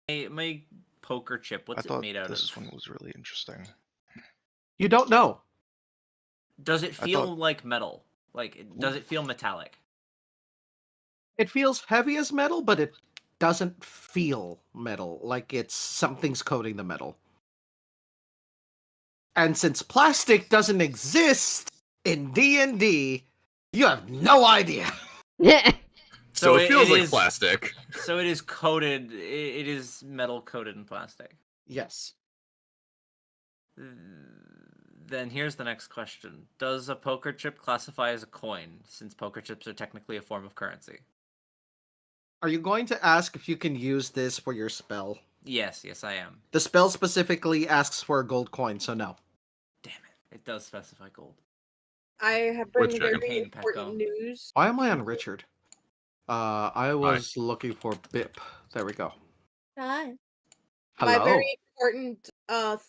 my poker chip, what's it made out of? This one was really interesting. You don't know. Does it feel like metal? Like, does it feel metallic? It feels heavy as metal, but it doesn't feel metal. Like it's something's coating the metal. And since plastic doesn't exist in D&D, you have no idea. So it feels like plastic. So it is coated. It is metal coated in plastic. Yes. Then here's the next question. Does a poker chip classify as a coin, since poker chips are technically a form of currency? Are you going to ask if you can use this for your spell? Yes, I am. The spell specifically asks for a gold coin, so no. Damn it. It does specify gold. I have bring very important news. Why am I on Richard? I was looking for Bip. There we go. Hi. Hello. My very important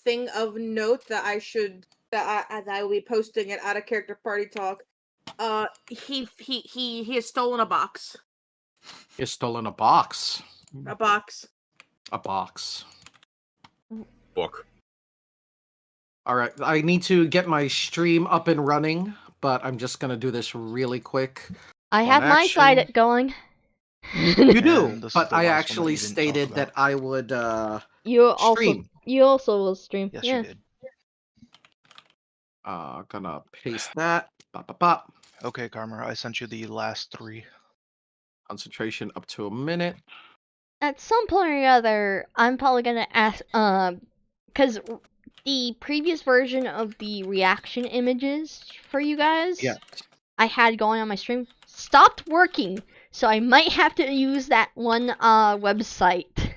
thing of note that I will be posting it out of character party talk. He has stolen a box. He has stolen a box. A box. A box. Book. All right, I need to get my stream up and running, but I'm just gonna do this really quick. I have my side going. You do, but I actually stated that I would stream. You also will stream. Yes, yeah. you did. Gonna paste that. Bop, bop, bop. Okay, Karma, I sent you the last 3. Concentration up to a minute. At some point or other, I'm probably gonna ask, because the previous version of the reaction images for you guys, I had going on my stream, stopped working, so I might have to use that one website.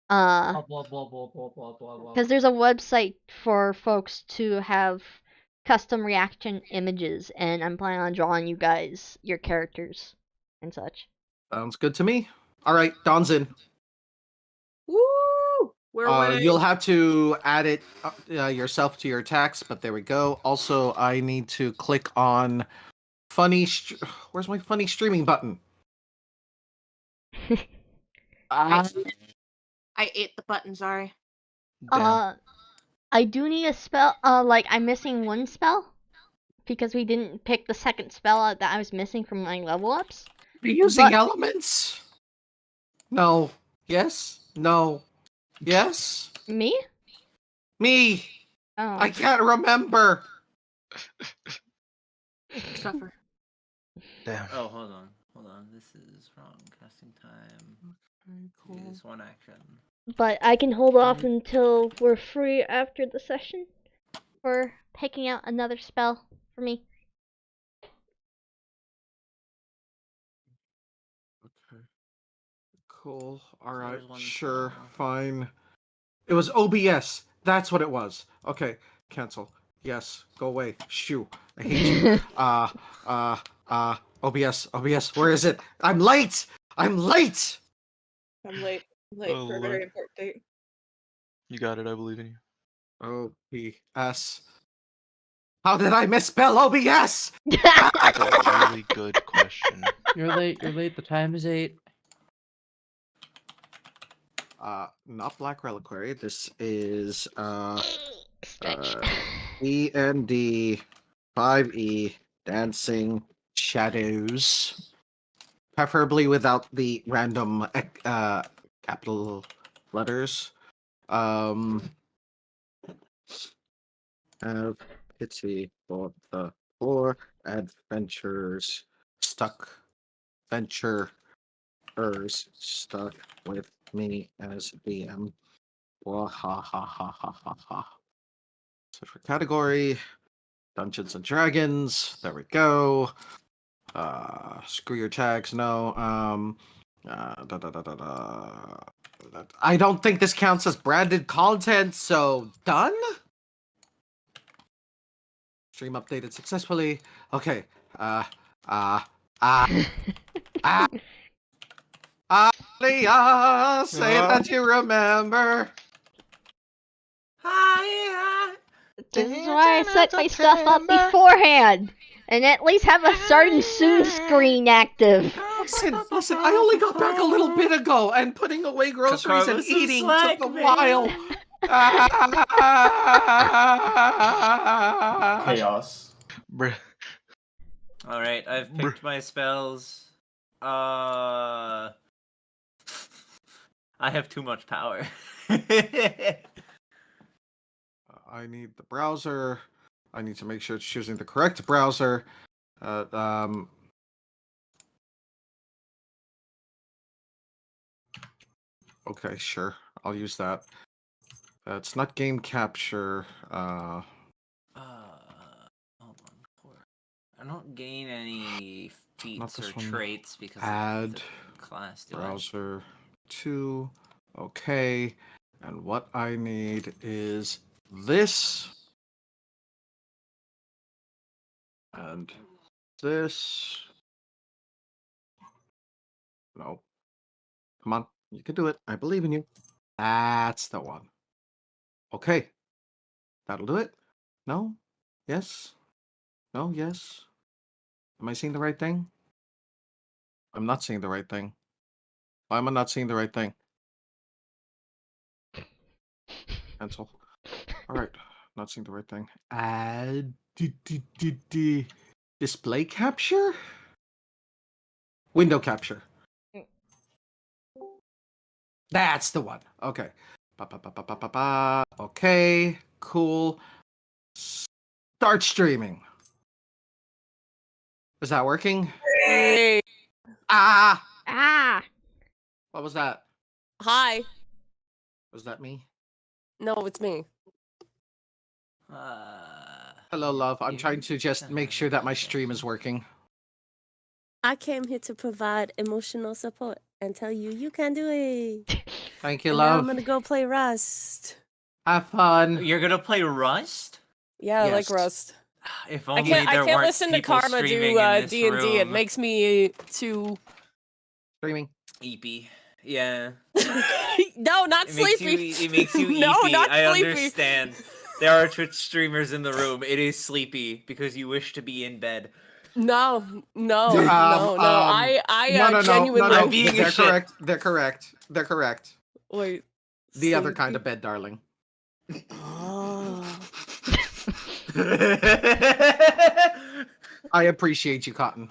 Because there's a website for folks to have custom reaction images, and I'm planning on drawing you guys your characters and such. Sounds good to me. All right, Dawn's in. Woo! You'll have to add it yourself to your attacks, but there we go. Also, I need to click on funny. Where's my funny streaming button? I ate the button. Sorry. I do need a spell. Like I'm missing one spell because we didn't pick the second spell that I was missing from my level ups. Are you using elements? No. Yes. No. Yes. Me? Me. Oh. I can't remember. Suffer. Damn. Oh, hold on. This is wrong. Casting time. Okay, cool. Is one action. But I can hold off until we're free after the session for picking out another spell for me. Okay. Cool. All right. Sure. Fine. It was OBS. That's what it was. Okay. Cancel. Yes. Go away. Shoo. I hate you. OBS. OBS. Where is it? I'm late. I'm late. I'm late. For a very important date. You got it. I believe in you. OBS. How did I misspell OBS? That's a really good question. You're late. The time is 8. Not Black Reliquary. This is Stretch. DnD 5e Dancing Shadows. Preferably without the random capital letters. Have pity for the poor adventurers stuck with me as DM. Ha ha ha ha ha ha. So for category, Dungeons and Dragons. There we go. Screw your tags. No. I don't think this counts as branded content. So done. Stream updated successfully. Okay. Say that you remember. This is why I set my stuff up beforehand, and at least have a starting soon screen active. Listen, I only got back a little bit ago, and putting away groceries and was some eating slack, took a man. while. Chaos. Bruh. All right, I've picked my spells. I have too much power. I need the browser. I need to make sure it's choosing the correct browser. Okay, sure. I'll use that. It's not game capture. Hold on. I don't gain any feats or this one. traits because Add of the class. Do I? browser 2. Okay. And what I need is this. And this. No. Come on. You can do it. I believe in you. That's the one. Okay. That'll do it. No? Yes? No? Yes? Am I seeing the right thing? I'm not seeing the right thing. Why am I not seeing the right thing? Cancel. Alright. Not seeing the right thing. Add display capture? Window capture. That's the one. Okay. Okay. Cool. Start streaming. Is that working? Hey. Ah! Ah! What was that? Hi. Was that me? No, it's me. Hello, love. I'm trying to just make sure that my stream is working. I came here to provide emotional support and tell you you can do it. Thank you, And now I'm love. gonna go play Rust. Have fun. You're gonna play Rust? Yeah, I like Yes. Rust. If I only can't. there I can't weren't listen to people Karma streaming do in this D&D. It room. makes me too. Streaming. Eepy. Yeah. No, not It makes sleepy. you. It makes you No, eepy. not I sleepy. understand. There are Twitch streamers in the room. It is sleepy because you wish to be in bed. No, no, Um, no, no. I genuinely. I'm being a They're shit. correct. They're correct. They're correct. Wait. The other kind of bed, darling. Oh. I appreciate you, Cotton.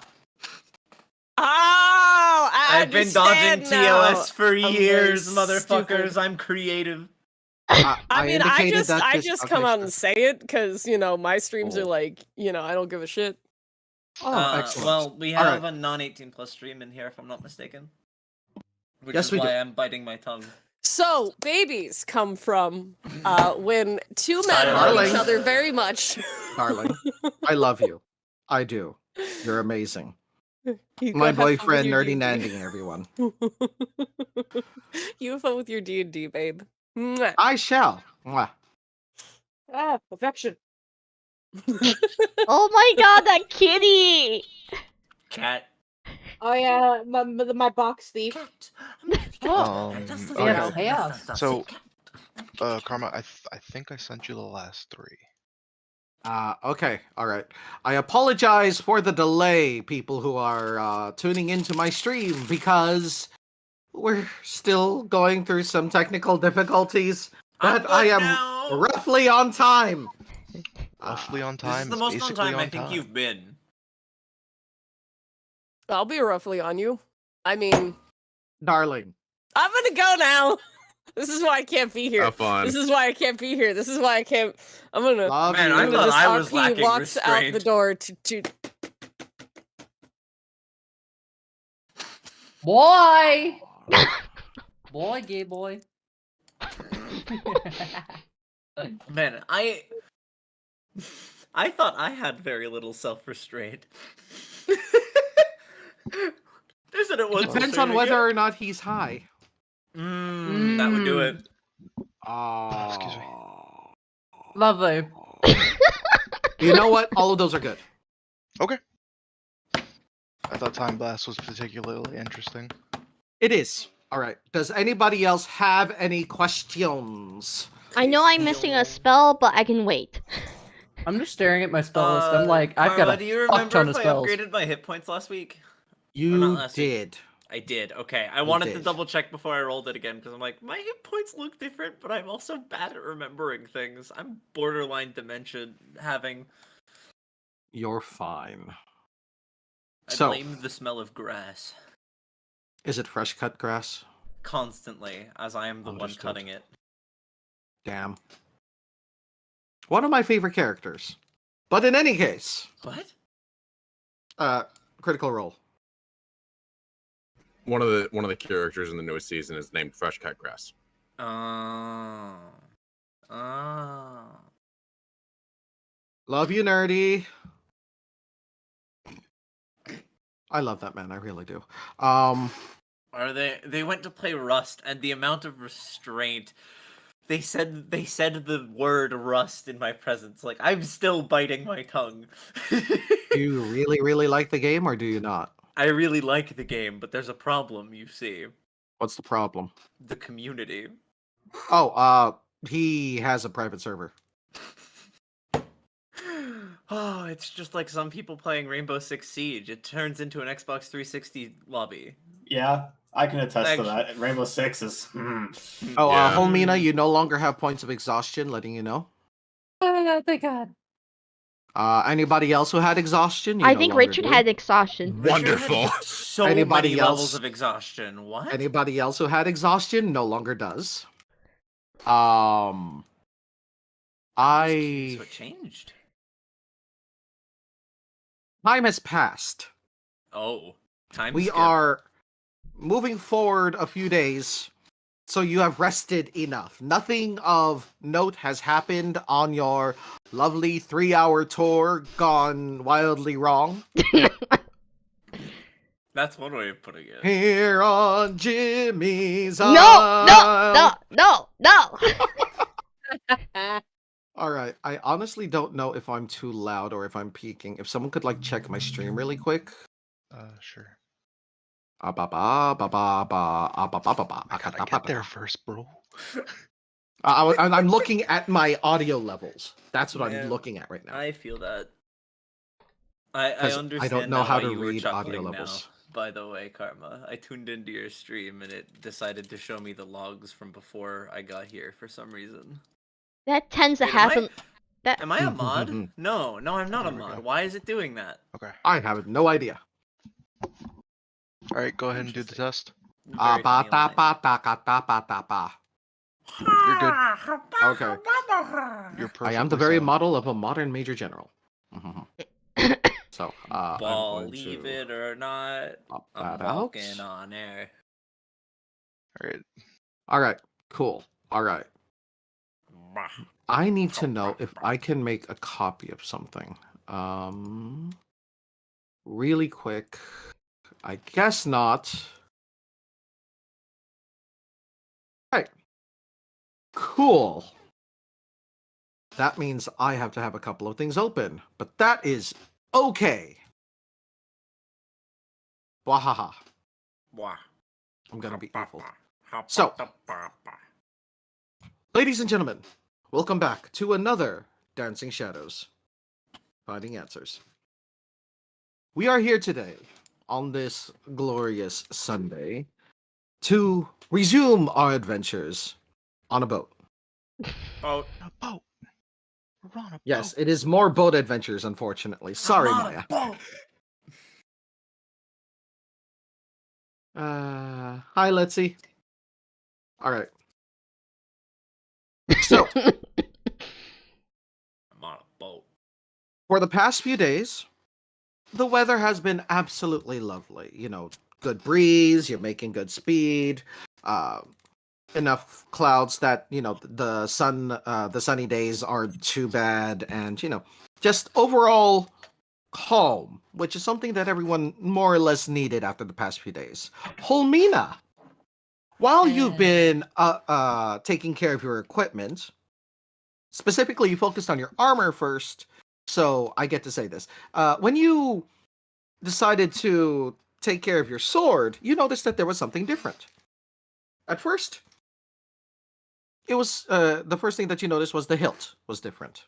Oh, I I've been dodging understand now. TOS for I'm very years, stupid. motherfuckers. I'm creative. I mean, I indicated that just this- come okay, out sure. and say it because my streams are Oh. like, I don't give a shit. Oh, excellent. Well, we All have right. a non-18 plus stream in here, if I'm not mistaken. Which Yes, is we do. why I'm biting my tongue. So babies come from when two men love Darling. each other very much. Darling, I love you. I do. You're amazing. You go My have fun with boyfriend, your Nerdy D&D. Nanding, everyone. You have fun with your D&D, babe. Mwah. I shall. Mwah. Ah, perfection. Oh my god, that kitty! Cat. Oh yeah, my box thief. Okay. Chaos. So, Karma, I think I sent you the last 3. Okay, all right. I apologize for the delay, people who are tuning into my stream, because we're still going through some technical difficulties, but I am roughly on time. Roughly on This time. is the is most on basically time I on think time. you've been. I'll be roughly on you. I mean, Darling. I'm gonna go now. This is why I can't be here. Have fun. This is why I can't be here. This is why I can't. I'm gonna. Love Man, you. I I'm gonna thought just I was RP lacking walks out the restraint. door to. Boy! Boy, gay boy. Man, I thought I had very little self-restraint. Isn't it one Depends on whether or not he's high. that would do it. Excuse me. Lovely. You know what? All of those are good. I thought Time Blast was particularly interesting. It is. All right. Does anybody else have any questions? I know I'm missing a spell, but I can wait. I'm just staring at my spell list. I'm like, I've got Karma, do you a fuck remember ton if of I spells. upgraded my hit points last week? You last week. did. I did. Okay. I wanted to double check before I rolled it again because I'm like, my hit points look different, but I'm also bad at remembering things. I'm borderline dementia having. You're fine. I So- blame the smell of grass Is it fresh cut grass? constantly, as I am the one Understood. cutting it. Damn. One of my favorite characters. But in any case, What? Critical Role. One of the characters in the newest season is named Fresh Cut Grass. Oh. Love you, Nerdy. I love that man. I really do. Are they went to play Rust, and the amount of restraint they said the word Rust in my presence. Like, I'm still biting my tongue. Do you really, really like the game, or do you not? I really like the game, but there's a problem, you see. What's the problem? The community. Oh, he has a private server. Oh, it's just like some people playing Rainbow Six Siege. It turns into an Xbox 360 lobby. Yeah, I can attest Thanks. to that. Rainbow Six is. Oh, Yeah. Holmina, you no longer have points of exhaustion, letting you know. Oh, thank God. Anybody else who had exhaustion? You I no think longer Richard do. had exhaustion. Wonderful. So Anybody many else? levels of exhaustion. What? Anybody else who had exhaustion no longer does. That's I what changed. time has passed. Oh, time. We skip. are moving forward a few days, so you have rested enough. Nothing of note has happened on your lovely 3-hour tour gone wildly wrong. That's one way of putting it. Here on Jimmy's No, no, no, no, no. All right. I honestly don't know if I'm too loud or if I'm peaking. If someone could like check my stream really quick. Sure. Ba ba ba ba ba ba ba ba ba. I gotta get there first, bro. I'm looking at my audio levels. That's what I'm Man, looking at right now. I feel that. I 'Cause understand. I don't know now how why to you were read audio chuckling levels. Now, by the way, Karma, I tuned into your stream and it decided to show me the logs from before I got here for some reason. That tends to Wait, am I- happen. That Am I a mod? No, I'm not a There we mod. go. Why is it doing that? Okay. I have no idea. All right, go ahead and do the test. Very Ba funny da line. ba da ga da ba da ba. You're good. Okay. You're perfectly I am the very solid. model of a modern major general. Mhm. So, Ball, I'm going leave to it or not. pop I'm that out. walking on air. All right. All right, cool. All right. I need to know if I can make a copy of something. Really quick. I guess not. Right. Cool. That means I have to have a couple of things open, but that is okay. Wahaha. Wah. I'm gonna be evil. So, ladies and gentlemen, welcome back to another Dancing Shadows. Finding Answers. We are here today, on this glorious Sunday, to resume our adventures on a boat. Oh, A boat. We're on a Yes, boat. it is more boat adventures, unfortunately. Sorry, I'm on Maya. a boat. Hi, Letzi. All right. So, I'm on a boat. for the past few days, the weather has been absolutely lovely. You know, good breeze, you're making good speed, enough clouds that, you know, the sunny days aren't too bad, and, you know, just overall calm, which is something that everyone more or less needed after the past few days. Holmina, while you've been taking care of your equipment, specifically you focused on your armor first, so I get to say this. When you decided to take care of your sword, you noticed that there was something different. At first, it was the first thing that you noticed was the hilt was different.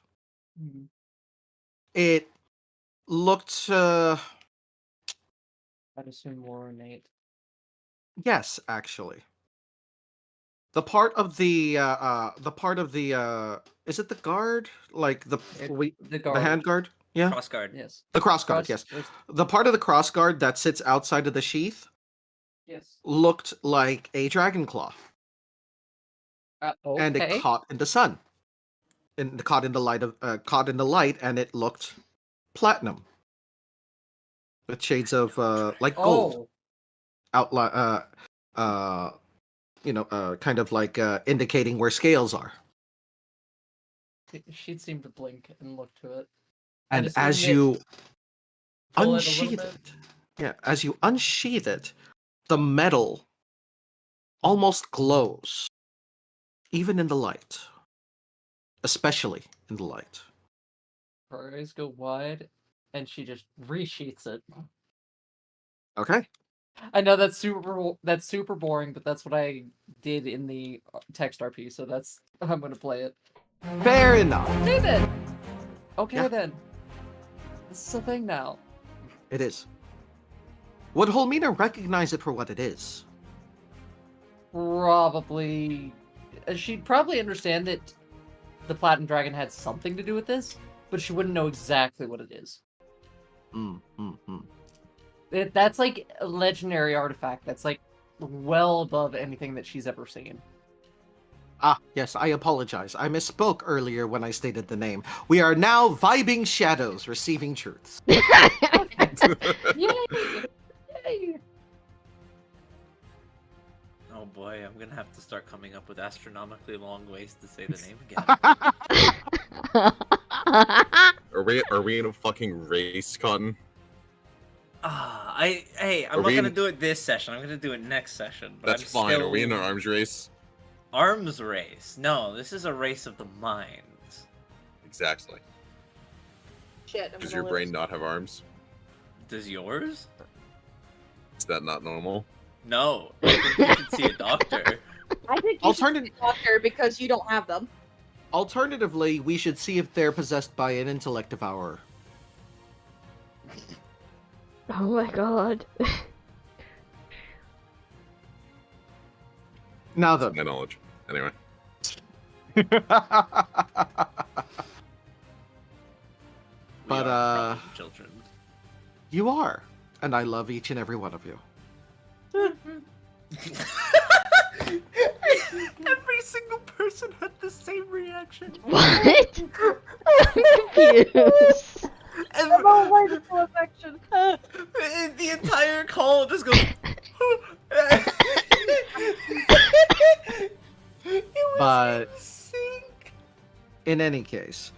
It looked I'd assume more ornate. Yes, actually. The part of the is it the guard? Like the The guard. the hand guard? Yeah. Cross guard. Yes. The cross guard, yes. The part of the cross guard that sits outside of the sheath Yes. looked like a dragon claw. Okay. And it caught in the sun. And caught in the light and it looked platinum. With shades of like gold. Outline kind of like indicating where scales are. She'd seem to blink and look to it. And as you unsheath it, as you unsheath it, the metal almost glows, even in the light, especially in the light. Her eyes go wide, and she just resheaths it. Okay. I know that's super boring, but that's what I did in the text RP, so that's how I'm gonna play it. Fair enough. Okay then. Okay Yeah. then. This is a thing now. It is. Would Holmina recognize it for what it is? Probably. She'd probably understand that the Platinum Dragon had something to do with this, but she wouldn't know exactly what it is. That's like a legendary artifact. That's like well above anything that she's ever seen. Ah, yes, I apologize. I misspoke earlier when I stated the name. We are now vibing shadows, receiving truths. Yay! Yay! Oh boy, I'm gonna have to start coming up with astronomically long ways to say the name again. Are we in a fucking race, Cotton? I'm not gonna do it this session. I'm gonna do it next session. But That's I'm fine. Still... Are we in an arms race? Arms race? No, this is a race of the minds. Exactly. Shit. Does your brain not have arms? Does yours? Is that not normal? No. I think you should see a doctor. I think you should see a doctor because you don't have them. Alternatively, we should see if they're possessed by an intellect devourer. Oh my god. Now then. My knowledge. Anyway. But children. You are, and I love each and every one of you. Every single person had the same reaction. What? I'm confused. I'm all waiting for affection. The entire call just goes. But in any case,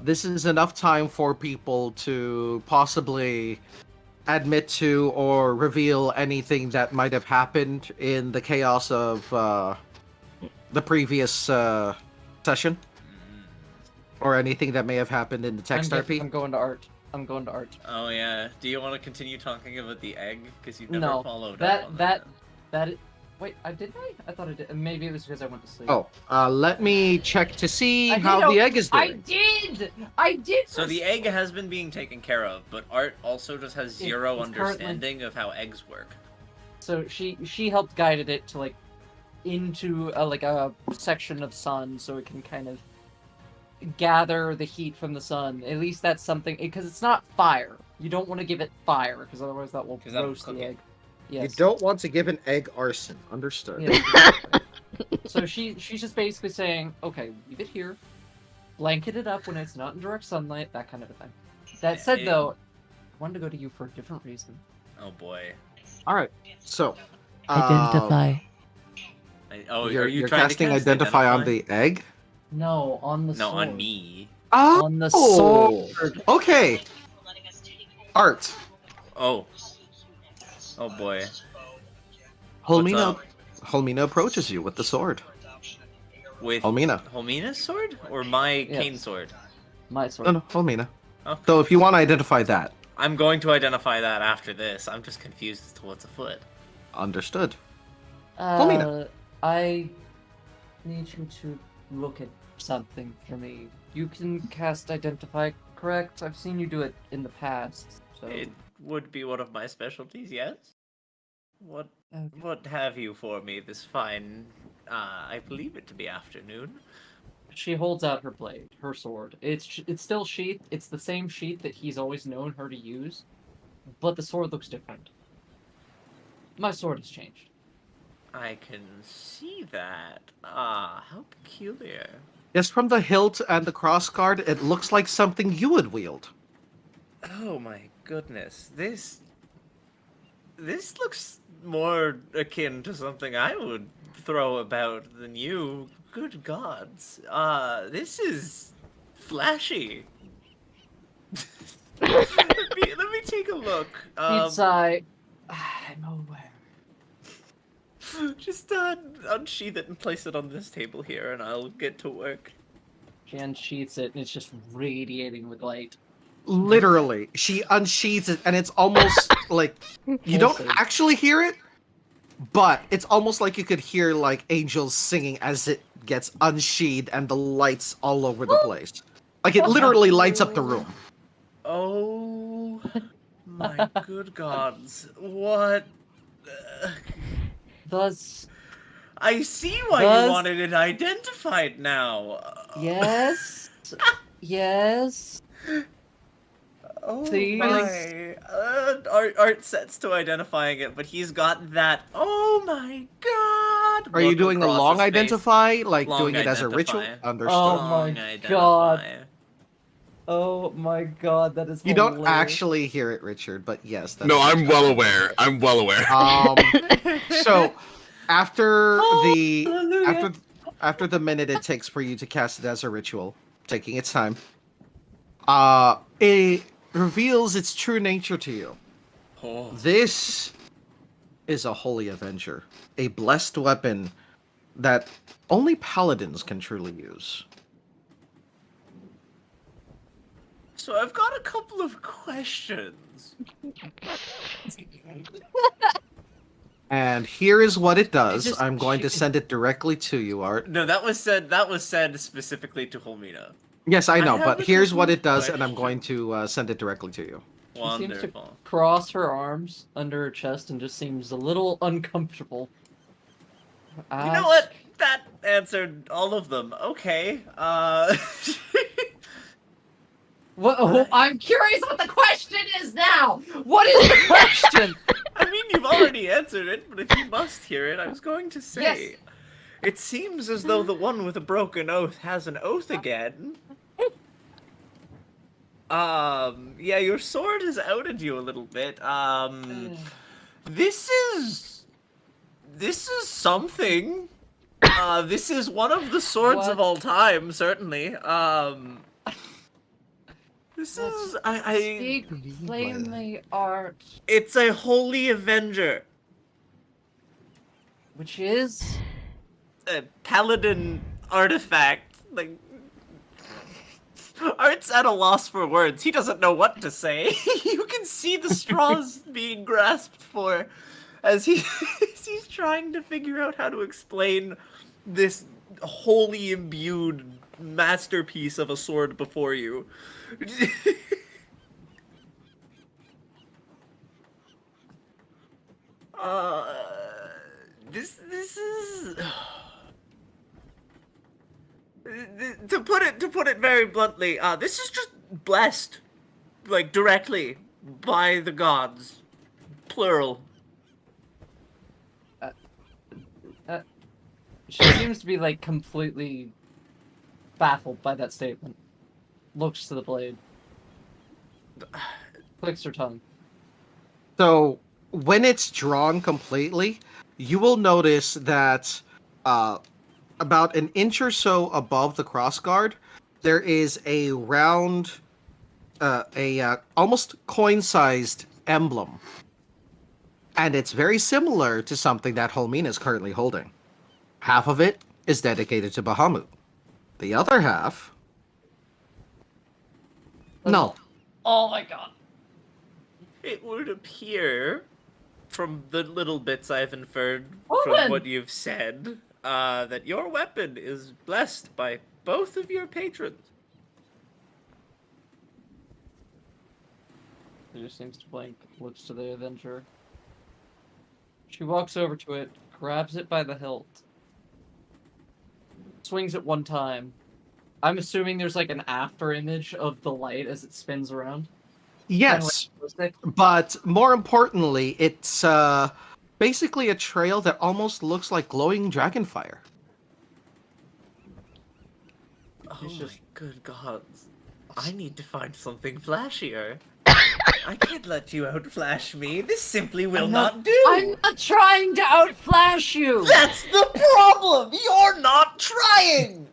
this is enough time for people to possibly admit to or reveal anything that might have happened in the chaos of the previous session, or anything that may have happened in the text RP. I'm going to art. Oh yeah. Do you want to continue talking about the egg? Because you've never No, followed up on that. Wait, did I? I thought I did. Maybe it was because I went to sleep. Oh, let me check to see how the egg is doing. I did. So the egg has been being taken care of, but Art also just has zero it's understanding of how eggs work. So she helped guided it to like into a section of sun, so it can kind of gather the heat from the sun. At least that's something, because it's not fire. You don't want to give it fire, because otherwise that will roast the egg. Yes. You don't want to give an egg arson. Understood. Yeah, exactly. So she's just basically saying, okay, leave it here, blanket it up when it's not in direct sunlight, that kind of a thing. That said, though, I wanted to go to you for a different reason. Oh boy. All right. So Identify. You're casting identify on the egg? No, on the sword. No, on me. Oh, on the sword. Okay. Art. Oh. Oh boy. Holmina approaches you with the sword. With Holmina's sword or my cane sword? My sword. No, Holmina. Okay. So if you want to identify that. I'm going to identify that after this. I'm just confused as to what's afoot. Understood. Holmina. I need you to look at something for me. You can cast identify, correct? I've seen you do it in the past. So would be one of my specialties, yes. What Okay. what have you for me this fine, I believe it to be afternoon? She holds out her blade, her sword. It's still sheathed. It's the same sheath that he's always known her to use, but the sword looks different. My sword has changed. I can see that. Ah, how peculiar. Just from the hilt and the crossguard, it looks like something you would wield. Oh my goodness. This looks more akin to something I would throw about than you. Good gods. This is flashy. let me take a look. He'd sigh. I'm aware. Just unsheath it and place it on this table here, and I'll get to work. She unsheaths it, and it's just radiating with light. Literally, she unsheathes it, and it's almost like you don't Pulsing. actually hear it, but it's almost like you could hear like angels singing as it gets unsheathed, and the lights all over the place. Like it literally lights up the room. Oh my good gods! What? Thus, I see why Does- you wanted it identified now. yes, yes. Oh Please. my! Art sets to identifying it, but he's got that. Oh my god! Are you look doing a across long his face. identify, like Long doing it as a ritual? identify. Understood. Oh Long my identify. God. Oh my god, that is You don't hilarious. actually hear it, Richard, but yes. That's No, what's I'm well happening. aware. I'm well aware. So after the Hallelujah. after the minute it takes for you to cast it as a ritual, taking its time, it reveals its true nature to you. Oh. This is a holy avenger, a blessed weapon that only paladins can truly use. So I've got a couple of questions. And here is what it does. just- I'm going to she- send it directly to you, Art. No, that was said specifically to Holmina. Yes, I know, have but a here's couple what of it does, and I'm questions. going to send it directly to you. She seems to Wonderful. cross her arms under her chest and just seems a little uncomfortable. You know what? That answered all of them. Okay. What? Oh, I'm curious what the question is now. What is the question? I mean, you've already answered it, but if you must hear it, I was going to say. Yes. It seems as though the one with a broken oath has an oath again. Yeah, your sword has outed you a little bit. This is something. This is one of the swords What? of all time, certainly. This Let's is I Speak plainly, Art, it's a holy avenger. which is A paladin artifact. Like, Art's at a loss for words. He doesn't know what to say. You can see the straws being grasped for as he's trying to figure out how to explain this wholly imbued masterpiece of a sword before you. This is to put it very bluntly, this is just blessed, like, directly by the gods, plural. she seems to be like completely baffled by that statement. Looks to the blade. Clicks her tongue. So when it's drawn completely, you will notice that about an inch or so above the crossguard, there is a round, almost coin-sized emblem. And it's very similar to something that Holmina is currently holding. Half of it is dedicated to Bahamut. The other half... No. Oh my god. It would appear, from the little bits I've inferred Open! from what you've said, that your weapon is blessed by both of your patrons. She just seems to blink, looks to the Avenger. She walks over to it, grabs it by the hilt, swings it one time. I'm assuming there's like an after image of the light as it spins around. Yes, Realistic. but more importantly, it's basically a trail that almost looks like glowing dragonfire. Oh It's my just- good gods. I need to find something flashier. I can't let you outflash me. This simply will not do. I'm not trying to outflash you! That's the problem! You're not trying!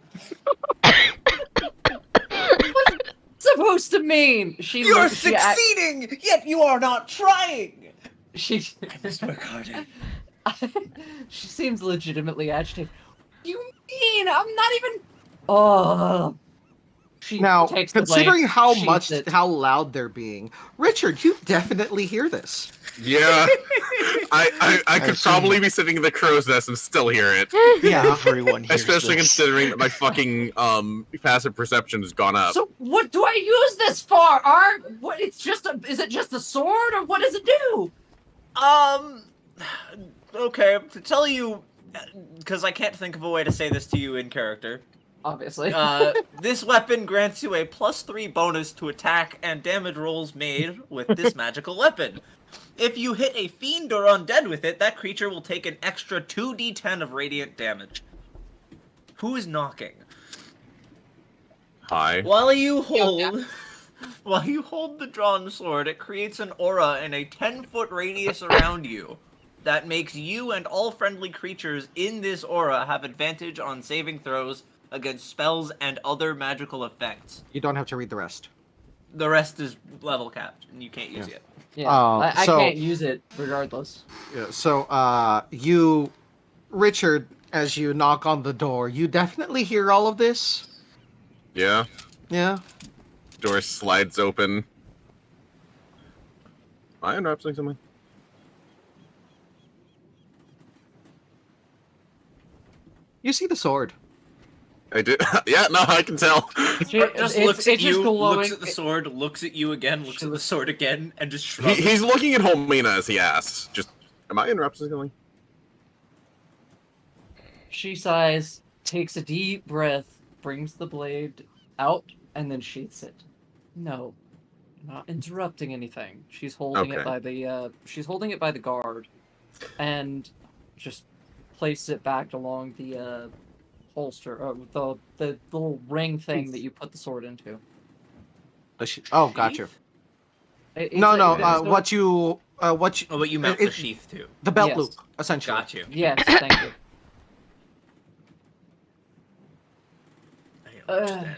Supposed to mean? You're succeeding, yet you are not trying! She I must work harder. she seems legitimately agitated. You mean I'm not even? Oh. She Now, takes the considering blade, how sheathes much, it. how loud they're being, Richard, you definitely hear this. Yeah, I could assume- probably be sitting in the crow's nest and still hear it. Yeah, everyone hears Especially this. considering that my fucking passive perception has gone up. So what do I use this for? Art? What? It's just a. Is it just a sword, or what does it do? Okay, to tell you, because I can't think of a way to say this to you in character. Obviously. This weapon grants you a +3 bonus to attack and damage rolls made with this magical weapon. If you hit a fiend or undead with it, that creature will take an extra 2d10 of radiant damage. Who is knocking? Hi. While you hold the drawn sword, it creates an aura in a 10-foot radius around you that makes you and all friendly creatures in this aura have advantage on saving throws against spells and other magical effects. You don't have to read the rest. The rest is level capped, and you can't use it. Yeah, I so- can't use it regardless. Yeah, so, you, Richard, as you knock on the door, you definitely hear all of this? Yeah. Yeah? Door slides open. I unwrap something. You see the sword. I did. Yeah, no, I can tell. Just looks at it's you, just glowing. looks at the sword, looks at you again, looks at the sword again, and just shrugs. He's looking at Homina as he asks. Just, am I interrupting something? She sighs, takes a deep breath, brings the blade out, and then sheaths it. No, not interrupting anything. She's holding it Okay. by the she's holding it by the guard, and just place it back along the holster, the little ring thing that you put the sword into. Oh, gotcha. It's No, a- it's a- what you Oh, but you meant the it- sheath too. the belt Yes. loop, essentially. Got you. Yes, thank you. I understand.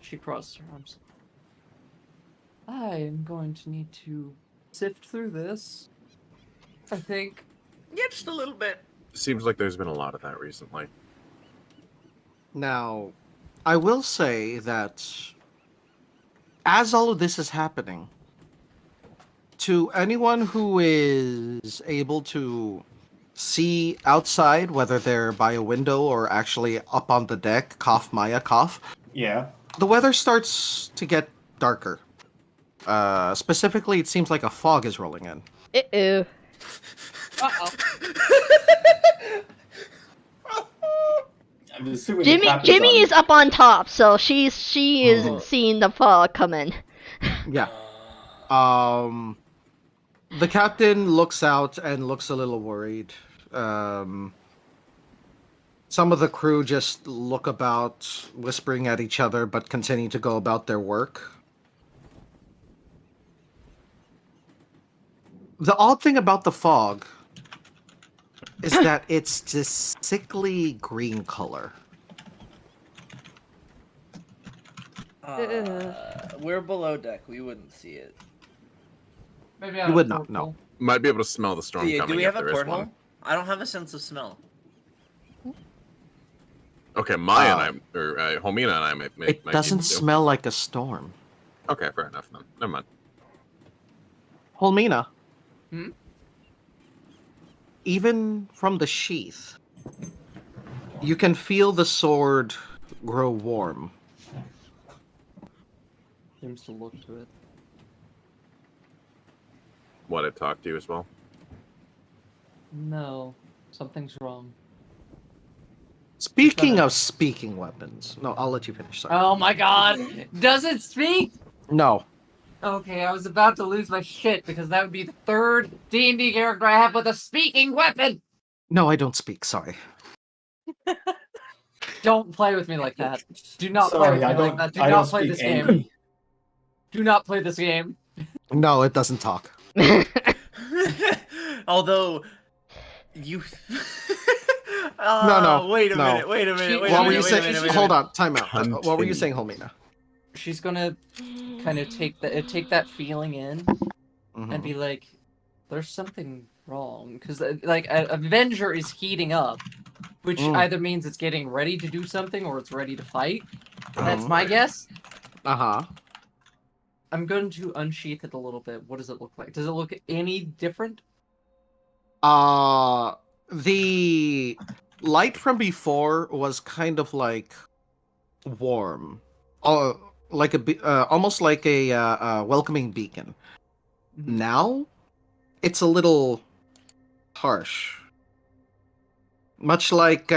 She crossed her arms. I am going to need to sift through this. I think. Yeah, just a little bit. Seems like there's been a lot of that recently. Now, I will say that as all of this is happening, to anyone who is able to see outside, whether they're by a window or actually up on the deck, cough Maya, cough, Yeah. the weather starts to get darker. Specifically, it seems like a fog is rolling in. Uh-oh. Uh-oh. I'm assuming the captain's Jimmy on- is up on top, so she is Oh. seeing the fog coming. Yeah. The captain looks out and looks a little worried. Some of the crew just look about, whispering at each other, but continue to go about their work. The odd thing about the fog is that it's this sickly green color. We're below deck. We wouldn't see it. Maybe You would not, no. Might be able to smell the storm Do coming we if have a there is porthole? one. I don't have a sense of smell. Okay, Maya and I, or Homina and I might It doesn't do. smell like a storm. Okay, fair enough then. Never mind. Holmina. Hmm? Even from the sheath, you can feel the sword grow warm. Seems to look to it. What, it talked to you as well? No, something's wrong. Speaking of speaking weapons, no, I'll let you finish. Sorry. Oh my god! Does it speak? No. Okay, I was about to lose my shit because that would be the third D&D character I have with a speaking weapon! No, I don't speak. Sorry. Don't play with me like that. Do not play Sorry, with me I like don't. that. Do I not don't play speak this game. any. Do not play this game. No, it doesn't talk. Although you No. Wait a no. minute, wait a minute, wait What a were minute, you wait a saying? minute, wait a Hold minute. on, time out. What were you saying, Homina? She's gonna kind of take that feeling in and be like, "There's something wrong," because like Avenger is heating up, which either means it's getting ready to do something or it's ready to fight. That's my guess. I'm going to unsheath it a little bit. What does it look like? Does it look any different? The light from before was kind of like warm, like almost like a welcoming beacon. Now, it's a little harsh, much like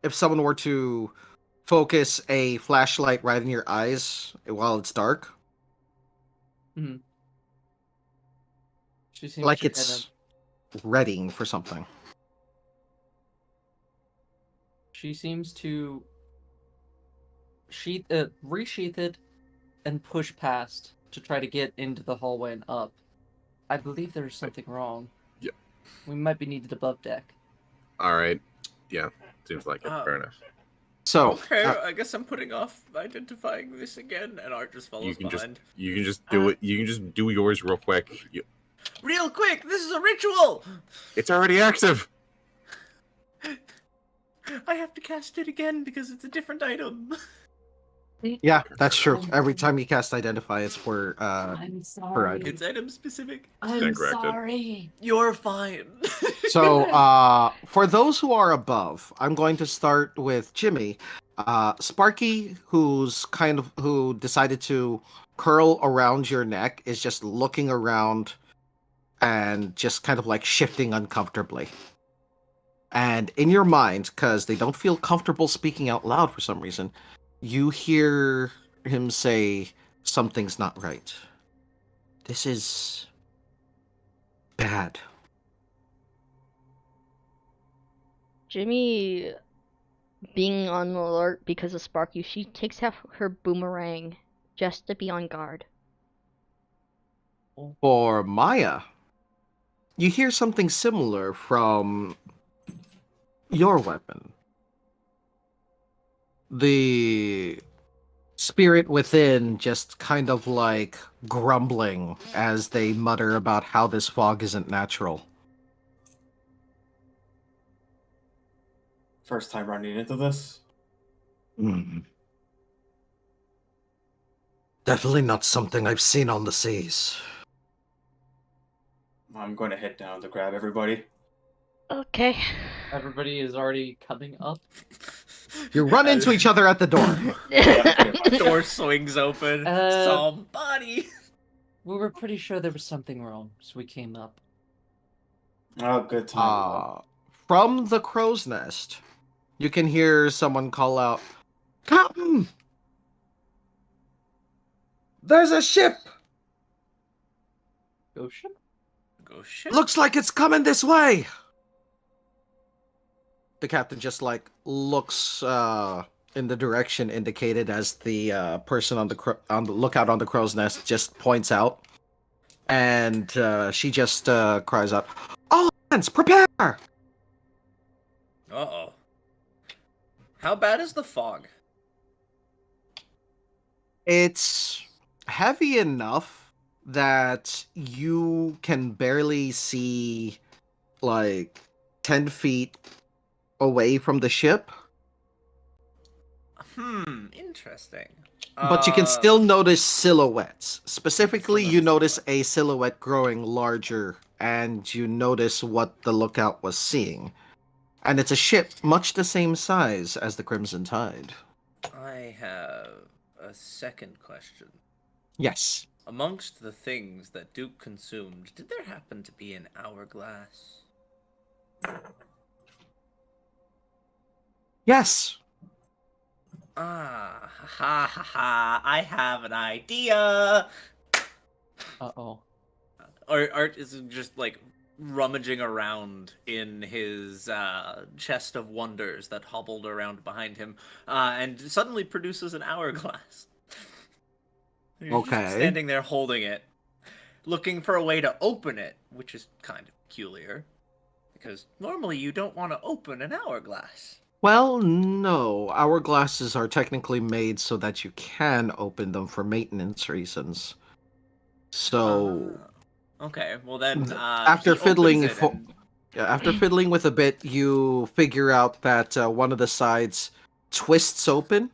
if someone were to focus a flashlight right in your eyes while it's dark. Mm-hmm. She seems Like to it's readying for something. She seems to resheath it and push past to try to get into the hallway and up. I believe there's something wrong. Yeah. We might be needed above deck. Alright. Yeah, seems like it. Fair enough. So okay, I guess I'm putting off identifying this again, and Art just follows behind. You can just do it. You can just do yours real quick. Real quick, this is a ritual! It's already active! I have to cast it again because it's a different item. Yeah, that's true. Every time you cast Identify, it's for I'm sorry. per item. It's item specific. I'm sorry. You're fine. So, for those who are above, I'm going to start with Jimmy. Sparky, who decided to curl around your neck, is just looking around and just kind of like shifting uncomfortably. And in your mind, because they don't feel comfortable speaking out loud for some reason, you hear him say, "Something's not right. This is bad." Jimmy, being on alert because of Sparky, she takes out her boomerang just to be on guard. For Maya, you hear something similar from your weapon. The spirit within just kind of like grumbling as they mutter about how this fog isn't natural. First time running into this. Definitely not something I've seen on the seas. I'm going to head down to grab everybody. Okay. Everybody is already coming up. You run into each other at the door. Door swings open. Somebody. We were pretty sure there was something wrong, so we came up. Oh, good time. From the crow's nest, you can hear someone call out, "Captain! There's a ship! Go ship? Go ship? Looks like it's coming this way!" The captain just like looks in the direction indicated as the person on the lookout on the crow's nest just points out, and she just cries out, "All hands, prepare!" Uh-oh. How bad is the fog? It's heavy enough that you can barely see like 10 feet away from the ship. Interesting. But you can still notice silhouettes. Specifically, you notice a silhouette growing larger, and you notice what the lookout was seeing. And it's a ship much the same size as the Crimson Tide. I have a second question. Yes. Amongst the things that Duke consumed, did there happen to be an hourglass? Yes. Ah, ha ha ha! I have an idea. Uh-oh. Art is just like rummaging around in his chest of wonders that hobbled around behind him, and suddenly produces an hourglass. He's just Okay. standing there holding it, looking for a way to open it, which is kind of peculiar, because normally you don't want to open an hourglass. Well, no. Hourglasses are technically made so that you can open them for maintenance reasons. So, Okay, well then, after he fiddling opens it and... after fiddling with a bit, you figure out that one of the sides twists open.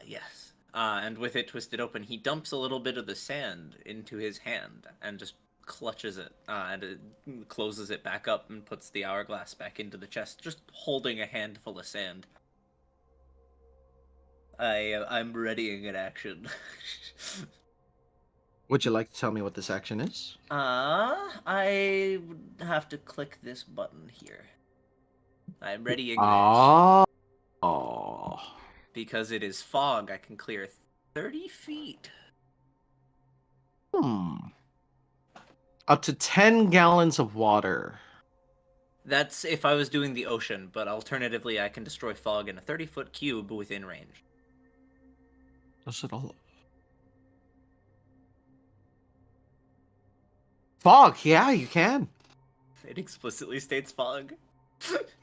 Yes. And with it twisted open, he dumps a little bit of the sand into his hand and just clutches it, and it closes it back up and puts the hourglass back into the chest, just holding a handful of sand. I'm readying an action. Would you like to tell me what this action is? I would have to click this button here. I'm readying this. Oh. Because it is fog, I can clear 30 feet. Up to 10 gallons of water. That's if I was doing the ocean, but alternatively, I can destroy fog in a 30-foot cube within range. Does it all... Fog, yeah, you can. It explicitly states fog.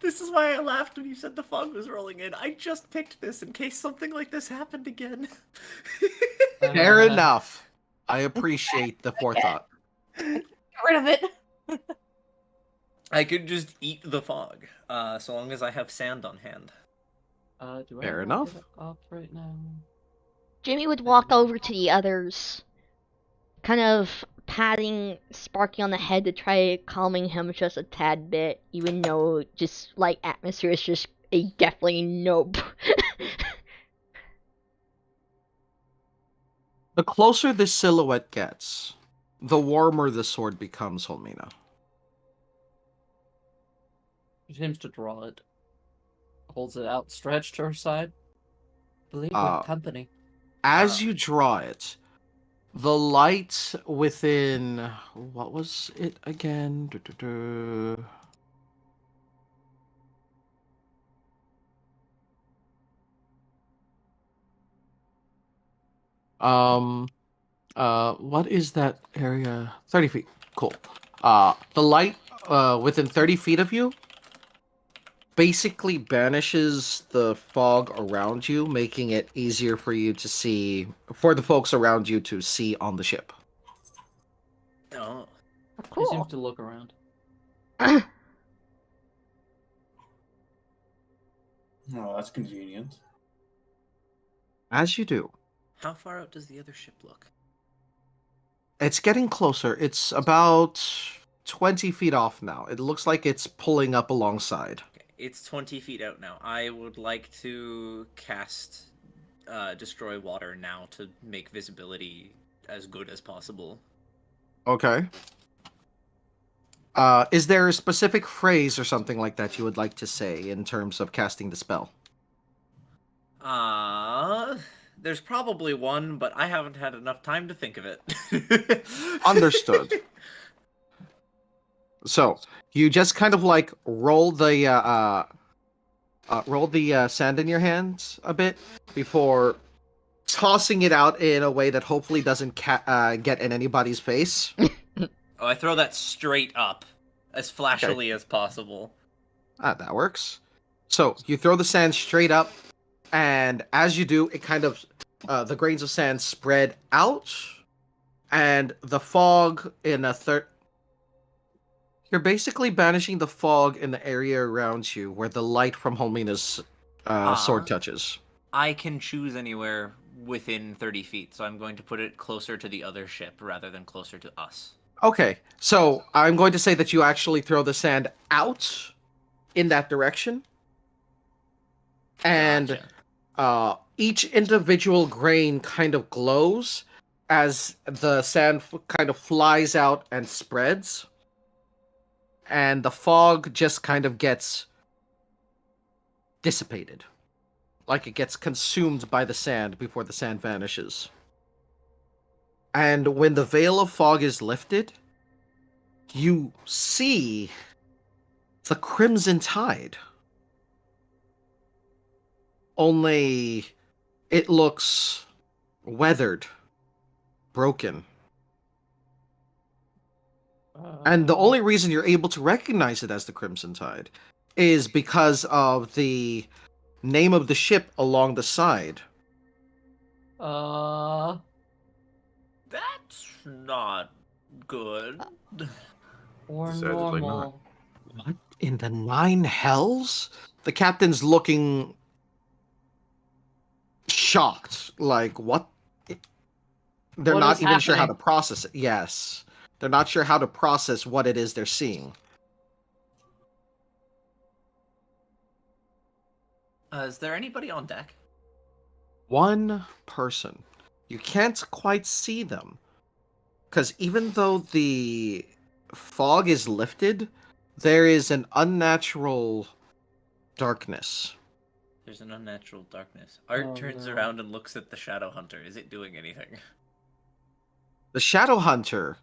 This is why I laughed when you said the fog was rolling in. I just picked this in case something like this happened again. Fair enough. I appreciate the forethought. Get rid of it. I could just eat the fog, so long as I have sand on hand. Do Fair I enough. It up right now? Jimmy would walk over to the others, kind of patting Sparky on the head to try calming him just a tad bit, even though just like atmosphere is just a definitely nope. The closer the silhouette gets, the warmer the sword becomes, Holmina. She seems to draw it. Holds it outstretched to her side. Believe Uh, with company. As you draw it, the light within... What was it again? What is that area? 30 feet. Cool. The light within 30 feet of you basically banishes the fog around you, making it easier for you to see, for the folks around you to see on the ship. Oh. He seems to look around. Oh, that's convenient. As you do. How far out does the other ship look? It's getting closer. It's about 20 feet off now. It looks like it's pulling up alongside. Okay, it's 20 feet out now. I would like to cast Destroy Water now to make visibility as good as possible. Okay. Is there a specific phrase or something like that you would like to say in terms of casting the spell? There's probably one, but I haven't had enough time to think of it. Understood. So, you just kind of like roll the sand in your hands a bit before tossing it out in a way that hopefully doesn't get in anybody's face. Oh, I throw that straight up, as flashily as possible. That works. So, you throw the sand straight up, and as you do, it kind of, the grains of sand spread out, and the fog in a third... You're basically banishing the fog in the area around you where the light from Holmina's sword touches. I can choose anywhere within 30 feet, so I'm going to put it closer to the other ship rather than closer to us. Okay, so I'm going to say that you actually throw the sand out in that direction. And Gotcha. each individual grain kind of glows as the sand kind of flies out and spreads, and the fog just kind of gets dissipated, like it gets consumed by the sand before the sand vanishes. And when the veil of fog is lifted, you see the Crimson Tide. Only it looks weathered, broken. And the only reason you're able to recognize it as the Crimson Tide is because of the name of the ship along the side. That's not good. Or Decidedly normal. What in the nine hells? The captain's looking shocked. Like, what? They're What not is even sure how to happening? process it. Yes. They're not sure how to process what it is they're seeing. Is there anybody on deck? One person. You can't quite see them. Because even though the fog is lifted, there is an unnatural darkness. There's an unnatural darkness. Art Oh, turns no. around and looks at the Shadow Hunter. Is it doing anything? The Shadow Hunter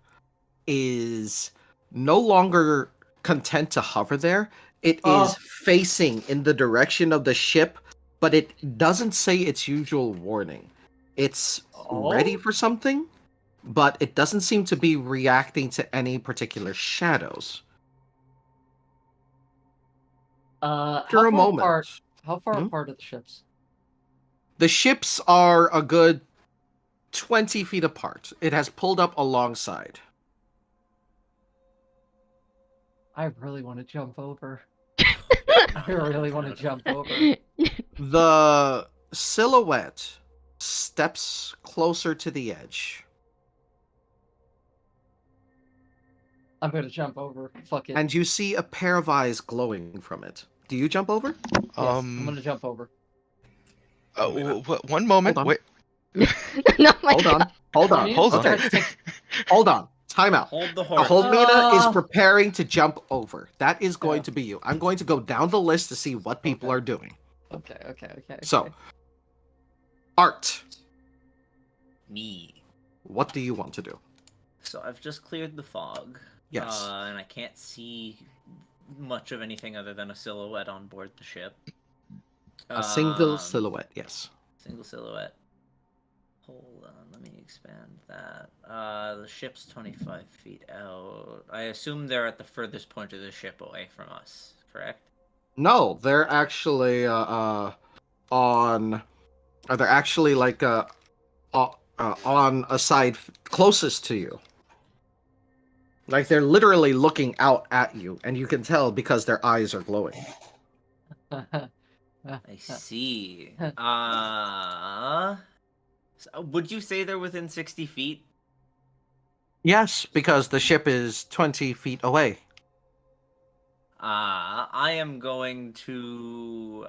is no longer content to hover there. It is Oh. facing in the direction of the ship, but it doesn't say its usual warning. It's ready for something, but it doesn't seem to be reacting to any particular shadows. After a moment, How far apart are the ships? the ships are a good 20 feet apart. It has pulled up alongside. I really want to jump over. I really want to jump over. The silhouette steps closer to the edge. I'm going to jump over. Fuck it. And you see a pair of eyes glowing from it. Do you jump over? Yes, I'm going to jump over. One moment. Hold on. Wait. No, my Hold on. Hold on. Hold on. Okay. Hold on. Time out. Hold the horse. Holmina is preparing to jump over. That is going to be you. I'm going to go down the list to see what people are doing. Okay. So, Art, Me. what do you want to do? So I've just cleared the fog. Yes. And I can't see much of anything other than a silhouette on board the ship. A single silhouette, yes. Single silhouette. Hold on, let me expand that. The ship's 25 feet out. I assume they're at the furthest point of the ship away from us, correct? No, they're actually on. Are they actually like on a side closest to you? Like they're literally looking out at you, and you can tell because their eyes are glowing. I see. So would you say they're within 60 feet? Yes, because the ship is 20 feet away. I am going to.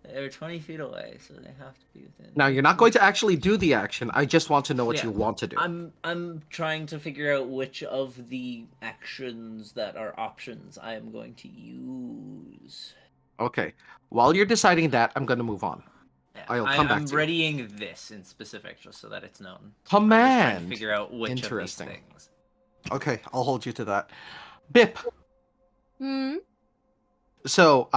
They're 20 feet away, so they have to be within. Now, you're not going to actually do the action. I just want to know what Yeah. you want to do. I'm trying to figure out which of the actions that are options I am going to use. Okay. While you're deciding that, I'm going to move on. Yeah, I'll come back I'm to you. readying this in specific, just so that it's known. I'm just Command. trying to figure out which Interesting. of these things. Okay, I'll hold you to that. Bip. Hmm. So,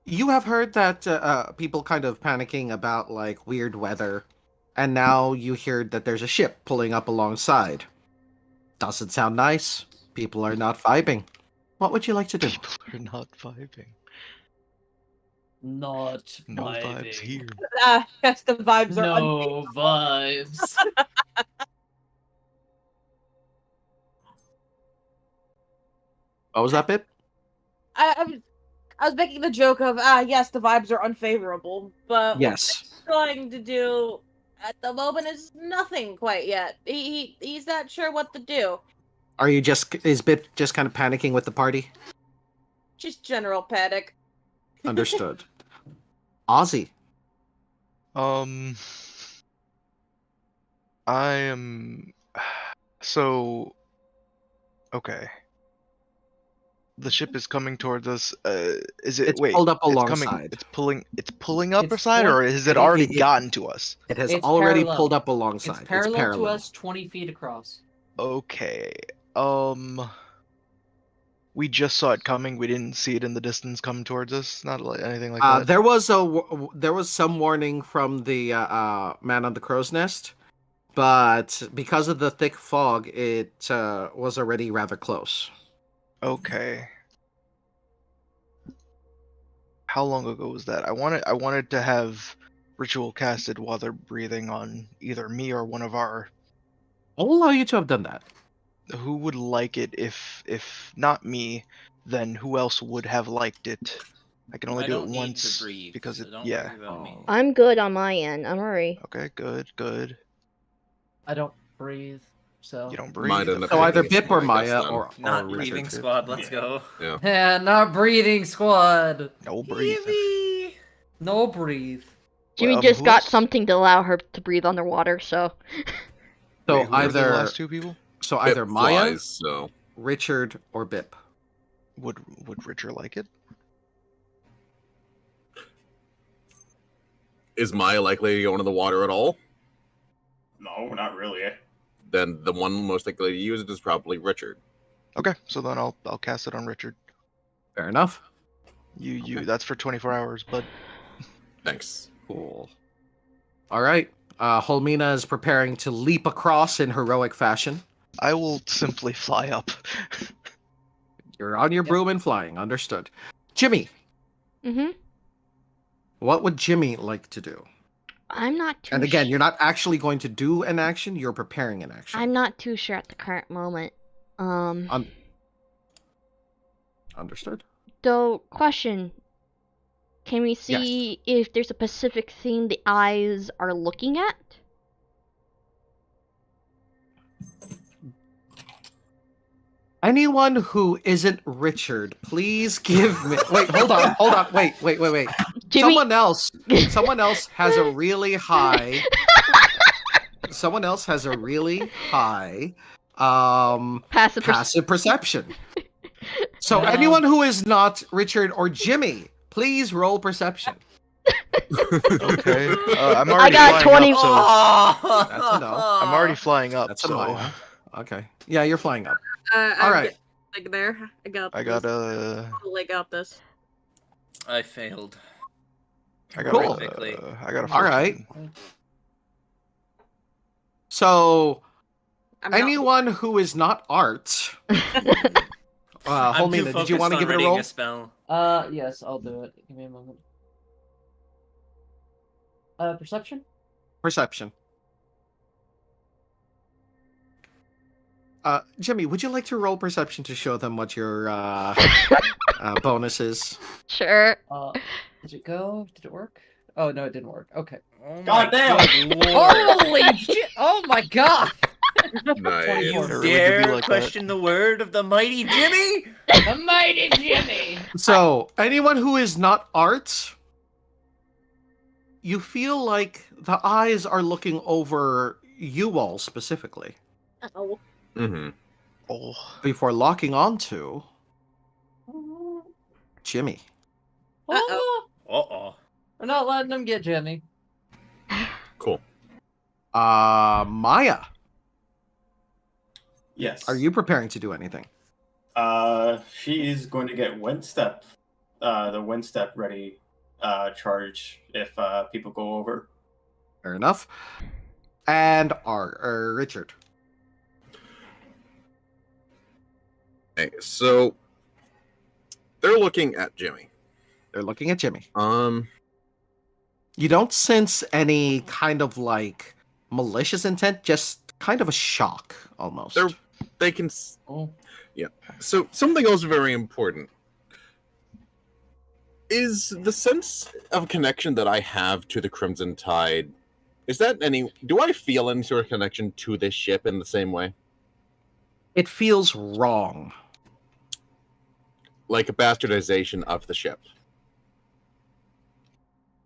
you have heard that people kind of panicking about like weird weather, and now you hear that there's a ship pulling up alongside. Doesn't sound nice. People are not vibing. What would you like to do? People are not vibing. Not No vibing. vibes here. Yes, the vibes are No vibes. What was that, Bip? I was making the joke of yes, the vibes are unfavorable, but Yes. what I'm going to do at the moment is nothing quite yet. He's not sure what to do. Is Bip just kind of panicking with the party? Just general panic. Understood. Ozzy. I am so okay. The ship is coming towards us. Is it? It's Wait, pulled up it's coming. alongside. It's pulling up It's our side, point- or has it it- already it- gotten to us? It has It's already parallel. pulled up alongside. It's parallel to us, 20 feet across. Okay. We just saw it coming. We didn't see it in the distance come towards us. Not like anything like that. There was some warning from the man on the crow's nest, but because of the thick fog, it was already rather close. Okay. How long ago was that? I wanted to have ritual casted while they're breathing on either me or one of our. I'll allow you to have done that. Who would like it if not me? Then who else would have liked it? I can only I do don't it need once to breathe, because so it. don't Yeah. worry about me. I'm good on my end. I'm alright. Okay. Good. I don't breathe, so. You don't breathe. Might end up So either taking Bip or I guess, Maya then. or Not Richard. breathing squad. Let's go. Yeah. Yeah, not breathing squad. No breathe. Yippee! No breathe. Jimmy Well, just who got else? something to allow her to breathe underwater, so. So Wait, who are the either last two people? either Bip Maya, flies, so Richard, or Bip. Would Richard like it? is Maya likely to go into the water at all? No, not really. Then the one most likely to use it is probably Richard. Okay, so then I'll cast it on Richard. Fair enough. You that's for 24 hours, but Thanks. Cool. All right. Holmina is preparing to leap across in heroic fashion. I will simply fly up. You're on your broom and flying. Understood. Jimmy, Mm-hmm. what would Jimmy like to do? I'm not too And again, su- you're not actually going to do an action. You're preparing an action. I'm not too sure at the current moment. Understood. Though, question. Can we see if there's a specific thing the eyes are looking at? Anyone who isn't Richard, please give me. Wait, hold on. Wait. Jimmy. Someone else has a really high. Someone else has a really high passive perception. So Yeah. anyone who is not Richard or Jimmy, please roll perception. Okay. I'm I already got flying 20. up, so Oh! That's a no. I'm already flying up. That's a so no. Okay. Yeah, you're flying up. All I'm right. like there. I got this. I failed. I got Cool. Horrifically. I got a All right. So I'm not- anyone who is not Art, I'm too Holmina, did you want to focused give on it a reading roll? a spell. Yes, I'll do it. Give me a moment. Perception? Perception. Jimmy, would you like to roll perception to show them what your bonus is? Sure. Did it go? Did it work? Oh, no, it didn't work. Okay. Oh God my damn. good lord. Holy shit! Oh my god! Nice. You It really could dare be like that. question the word of the mighty Jimmy? The mighty Jimmy! So, anyone who is not Art, you feel like the eyes are looking over you all specifically Oh. Mm-hmm. Oh, before locking onto Jimmy. Uh-oh. Uh-oh. We're not letting them get Jimmy. Cool. Maya, Yes. are you preparing to do anything? She is going to get wind step, the wind step ready, charge if people go over. Fair enough. And Richard. Okay, so they're looking at Jimmy. They're looking at Jimmy. You don't sense any kind of like malicious intent, just kind of a shock almost. They can. Oh. Yeah. So something else very important is the sense of connection that I have to the Crimson Tide. Is that any? Do I feel any sort of connection to this ship in the same way? It feels wrong. Like a bastardization of the ship.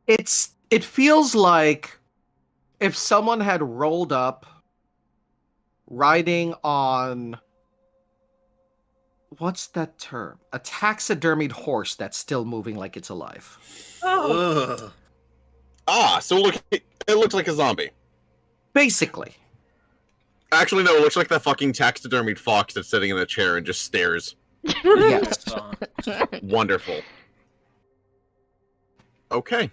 It feels like if someone had rolled up riding on, what's that term? A taxidermied horse that's still moving like it's alive. Ugh. So it looks like a zombie. Basically. Actually, no, it looks like that fucking taxidermied fox that's sitting in a chair and just stares. Yes. Wonderful. Okay.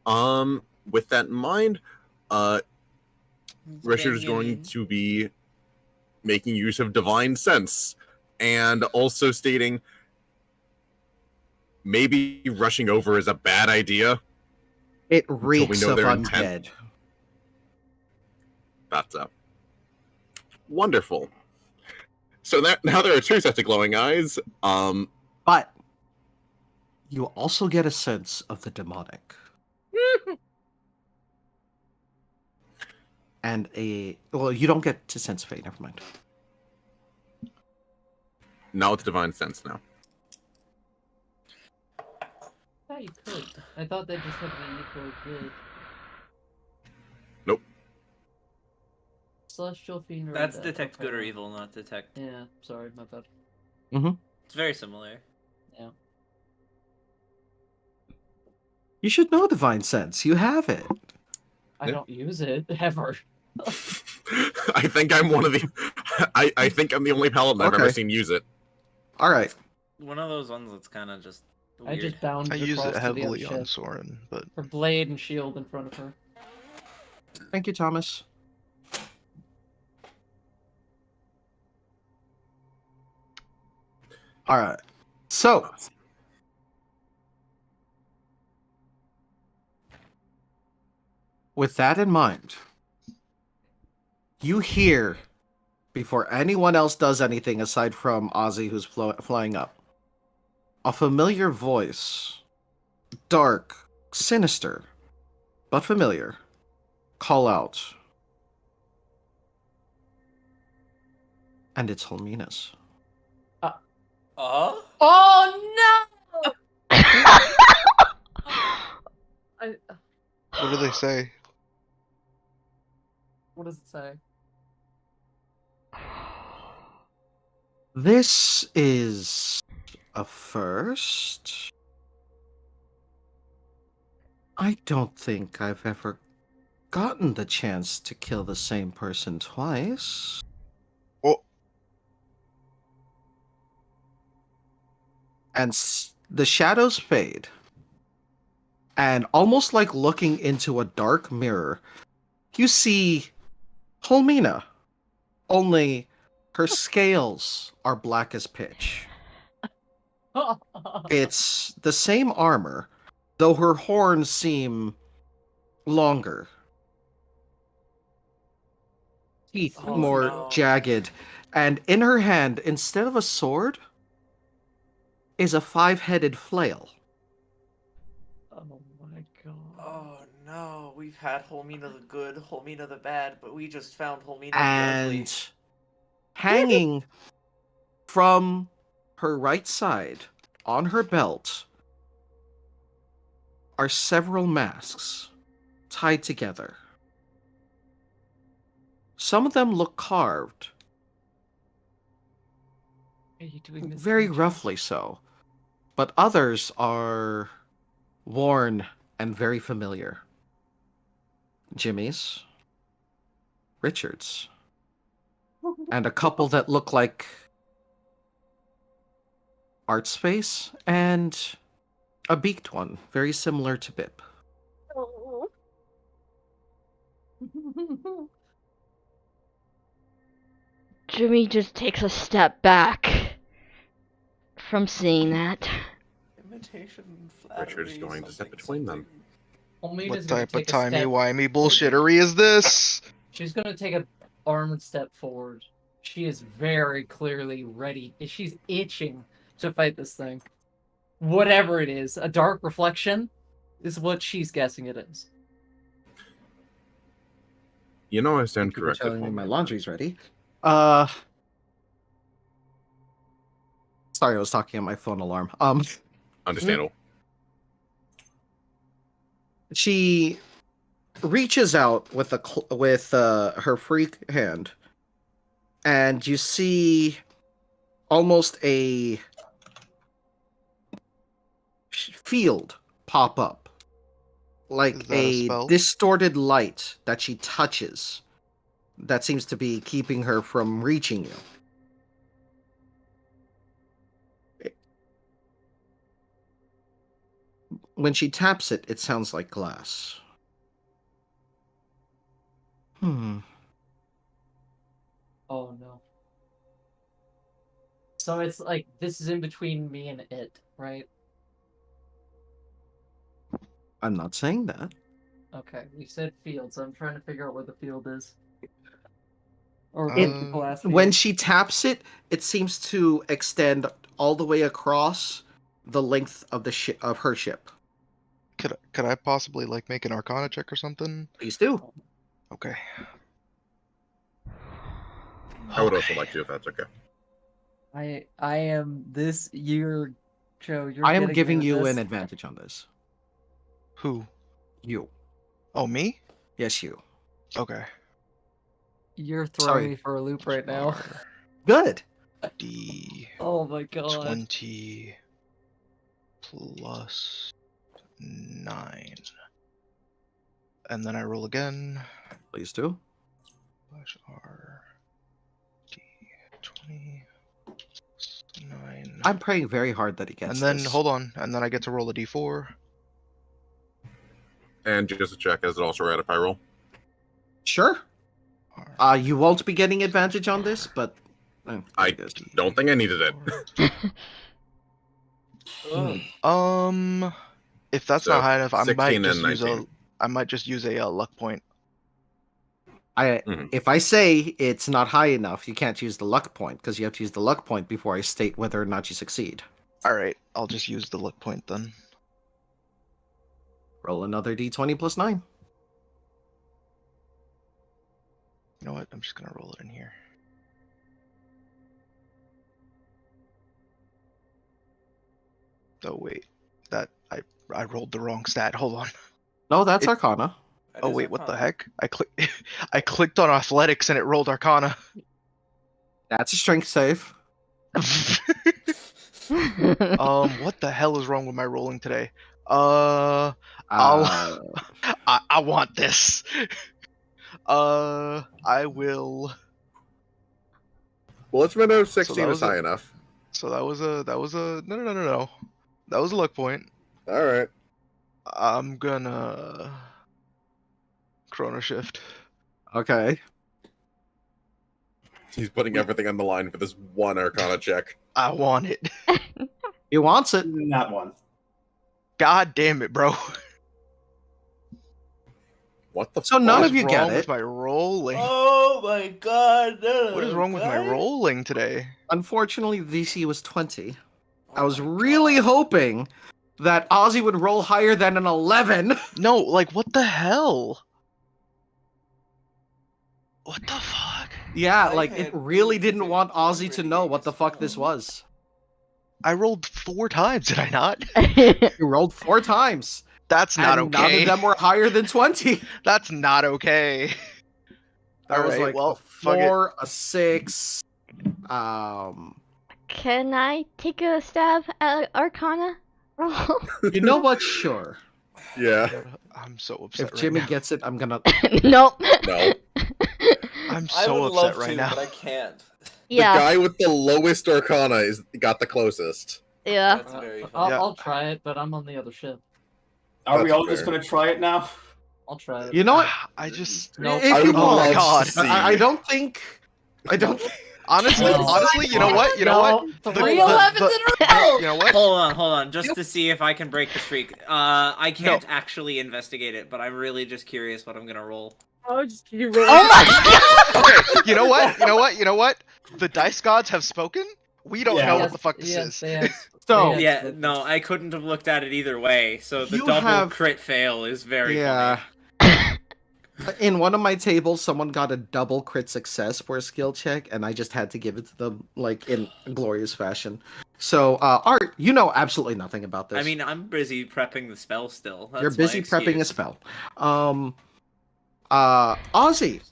With that in mind, Richard is going to be making use of divine sense and also stating maybe rushing over is a bad idea. It reeks know of their undead. intent. That's wonderful. So now there are two sets of glowing eyes. But you also get a sense of the demonic. And you don't get to sense fate, never mind. Now it's divine sense now. I thought you could. I thought they just had to be equal good. Nope. Celestial Fiend. That's detect good or evil, not detect. Yeah, sorry, my bad. It's very similar. Yeah. You should know divine sense. You have it. I don't use it ever. I think I'm one of the. I think I'm the only paladin I've ever seen use it. All right. One of those ones that's kind of just weird. I just bound. I use it across to the heavily other on ship. Soren, but Her blade and shield in front of her. Thank you, Thomas. All right. So, with that in mind, you hear, before anyone else does anything aside from Ozzy who's flying up, a familiar voice, dark, sinister, but familiar, call out. And it's Helmina's. Oh no! what do they say? What does it say? This is a first. I don't think I've ever gotten the chance to kill the same person twice. And the shadows fade. And almost like looking into a dark mirror, you see Helmina. Only her scales are black as pitch. It's the same armor, though her horns seem longer. Teeth more jagged. And in her hand, instead of a sword, is a 5-headed flail. Oh my god. Oh no, we've had Helmina the good, Helmina the bad, but we just found Helmina the ugly. And hanging from her right side, on her belt, are several masks tied together. Some of them look carved. Are you doing this? Very roughly so. But others are worn and very familiar. Jimmy's, Richard's, and a couple that look like Art Space, and a beaked one, very similar to Bip. Jimmy just takes a step back from seeing that. Imitation, Richard's flattery, going to step something, between them. Almeida's What gonna type of take a step. timey-wimey bullshittery is this? She's gonna take an armored step forward. She is very clearly ready. She's itching to fight this thing. Whatever it is, a dark reflection is what she's guessing it is. You know I stand Thank you for corrected. telling me my Holman. laundry's ready. Sorry, I was talking on my phone alarm. Understandable. She reaches out with her free hand, and you see almost a field pop up, like Is that a spell? distorted light that she touches. That seems to be keeping her from reaching you. When she taps it, it sounds like glass. Oh no. So it's like this is in between me and it, right? I'm not saying that. Okay, you said field, so I'm trying to figure out where the field is. Or It- the glass field. When she taps it, it seems to extend all the way across the length of the of her ship. Could I possibly like make an Arcana check or something? Please do. Okay. I would also like to if that's okay. I am this year, Joe. You're I am getting giving me you with an this. advantage on this. Who? You. Oh, me? Yes, you. Okay. You're throwing Sorry. me for a loop right now. Good. D Oh my god. 20 plus 9. And then I roll again. Please do. Slash R D 20 plus 9. I'm praying very hard that he gets And then this. hold on, and then I get to roll a D4. And just to check, is it also right if I roll? Sure. You won't be getting advantage on this, but I don't think I needed it. If that's So, not high enough, I 16 might just and use 19. I might just use a luck point. If I say it's not high enough, you can't use the luck point because you have to use the luck point before I state whether or not you succeed. All right, I'll just use the luck point then. Roll another d20 plus 9. You know what? I'm just gonna roll it in here. Oh wait, that I rolled the wrong stat. Hold on. No, that's Arcana. Oh wait, what the heck? I clicked on athletics and it rolled Arcana. That's a strength save. What the hell is wrong with my rolling today? I want this. I will. Well, let's remember So 16 that is was high enough. So that was a no. That was a luck point. All right. I'm gonna Chrono Shift. Okay. He's putting everything on the line for this one Arcana check. I want it. He wants it. Not one. God damn it, bro. What the? So fuck? none What of is you get wrong it. with my rolling? Oh my god! What is wrong with my rolling today? Unfortunately, the DC was 20. I was really hoping that Ozzy would roll higher than an 11. No, like what the hell? What the fuck? Yeah, like it really didn't want Ozzy to know what the fuck this was. I rolled 4 times, did I not? You rolled 4 times. That's not and okay. None of them were higher than 20. That's not okay. That was Alright, like well, a fuck it. 4, a 6. Can I take a stab at Arcana? You know what? Sure. Yeah. I'm so upset If right Jimmy now. gets it, I'm gonna. Nope. No. I'm I so would upset love right to, now. but I can't. Yeah. The guy with the lowest Arcana got the closest. Yeah. That's very funny. I'll try it, but I'm on the other ship. Are we That's all just fair. gonna try it now? I'll try it. You know what? I just No. If I you would Oh my want. God. to see. I don't think. I don't. honestly, No. honestly, you know what? You know what? No, The- 3 the- 11s the- in a row! You know what? Hold on, just to see if I can break the streak. I can't actually investigate it, but I'm really just curious what I'm gonna roll. Oh, just you roll. Oh my god! Okay, you know what? You know what? You know what? The dice gods have spoken. We don't Yeah. know Yes, what the fuck this yes, is. they have- So- they Yeah, have- no, I couldn't have looked at it either way. So the You double have- crit fail is very Yeah. funny. In one of my tables, someone got a double crit success for a skill check, and I just had to give it to them, like, in a glorious fashion. So, Art, you know absolutely nothing about this. I mean, I'm busy prepping the spell still. That's You're busy my prepping a excuse. spell. Ozzy,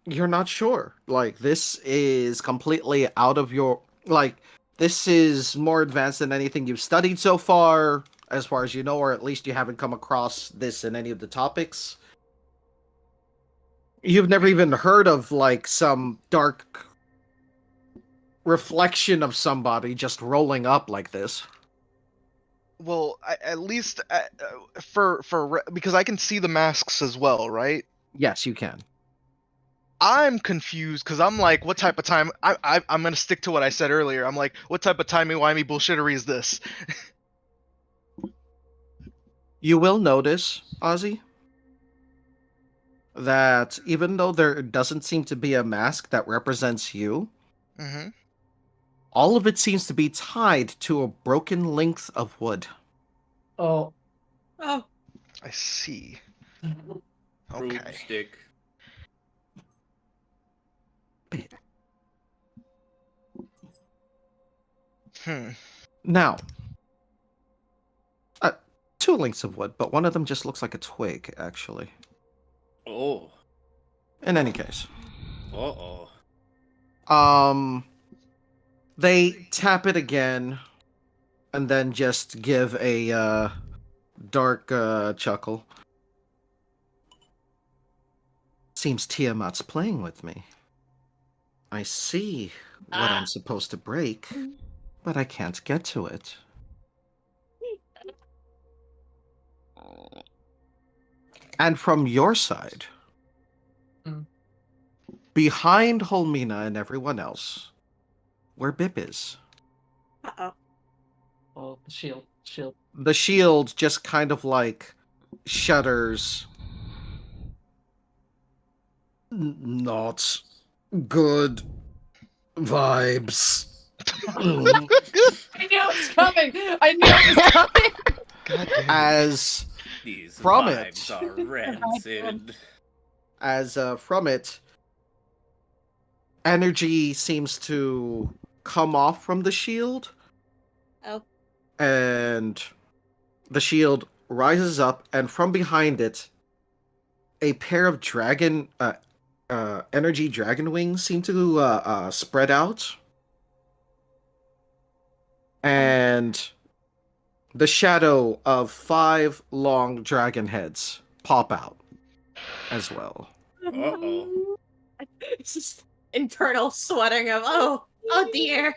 you're not sure. Like, this is completely out of your... Like, this is more advanced than anything you've studied so far as you know, or at least you haven't come across this in any of the topics. You've never even heard of, like, some dark reflection of somebody just rolling up like this. Well, at least because I can see the masks as well, right? Yes, you can. I'm confused because I'm like, what type of time? I'm gonna stick to what I said earlier. I'm like, what type of timey-wimey bullshittery is this? You will notice, Ozzy, that even though there doesn't seem to be a mask that represents you, Mm-hmm. all of it seems to be tied to a broken length of wood. Oh. Oh. I see. Okay. Broomstick. Now, two lengths of wood, but one of them just looks like a twig, actually. Oh. In any case. Uh-oh. They tap it again, and then just give a dark chuckle. Seems Tiamat's playing with me. I see what I'm supposed to break, but I can't get to it. And from your side, behind Holmina and everyone else, where Bip is. Uh-oh. Oh, the shield. The shield just kind of like shudders. Not good vibes. I knew it was coming! I knew it was coming! God damn it. As These from vibes it, are rancid. as from it, energy seems to come off from the shield. Oh. And the shield rises up, and from behind it, a pair of energy dragon wings seem to spread out. And the shadow of 5 long dragon heads pop out as well. Uh-oh. It's just internal sweating of, oh dear.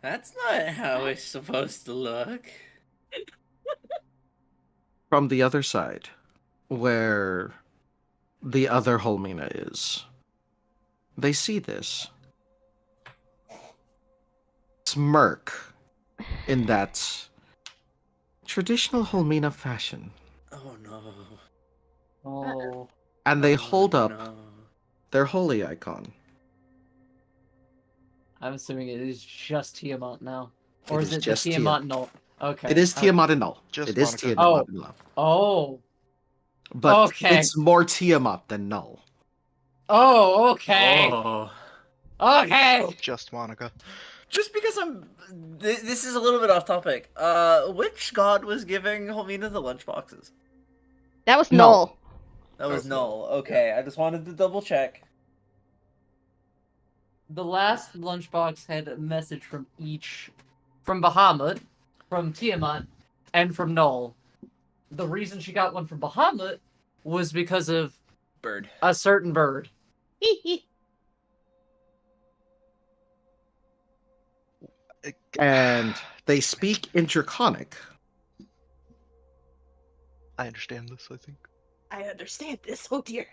That's not how it's supposed to look. From the other side, where the other Holmina is, they see this. Smirk in that traditional Holmina fashion. Oh no. Oh. And they hold up no. their holy icon. I'm assuming it is just Tiamat now. Or It is is it the just Tiamat null? Okay. It is Tiamat and Null. Just It is Monica. Tiamat and Null. Oh. But Okay. it's more Tiamat than Null. Oh, okay. Oh. Okay. Just Monica. Just because this is a little bit off topic. Which god was giving Holmina the lunchboxes? That was Null. Null. That was Null. Okay, I just wanted to double check. The last lunchbox had a message from Bahamut, from Tiamat, and from Null. The reason she got one from Bahamut was because of Bird. a certain bird. And they speak in Draconic. I understand this, I think. I understand this. Oh dear.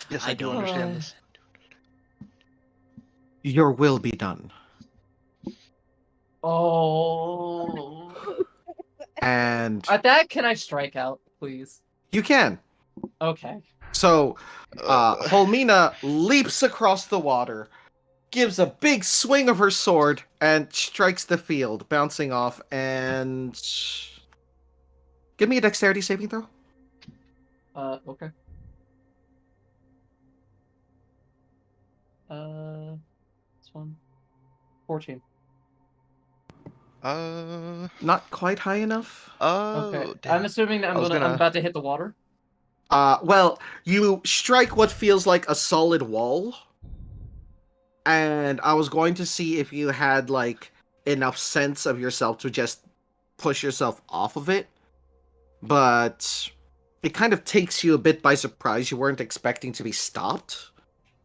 Yes, I I do don't. understand this. Your will be done. Oh. And At that, can I strike out, please? you can. Okay. So, Holmina leaps across the water, gives a big swing of her sword, and strikes the field, bouncing off, and... Give me a dexterity saving throw. Okay. This one. 14. Not quite high enough. Okay. damn. I'm assuming that I was I'm gonna- about to hit the water. Well, you strike what feels like a solid wall. And I was going to see if you had like enough sense of yourself to just push yourself off of it. But it kind of takes you a bit by surprise. You weren't expecting to be stopped.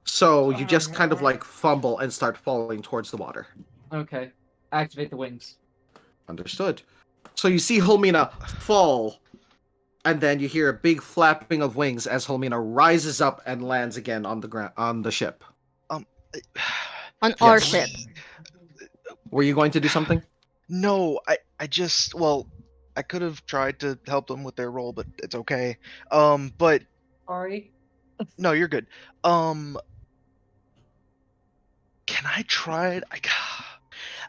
So you just kind of like fumble and start falling towards the water. Okay. Activate the wings. Understood. So you see Hulmina fall, and then you hear a big flapping of wings as Hulmina rises up and lands again on the ground on the ship. On our Yes. ship. Were you going to do something? No, I just, well, I could have tried to help them with their role, but it's okay. But Sorry. no, you're good. Can I try it?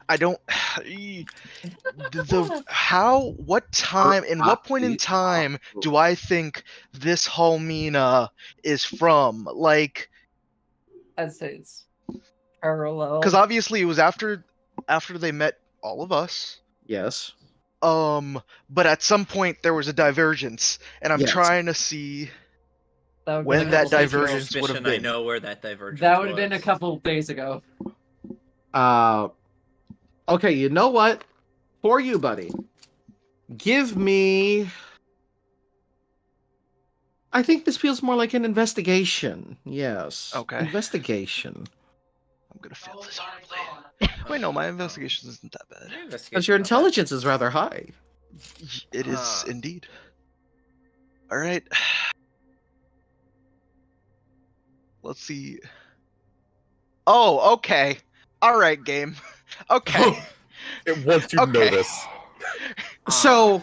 I don't. What time, in what point in time do I think this Hulmina is from? Like, I'd say it's parallel. because obviously it was after they met all of us. Yes. But at some point there was a divergence, and I'm Yes. trying to see That would when been a that couple days ago. divergence would have I been. know where that divergence That would have been a was. couple of days ago. Okay, you know what? For you, buddy. Give me... I think this feels more like an investigation. Yes. Okay. Investigation. I'm gonna fail this horribly. Wait, no, my investigation isn't that bad. Because your intelligence is rather high. It is indeed. All right. Let's see. Oh, okay. All right, game. Okay. Once you Okay. notice. So,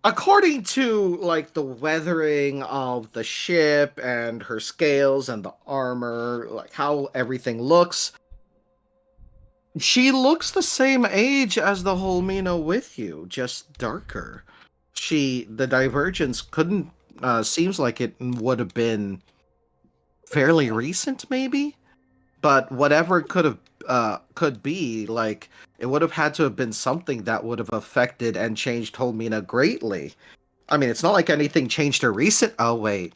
according to like the weathering of the ship and her scales and the armor, like how everything looks, she looks the same age as the Hulmina with you, just darker. The divergence couldn't seems like it would have been fairly recent, maybe, but whatever it could be, like it would have had to have been something that would have affected and changed Hulmina greatly. I mean, it's not like anything changed her recent. Oh wait,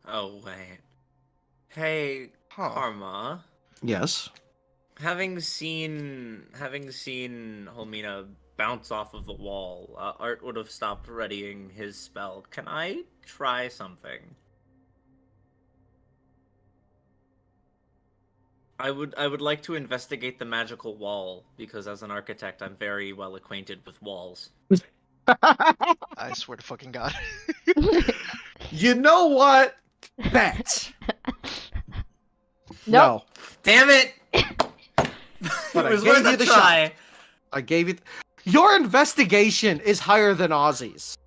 Oh wait. Hey, Karma. yes. Having seen Hulmina bounce off of the wall, Art would have stopped readying his spell. Can I try something? I would like to investigate the magical wall, because as an architect I'm very well acquainted with walls. I swear to fucking God. You know what? Bet. Nope. No. Damn it! But It I was gave worth you a the try. shot. I gave you. Your investigation is higher than Ozzy's.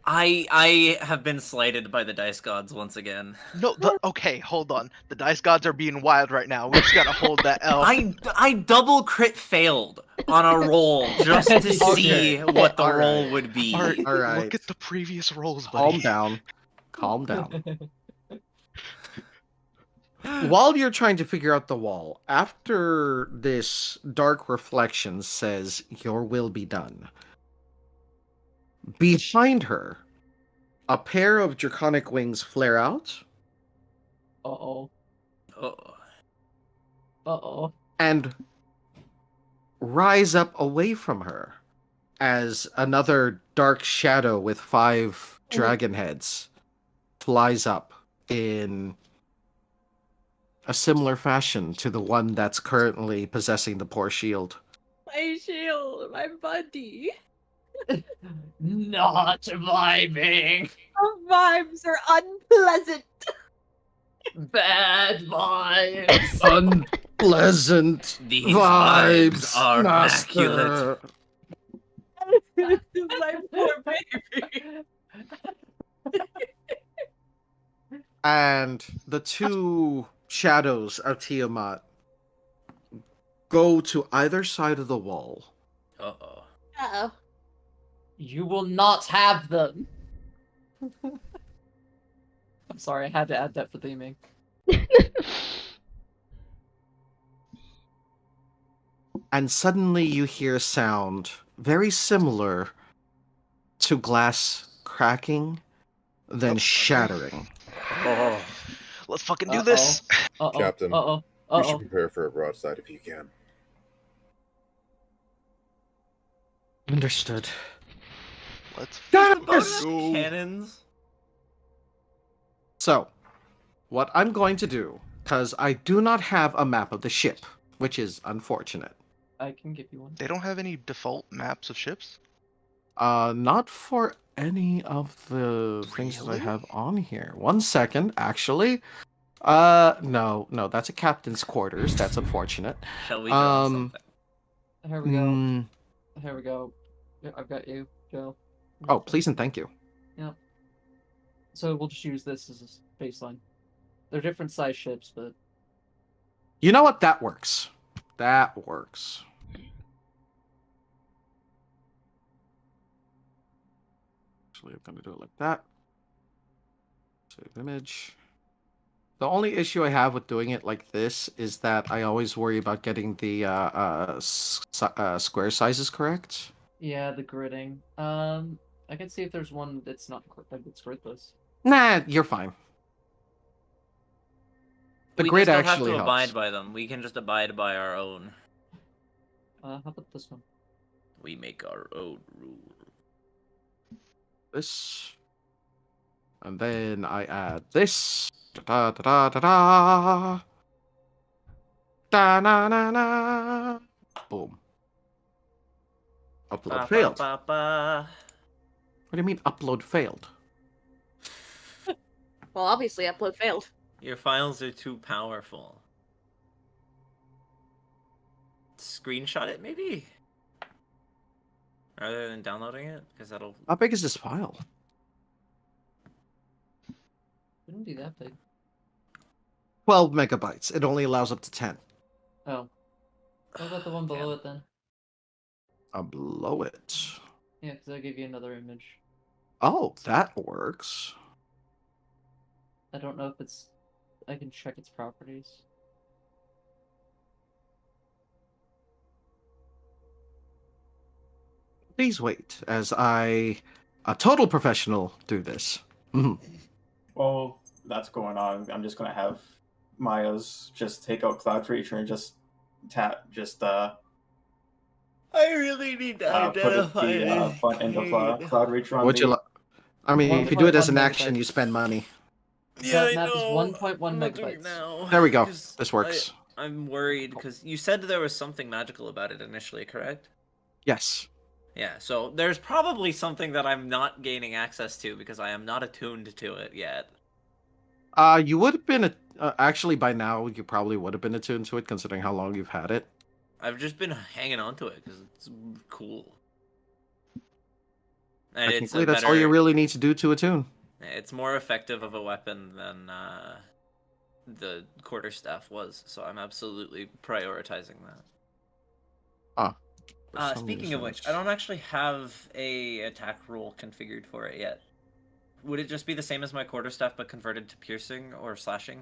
I have been slighted by the dice gods once again. No, okay, hold on. The dice gods are being wild right now. We just gotta hold that L. I double crit failed on a roll just to see what the All right. roll would be. Art, All right. look at the previous rolls, Calm buddy. down. Calm down. While you're trying to figure out the wall, after this dark reflection says, "Your will be done," behind her, a pair of draconic wings flare out Uh-oh. Oh. Uh-oh. and rise up away from her as another dark shadow with 5 dragon heads flies up in a similar fashion to the one that's currently possessing the poor shield. My shield, my buddy. Not vibing. The vibes are unpleasant. Bad vibes. Unpleasant These vibes, vibes are master. immaculate. My poor baby. And the 2 shadows of Tiamat go to either side of the wall. Uh-oh. Uh-oh. You will not have them. I'm sorry, I had to add that for theming. and suddenly you hear a sound very similar to glass cracking, then shattering. Oh, Let's fucking do this. Captain, Uh-oh. you should Uh-oh. prepare for a broadside if you can. Understood. Let's does the boat Yes! have go. cannons? So, what I'm going to do, because I do not have a map of the ship, which is unfortunate. I can give you one. They don't have any default maps of ships? Not for any of the things that I Really? have on here. 1 second, actually. No, that's a captain's quarters. That's unfortunate. Shall we draw something? Here we go. mm, Here we go. Yeah, I've got you, Joe. Oh, please and thank you. Yep. So we'll just use this as a baseline. They're different size ships, but You know what? That works. That works. Actually, I'm going to do it like that. Save image. The only issue I have with doing it like this is that I always worry about getting the square sizes correct. yeah, the gridding. I can see if there's one that's not that's gridless. Nah, you're fine. The We grid just don't actually have to helps. abide by them. We can just abide by our own. How about this one? We make our own rules. This. And then I add this. Da da da da da. Da na na na. Boom. Upload failed. What do you mean upload failed? Well, obviously, upload failed. Your files are too powerful. Screenshot it, maybe? Rather than downloading it? Because that'll... How big is this file? It wouldn't be that big. 12 megabytes. It only allows up to 10. Oh. What about the one below it then? Below it. Yeah, because I gave you another image. Oh, that works. I don't know if it's... I can check its properties. Please wait, as I, a total professional, do this. Well, that's going on. I'm just gonna have Maya's just take out Cloud Creature and just I really need to put the front end of Cloud Reacher on Would you? I mean, if you do it as an 1.1 action, megabytes. you spend money. Yeah, That I map is know. 1.1 I'm not doing it megabytes. now. There we go. 'Cause This works. I'm worried because you said there was something magical about it initially, correct? Yes. Yeah, so there's probably something that I'm not gaining access to because I am not attuned to it yet. You would have been actually by now. You probably would have been attuned to it, considering how long you've had it. I've just been hanging on to it because it's cool. And it's Technically, that's all you really need to do to attune. It's more effective of a weapon than the quarterstaff was, so I'm absolutely prioritizing that. Speaking of which, I don't actually have a attack roll configured for it yet. Would it just be the same as my quarterstaff but converted to piercing or slashing?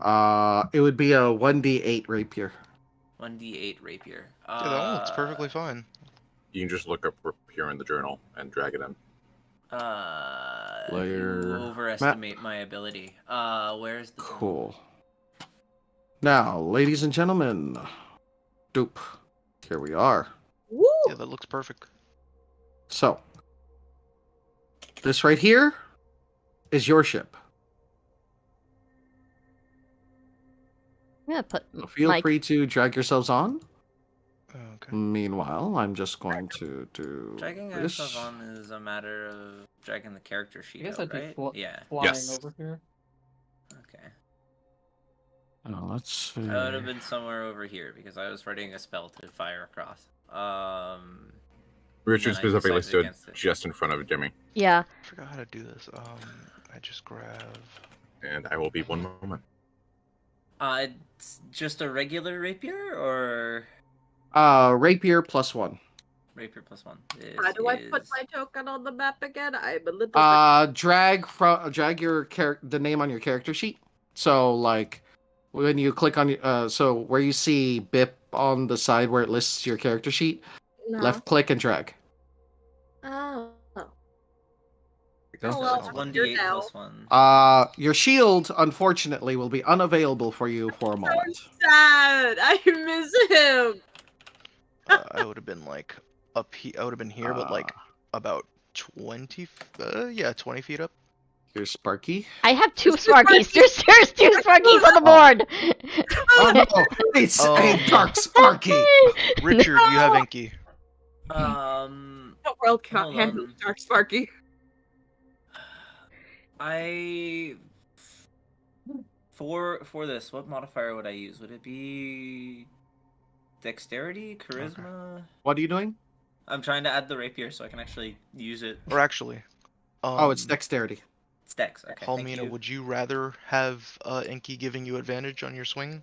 It would be a 1d8 rapier. 1d8 rapier. Yeah, that one looks perfectly fine. You can just look up rapier in the journal and drag it in. Layer You overestimate my ability. Where's the Cool. Now, ladies and gentlemen, doop. Here we are. Woo! Yeah, that looks perfect. So, this right here is your ship. I'm gonna put So feel my free to drag yourselves on. Okay. Meanwhile, I'm just going to do Dragging this. ourselves on is a matter of dragging the character I sheet guess out, I'd be right? Yeah. flying Yes. over here. Okay. Let's see. I would have been somewhere over here because I was writing a spell to fire across. Richard And I specifically decided stood against it. just in front of Jimmy, yeah. I forgot how to do this. I just grab. and I will be 1 moment. It's just a regular rapier or Rapier +1. rapier +1? How do I put my token on the map again? I'm a little bit... Drag your the name on your character sheet. So like when you click on so where you see BIP on the side where it lists your character sheet. No. Left click and drag. Oh. There you go. Oh, well, It's you're 1d8 now. plus 1. Your shield, unfortunately, will be unavailable for you for a moment. Sad. I miss him. I would have been like up here. I would have been here, but like about 20. 20 feet up. Here's Sparky. I have 2 Sparkies. There's 2 Sparkies on the board. Oh no! It's a dark Sparky. Richard, you have Inky. The world can't Hold handle on. Dark Sparky. For this, what modifier would I use? Would it be dexterity, charisma? What are you doing? I'm trying to add the rapier so I can actually use it. Or actually, It's dexterity. It's dex. Okay. thank Halmina, you. would you rather have Inky giving you advantage on your swing?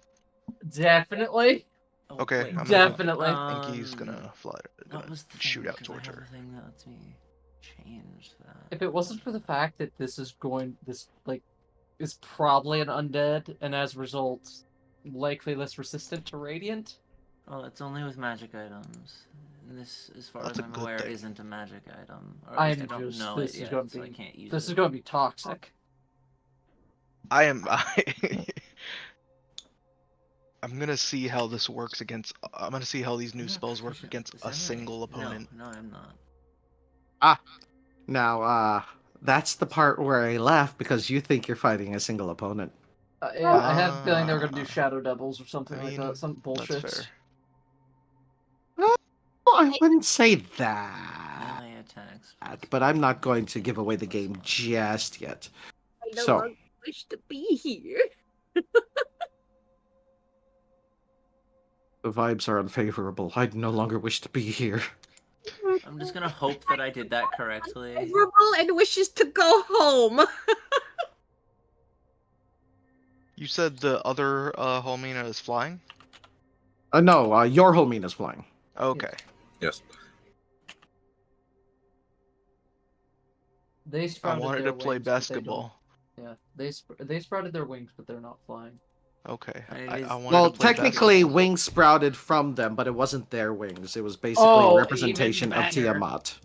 Definitely. Oh, Okay, wait. I'm gonna- Definitely. Inky's gonna fly. What Gonna was the shoot thing? out 'Cause I towards have her. a thing that lets me change that. If it wasn't for the fact that this is probably an undead, and as a result, likely less resistant to radiant. Oh, it's only with magic items. And this, as far That's as a I'm good aware, thing. isn't a magic item. Or at least I I'm don't just know this it is yet, going to so I be can't use this it. is going to be toxic. I am. I'm gonna see how this works against. I'm gonna see how these new I'm not spells work proficient. against Is a that right? single opponent. No, I'm not. Now, that's the part where I laugh because you think you're fighting a single opponent. Yeah, I have a feeling they were going to do Ah. Shadow Devils or something I like mean, that. Some bullshit. That's fair. Oh, I wouldn't say Melee that. attacks. But I'm not going to give away the game just yet. I no So- longer wish to be here. The vibes are unfavorable. I no longer wish to be here. I'm just gonna hope that I did that correctly. Favorable and wishes to go home. You said the other Halmina is flying? No, your Holmina's flying. Okay. Yes. They I sprouted wanted their to play wings, but they basketball. don't- Yeah, they sprouted their wings, but they're not flying. Okay. It I is- wanted Well, to play technically, basketball. wings sprouted from them, but it wasn't their wings. It was basically Oh, a representation even of better. Tiamat.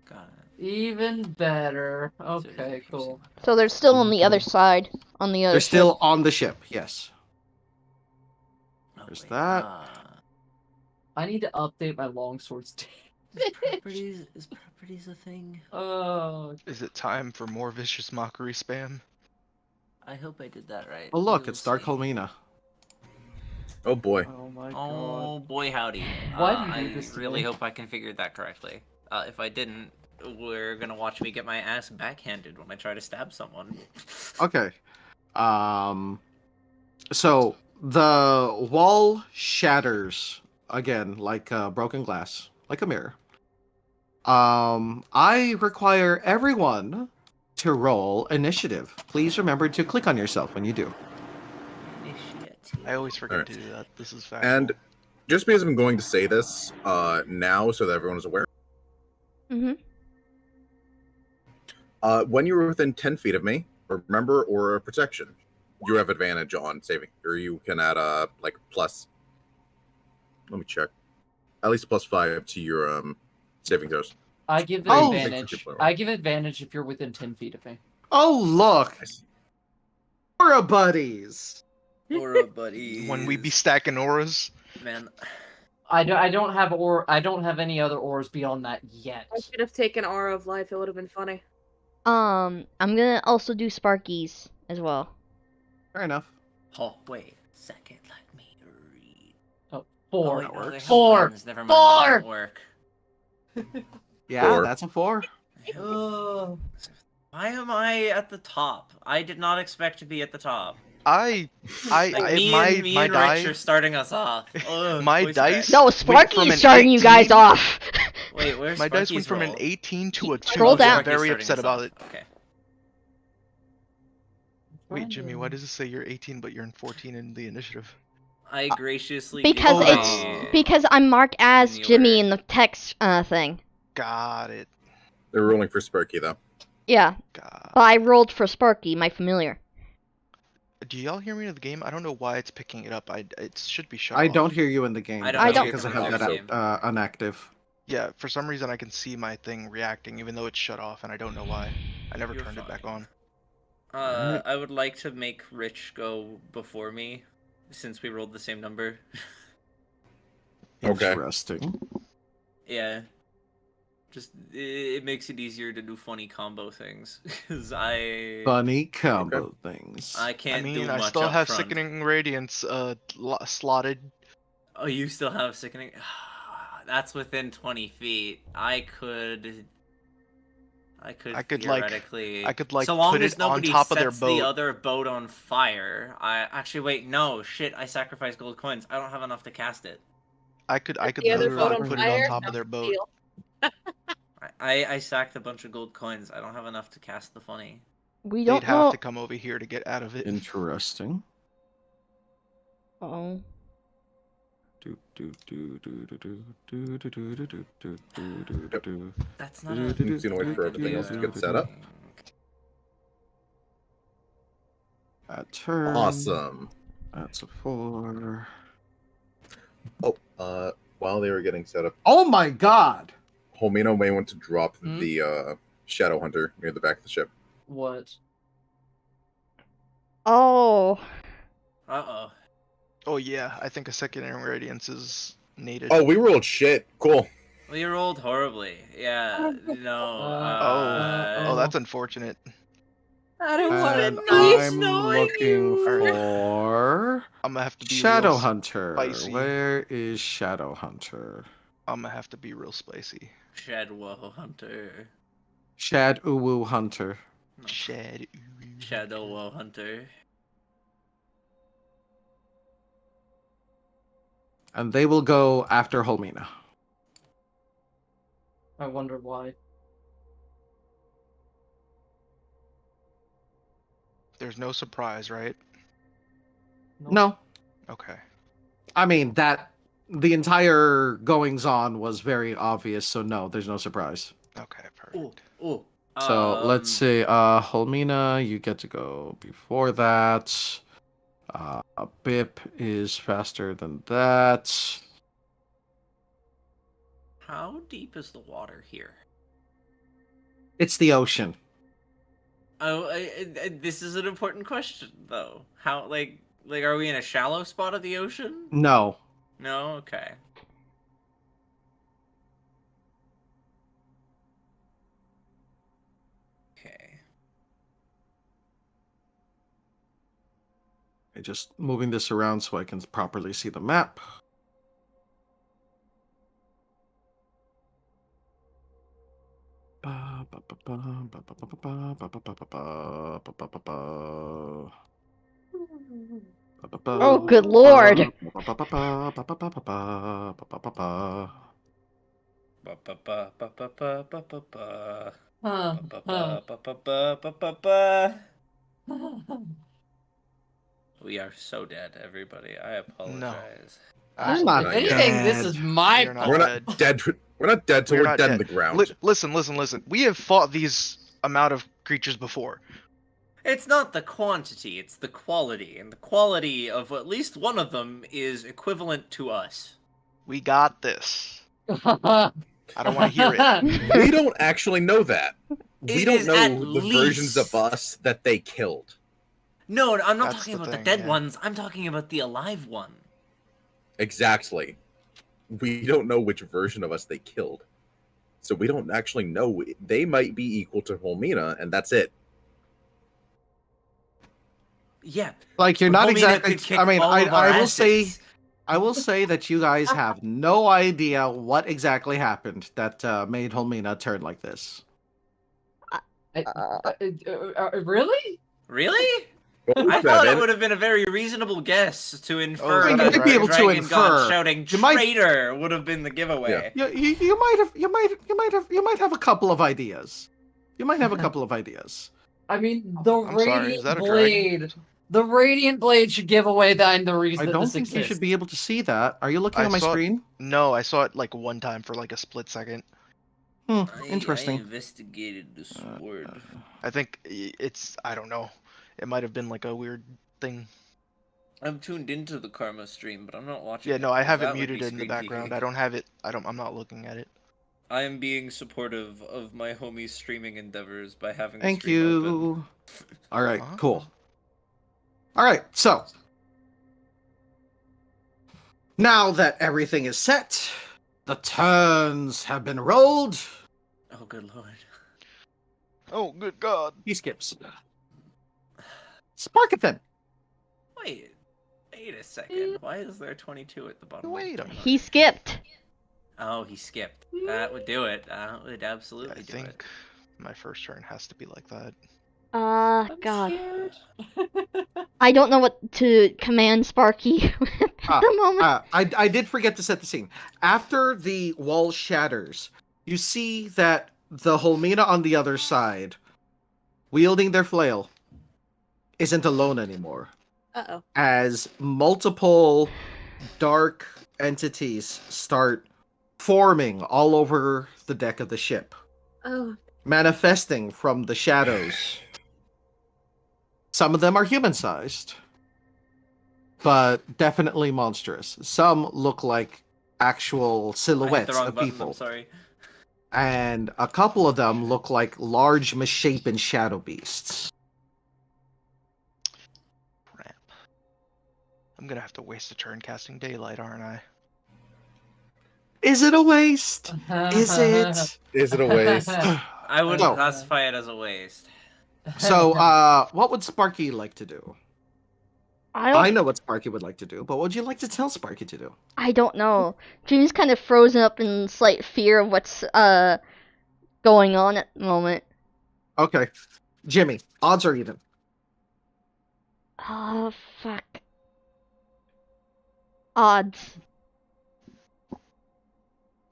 Got it. Even better. Okay, Seriously, cool. So they're still on the other side. On the other They're ship. still on the ship, yes. Oh, There's wait, that. I need to update my longswords. Is properties a thing? Oh, Is it time for more vicious mockery spam? I hope I did that right. Oh, look, We'll it's Dark see. Holmina. Oh boy. oh my Oh boy, howdy. Why do you do I this to really me? hope I configured that correctly. If I didn't, we're gonna watch me get my ass backhanded when I try to stab someone. Okay. So the wall shatters again like broken glass, like a mirror. I require everyone to roll initiative. Please remember to click on yourself when you do. I always forget Alright. to do that. This is factual. And just because I'm going to say this now so that everyone is aware, Mhm. when you're within 10 feet of me, remember, or protection, you have advantage on saving, or you can add like plus. Let me check. At least +5 to your saving throws. I give Oh. advantage. I give advantage if you're within 10 feet of me. Oh look, Aura buddies. Aura buddies. when we be stacking auras, Man, I don't have any other ores beyond that yet. I should have taken Aura of Life. It would have been funny. I'm gonna also do Sparkies as well. Fair enough. oh wait a second, let me read. Oh, Oh, four. wait, no, they have Four. wings. Never mind, Four. that won't work. Yeah, 4. that's a 4. Oh. Why am I at the top? I did not expect to be at the top. me Me my and die, Rich are starting us off. Ugh, my voice dice- crack. No, from Sparky's an starting you guys 18 off. Wait, where's my dice Sparky's went from an roll? 18 to a 2. Scroll I'm down. very Sparky's upset starting us about off. it. Okay. Wait, Jimmy, why does it say you're 18 but you're in 14 in the initiative? I graciously Because do it's my- because I'm marked as In your- Jimmy in the text thing. Got it. They're rolling for Sparky though. Yeah, Got but I rolled for Sparky, my familiar. Do y'all hear me in the game? I don't know why it's picking it up. It should be shut I off. don't hear you in the game. I don't That's hear because I you in have the that game. unactive. Yeah, for some reason I can see my thing reacting even though it's shut off, and I don't know why. I never You're turned it back fine. on. Alright. I would like to make Rich go before me, since we rolled the same number. Okay. Interesting. Yeah. Just it makes it easier to do funny combo things because I Funny combo things. I I can't do mean, I much still up have front. Sickening Radiance slotted. Oh, you still have sickening. That's within 20 feet. I could like, theoretically. I could like so long put as it on nobody top of their sets the boat. other boat on fire. I actually wait. No shit. I sacrificed gold coins. I don't have enough to cast it. I could The other literally boat on put it on fire? top No, of their boat. deal. I sacked a bunch of gold coins. I don't have enough to cast the funny. We They'd don't have know. to come over here to get out of it. Interesting. Oh. That's not I'm just gonna wait for everything else to get set up. At turn. Awesome. That's a 4. Oh, while they were getting set up, Oh my god! Homino may want to drop Hmm? the Shadow Hunter near the back of the ship. What? Oh. Uh-oh. Oh yeah, I think a Sickening Radiance is needed. Oh, we rolled shit. Cool. Well, you rolled horribly. Yeah, no. Oh, that's unfortunate. I don't want And to I'm knowing looking you. for I'm gonna have to be Shadow real Hunter. spicy. Where is Shadow Hunter? I'm gonna have to be real spicy. Shadow Hunter. Shad Uwu Hunter. No. Shadow Hunter. And they will go after Holmina. I wonder why. There's no surprise, right? No. Okay. I mean, the entire goings on was very obvious, so no, there's no surprise. Okay, perfect. Oh. So let's see. Holmina, you get to go before that. Bip is faster than that. How deep is the water here? It's the ocean. Oh, this is an important question, though. How, like, are we in a shallow spot of the ocean? No. No? Okay. Okay. Okay, just moving this around so I can properly see the map. Oh, good lord. We are so dead, everybody. I apologize. I'm not If anything, this dead. is my You're not We're fault. not dead. We're not dead till We're we're not dead dead. in the ground. Listen. We have fought these amount of creatures before. It's not the quantity, it's the quality. And the quality of at least one of them is equivalent to us. We got this. I don't want to hear it. We don't actually know that. We It don't is know at the versions of least- us that they killed. No, I'm not That's talking the about thing, the dead yeah. ones. I'm talking about the alive one. Exactly. We don't know which version of us they killed. So we don't actually know. They might be equal to Holmina, and that's it. Yeah. Like you're not Homina exactly. could kick I mean, all of our I will say, asses. I will say that you guys have no idea what exactly happened that made Holmina turn like this. Really? Really? Well, I thought it Kevin, would have been a very reasonable guess to infer is that that You might be the able to dragon god infer. shouting You might- traitor would have been the giveaway. You might have a couple of ideas. You might have a couple of ideas. I mean, the I'm sorry, Radiant is that a Blade. dragon? The Radiant Blade should give away the reason I that don't this think you exists. should be able to see that. Are you looking I at my saw it- screen? No, I saw it like one time for like a split second. Interesting. I investigated the sword. I think it's, I don't know. It might have been like a weird something. I'm tuned into the Karma stream, but I'm not watching. Yeah, no, I 'cause have it that would muted be in the screen background. peeking. I don't have it. I'm not looking at it. I am being supportive of my homie's streaming endeavors by having the Thank stream you. open. All right, Oh. cool. All right, so now that everything is set, the turns have been rolled. Oh, good lord. Oh, good God. He skips. Sparkathan. Wait a second. Why is there 22 at the bottom? Wait a of the minute. He skipped. Oh, he skipped. That would do it. That would I absolutely do it. think my first turn has to be like that. I'm God. scared. I don't know what to command Sparky at the moment. I did forget to set the scene. After the wall shatters, you see that the Holmina on the other side, wielding their flail, isn't alone anymore. Uh-oh. As multiple dark entities start forming all over the deck of the ship, Oh. manifesting from the shadows. Some of them are human-sized, but definitely monstrous. Some look like actual I hit silhouettes the wrong of button, people. I'm sorry. And a couple of them look like large, misshapen shadow beasts. Crap. I'm gonna have to waste a turn casting daylight, aren't I? Is it a waste? Is it? Is it a waste? I wouldn't So- classify it as a waste. So, what would Sparky like to do? I know what Sparky would like to do, but what would you like to tell Sparky to do? I don't know. Jimmy's kind of frozen up in slight fear of what's going on at the moment. Okay. Jimmy, odds are even. Oh, fuck. Odds.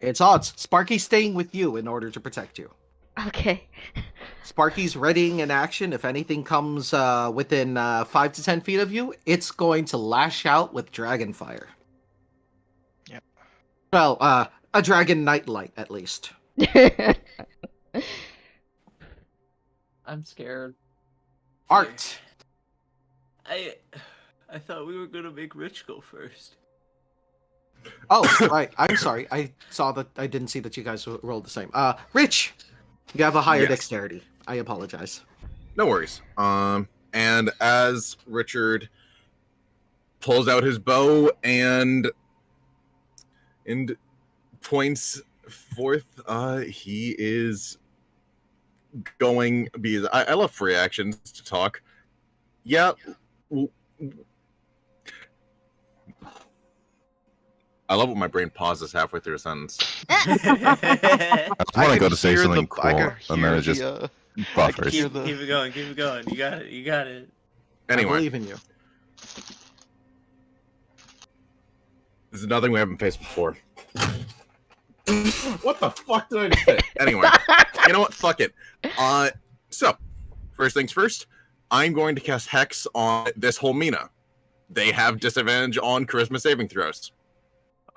It's odds. Sparky's staying with you in order to protect you. Okay. Sparky's readying an action. If anything comes within 5 to 10 feet of you, it's going to lash out with dragon fire. Yep. Well, a dragon nightlight, at least. I'm scared. Art. I thought we were gonna make Rich go first. Oh, right. I'm sorry. I didn't see that you guys rolled the same. Rich, you have a higher Yes. dexterity. I apologize. No worries. And as Richard pulls out his bow and points forth, he is going. Because I love free actions to talk. Yeah. I love when my brain pauses halfway through a sentence. I want to go to say something cool, and then it just buffers. Keep it going, keep it going. You got it, you got it. I Anyway, believe in you. this is nothing we haven't faced before. What the fuck did I just say? Anyway, you know what? Fuck it. So, first things first, I'm going to cast Hex on this whole Mina. They have disadvantage on Charisma saving throws.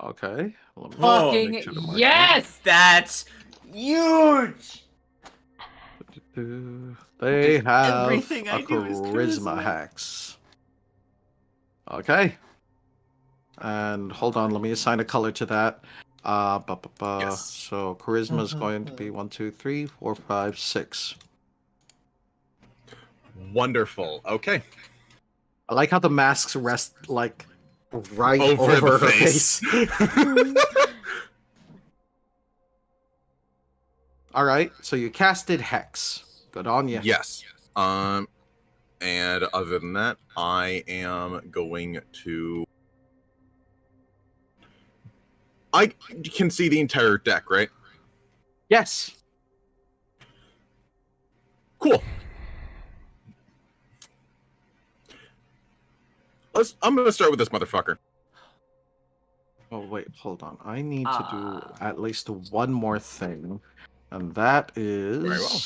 Okay. Fucking make sure to mark yes! That's huge! They have Everything a I do is charisma charisma. hex. Okay. And hold on, let me assign a color to that. Yes. So charisma is going to be 1, 2, 3, 4, 5, 6. Wonderful. Okay. I like how the masks rest like right Over over, the her face. face. All right, so you casted Hex. Good on you. Yes. And other than that, I am going to. I can see the entire deck, right? Yes. Cool. I'm going to start with this motherfucker. Oh wait, hold on. I need to do at least one more thing, and that is. Very well.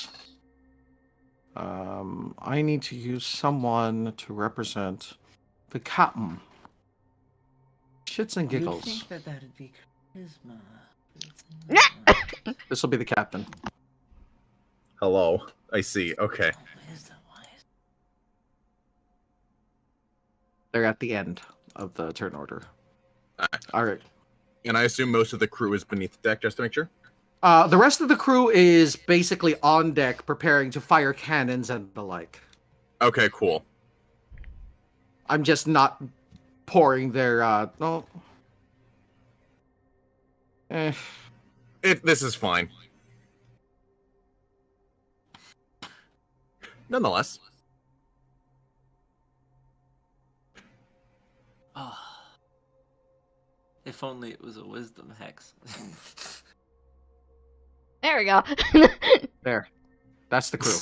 I need to use someone to represent the captain. Shits and giggles. You'd think that'd be charisma. This will be the captain. Hello. I see. Okay. They're at the end of the turn order. All right. And I assume most of the crew is beneath deck, just to make sure? The rest of the crew is basically on deck, preparing to fire cannons and the like. Okay, cool. I'm just not pouring their, no. This is fine. Nonetheless. Oh. If only it was a wisdom hex. There we go. There. That's the crew.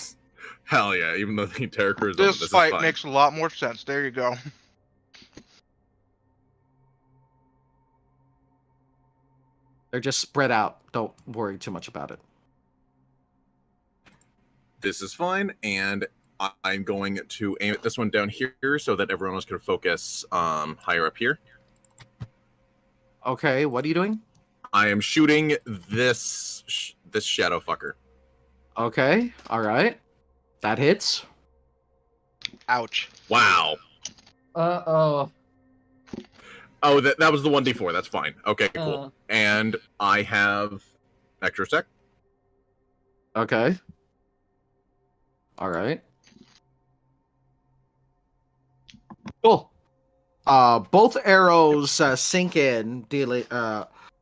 Hell yeah, even though the entire crew is This fight makes a lot more sense. There you go. They're just spread out. Don't worry too much about it. This is fine, and I'm going to aim at this one down here so that everyone else can focus higher up here. Okay, what are you doing? I am shooting this shadow fucker. Okay, all right. That hits. Ouch. Wow. Uh-oh. Oh, that was the 1d4. That's fine. Okay, cool. And I have extra sec. Okay. All right. Cool. Both arrows sink in, dealing.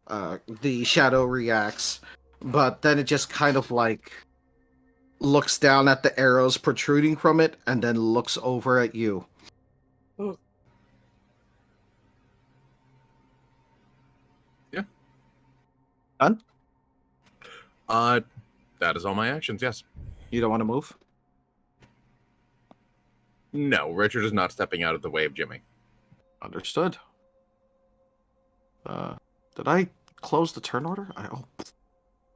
The shadow reacts, but then it just kind of like looks down at the arrows protruding from it, and then looks over at you. Yeah. Done? That is all my actions, yes. You don't want to move? No, Richard is not stepping out of the way of Jimmy. Understood. Did I close the turn order?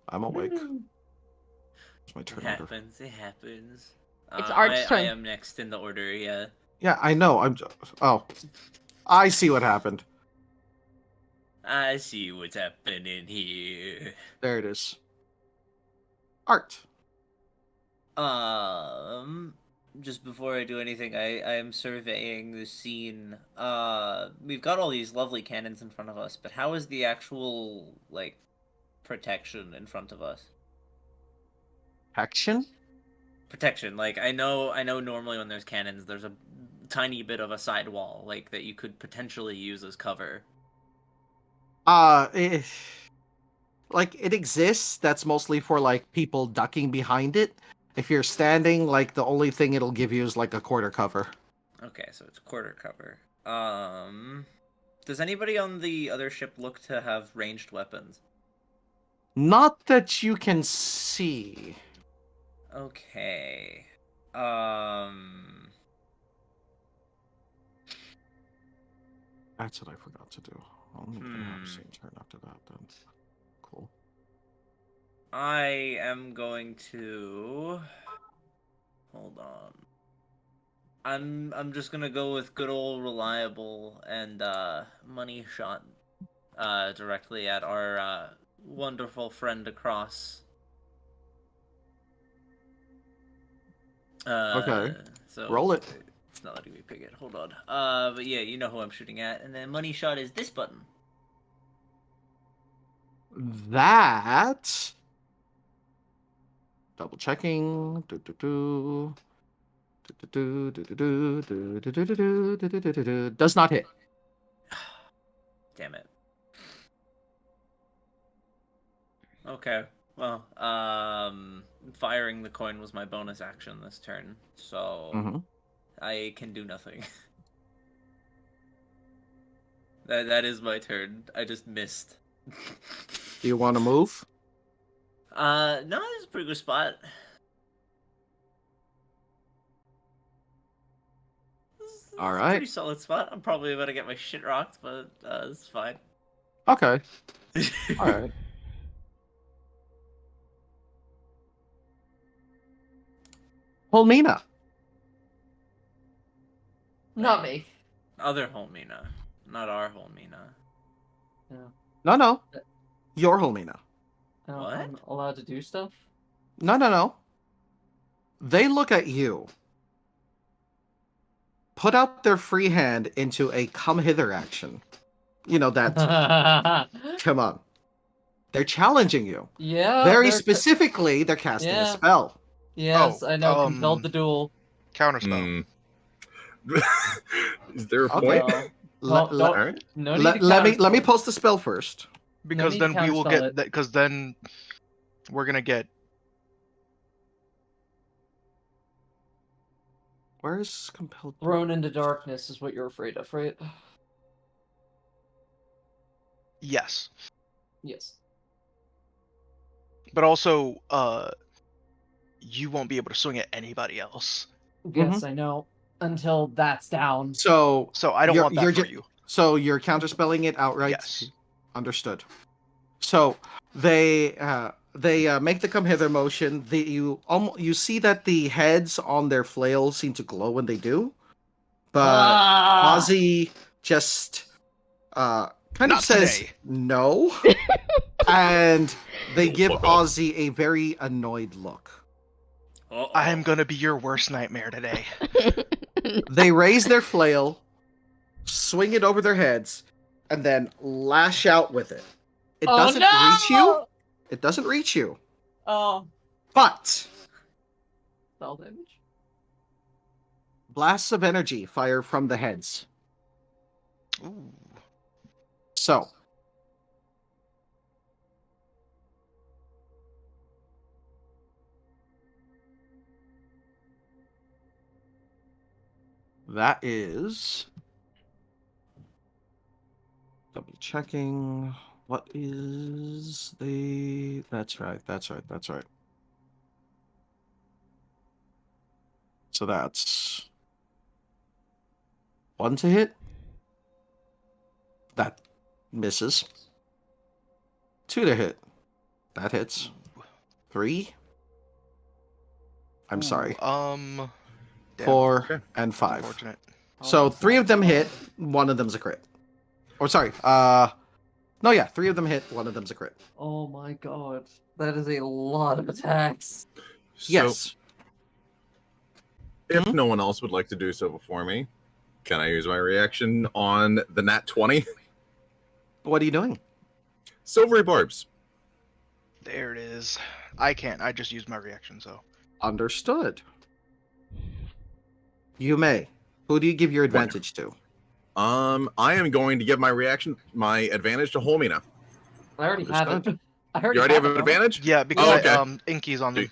I'm awake. It's my turn order. It happens. It's Art's turn. I am next in the order, yeah. Yeah, I know. I see what happened. I see what's happening here. There it is. Art. Just before I do anything, I am surveying the scene. We've got all these lovely cannons in front of us, but how is the actual, like, protection in front of us? Protection? Like, I know normally when there's cannons, there's a tiny bit of a side wall, like, that you could potentially use as cover. It exists. That's mostly for, like, people ducking behind it. If you're standing, like, the only thing it'll give you is, like, a quarter cover. Okay, so it's quarter cover. Does anybody on the other ship look to have ranged weapons? Not that you can see. Okay. That's what I forgot to do. I'll make them have the same turn after that, then. Cool. I am going to... Hold on. I'm just gonna go with good old reliable and money shot directly at our wonderful friend across. Okay. So roll it. It's not letting me pick it. Hold on. But yeah, you know who I'm shooting at, and then money shot is this button. That. Double checking. Does not hit. Damn it. Okay. Well, firing the coin was my bonus action this turn, so I can do nothing. That is my turn. I just missed. Do you want to move? No, it's a pretty good spot. All right. Pretty solid spot. I'm probably about to get my shit rocked, but it's fine. Okay. All right. Holmina. Not me. Other Holmina, not our Holmina. No. Your Holmina. What? I'm allowed to do stuff? No. They look at you. put out their free hand into a come hither action. You know that. Come on. They're challenging you. Yeah. Very specifically, they're casting a spell. Yes, I know. Compelled the duel. Counterspell. Is there a Okay. point? Let me post the spell first. Because then we will get that. Because then we're gonna get. Where's compelled? Thrown into darkness is what you're afraid of, right? Yes. Yes. But also, you won't be able to swing at anybody else. Yes, I know. Until that's down. So I don't want that for you. So you're counterspelling it outright. Yes. Understood. So they make the come hither motion. You see that the heads on their flails seem to glow when they do, but Ozzy just kind of says no, and they give Ozzy a very annoyed look. I am gonna be your worst nightmare today. They raise their flail, swing it over their heads, and then lash out with it. It doesn't reach you. It doesn't reach you. Oh. But spell damage. Blasts of energy fire from the heads. Ooh. So that is double checking. What is the... That's right. So that's 1 to hit. That misses. 2 to hit. That hits. 3. I'm sorry. 4 and 5. Unfortunate. So 3 of them hit. 1 of them's a crit. Or sorry. No, yeah, 3 of them hit. 1 of them's a crit. Oh my god, that is a lot of attacks. Yes. If no one else would like to do so before me, can I use my reaction on the nat 20? What are you doing? Silvery barbs. There it is. I can't. I just used my reaction, so. Understood. You may. Who do you give your advantage to? I am going to give my advantage to Holmina. I already have it. I You already have an advantage? Yeah, because Inky's on them.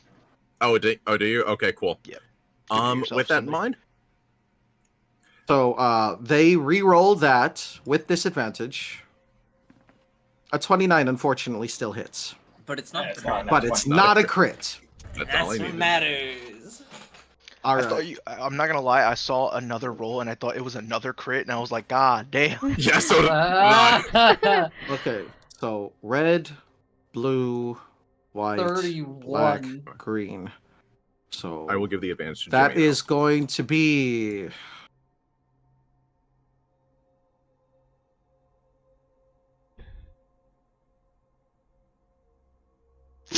Oh, do you? Okay, cool. Yep. With that in mind. So they re-roll that with disadvantage. A 29, unfortunately, still hits. But it's not. But it's not a crit. That's what matters. All I right. thought I'm not gonna lie. I saw another roll and I thought it was another crit, and I was like, God damn. Yeah. So. Okay. So red, blue, white, 31. black, green. So I will give the advantage to that Jimmy, is going to be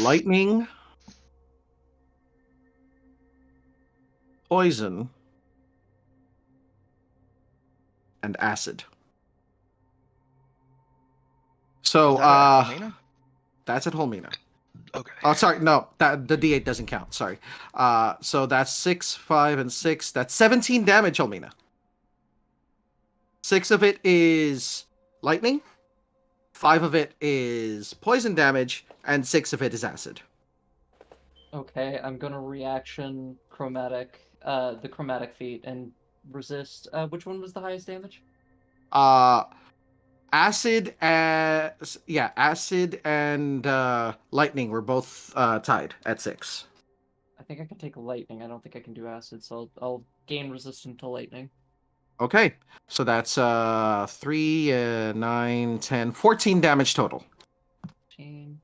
lightning, poison, and acid. So that's at Holmina. Okay. Oh, sorry, no, that the D8 doesn't count. Sorry. So that's 6, 5, and 6. That's 17 damage, Holmina. 6 of it is lightning. 5 of it is poison damage, and 6 of it is acid. Okay, I'm gonna reaction chromatic, the chromatic feat and resist. Which one was the highest damage? Acid and lightning were both tied at 6. I think I can take lightning. I don't think I can do acid, so I'll gain resistance to lightning. Okay, so that's 3, 9, 10, 14 damage total. 14.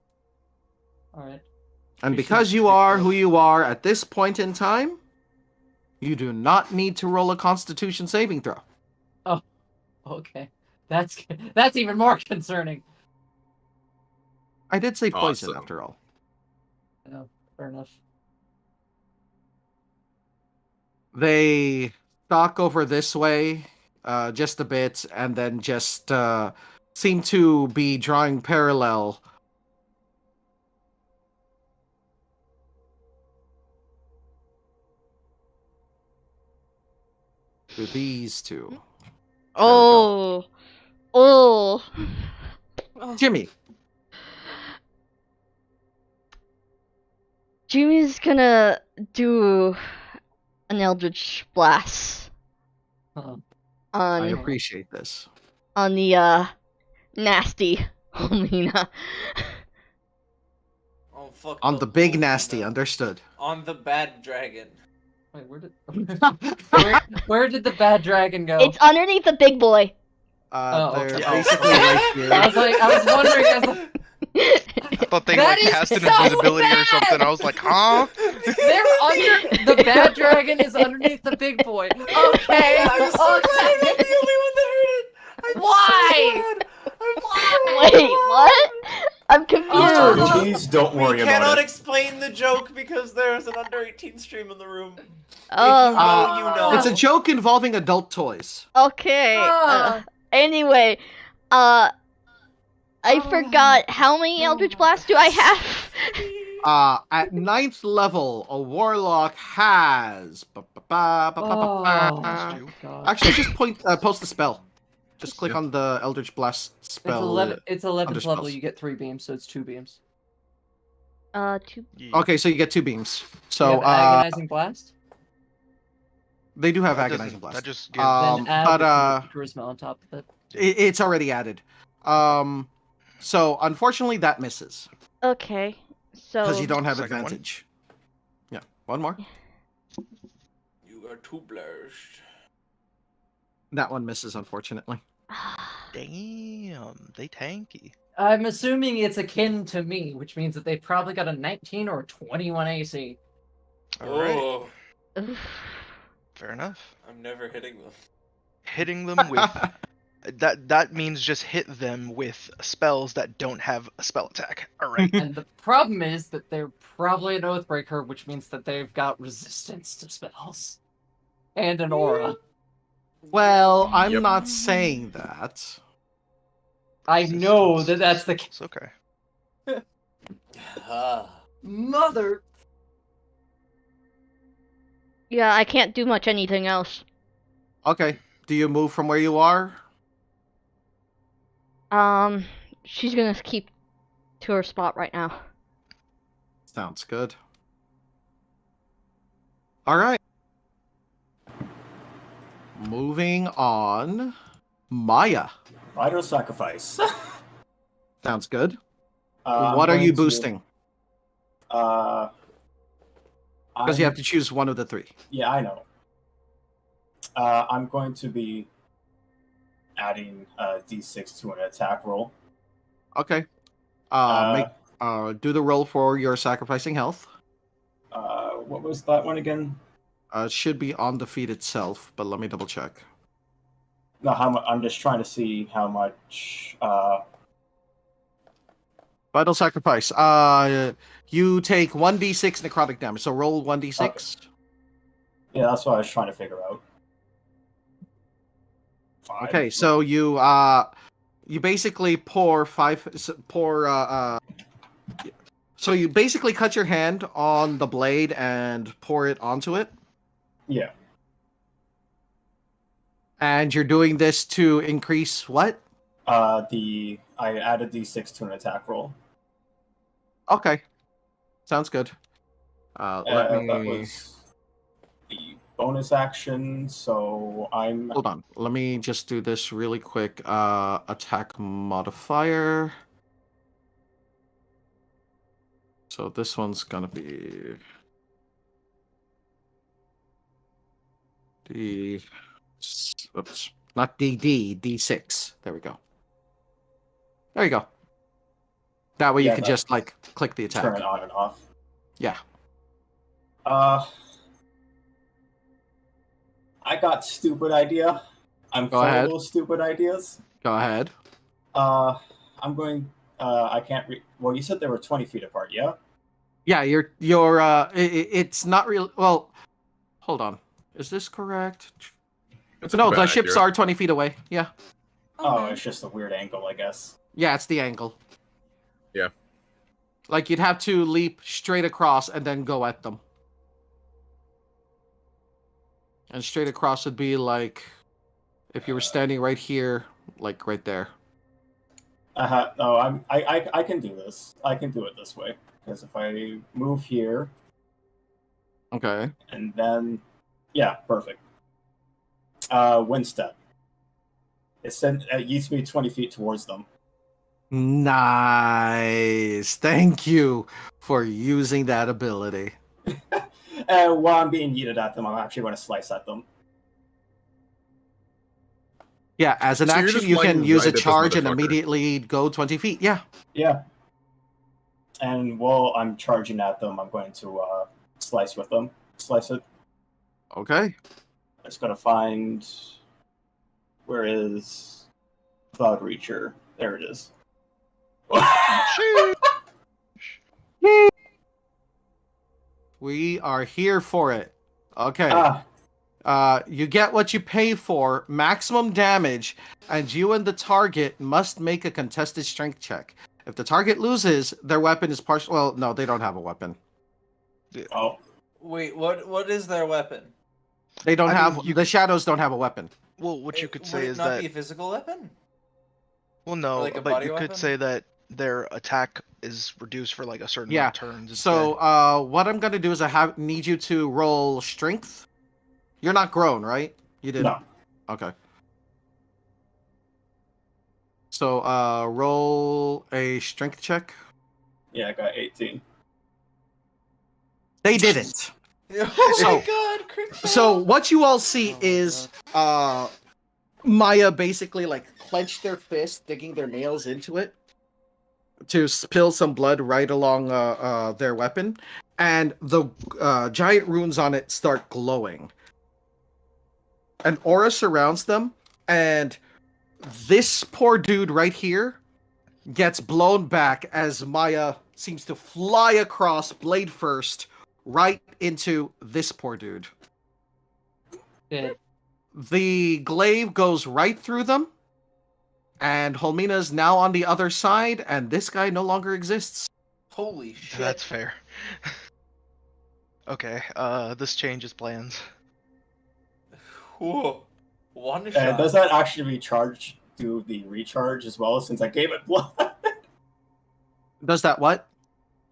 Alright. And because you are who you are at this point in time, you do not need to roll a Constitution saving throw. Oh, okay. That's even more concerning. I did say poison Awesome. after all. No, fair enough. They stalk over this way, just a bit, and then just seem to be drawing parallel. To these two. Oh. Oh. Jimmy. Jimmy's gonna do an Eldritch Blast. I appreciate this. On the nasty Helena. Oh fuck. On the big nasty, understood. On the bad dragon. Wait, where did the bad dragon go? It's underneath the big boy. They're okay. basically right here. I was wondering. I thought they like cast an invisibility or something. I was like, huh? They're under the bad dragon is underneath the big boy. Okay, I'm so glad I'm not the only one that heard it. Why? Wait, what? I'm confused. Please don't worry We about cannot it. explain the joke because there's an under 18 stream in the room. Oh. You know. It's a joke involving adult toys. Okay. Anyway, I forgot how many Eldritch Blasts do I have? At 9th level, a warlock has. Actually, just post the spell. Just click on the Eldritch Blast spell. It's 11th level. You get 3 beams, so it's 2 beams. 2. Okay, so you get 2 beams. So agonizing blast. They do have agonizing blast. That just Then add but the charisma on top of it. It's already added. So unfortunately, that misses Okay. So. because you don't have Second one. advantage. Yeah, one more. You are too blushed. That one misses, unfortunately. Damn, they tanky. I'm assuming it's akin to me, which means that they've probably got a 19 or a 21 AC. All right, Oh, fair enough. I'm never hitting them. Hitting them with that means just hit them with spells that don't have a spell attack. All right. And the problem is that they're probably an Oathbreaker, which means that they've got resistance to spells. And an aura. Well, I'm not saying that. I know that that's the case. It's okay. Mother. Yeah, I can't do much anything else. Okay. Do you move from where you are? She's gonna keep to her spot right now. Sounds good. All right. Moving on. Maya. Vital sacrifice. Sounds good. I'm What are you going to- boosting? Because you have to choose one of the 3. Yeah, I know. I'm going to be adding D6 to an attack roll. Okay. Do the roll for your sacrificing health. What was that one again? It should be on the feat itself, but let me double check. No, how much? I'm just trying to see how much. Vital sacrifice. You take 1d6 necrotic damage. So roll 1d6. Yeah, that's what I was trying to figure out. 5. Okay, so you basically pour 5 so you basically cut your hand on the blade and pour it onto it. Yeah. And you're doing this to increase what? I added D6 to an attack roll. Okay. Sounds good. Let That me was the bonus action, so I'm... hold on. Let me just do this really quick. Attack modifier. So this one's gonna be oops, not DD, D6. There we go. There you go. That way you Yeah, can that- just like click the attack. Turn it on and off. Yeah. I got stupid idea. I'm Go full ahead. of those stupid ideas. Go ahead. I'm going. I can't read. Well, you said they were 20 feet apart. Yeah. Yeah, it's not real. Well, hold on. Is this correct? It's a No, bad the ships idea. are 20 feet away. Yeah. Oh, it's just a weird angle, I guess. Yeah, it's the angle. Yeah. Like, you'd have to leap straight across and then go at them. And straight across would be like if you were standing right here, like right there. No, I can do this. I can do it this way because if I move here Okay. and then, yeah, perfect. Wind step. It used to be 20 feet towards them. Nice. Thank you for using that ability. And while I'm being yeeted at them, I'm actually going to slice at them. Yeah, as an So you're action, just you can flying use right a at this charge and motherfucker. immediately go 20 feet. Yeah. Yeah. And while I'm charging at them, I'm going to slice with them. Slice it. Okay. I just got to find... Where is Cloud Reacher? There it is. We are here for it. Okay. Ah, You get what you pay for, maximum damage, and you and the target must make a contested strength check. If the target loses, their weapon is partial. Well, no, they don't have a weapon. oh. Wait, what is their weapon? They don't I have. mean, you- The shadows don't have a weapon. Well, what you could Would say it is not that. be a physical weapon? Well, no, like a but body you weapon? could say that their attack is reduced for like a certain Yeah. amount of turns. So, instead. what I'm gonna do is need you to roll strength. You're not grown, right? You didn't. No. Okay. So, roll a strength check. Yeah, I got 18. They didn't. Oh So- my god, crit fail. So what you all see Oh my is Maya basically like clench their fist, digging their nails into it to spill some blood right along their weapon, and the giant runes on it start glowing. An aura surrounds them, and this poor dude right here gets blown back as Maya seems to fly across blade first right into this poor dude. Dead. The glaive goes right through them, and Holmina's now on the other side, and this guy no longer exists. Holy shit. That's fair. Okay, this changes plans. Whoa. One shot. Does that actually recharge to the recharge as well, since I gave it blood? Does that what?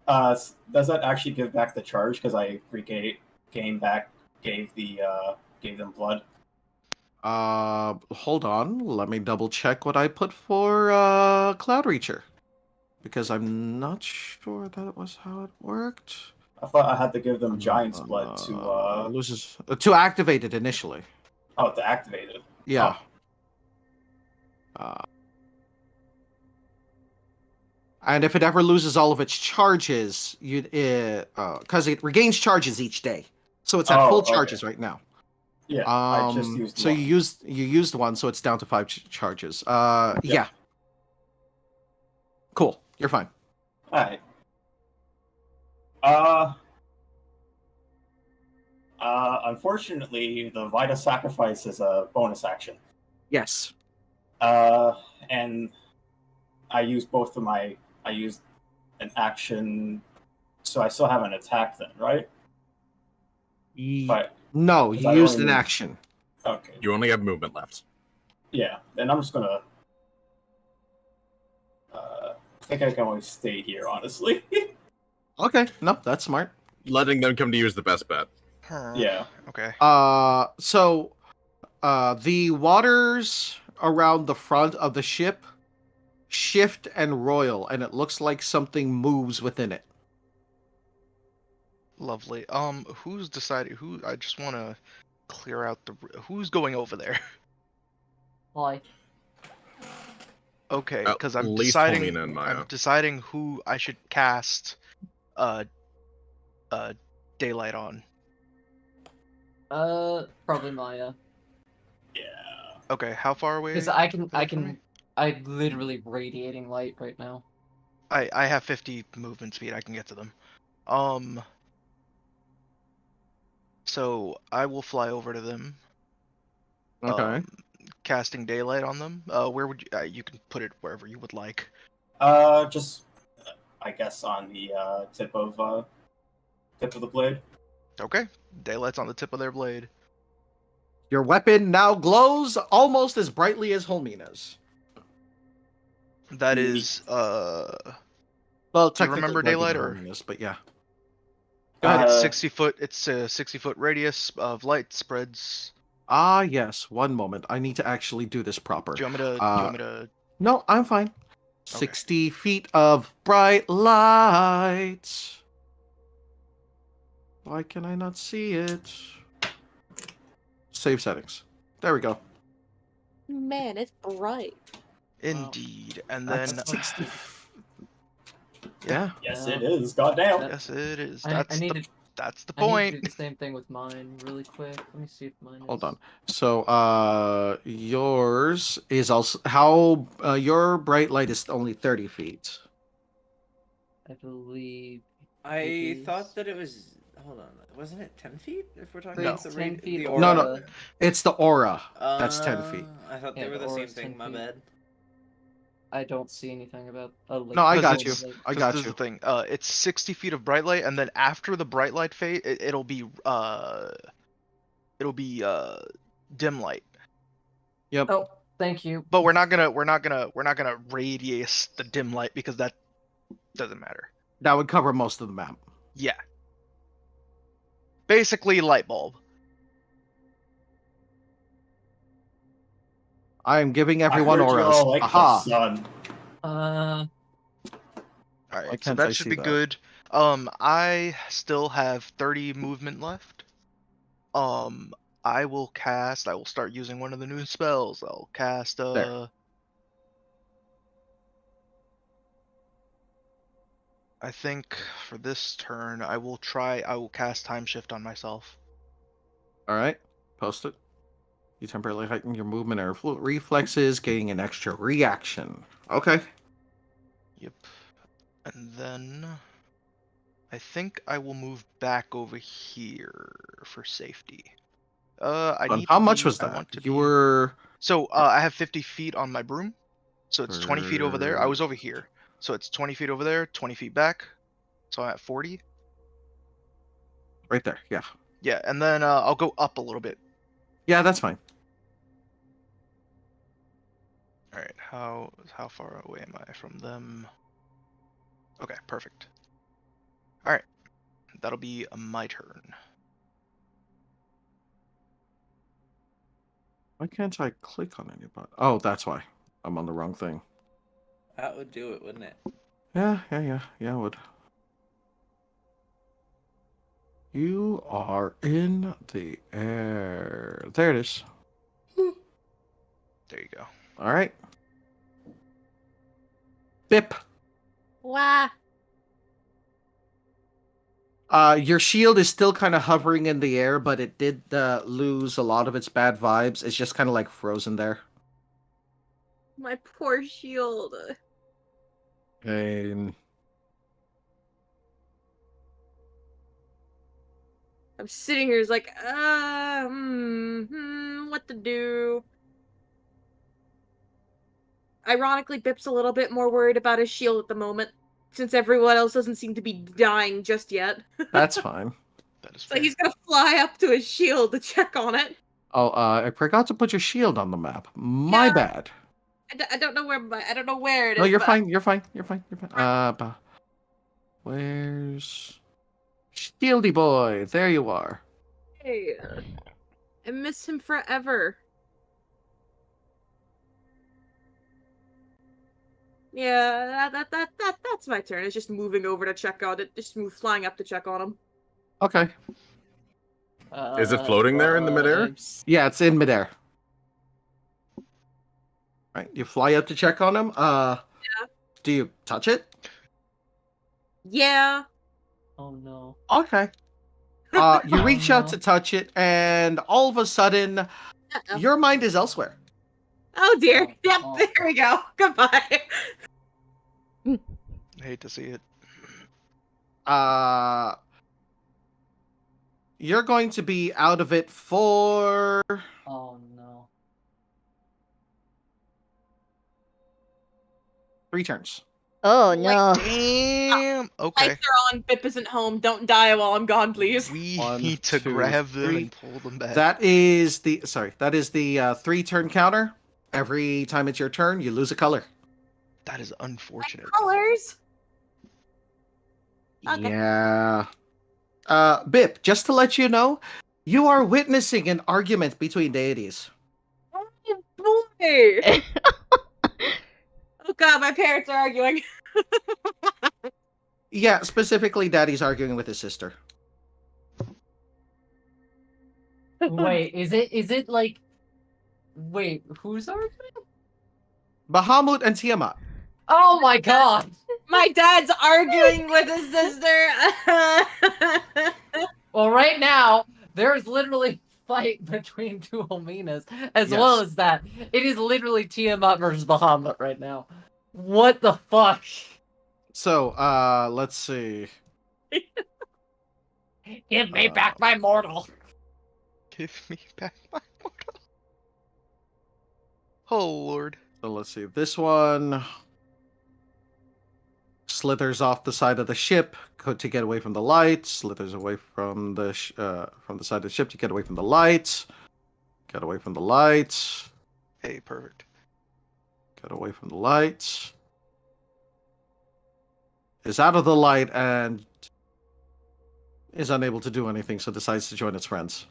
Does that actually give back the charge because I gave them blood? Hold on. Let me double check what I put for Cloud Reacher, because I'm not sure that was how it worked. I thought I had to give them Giant's blood to loses to activate it initially. to activate it. Yeah. And if it ever loses all of its charges, because it regains charges each day, so it's at full charges right now. Yeah, I just used so one. you used one, so it's down to 5 charges. Yeah. Cool. You're fine. Alright. Unfortunately, the Vita Sacrifice is a bonus action. Yes. And I used I used an action, so I still have an attack then, right? But No, Is you that used only an me? action. okay, You only have movement left. yeah. Then I'm just gonna. I think I can only stay here, honestly. Okay. No, that's smart. Letting them come to you is the best bet. Yeah. Okay. So the waters around the front of the ship shift and roil, and it looks like something moves within it. Lovely. Who's deciding? I just want to clear out who's going over there. Why? Okay, At because I'm least deciding. Helena and Maya. I'm deciding who I should cast. Daylight on. Probably Maya. Yeah. Okay, how far away? Because I'm literally radiating light right now. I have 50 movement speed. I can get to them. So I will fly over to them. Okay. casting daylight on them. Where would you? You can put it wherever you would like. Just I guess on the tip of the blade. Okay, daylight's on the tip of their blade. Your weapon now glows almost as brightly as Holmina's. That is Well, do you technically remember more than daylight or? Holmina's, but yeah. Go ahead. It's 60 foot. It's a 60-foot radius of light spreads. Ah, yes. One moment. I need to actually do this proper. Do you want me to? Do you want me to? No, I'm fine. 60 feet of bright light. Why can I not see it? Save settings. There we go. Man, it's bright. Indeed, and That's then 60. Yeah. Yes, it is. Goddamn. Yes, it is. That's That's the I need point. to do the same thing with mine really quick. Let me see if mine is. Hold on. So, yours is also how your bright light is only 30 feet. I believe. I thought that it was. Hold on, wasn't it 10 feet? If we're talking No. about the 10 feet the or No, aura? no, it's the aura. That's 10 feet. I thought they Yeah, were the the same aura's thing. 10 My feet. bad. I don't see anything about. Like, No, I got Because you. it's- I 'cause got this is you. the thing. It's 60 feet of bright light, and then after the bright light fade, it'll be dim light. Yep. Oh, thank you. But we're not gonna radius the dim light because that doesn't matter. That would cover most of the map. Yeah. Basically, light bulb. I am giving I everyone heard you auras. all like the Aha. sun. All Why right, so can't I that should see be that? good. I still have 30 movement left. I will start using one of the new spells. I'll cast There. I think for this turn I will cast time shift on myself. All right. Post it. You temporarily heighten your movement or reflexes, gaining an extra reaction. Okay. Yep. And then I think I will move back over here for safety. I need How to much be- was I that? want to You be- were. So I have 50 feet on my broom, so it's 20 feet over there. I was over here, so it's 20 feet over there, 20 feet back, so I'm at 40. Right there. Yeah. Yeah, and then I'll go up a little bit. Yeah, that's fine. All right, how far away am I from them? Okay, perfect. All right, that'll be my turn. Why can't I click on anybody? Oh, that's why. I'm on the wrong thing. That would do it, wouldn't it? Yeah, it would. You are in the air. There it is. There you go. All right. Bip. Wah. Your shield is still kind of hovering in the air, but it did lose a lot of its bad vibes. It's just kind of like frozen there. My poor shield. And I'm sitting here, like, what to do? Ironically, Bip's a little bit more worried about his shield at the moment, since everyone else doesn't seem to be dying just yet. that's fine. That is So fair. he's gonna fly up to his shield to check on it. Oh, I forgot to put your shield on the map. My bad. I don't know where it is. No, you're but- fine. You're fine. Where's Shieldy boy? There you are. Hey, I miss him forever. Yeah, that's my turn. It's just moving over to check on it. Just flying up to check on him. Okay. Is it floating there in the midair? Yeah, it's in midair. Right, you fly up to check on him. Yeah. Do you touch it? Yeah. Oh no. Okay. You reach out to touch it, and all of a sudden, Uh-oh. your mind is elsewhere. Oh dear. Yep. There we go. Goodbye. I hate to see it. You're going to be out of it for Oh no. 3 turns. Oh Wait. no. Damn. Okay. Lights are on. Bip isn't home. Don't die while I'm gone, please. We 1, need to 2, grab them 3. and pull them back. That is the 3-turn counter. Every time it's your turn, you lose a color. That is unfortunate. Colors. Okay. Yeah. Bip, just to let you know, you are witnessing an argument between deities. Oh boy! Oh god, my parents are arguing. Yeah, specifically, Daddy's arguing with his sister. Wait, is it like? Wait, who's arguing? Bahamut and Tiamat. Oh my god! My dad's arguing with his sister. Well, right now there's literally a fight between two Hominas, as well Yes. as that. It is literally Tiamat versus Bahamut right now. What the fuck? So, let's see. Give me back my mortal. Give me back my mortal. Oh lord. So let's see. This one slithers off the side of the ship to get away from the lights. Slithers away from the side of the ship to get away from the lights. Get away from the lights. Hey, perfect. Get away from the lights. Is out of the light and is unable to do anything, so decides to join its friends.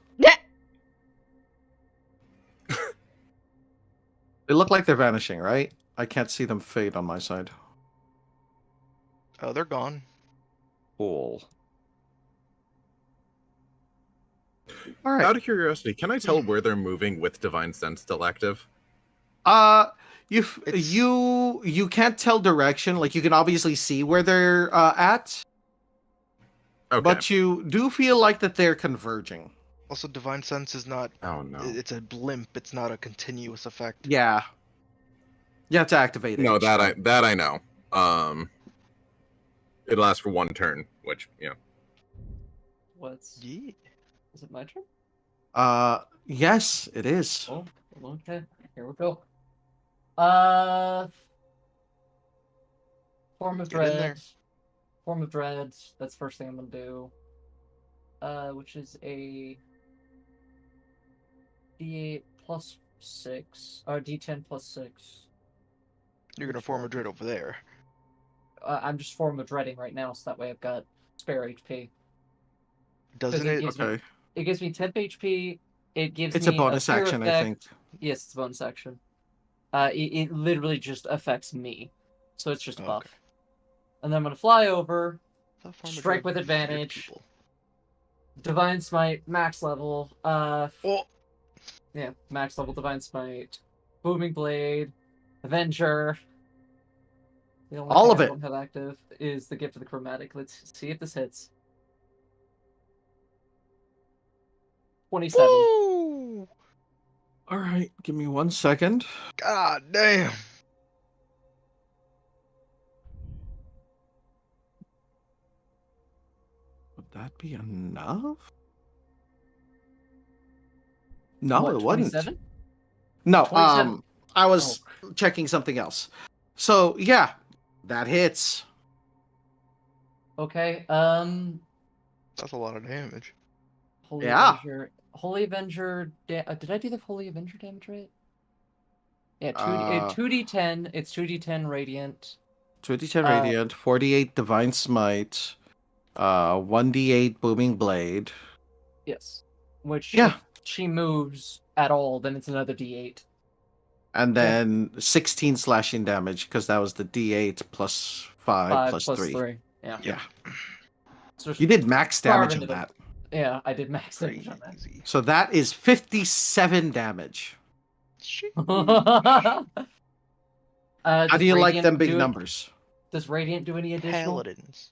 They look like they're vanishing, right? I can't see them fade on my side. Oh, they're gone. Cool. All right. Out of curiosity, can I tell where they're moving with Divine Sense still active? You can't tell direction. Like, you can obviously see where they're at, Okay. but you do feel like that they're converging. Also, Divine Sense is not. Oh no. It's a blimp. It's not a continuous effect. Yeah. You have to activate it. No, that I know. It lasts for 1 turn, which What's? Yeah. Is it my turn? Yes, it is. Oh, okay. Here we go. Form of Get in there. Dread. Form of Dread. That's the first thing I'm gonna do. Which is a D8 plus 6, or D10 plus 6. You're gonna form a dread over there. I'm just form of dreading right now, so that way I've got spare HP. Doesn't it it? gives me- Okay. It gives me temp HP. It gives It's me a bonus fear action, I effect. think. Yes, it's a bonus action. It literally just affects me, so it's just a buff. Okay. And then I'm gonna fly over, I thought form of strike dread with feared advantage. people. Divine Smite, max level. Oh, Yeah, max level Divine Smite. Booming Blade, Avenger. The only All thing of I it. don't have active is the Gift of the Chromatic. Let's see if this hits. 27. woo! All right, give me 1 second. God damn. Would that be enough? No, What, it wouldn't. 27? No, 27. I was checking something else. So yeah, that hits. Okay, That's a lot of damage. Holy Yeah. Avenger. Holy Avenger. Did I do the Holy Avenger damage right? Yeah, 2d10. It's 2d10 radiant. 2d10 radiant, 48 divine smite, 1d8 booming blade. Yes. Which, Yeah. if she moves at all, then it's another d8. And then 16 slashing damage because that was the d8 plus 5 plus 3. Yeah. Yeah. So You did max damage carve on into that. Yeah, I did max damage on Crazy. So that is 57 damage. that. How do you like them big numbers? Does Radiant do any additional? Paladins.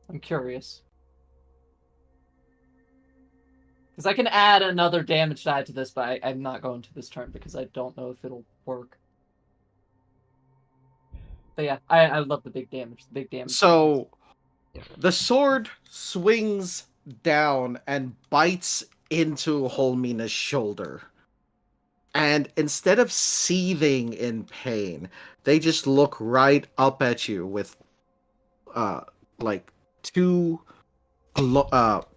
I'm curious. Because I can add another damage die to this, but I'm not going to this turn because I don't know if it'll work. But yeah, I love the big damage. The big damage. So the sword swings down and bites into Holmina's shoulder. And instead of seething in pain, they just look right up at you with like two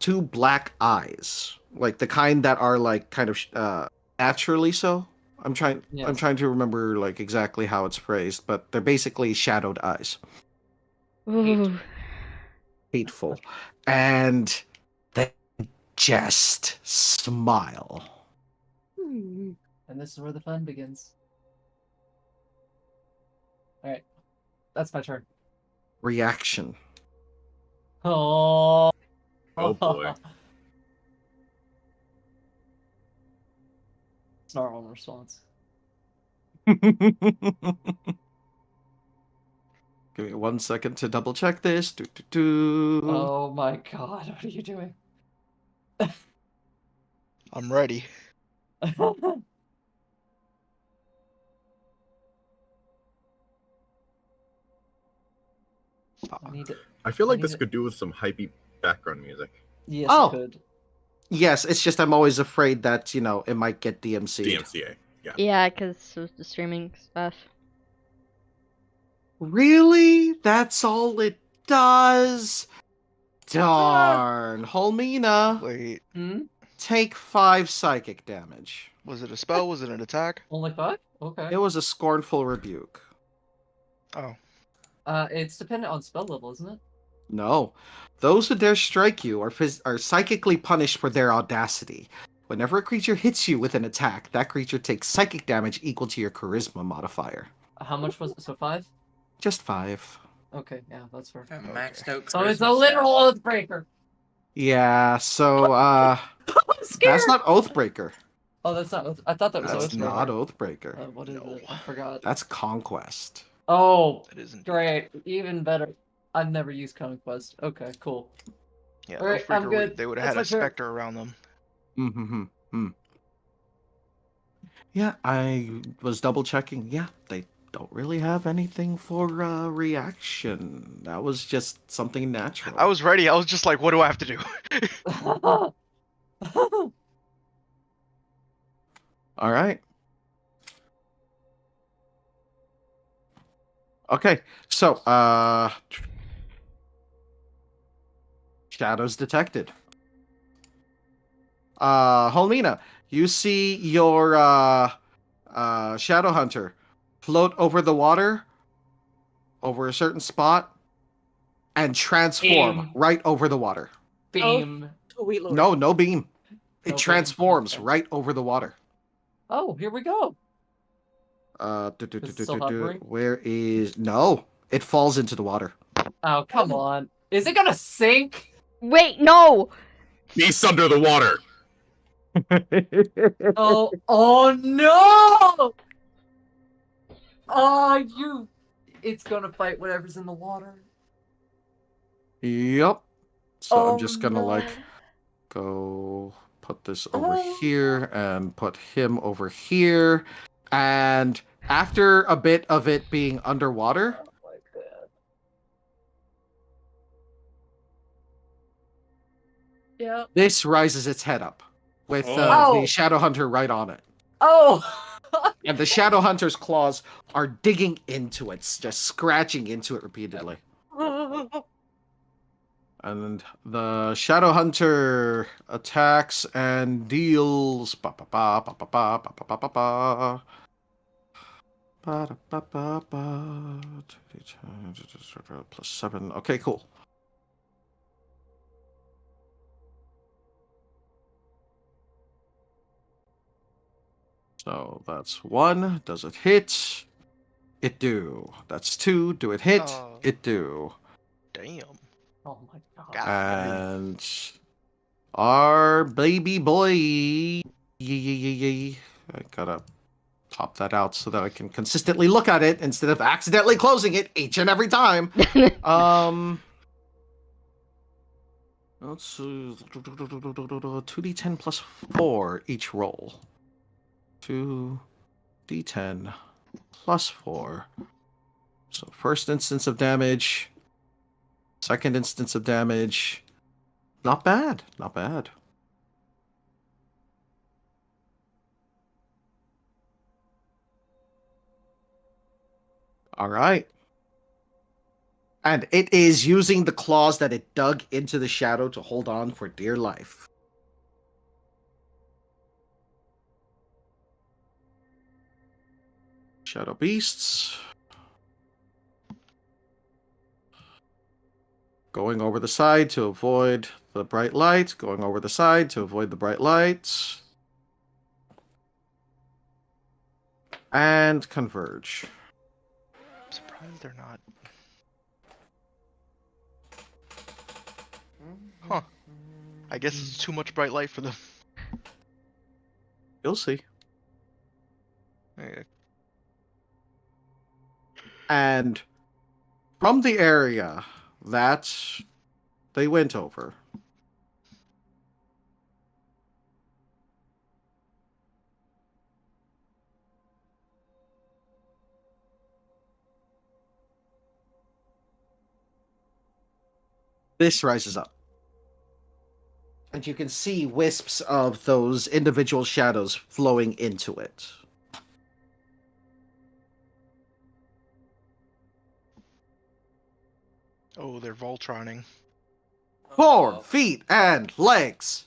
two black eyes, like the kind that are like kind of naturally so. I'm trying Yes. to remember like exactly how it's phrased, but they're basically shadowed eyes. Ooh. Hateful. And they just smile. And this is where the fun begins. Alright. That's my turn. Reaction. Oh. Oh boy. Snarl in response. Give me 1 second to double check this. Do. Oh my god, what are you doing? I'm ready. I need it. I feel like need this it. could do with some hypey background music. Yes, Oh. it could. Yes, it's just I'm always afraid that, you know, it might get DMC'd. DMCA. Yeah. Yeah, because of the streaming stuff. Really? That's all it does? Darn. Holmina, Wait, take 5 psychic damage. was it a spell? Was it an attack? Only 5? Okay. It was a scornful rebuke. Oh. It's dependent on spell level, isn't it? No. Those who dare strike you are psychically punished for their audacity. Whenever a creature hits you with an attack, that creature takes psychic damage equal to your charisma modifier. How much was it? So 5? Just 5. Okay, yeah, that's fair. That maxed out. So it's a Christmas literal stat. Oathbreaker. Yeah, so I'm scared. that's not Oathbreaker. Oh, that's not. I thought that was That's Oathbreaker. not Oathbreaker. What is it? I forgot. That's Conquest. Oh, That isn't. great. Even better. I've never used Conquest. Okay, cool. Yeah, Alright, Oathbreaker I'm good. They would have That's had a my turn. specter around them. Mm-hmm. Yeah, I was double checking. Yeah, they don't really have anything for reaction. That was just something natural. I was ready. I was just like, what do I have to do? All right. Okay, so shadows detected. Holmina, you see your shadow hunter float over the water over a certain spot and transform Beam. right over the water. Beam. Sweet Lord. No beam. It No beam? transforms Okay. right over the water. Oh, here we go. Is it still hovering? Where is... No, it falls into the water. Oh, come on. Is it gonna sink? Wait, no! Beast under the water. Oh no! It's gonna fight whatever's in the water. Yep. So Oh, I'm just gonna no. like go put this over here and put him over here. And after a bit of it being underwater, Oh my god. Yeah. this rises its head up with Oh. the Shadow Hunter right on it. Oh! And the Shadow Hunter's claws are digging into it, just scratching into it repeatedly. And the Shadow Hunter attacks and deals plus 7. Okay, cool. So that's 1. Does it hit? It do. That's 2. Do it hit? Oh. It do. Damn. Oh my god. And our baby boy. I gotta pop that out so that I can consistently look at it instead of accidentally closing it each and every time. Let's see. 2d10 plus 4 each roll. 2d10 plus 4. So first instance of damage. Second instance of damage. Not bad. Not bad. All right. And it is using the claws that it dug into the shadow to hold on for dear life. Shadow beasts. Going over the side to avoid the bright light. Going over the side to avoid the bright light. And converge. I'm surprised they're not. Huh. I guess it's too much bright light for them. You'll see. Okay. And from the area that they went over, this rises up. And you can see wisps of those individual shadows flowing into it. Oh, they're Voltroning. 4 feet and legs.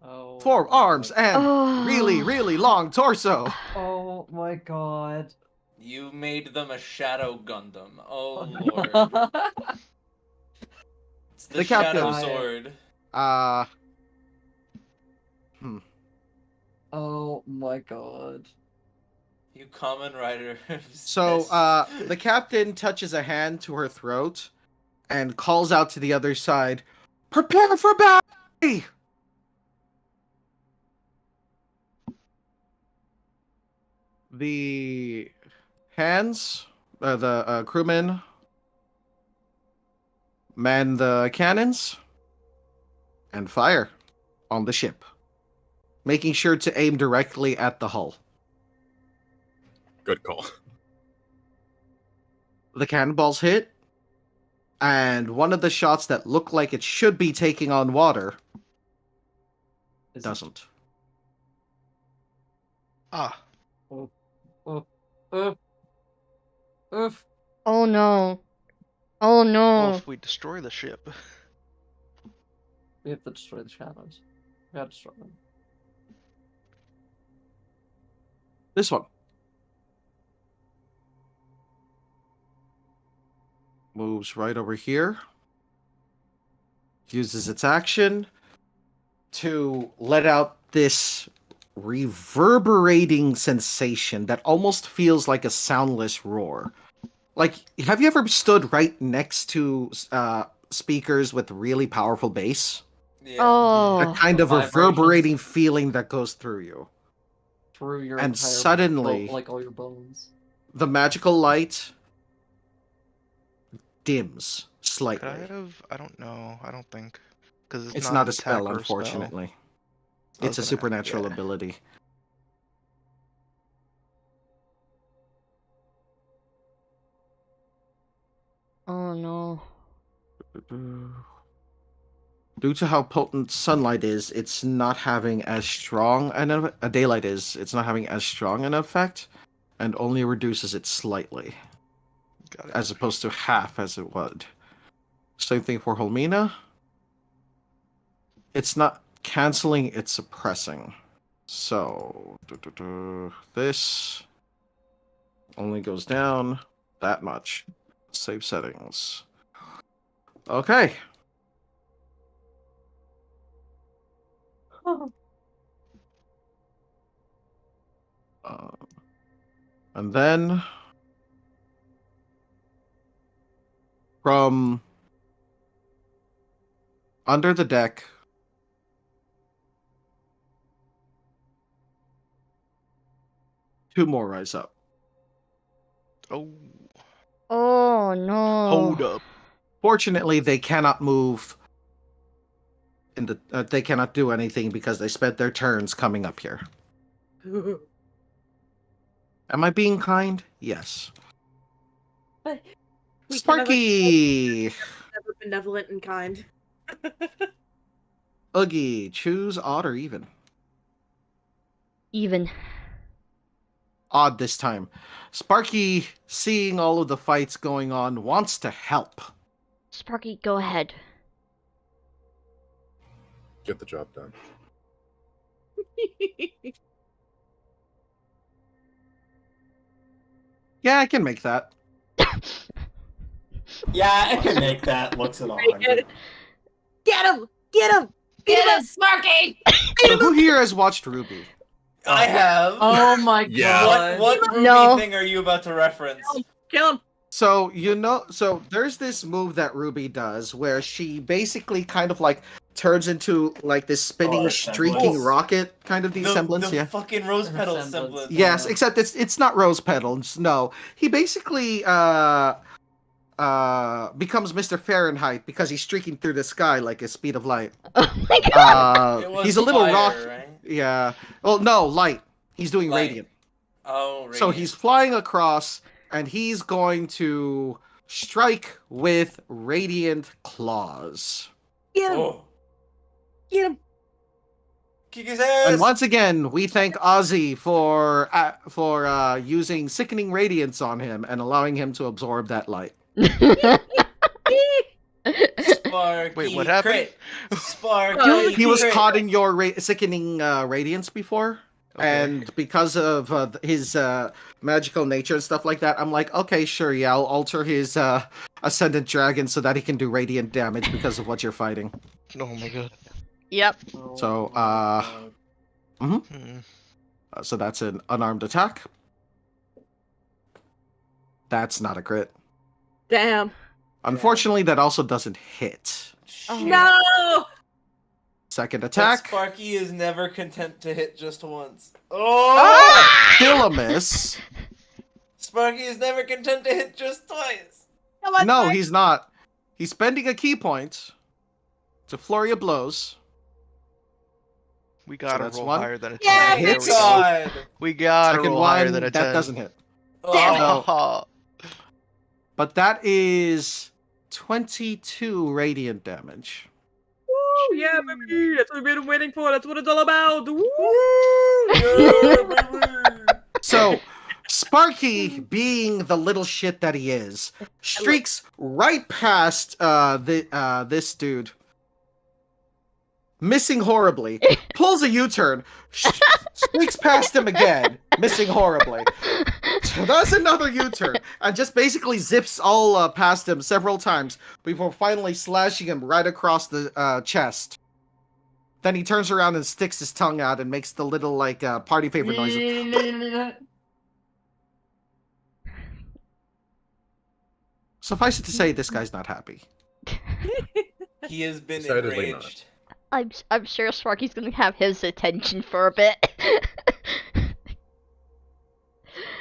Oh. 4 arms and Oh. really, really long torso. Oh my god. You made them a Shadow Gundam. Oh lord. It's the, The captain. Shadow Sword. Oh my god. You common rider. So, the captain touches a hand to her throat and calls out to the other side, "Prepare for battle!" The hands, the crewmen, man the cannons, and fire on the ship, making sure to aim directly at the hull. Good call. The cannonballs hit, and one of the shots that look like it should be taking on water doesn't. Ah. Oof. Oof. Oof. Oof. Oh no. Oh Well, no. if we destroy the ship. We have to destroy the shadows. We have to destroy them. This one moves right over here, uses its action to let out this reverberating sensation that almost feels like a soundless roar. Like, have you ever stood right next to speakers with really powerful bass? Yeah. Oh. That kind of Vibrations. reverberating feeling that goes through you. Through your And entire suddenly- like all your bones. The magical light dims Could slightly. I have? I don't know. I don't think. Because It's not not an a attack spell, or unfortunately. I It's was a gonna- supernatural yeah. ability. Oh no. Due to how potent sunlight is, it's not having as strong a daylight is. It's not having as strong an effect, and only reduces it slightly, Got it. as opposed to half as it would. Same thing for Holmina. It's not canceling; it's suppressing. So this only goes down that much. Save settings. Okay. And then from under the deck, two more rise up. Oh. Oh no. Hold up. Fortunately, they cannot move. They cannot do anything because they spent their turns coming up here. Am I being kind? Yes. But we can Sparky! never benevolent and kind. Oogie, choose odd or even. Even. odd this time. Sparky, seeing all of the fights going on, wants to help. Sparky, go ahead. Get the job done. Yeah, I can make that. Yeah, I can make that. Looks at 100. Get him! Get him! Get him, Sparky! So who here has watched Ruby? I have. Oh my Yeah. god. What Ruby No. thing are you about to reference? Kill him! So so there's this move that Ruby does where she basically kind of like turns into like this spinning, Oh, streaking semblance. rocket kind of the semblance. The Yeah. fucking rose petal Semblance. semblance. Yes, except it's not rose petals. No, he basically becomes Mr. Fahrenheit because he's streaking through the sky like a speed of light. Oh my god! It was He's a little fire, rock. right? Yeah. Well, no, light. He's doing Light. radiant. Oh, So he's flying across, and he's going to strike with radiant claws. Get him! Oh. Get him! Kick his ass! And once again, we thank Ozzy for using sickening radiance on him and allowing him to absorb that light. Sparky, Wait, what happened? crit. Sparky, He was crit. caught in your sickening radiance before, and because of his magical nature and stuff like that, I'm like, okay, sure, yeah, I'll alter his ascendant dragon so that he can do radiant damage because of what you're fighting. Oh my god. Yep. So, Hmm. so that's an unarmed attack. That's not a crit. Damn. Unfortunately, that also doesn't hit. No! Second But attack, Sparky is never content to hit just once. Oh! still a miss. Sparky is never content to hit just twice. Come on, No, Sparky. he's not. He's spending a key point to flurry of blows. We gotta that's roll one. higher than a 10. Yeah, There hits. we go. God. We gotta Second roll higher one, than a that 10. doesn't hit. Damn it. Oh. But that is 22 radiant damage. Woo, yeah, baby. That's what we've been waiting for. That's what it's all about. Woo! Yeah, baby. So, Sparky, being the little shit that he is, streaks right past this dude, missing horribly, pulls a U-turn, streaks past him again, missing horribly. So does another U-turn, and just basically zips all past him several times before finally slashing him right across the chest. Then he turns around and sticks his tongue out and makes the little, like, party favor noise. Suffice it to say, this guy's not happy. He has been Decidedly enraged. I'm sure Sparky's gonna have his attention for a bit.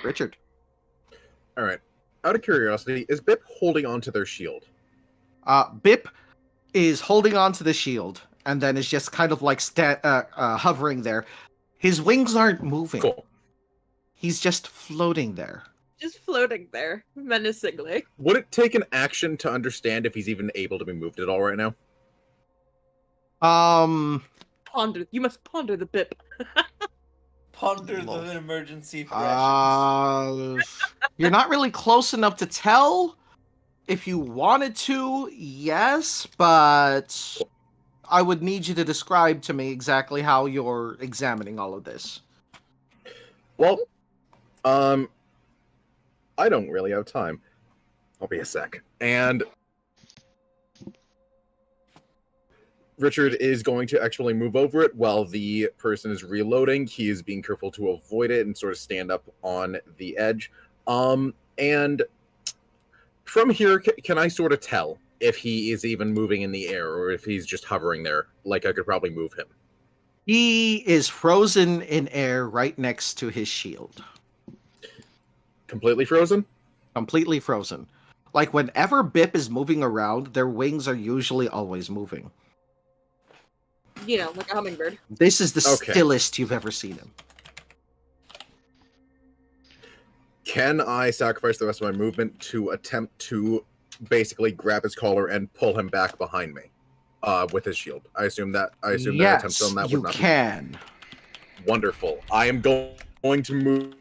Richard. All right. Out of curiosity, is Bip holding on to their shield? Bip is holding on to the shield, and then is just kind of like hovering there. His wings aren't moving. Cool. He's just floating there. Just floating there, menacingly. Would it take an action to understand if he's even able to be moved at all right now? Ponder. You must ponder the bip. Ponder the emergency rations. You're not really close enough to tell. If you wanted to, yes, but I would need you to describe to me exactly how you're examining all of this. Well, I don't really have time. I'll be a sec. And Richard is going to actually move over it while the person is reloading. He is being careful to avoid it and sort of stand up on the edge. And from here, can I sort of tell if he is even moving in the air or if he's just hovering there? Like I could probably move him. He is frozen in air right next to his shield. Completely frozen? Completely frozen. Like whenever Bip is moving around, their wings are usually always moving. You know, like a hummingbird. This is the Okay. stillest you've ever seen him. Can I sacrifice the rest of my movement to attempt to basically grab his collar and pull him back behind me with his shield? I assume that Yes, attempt on that you would not can. be wonderful. I am going to move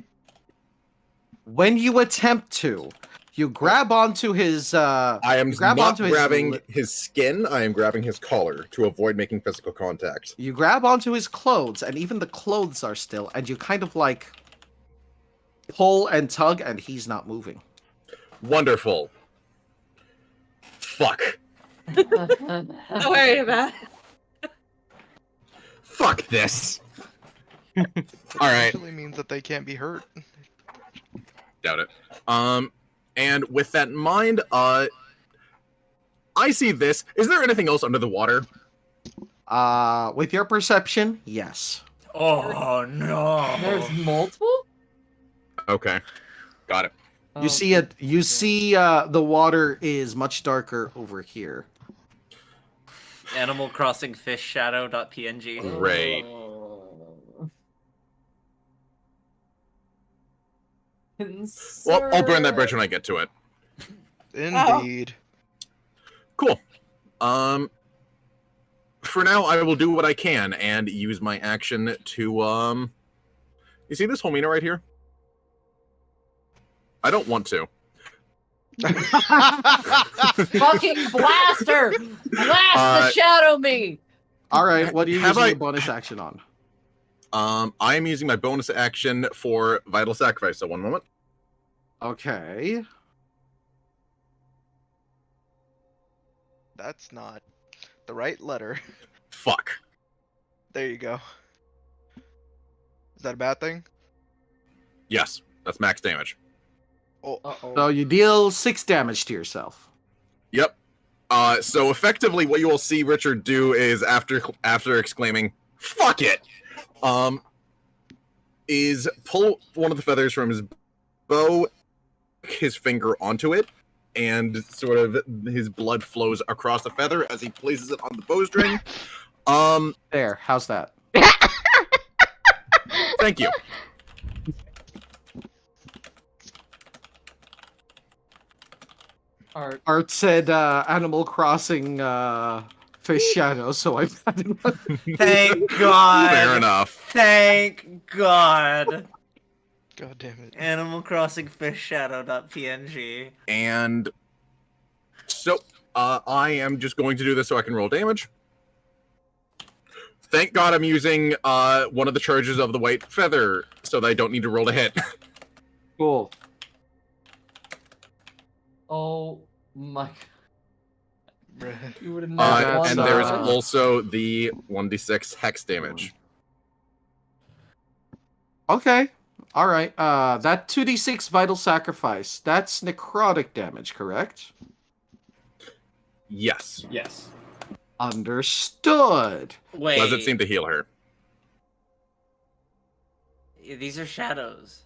When you attempt to, you grab onto his. I am you grab not onto his grabbing his skin. I am grabbing his collar to avoid making physical contact. You grab onto his clothes, and even the clothes are still, and you kind of like pull and tug, and he's not moving. Wonderful. Fuck. Don't worry about it. Fuck this. All right. Actually means that they can't be hurt. Doubt it. And with that in mind, I see this. Is there anything else under the water? With your perception, yes. Oh no! There's multiple? Okay. Got it. You see it. You see the water is much darker over here. Animal Crossing fish shadow.png. Great. Well, I'll burn that bridge when I get to it. Indeed. Cool. For now, I will do what I can and use my action to, You see this Homina right here? I don't want to. Fucking blaster! Blast the shadow me! Alright, what are you Have using I- your bonus action on? I am using my bonus action for Vital Sacrifice, so one moment. Okay. That's not the right letter. Fuck. There you go. Is that a bad thing? Yes, that's max damage. Oh, So you deal 6 damage to yourself. Yep. So effectively, what you will see Richard do is after exclaiming "fuck it," is pull one of the feathers from his bow, his finger onto it, and sort of his blood flows across the feather as he places it on the bowstring. There, how's that? Thank you. Art said Animal Crossing fish shadow, so I Thank God. Fair enough. Thank God. God damn it. Animal Crossing fish shadow.png. And so I am just going to do this so I can roll damage. Thank God I'm using one of the charges of the white feather so that I don't need to roll to hit. Cool. Oh my. Bruh. You would have never won and there is that. also the 1d6 hex damage. Okay. Alright. That 2d6 vital sacrifice, that's necrotic damage, correct? Yes. Yes. Understood. Wait. Does it seem to heal her? These are shadows.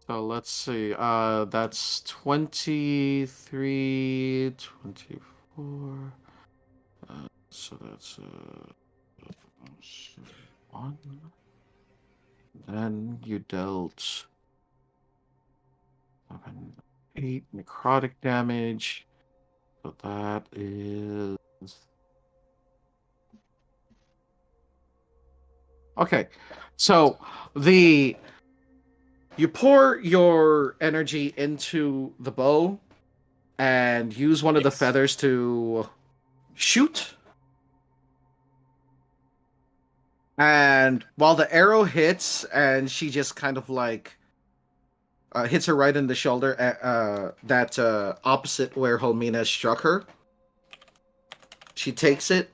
So let's see. That's 23, 24. So that's 1. Then you dealt 7, 8 necrotic damage. So that is. Okay. So you pour your energy into the bow and use one of the feathers to shoot. And while the arrow hits, and she just kind of like hits her right in the shoulder, that opposite where Homina struck her. She takes it.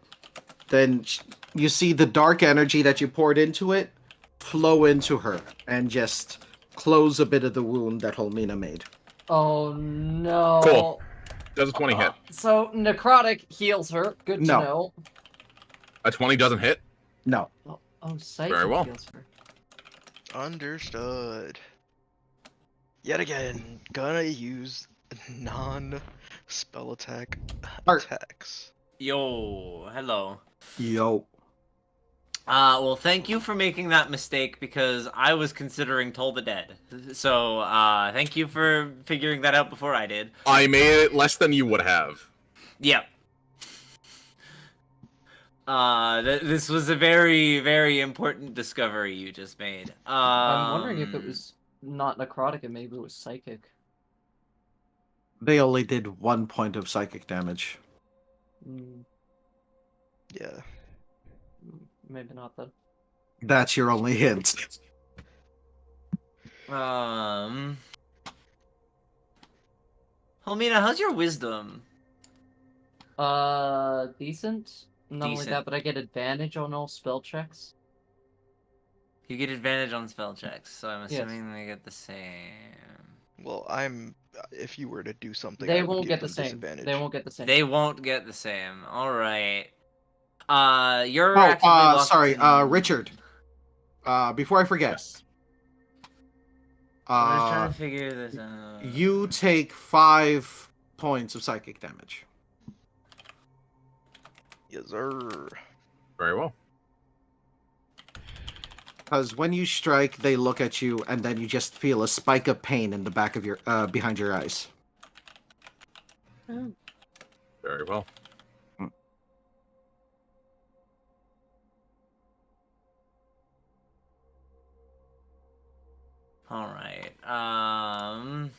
Then you see the dark energy that you poured into it flow into her and just close a bit of the wound that Homina made. Oh no. Cool. Does a 20 hit? So necrotic heals her. Good to No. know. A 20 doesn't hit? No. Oh, psychic Very well. heals her. Understood. Yet again, gonna use non-spell attack attacks. Yo, hello. Yo. Well, thank you for making that mistake because I was considering Toll the Dead. So, thank you for figuring that out before I did. I made it less than you would have. Yep. This was a very, very important discovery you just made. I'm wondering if it was not necrotic, and maybe it was psychic. They only did 1 point of psychic damage. Mm, Yeah. maybe not then. That's your only hint. Helmina, how's your wisdom? Decent. Not only Decent. that, but I get advantage on all spell checks. You get advantage on spell checks, so I'm Yes. assuming they get the same. Well, if you were to do something, They I would won't give get the them same. disadvantage. They won't get the same. They won't get the same. All right. You're Oh, actively locked sorry, in- Richard. Before I forget, Yes. I'm just trying to figure this out. you take 5 points of psychic damage. Yes, sir. Very well. Because when you strike, they look at you, and then you just feel a spike of pain in the back of your, behind your eyes. Oh. Very well. All right. I'm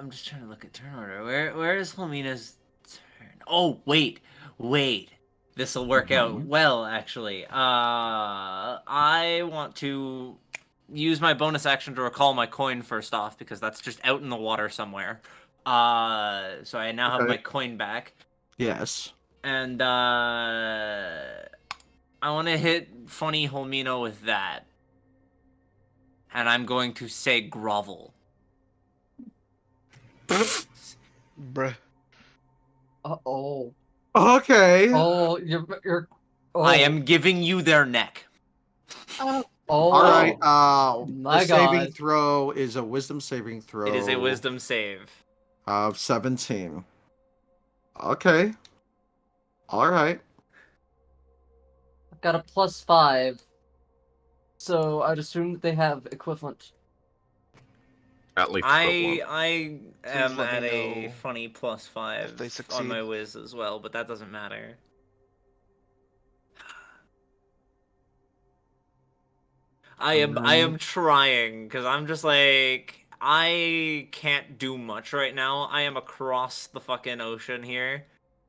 just trying to look at turn order. Where is Helmina's turn? Oh, wait. This will work out well, actually. I want to use my bonus action to recall my coin first off, because that's just out in the water somewhere. So I now have my coin back. Yes. And I want to hit Funny Helmina with that. And I'm going to say grovel. Bruh. Oh. Okay. Oh, you're. Oh. I am giving you their neck. Oh. All right. My The saving God. throw is a wisdom saving throw. It is a wisdom save. Of 17. Okay. All right. I've got a +5. So I'd assume that they have equivalent. At least equivalent. I am let at me a know funny +5 they on succeed. my whiz as well, but that doesn't matter. I am trying, because I'm just like, I can't do much right now. I am across the fucking ocean here.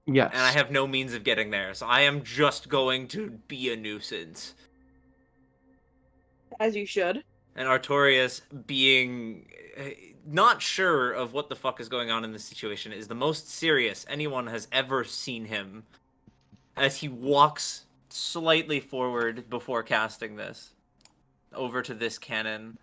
Yes. And I have no means of getting there, so I am just going to be a nuisance. As you should. And Artorias, being not sure of what the fuck is going on in this situation, is the most serious anyone has ever seen him, as he walks slightly forward before casting this, over to this cannon,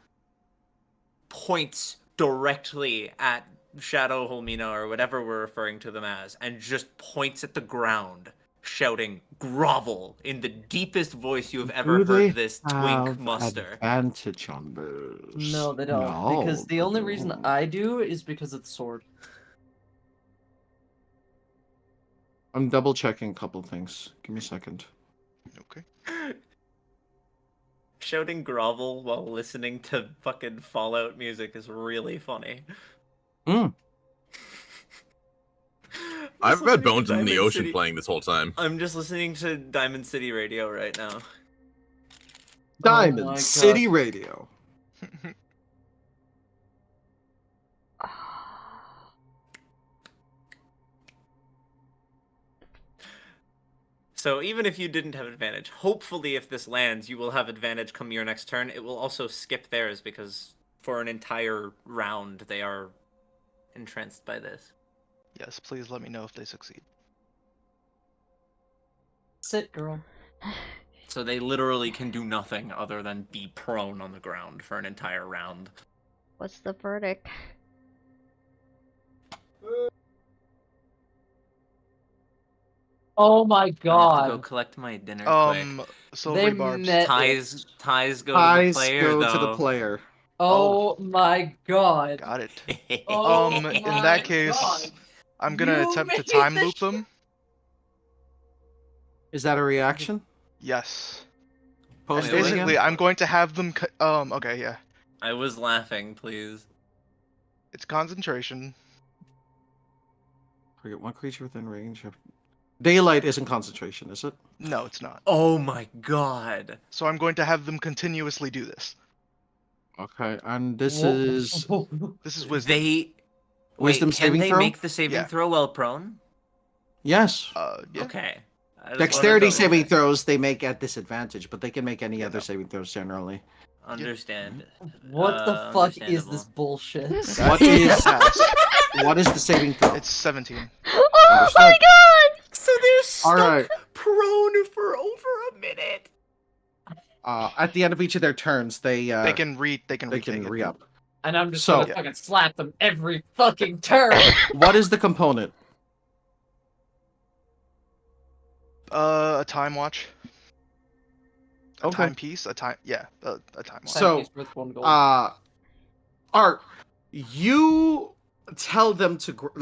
points directly at Shadow Helmina, or whatever we're referring to them as, and just points at the ground, shouting grovel in the deepest voice you have ever heard this twink muster. Advantage on those. No, they don't. No, because the only reason no. I do is because of the sword. I'm double checking a couple things. Give me a second. Okay. Shouting grovel while listening to fucking Fallout music is really funny. I've had Bones in the Diamond Ocean City. playing this whole time. I'm just listening to Diamond City Radio right now. Diamond my City God. Radio. So even if you didn't have advantage, hopefully if this lands, you will have advantage come your next turn. It will also skip theirs, because for an entire round, they are entranced by this. Yes, please let me know if they succeed. Sit, girl. So they literally can do nothing other than be prone on the ground for an entire round. What's the verdict? Oh my I have to go God. collect my dinner quick. Silvery They Barbs. met Ties go to the Ties player, go though. to the player. Oh my God. Got it. Oh In my that case, God. I'm gonna You attempt to made time this loop them. Is that a reaction? Yes. Post And it basically, again? I'm going to have them. Okay, yeah. I was laughing, please. It's concentration. Target one creature within range of Daylight isn't concentration, is it? No, it's not. Oh my god. So I'm going to have them continuously do this. Okay, and this Whoa. is This is wisdom. They wisdom wait, can saving they throw? make the saving Yeah. throw while prone? Yes. Yeah. Okay. I just wanna Dexterity double saving check. throws they make at disadvantage, but they can make any Yeah, other no. saving throws generally. Understand. What the fuck is understandable. this bullshit? What is what is the saving throw? It's 17. Oh my god! So they're stuck Alright. prone for over a minute. At the end of each of their turns, they They can retake it. re-up. And I'm just So- gonna fucking slap them every fucking turn. What is the component? A time watch. A Okay. timepiece. A time watch. So, Timepiece worth 1 gold. Art, you tell them to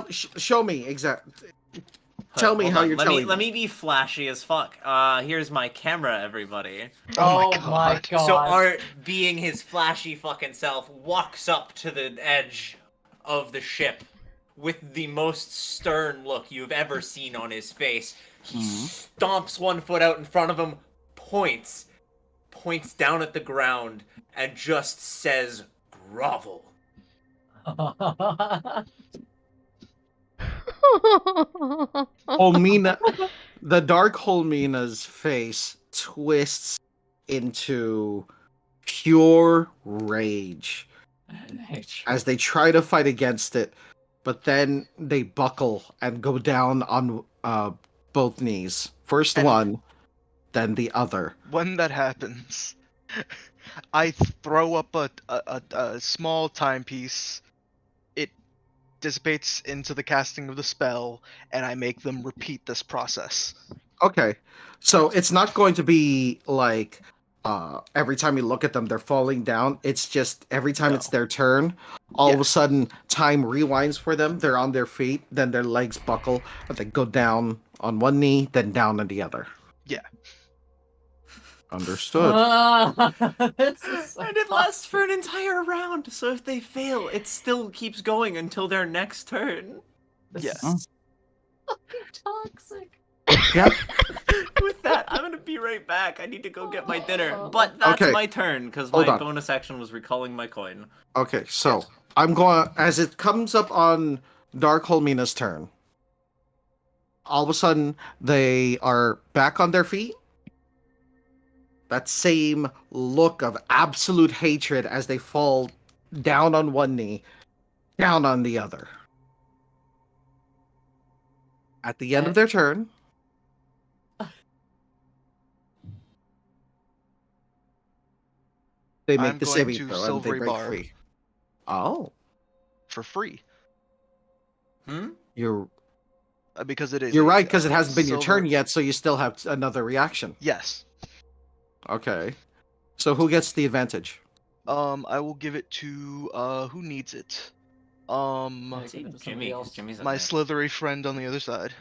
show me exactly. Tell me Hold how on, you're let telling me let them. me be flashy as fuck. Here's my camera, everybody. Oh my god. So Art, being his flashy fucking self, walks up to the edge of the ship with the most stern look you've ever seen on his face. He stomps one foot out in front of him, points down at the ground, and just says, "Grovel." Holmina, the dark Holmina's face twists into pure rage as they try to fight against it, but then they buckle and go down on both knees. First one, then the other. When that happens, I throw up a small timepiece. It dissipates into the casting of the spell, and I make them repeat this process. Okay, so it's not going to be like every time you look at them, they're falling down. It's just every time it's their turn, all of a sudden time rewinds for them. They're on their feet, then their legs buckle, but they go down on one knee, then down on the other. Yeah. Understood. And it lasts for an entire round, so if they fail, it still keeps going until their next turn. Yeah. Toxic. Yep. With that, I'm gonna be right back. I need to go get my dinner. But that's Okay. my turn, because Hold my on. bonus action was recalling my coin. Okay, so I'm going as it comes up on Dark Holmina's turn. All of a sudden, they are back on their feet. That same look of absolute hatred as they fall down on one knee, down on the other. At the end of their turn, they make I'm the going saving to throw and they Silvery break Barb. free. Oh, For free. you're Because it is. you're a, right because it hasn't been your silver- turn yet, so you still have another reaction. Yes. Okay, so who gets the advantage? I will give it to who needs it. See, Jimmy, 'cause Jimmy's up My next. slithery friend on the other side.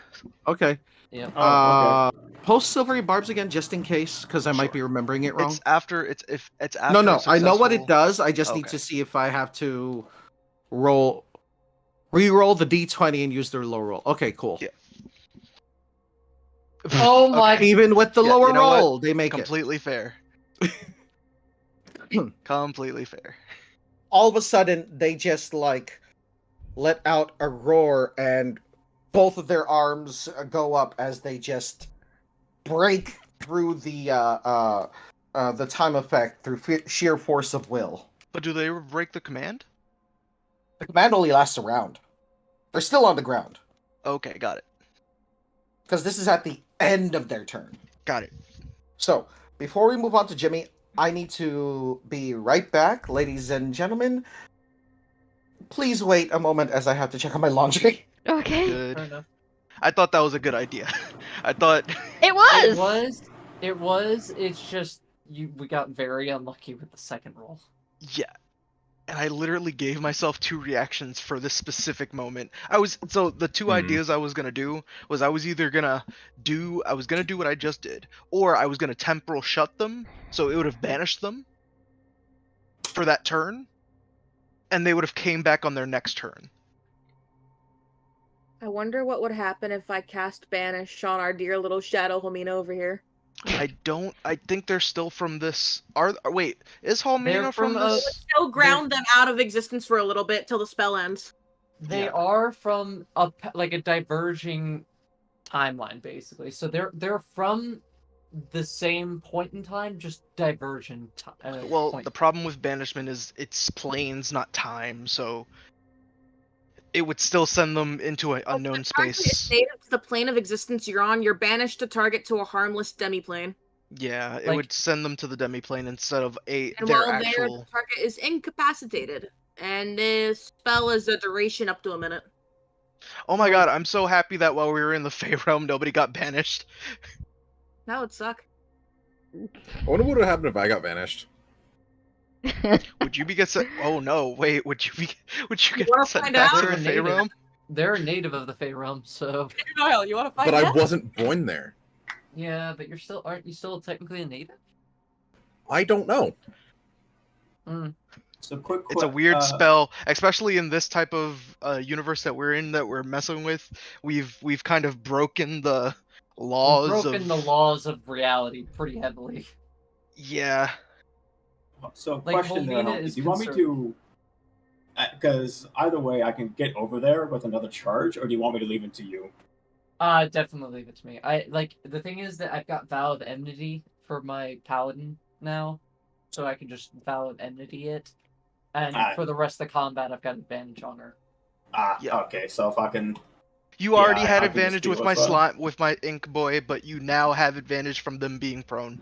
Okay. Yep. Post Silvery Barbs again, just in case, because I might be remembering it wrong. It's after. It's if it's after. No, a I know what it successful- does. I just need Okay. to see if I have to re-roll the d20 and use the low roll. Okay, cool. Yeah. Oh my. Even with the Yeah, lower you know what? roll, they make Completely fair. Completely fair. all of a sudden they just like let out a roar and both of their arms go up as they just break through the time effect through sheer force of will. But do they break the command? The command only lasts a round. They're still on the ground Okay, got it. because this is at the end of their turn. Got it. So before we move on to Jimmy, I need to be right back, ladies and gentlemen. Please wait a moment as I have to check on my laundry. Okay. Good. I thought that was a good idea. I thought It was. It was. It was. It's just we got very unlucky with the second roll. yeah. And I literally gave myself 2 reactions for this specific moment. The 2 ideas I was gonna do was I was gonna do what I just did, or I was gonna temporal shut them, so it would have banished them for that turn, and they would have came back on their next turn. I wonder what would happen if I cast Banish on our dear little Shadow Homina over here. I think they're still from this. Wait, is They're Halmina from from, this? Still ground them out of existence for a little bit till the spell ends. They Yeah. are from a diverging timeline, basically. So they're from the same point in time, just divergent. Well, point. the problem with banishment is it's planes, not time, so it would still send them into an unknown Apparently, it's space. native to the plane of existence you're on. You're banished to target to a harmless demiplane. Yeah, it Like- would send them to the demiplane instead of And their while there, actual. the target is incapacitated. And this spell is a duration up to a minute. Oh my god, I'm so happy that while we were in the Fey realm, nobody got banished. That would suck. I wonder what would happen if I got vanished. Would you be get sent? Oh no, wait. Would you get wanna sent find back out? to They're the a Fey native. realm? They're a native of the Fey realm, so Kyle, you want to find But I out? wasn't born there. yeah. But aren't you still technically a native? I don't know. So quick. It's a weird spell, especially in this type of universe that we're in, that we're messing with. We've kind of broken the laws We've broken of the laws of reality pretty heavily. Yeah. So Like, question there, Holmina Helgi, is do you want me to? Because either way, I can get over there with another charge, or do you want me to leave it to you? Definitely leave it to me. I like the thing is that I've got Vow of Enmity for my paladin now, so I can just Vow of Enmity it, and for the rest of the combat, I've got advantage on her. Yeah. Okay. So if I can. You already Yeah, had I can just advantage deal with my with that. slime with my ink boy, but you now have advantage from them being prone.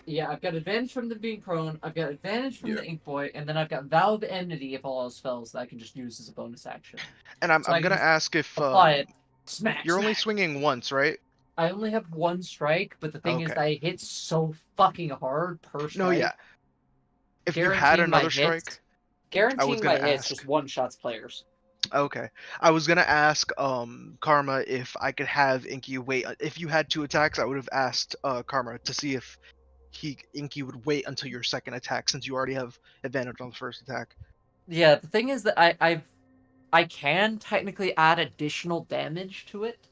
Yeah, I've got advantage from the being prone, I've got advantage from the Ink Boy, and then I've got Vow of Enmity if all else spells that I can just use as a bonus action. And I'm So I gonna can ask if apply it. Smack. you're only smack. swinging once, right? I only have one strike, but the thing is Okay. that I hit so fucking hard per strike. No, yeah. If you had Guaranteeing my another hits- strike, I was Guaranteeing my gonna hits ask. just one shots players. Okay. I was gonna ask Karma if I could have Inky wait. If you had 2 attacks, I would have asked Karma to see if Inky would wait until your second attack, since you already have advantage on the first attack. Yeah, the thing is that I can technically add additional damage to it,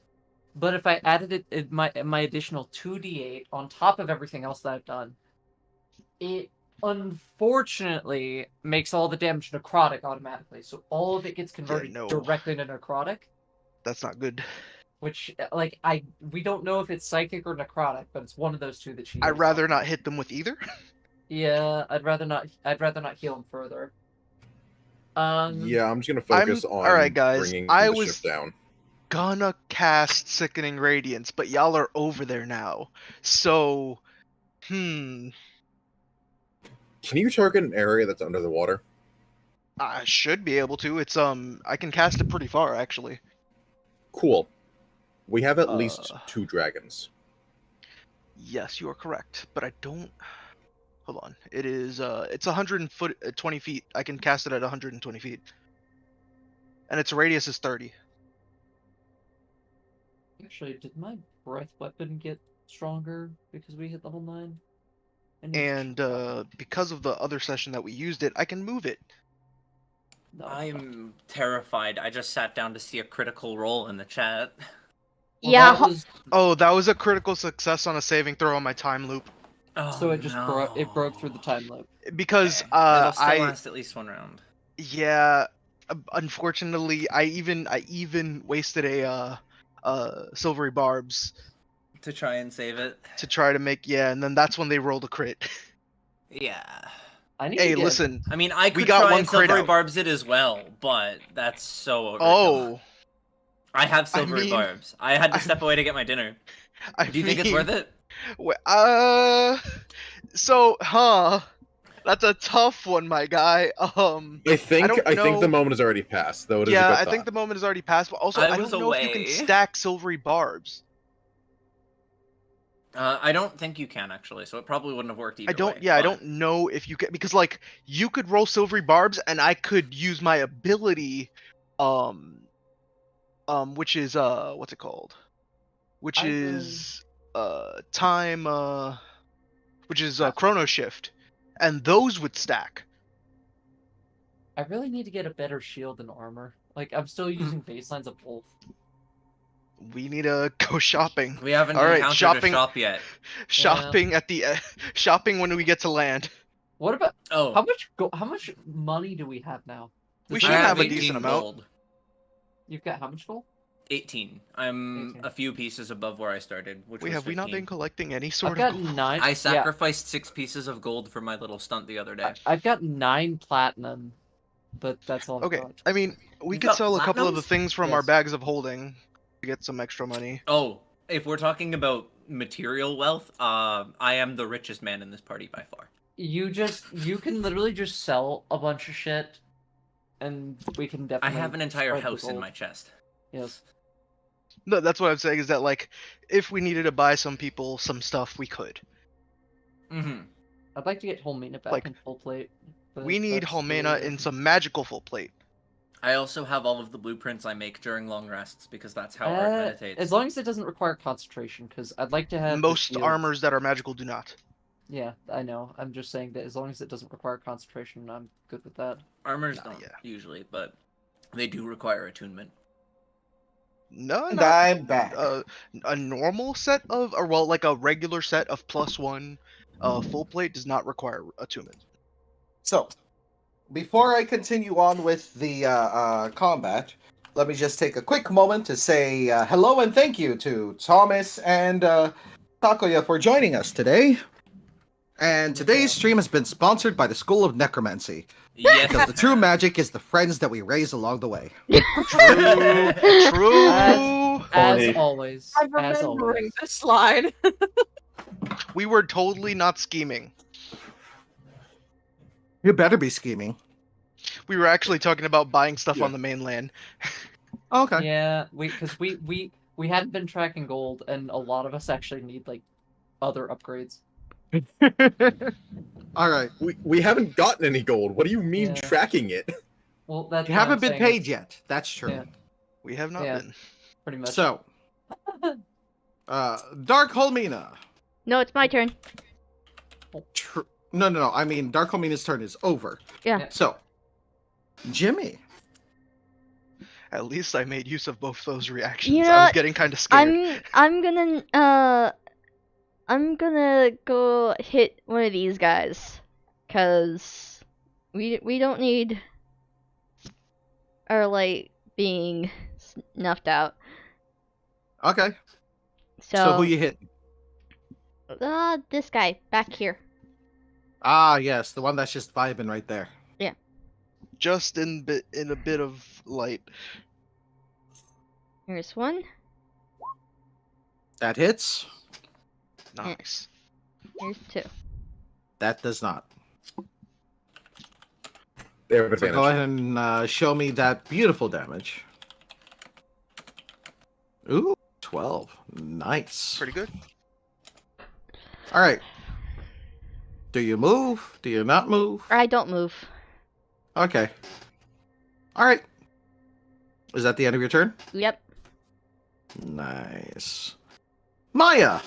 but if I added my additional 2d8 on top of everything else that I've done, it unfortunately makes all the damage necrotic automatically. So all of it gets converted no. directly into necrotic. That's not good. Which we don't know if it's psychic or necrotic, but it's one of those two that she. I'd rather not hit them with either. Yeah, I'd rather not heal him further. Yeah, I'm just gonna focus on alright, guys. bringing I the was ship down. gonna cast Sickening Radiance, but y'all are over there now. So, Can you target an area that's under the water? I should be able to. It's I can cast it pretty far, actually. Cool. We have at least 2 dragons. Yes, you are correct, but I don't. Hold on. It is it's 120 feet. I can cast it at 120 feet, and its radius is 30. Actually, did my breath weapon get stronger because we hit level 9? And because of the other session that we used it, I can move it. No, I'm terrified. I just sat down to see a critical roll in the chat. Well, Yeah. that was- Oh, that was a critical success on a saving throw on my time loop. Oh, so it just no. broke through the time loop. Because It'll still I last at least 1 round. yeah, unfortunately, I even wasted a silvery barbs To try and save it. to try to make and then that's when they rolled a crit. Yeah. I need Hey, to get... listen. I mean, I we could got try one and crit silvery out. barbs it as well, but that's so overkill. Oh, I have silvery mean- barbs. I had to step away to get my dinner. Do you think it's worth it? So, that's a tough one, my guy. I think know. the moment has already passed, though. It is a Yeah, good I think thought. the moment has already passed. But also, I I was don't know if you can away. stack silvery barbs. I don't think you can actually, so it probably wouldn't have worked either I don't. way, Yeah, I but- don't know if you can, because like you could roll silvery barbs, and I could use my ability, which is what's it called? Which is time, which is chrono shift, and those would stack. I really need to get a better shield and armor. Like, I'm still using baselines of both. We need to go shopping. We haven't All right, encountered shopping. a shop yet. Shopping at the shopping when we get to land. What about Oh, how much money do we have now? We Does should I that- have a 18 decent amount. gold. You've got how much gold? 18. I'm 18. a few pieces above where I started, which Wait, was have we not 15. been collecting any sort I've got of gold? 9. I yeah, sacrificed 6 pieces of gold for my little stunt the other day. I've got 9 platinum, but that's all. I've Okay, got. I mean, we You've could got sell a couple of the platinums? things from our Yes. bags of holding to get some extra money. Oh, if we're talking about material wealth, I am the richest man in this party by far. You can literally just sell a bunch of shit, and we can I definitely. have an entire spread the house in gold. my chest. Yes. No, that's what I'm saying is that like, if we needed to buy some people some stuff, we could. Mm-hmm. I'd like to get Holmina back Like, in full plate. but We need that's Homena really- in some magical full plate. I also have all of the blueprints I make during long rests because that's how art meditates. As long as it doesn't require concentration, because I'd like to have the Most shields- armors that are magical do not. Yeah, I know. I'm just saying that as long as it doesn't require concentration, I'm good with that. Armors Nah, don't yeah. usually, but they do require attunement. No, And not I'm back. a normal set of, or well, like a regular set of +1 full plate does not require attunement. So, before I continue on with the combat, let me just take a quick moment to say hello and thank you to Thomas and Takoya for joining us today. And today's stream has been sponsored by the School of Necromancy. Yes. Because the true magic is the friends that we raise along the way. True. As Holy. always. I'm As remembering always. this line. We were totally not scheming. You better be scheming. We were actually talking about buying stuff Yeah. on the mainland. Okay. Yeah, because we hadn't been tracking gold, and a lot of us actually need like other upgrades. All right. We haven't gotten any gold. What do you mean Yeah. tracking it? Well, that's You what I'm haven't been saying, paid it's yet. That's true. Yeah. We have not Yeah. been. Pretty much. So, Dark Holmina. No, it's my turn. No. I mean, Dark Holmina's turn is over. Yeah. So, Jimmy. At least I made use of both those reactions. You know I was what? getting kind of scared. I'm gonna go hit one of these guys, cause we don't need our light being snuffed out. Okay. So who you hit? This guy back here. Ah, yes, the one that's just vibing right there. Just in a bit of light. Here's one. That hits. Nice. Here's two. That does not. They have So advantage. go ahead and show me that beautiful damage. Ooh, 12. Nice. Pretty good. All right. Do you move? Do you not move? Or I don't move. Okay. All right. Is that the end of your turn? Yep. Nice. Maya.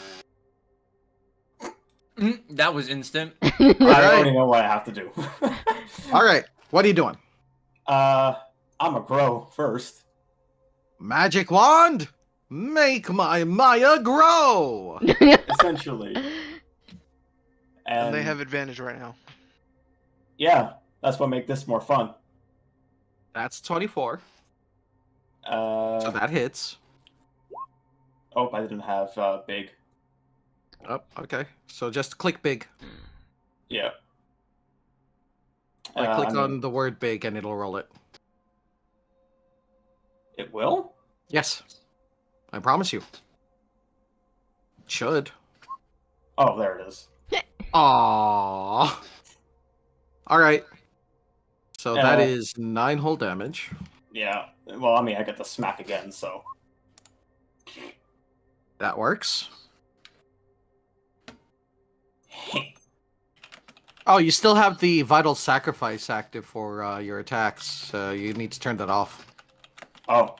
That was instant. I right. already know what I have to do. All right. What are you doing? I'm a grow first. Magic wand. Make my Maya grow. Essentially. And they have advantage right now. Yeah, that's what make this more fun. That's 24. So that hits. Oh, I didn't have big. Oh, okay. So just click big. Yeah. Like click I mean, on the word big and it'll roll it. It will? Yes. I promise you. It should. Oh, there it is. Aww. All right. So that Uh, is 9 whole damage. Yeah. Well, I mean, I get to smack again, so. That works. Oh, you still have the vital sacrifice active for your attacks. You need to turn that off. Oh.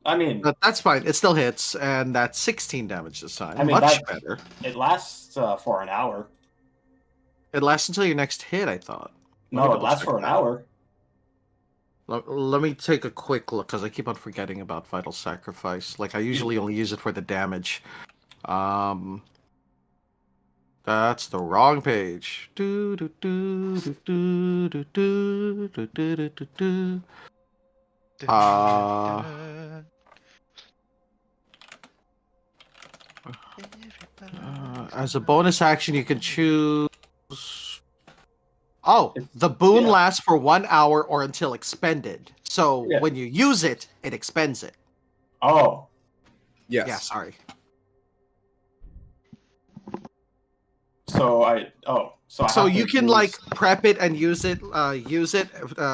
I mean, But that's fine. It still hits, and that's 16 damage this time. I mean, Much that- better. it lasts for an hour. It lasts until your next hit, I thought. No, Let me it lasts double for an check that. hour. Let me take a quick look because I keep on forgetting about Vital Sacrifice. Like I usually only use it for the damage. That's the wrong page. Do, do, do, do, do, do, do, do, do, do, do. As a bonus action, you can choose. Oh, the boon lasts for 1 hour or until expended. So when you use it, it expends it. Oh. Yes. Yeah, sorry. So I So have you to can use... like prep it and use it,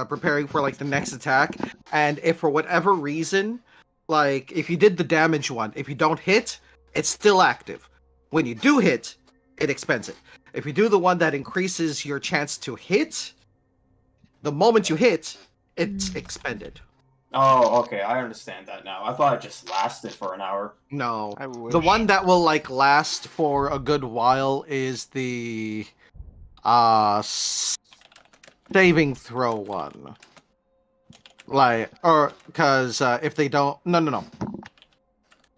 preparing for like the next attack. And if for whatever reason, like if you did the damage one, if you don't hit, it's still active. When you do hit, it expends it. If you do the one that increases your chance to hit, the moment you hit, it's expended. Oh, okay, I understand that now. I thought it just lasted for an hour. No, the one that will like last for a good while is the saving throw one. Like, or because if they don't, no.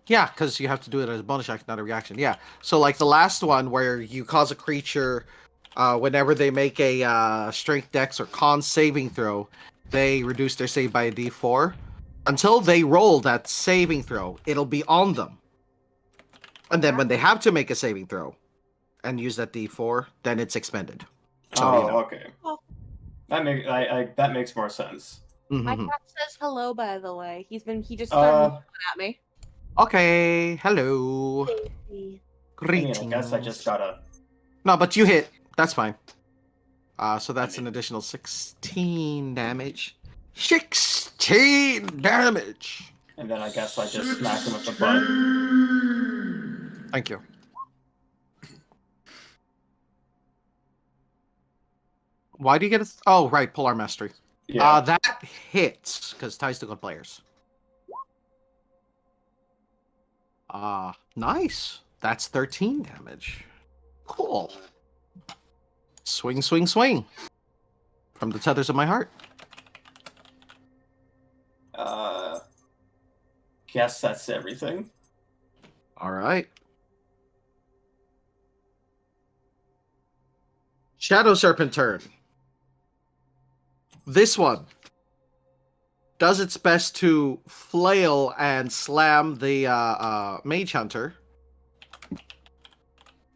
Yeah, because you have to do it as a bonus action, not a reaction. Yeah. So like the last one where you cause a creature, whenever they make a strength dex or con saving throw, they reduce their save by a d4. Until they roll that saving throw, it'll be on them. And then when they have to make a saving throw and use that d4, then it's expended. So, okay. That makes more sense. My Mhm. cat says hello, by the way. He just started looking at me. Okay, hello. Greetings. I guess I just gotta... No, but you hit. That's fine. So that's an additional 16 damage. 16 damage! And then I guess I just smack him with the butt. Thank you. Why do you get a... Oh, right, Polar Mastery. Yeah. That hits, because ties to good players. Nice. That's 13 damage. Cool. Swing, swing, swing. From the tethers of my heart. Guess that's everything. All right. Shadow Serpent turn. This one does its best to flail and slam the Mage Hunter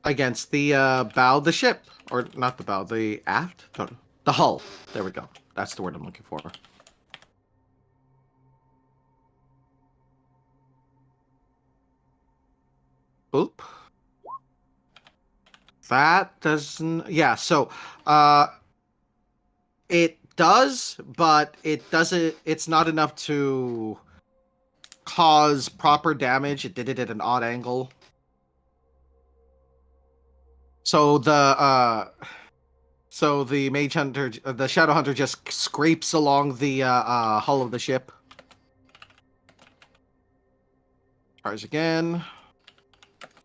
against the bow of the ship. Or not the bow, the aft? The hull. There we go. That's the word I'm looking for. Boop. That doesn't... Yeah, so... It does, but it doesn't... It's not enough to cause proper damage. It did it at an odd angle. So the Mage Hunter, the Shadow Hunter just scrapes along the hull of the ship. Tries again.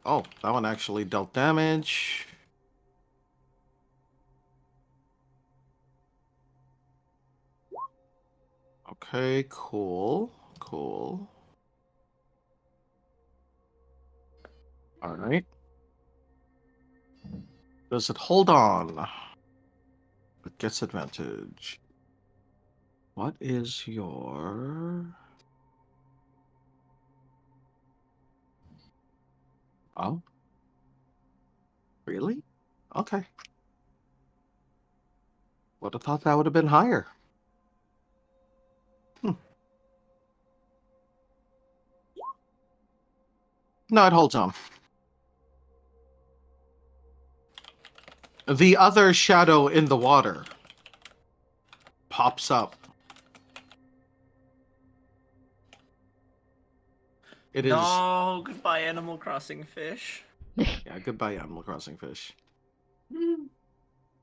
Oh, that one actually dealt damage. Okay, cool. Cool. Alright. Does it hold on? It gets advantage. What is your... Oh? Really? Okay. Would have thought that would have been higher. No, it holds on. The other shadow in the water pops up. It is... No, goodbye, Animal Crossing fish. Yeah, goodbye, Animal Crossing fish.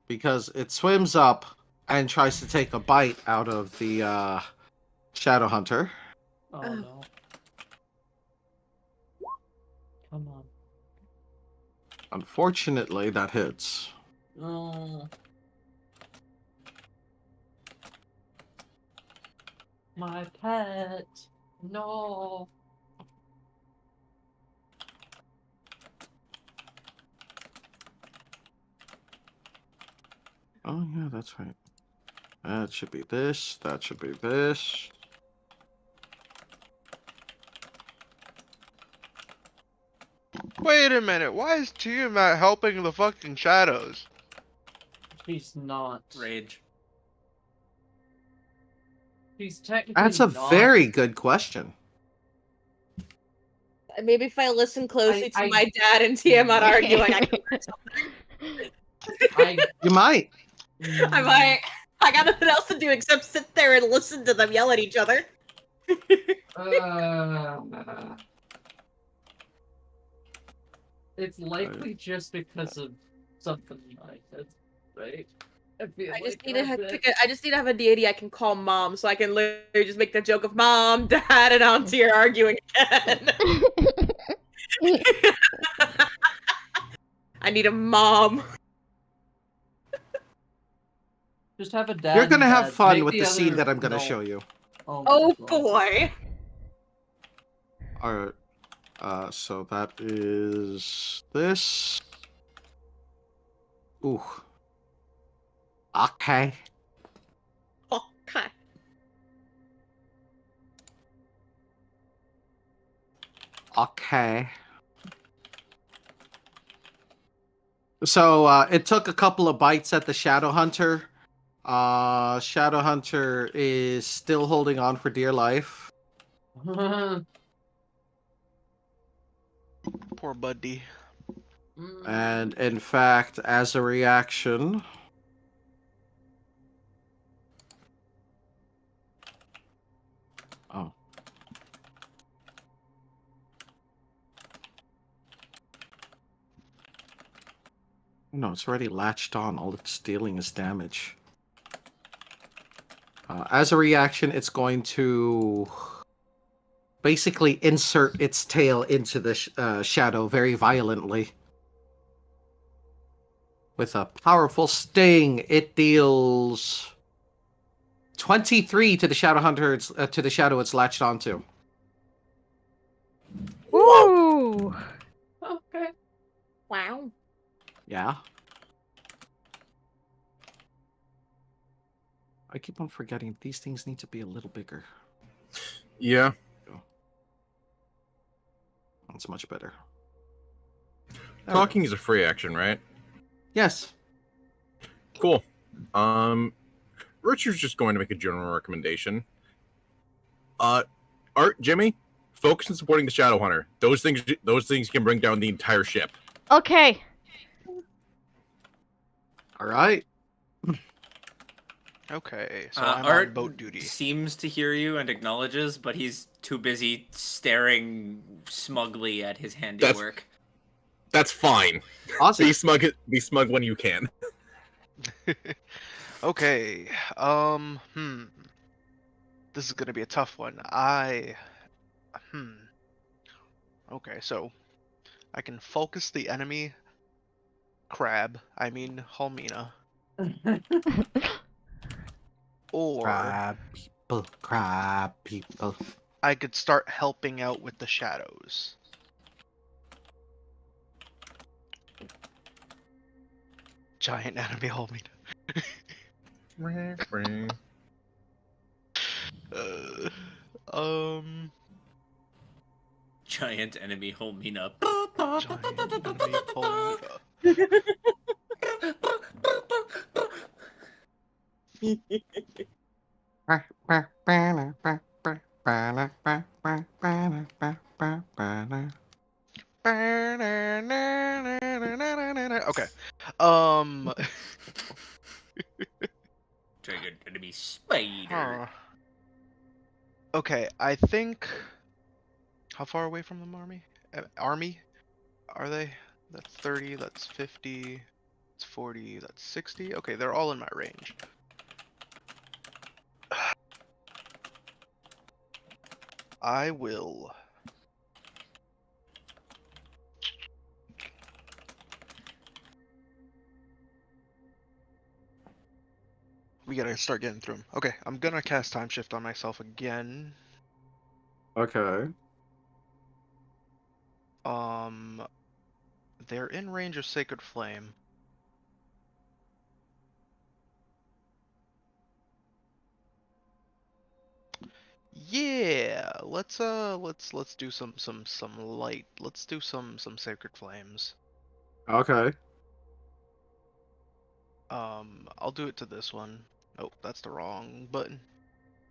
Because it swims up and tries to take a bite out of the Shadow Hunter. Oh no. Come on. Unfortunately, that hits. Oh. My pet. No. Oh yeah, that's right. That should be this. That should be this. Wait a minute, why is Tiamat helping the fucking shadows? She's not. Rage. She's technically That's a not. very good question. Maybe if I listen closely to I- my dad and Tiamat arguing, I can learn something. You might. I might. I got nothing else to do except sit there and listen to them yell at each other. It's likely just because of something like that, right? I just need to have a deity I can call mom, so I can literally just make the joke of mom, dad, and auntie are arguing again. I need a mom. Just have a dad. You're gonna and have dad. fun Make with the scene other- that I'm gonna no. show you. Oh boy. Alright. So that is this. Ooh. Okay. Okay. Okay. So it took a couple of bites at the Shadow Hunter. Shadow Hunter is still holding on for dear life. Poor buddy. And in fact, as a reaction, oh. No, it's already latched on. All it's dealing is damage. As a reaction, it's going to basically insert its tail into the shadow very violently. With a powerful sting, it deals 23 to the Shadow Hunter, to the shadow it's latched onto. Woo! Okay. Wow. Yeah. I keep on forgetting these things need to be a little bigger. Yeah. That's much better. Talking is a free action, right? Yes. Cool. Richard's just going to make a general recommendation. Art, Jimmy, focus on supporting the Shadow Hunter. Those things can bring down the entire ship. Okay. All right. Okay, so I'm on Art boat duty. seems to hear you and acknowledges, but he's too busy staring smugly at his handiwork. That's fine. Awesome. Be smug when you can. Okay, this is gonna be a tough one. Okay, so I can focus the enemy Halmina. Or crab people. I could start helping out with the shadows. Giant enemy Halmina. Giant enemy Holmina. Giant enemy Halmina. Okay. Giant enemy spider. Okay, I think. How far away from them army? Are they? That's 30, that's 50, that's 40, that's 60. Okay, they're all in my range. I will. we gotta start getting through them. Okay, I'm gonna cast Time Shift on myself again. Okay. They're in range of Sacred Flame. Yeah, let's do some light. Let's do some Sacred Flames. Okay. I'll do it to this one. Oh, that's the wrong button.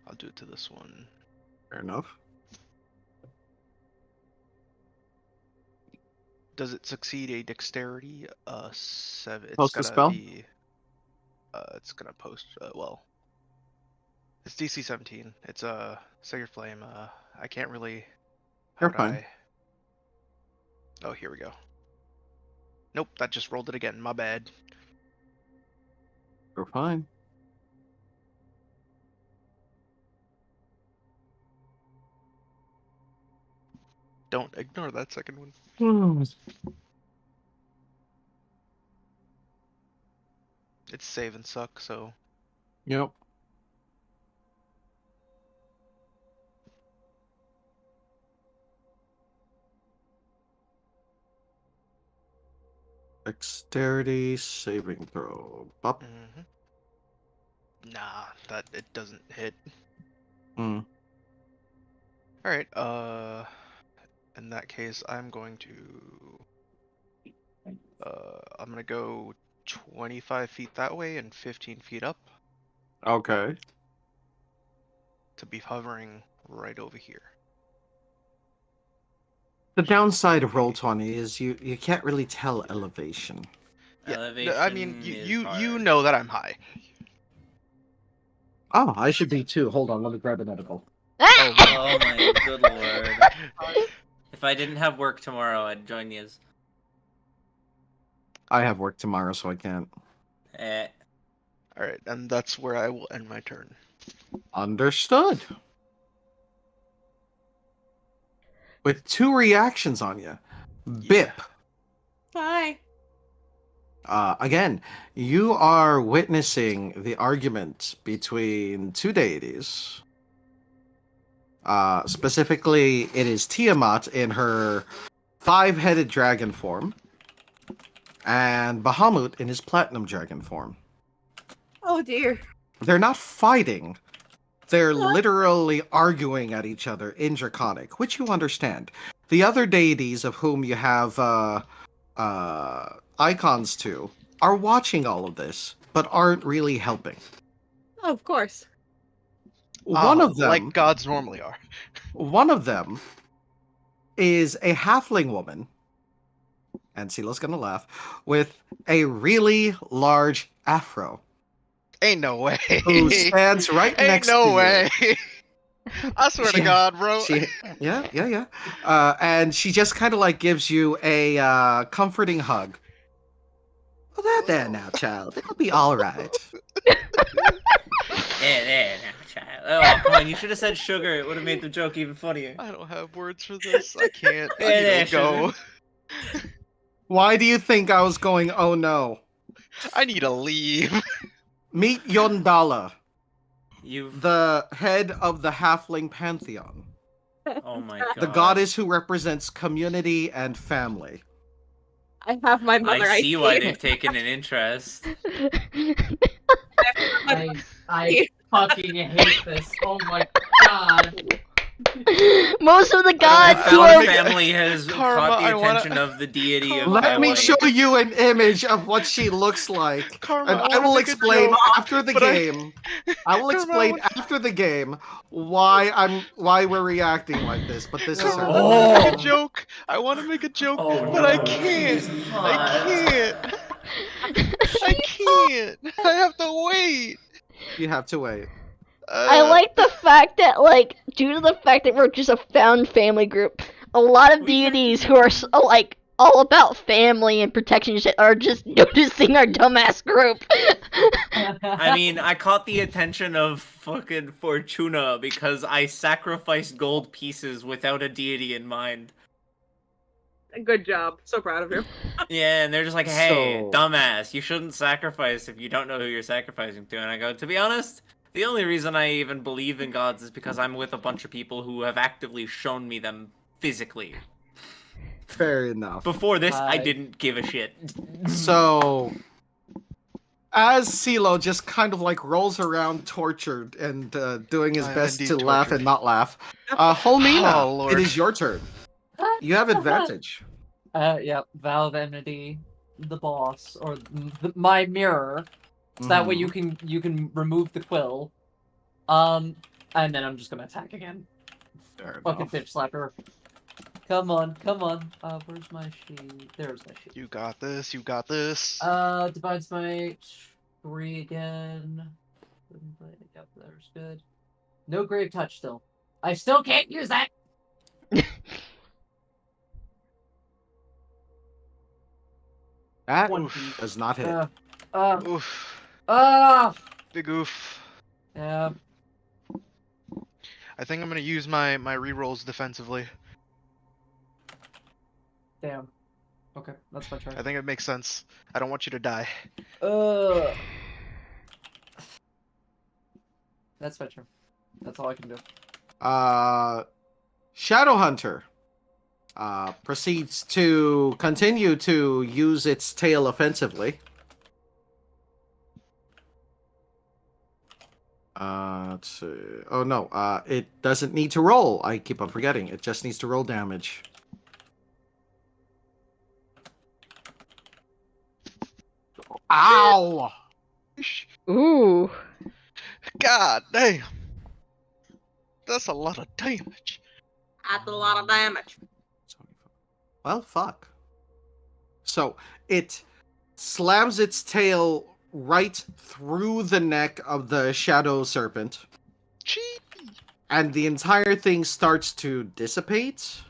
I'll do it to this one. Fair enough. Does it succeed a dexterity? 7. It's Post the gotta spell? be. It's gonna post. Well, it's DC 17. It's a Sacred Flame. I can't really. You're How'd fine. I? Oh, here we go. Nope, that just rolled it again. My bad. You're fine. Don't ignore that second one. It's save and suck, so. Yep. Dexterity saving throw. Up. Nah, that it doesn't hit. Hmm. Alright, in that case, I'm going to go 25 feet that way and 15 feet up Okay. to be hovering right over here. The downside of Roll20 is you can't really tell elevation. Yeah, Elevation I mean, is you hard. know that I'm high. Oh, I should be too. Hold on, let me grab an edible. Oh my good lord. If I didn't have work tomorrow, I'd join you. I have work tomorrow, so I can't. Alright, and that's where I will end my turn. Understood. With 2 reactions on you. Bip. Hi. Again, you are witnessing the argument between 2 deities. Specifically, it is Tiamat in her 5-headed dragon form, and Bahamut in his platinum dragon form. Oh dear. They're not fighting. They're literally arguing at each other in Draconic, which you understand. The other deities of whom you have icons to are watching all of this, but aren't really helping. Oh, of course. One of them, like gods normally are. One of them is a halfling woman, and Sila's gonna laugh, with a really large afro. Ain't no way. Who stands right next to you. Ain't no way. I swear to God, bro. Yeah. And she just kind of like gives you a comforting hug. Well, there now, child. It'll be all right. There now, child. Oh, come on, you should have said sugar. It would have made the joke even funnier. I don't have words for this. I can't. I There, need to go. Why do you think I was going, oh no? I need to leave. Meet Yondala, You've... the head of the Halfling Pantheon. Oh my god. The goddess who represents community and family. I have my mother I see ID. why they've taken an interest. I fucking hate this. Oh my god. Most of the gods The who are family has caught the attention of the deity of Let me family. show you an image of what she looks like. Karma, And I I wanna will make a explain joke, after the but game. I will explain after the game why we're reacting like this. But this is her. I want to make a joke. I want to make a joke, but I can't. She's I can't. I have to wait. You have to wait. I like the fact that, like, due to the fact that we're just a found family group, a lot of deities who are like all about family and protection shit are just noticing our dumbass group. I mean, I caught the attention of fucking Fortuna because I sacrificed gold pieces without a deity in mind. Good job. So proud of you. Yeah, and they're just like, hey, So- dumbass, you shouldn't sacrifice if you don't know who you're sacrificing to. And I go, to be honest, the only reason I even believe in gods is because I'm with a bunch of people who have actively shown me them physically. Fair enough. Before this, I didn't give a shit. So, as CeeLo just kind of like rolls around tortured and doing his I am best indeed to laugh tortured. and not laugh, Holmina, Oh, Lord. it is your turn. You have advantage. Yeah, Valve Enmity, the boss, or my mirror. So that way you can remove the quill. And then I'm just gonna attack again. Fair Fucking enough. bitch slapper. Come on, come on. Where's my sheet? There's my sheet. You got this. You got this. Divine Smite 3 again. Yep, there's good. No Grave Touch still. I still can't use that. That Oof. does not hit. Oof. Big oof. Yeah. I think I'm gonna use my rerolls defensively. Damn. Okay, that's my turn. I think it makes sense. I don't want you to die. That's my turn. That's all I can do. Shadowhunter proceeds to continue to use its tail offensively. Let's see. Oh no, it doesn't need to roll. I keep on forgetting. It just needs to roll damage. Ow! Ooh. God damn. That's a lot of damage. That's a lot of damage. Well, fuck. So it slams its tail right through the neck of the shadow serpent. Gee. And the entire thing starts to dissipate.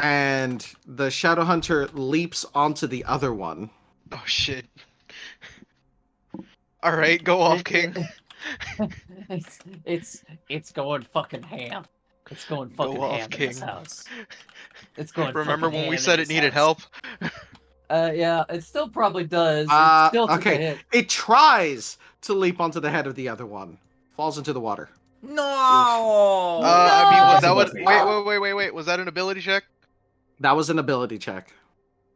And the shadow hunter leaps onto the other one. Oh shit. All right, go off, King. it's going fucking ham. It's going fucking off, ham in this King. house. It's going. Remember fucking when we ham said in it this needed house. help? Yeah, it still probably does. It still took a Okay, hit. it tries to leap onto the head of the other one. Falls into the water. No! I mean, was that what? Wait. Was that an ability check? That was an ability check.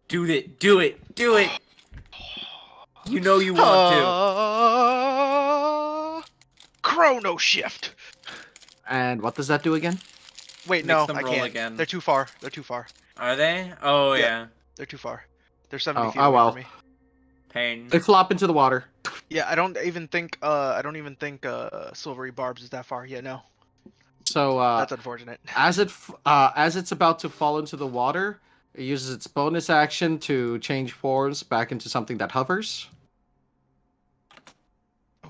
Do it. Do it. You know you want to. Chrono shift. And what does that do again? Wait, Makes no, them I roll can't. again. They're too far. They're too far. Are they? Oh, yeah. They're too far. They're 70 feet oh away well. from me. Pain. They flop into the water. Yeah, I don't even think silvery barbs is that far. Yeah, no. So that's unfortunate. As it's about to fall into the water, it uses its bonus action to change forms back into something that hovers.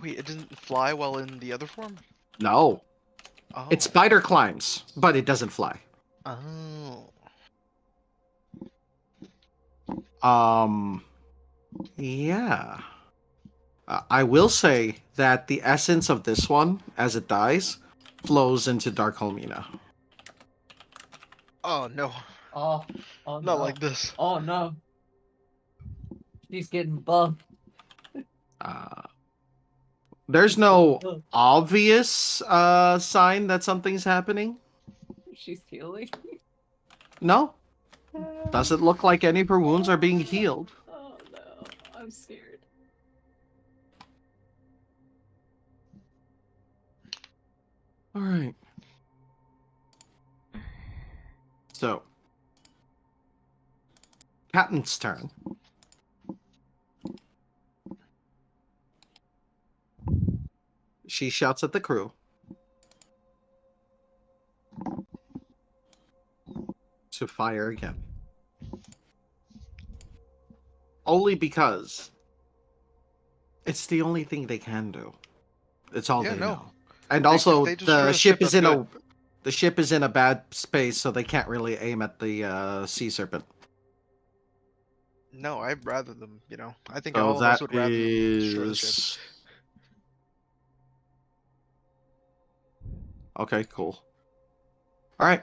Wait, it doesn't fly while in the other form? No. Oh. It spider climbs, but it doesn't fly. Oh. Yeah. I will say that the essence of this one, as it dies, flows into Dark Holmina. Oh no. Oh Not no. like this. Oh no. She's getting bumped. There's no obvious sign that something's happening. She's healing. No. Doesn't look like any of her wounds are being healed. Oh no, I'm scared. All right. So, Captain's turn. She shouts at the crew to fire again. Only because it's the only thing they can do. It's all they know. And also, the ship is in a bad space, so they can't really aim at the sea serpent. No, I'd rather them. I think So all of us would rather them destroy the ship. is okay. Cool. All right.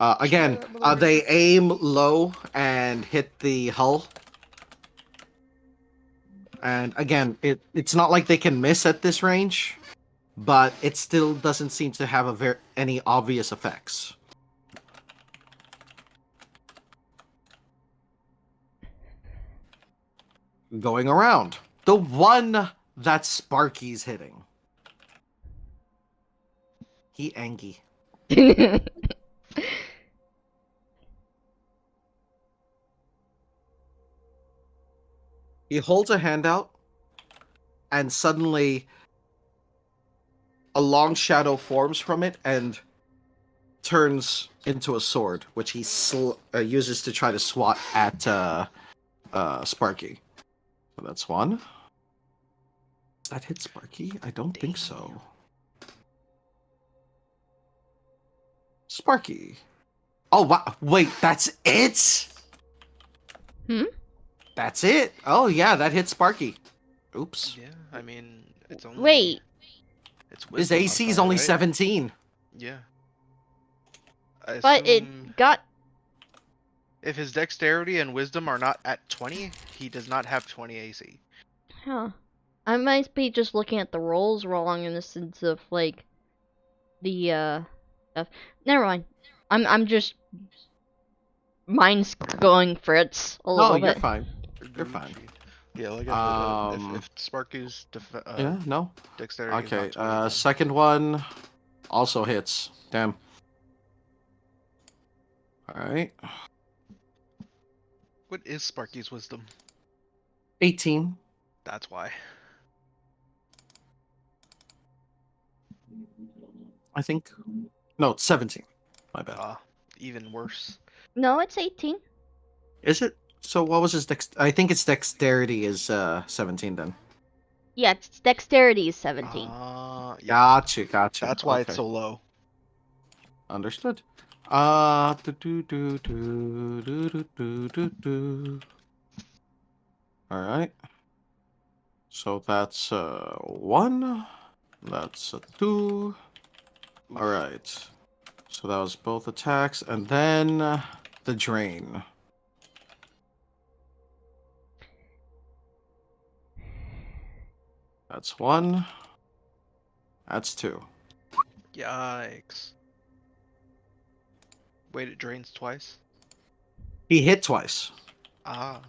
Again, they aim low and hit the hull. And again, it's not like they can miss at this range, but it still doesn't seem to have any obvious effects. Going around. The one that Sparky's hitting. He angry. He holds a hand out, and suddenly a long shadow forms from it and turns into a sword, which he uses to try to swat at Sparky. So that's one. Does that hit Sparky? I don't think so. Sparky. Oh, wow. Wait, that's it? That's it? Oh, yeah, that hit Sparky. Oops. Yeah, I mean, it's only... Wait. It's His AC is only 17. Yeah. But it got... If his dexterity and wisdom are not at 20, he does not have 20 AC. Huh. I might be just looking at the rolls wrong in the sense of, like, the, stuff. Never mind. I'm just... Mine's going Fritz a little bit. No, you're fine. You're fine. Yeah, like I said, if Sparky's yeah, no. dexterity Okay, is not 20, second one also hits. Damn. Alright. What is Sparky's wisdom? 18. That's why. I think. No, it's 17. My bad. Even worse. No, it's 18. Is it? So what was his I think its dexterity is 17 then. Yeah, its dexterity is 17. Gotcha. That's why it's so low. Understood. Alright. So that's 1. That's a 2. Alright. So that was both attacks. And then the drain. That's 1. That's 2. Yikes. Wait, it drains twice? He hit twice. Ah.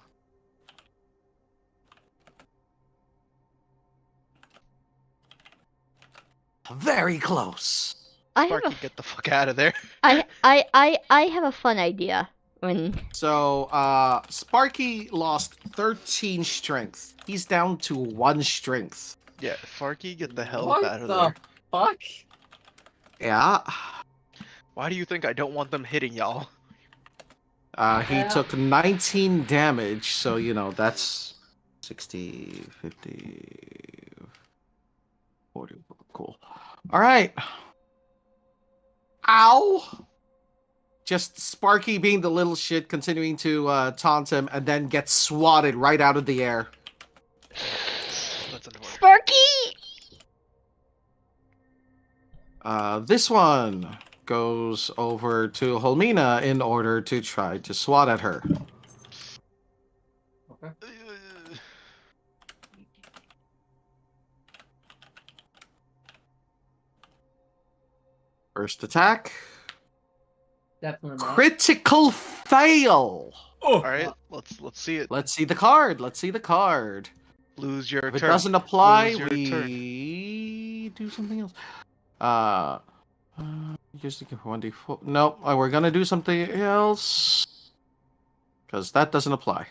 Very close. Sparky, get the fuck out of there. I have a fun idea. So, Sparky lost 13 strength. He's down to 1 strength. Yeah, Sparky, get the hell What out of the there. fuck? Yeah. Why do you think I don't want them hitting y'all? He took 19 damage, so, you know, that's 60, 50, 40. Cool. Alright. Ow! Just Sparky being the little shit, continuing to taunt him, and then gets swatted right out of the air. Sparky! This one goes over to Holmina in order to try to swat at her. Okay. First attack. Definitely not. Critical fail. All right, let's see it. Let's see the card. Let's see the card. Lose your If it turn. doesn't apply, Lose your we do something else. Just looking for 1d4. Nope, we're gonna do something else because that doesn't apply.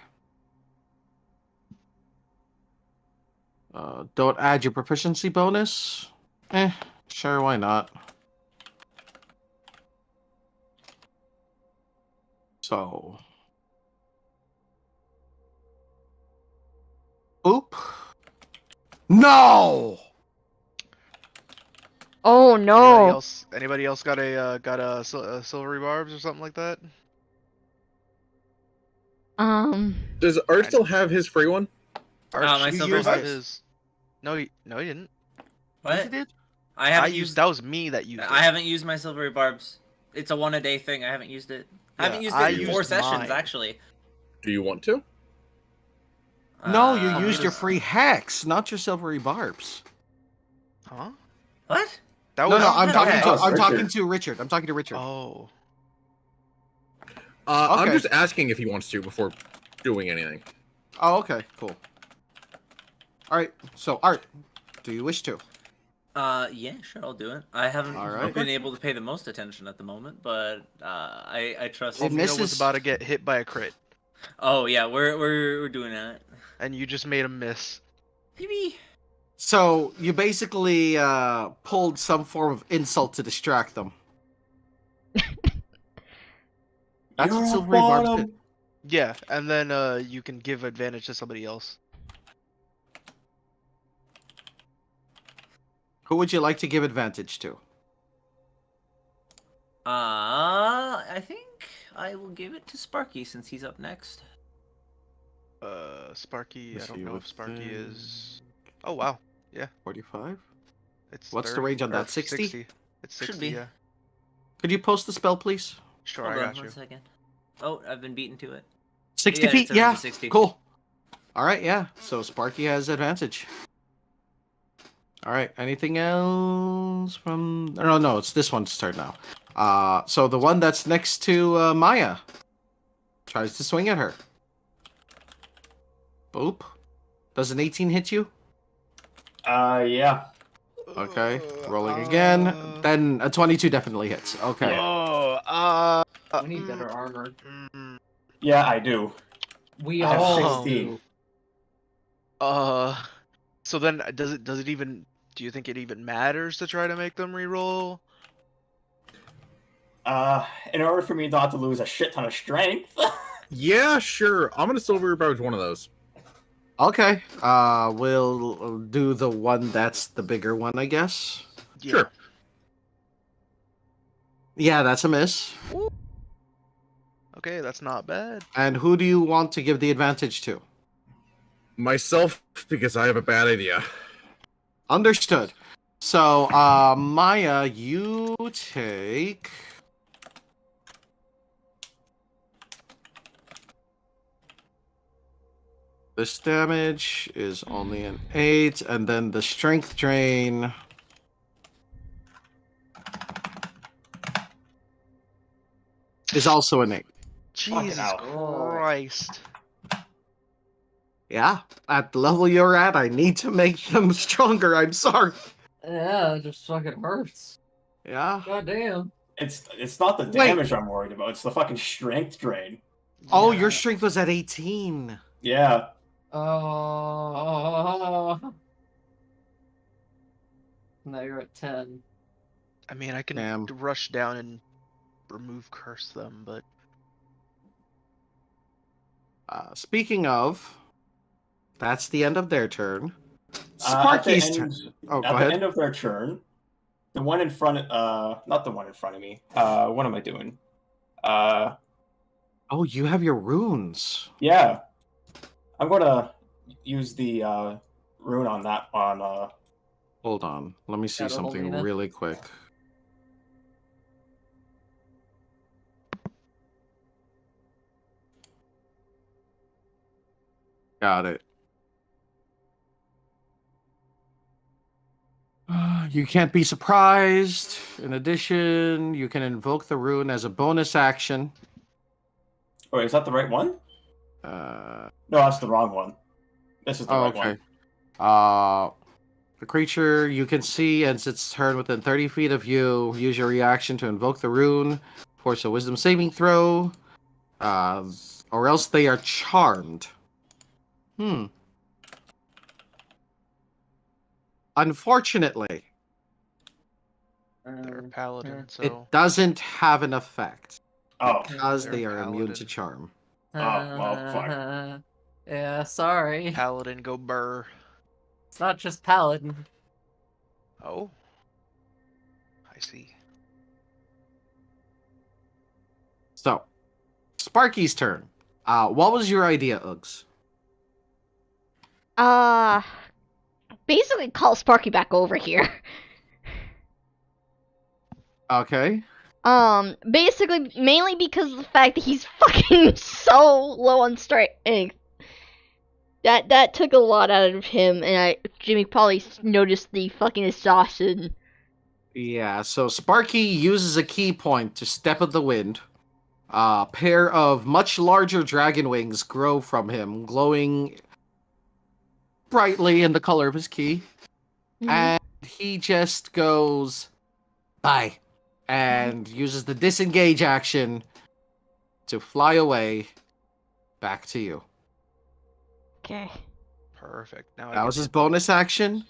Don't add your proficiency bonus. Sure, why not? So, oop. No. Oh no! Anybody else got a silvery barbs or something like that? Does Art still have his free one? My you silver used barbs? his- No, he didn't. What? Yes, he did. I haven't used. That was me that used it. I haven't used my silvery barbs. It's a 1-a-day thing. I haven't used it. I Yeah, haven't used I it in 4 used sessions, mine. actually. Do you want to? No, you Uh, used your free hacks, not your silvery barbs. Huh? What? That No, was no, I'm that talking was to us, I'm talking Richard. to Richard. I'm talking to Richard. Oh. I'm Okay. just asking if he wants to before doing anything. Oh, okay, cool. All right. So, Art, do you wish to? Yeah, sure, I'll do it. I haven't All right. been able to pay the most attention at the moment, but I trust. It Alvino was misses. about to get hit by a crit, Oh yeah, we're doing that. and you just made him miss. Maybe. So you basically pulled some form of insult to distract them. That's You're what a silvery barbs bottom. did. Yeah, and then you can give advantage to somebody else. Who would you like to give advantage to? I think I will give it to Sparky since he's up next. Sparky. Let's I don't see know what if Sparky the- is. Oh wow. Yeah. 45. It's What's the 30 range on or that? 60? 60. It's 60. Should be. Yeah. Could you post the spell, please? Sure, Hold I on got you. 1 second. Oh, I've been beaten to it. 60 Yeah, feet. it's a range Yeah. of 60. Cool. All right. Yeah. So Sparky has advantage. All right. Anything else from? No. It's this one's turn now. So the one that's next to Maya tries to swing at her. Boop. Does an 18 hit you? Yeah. Okay. Rolling again. Then a 22 definitely hits. Okay. Oh, We need better armor. Yeah, I do. We I have all 16. do. So then does it even? Do you think it even matters to try to make them reroll? In order for me not to lose a shit ton of strength. Yeah, sure. I'm gonna silver barge one of those. Okay. We'll do the one that's the bigger one, I guess. Yeah. Sure. Yeah, that's a miss. Okay, that's not bad. And who do you want to give the advantage to? Myself, because I have a bad idea. Understood. So, Maya, you take. This damage is only an 8, and then the strength drain. Is also an 8. Jesus hell. Christ. Yeah, at the level you're at, I need to make them stronger. I'm sorry. Yeah, it just fucking hurts. Yeah. God damn. It's not the Wait. damage I'm worried about. It's the fucking strength drain. Oh, Yeah. your strength was at 18. Yeah. Oh. Now you're at 10. I mean, I can Damn. rush down and remove curse them, but Speaking of, that's the end of their turn. At the Sparky's end- turn. Oh, go At the ahead. end of their turn, the one in front, not the one in front of me. What am I doing? Oh, you have your runes. Yeah, I'm gonna use the rune on that on. Hold on. Let me see Got it, something Helena. really quick. Got it. You can't be surprised. In addition, you can invoke the rune as a bonus action. Wait, is that the right one? Uh, No, that's the wrong one. This is the right okay. one. The creature you can see ends its turn within 30 feet of you. Use your reaction to invoke the rune. Force a wisdom saving throw. Or else they are charmed. Unfortunately, they're a paladin, so it doesn't have an effect. Oh. Because They're they are immune paladin. to charm. Oh, well, fuck. Yeah, sorry. paladin go burr. It's not just paladin. Oh, I see. So, Sparky's turn. What was your idea, Uggs? Basically call Sparky back over here. Okay. Basically, mainly because of the fact that he's fucking so low on strength. That took a lot out of him, and Jimmy probably noticed the fucking exhaustion. Yeah, so Sparky uses a key point to step in the wind. A pair of much larger dragon wings grow from him, glowing brightly in the color of his key. And he just goes, bye, and uses the disengage action to fly away back to you. Okay. Perfect. Now That was his bonus action.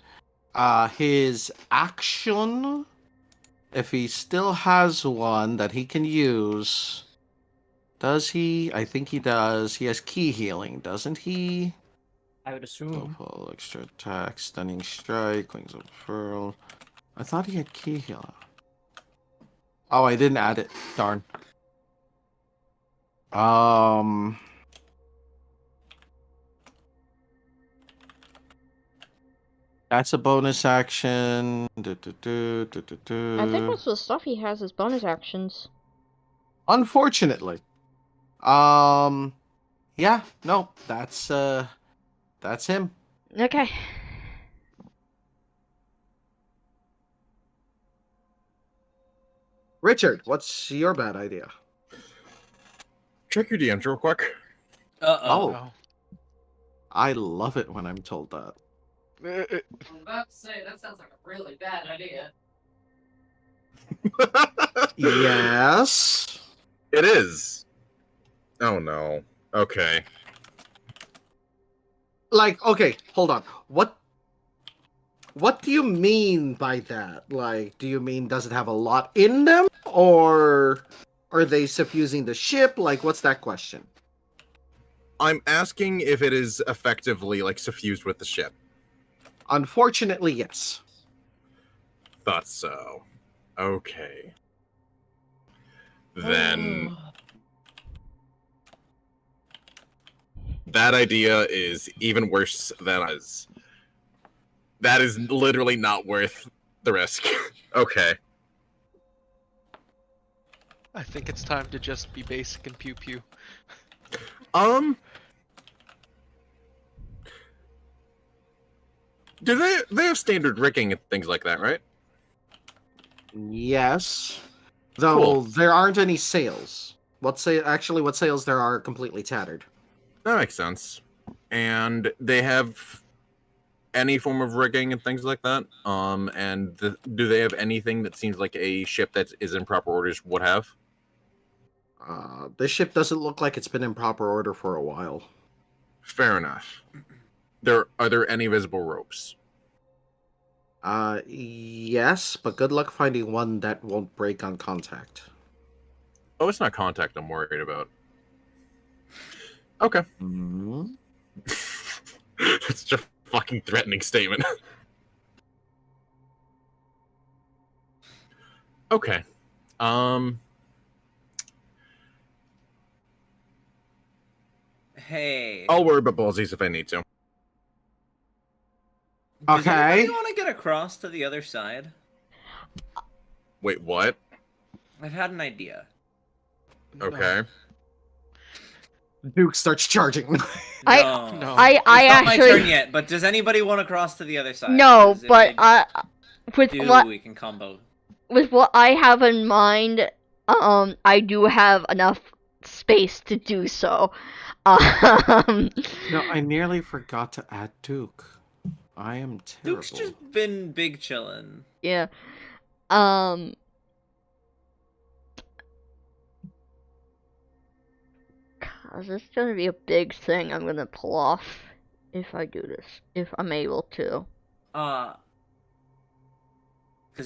His action, if he still has one that he can use, does he? I think he does. He has key healing, doesn't he? I would assume. Full extra attack, stunning strike, wings of pearl. I thought he had key healing. Oh, I didn't add it. Darn. That's a bonus action. I think most of the stuff he has is bonus actions. Unfortunately. Yeah, no, that's him. Okay. Richard, what's your bad idea? Check your DMs real quick. Oh. I love it when I'm told that. I'm about to say, that sounds like a really bad idea. Yes. It is. Oh no. Okay. Like, okay, hold on. What do you mean by that? Like, do you mean does it have a lot in them? Or are they suffusing the ship? Like, what's that question? I'm asking if it is effectively like suffused with the ship. Unfortunately, yes. Thought so. Okay. Then that idea is even worse than us. That is literally not worth the risk. Okay. I think it's time to just be basic and pew pew. Do they have standard rigging and things like that, right? Yes. Though Cool. there aren't any sails. What sails there are completely tattered. That makes sense. And they have any form of rigging and things like that? Do they have anything that seems like a ship that is in proper orders would have? This ship doesn't look like it's been in proper order for a while. Fair enough. Are there any visible ropes? Yes, but good luck finding one that won't break on contact. Oh, it's not contact I'm worried about. Okay. It's just a fucking threatening statement. Okay. Hey. I'll worry about ballsies if I need to. Does anybody want to get across to the other side? Wait, what? I've had an idea. Okay. Duke starts charging. I It's not actually my turn yet, but does anybody want to cross to the other side? No, 'Cause if but they with do, what we can combo. with what I have in mind, I do have enough space to do so. No, I nearly forgot to add Duke. I am terrible. Duke's just been big chillin'. Yeah. Cause it's gonna be a big thing I'm gonna pull off if I do this, if I'm able to. Cause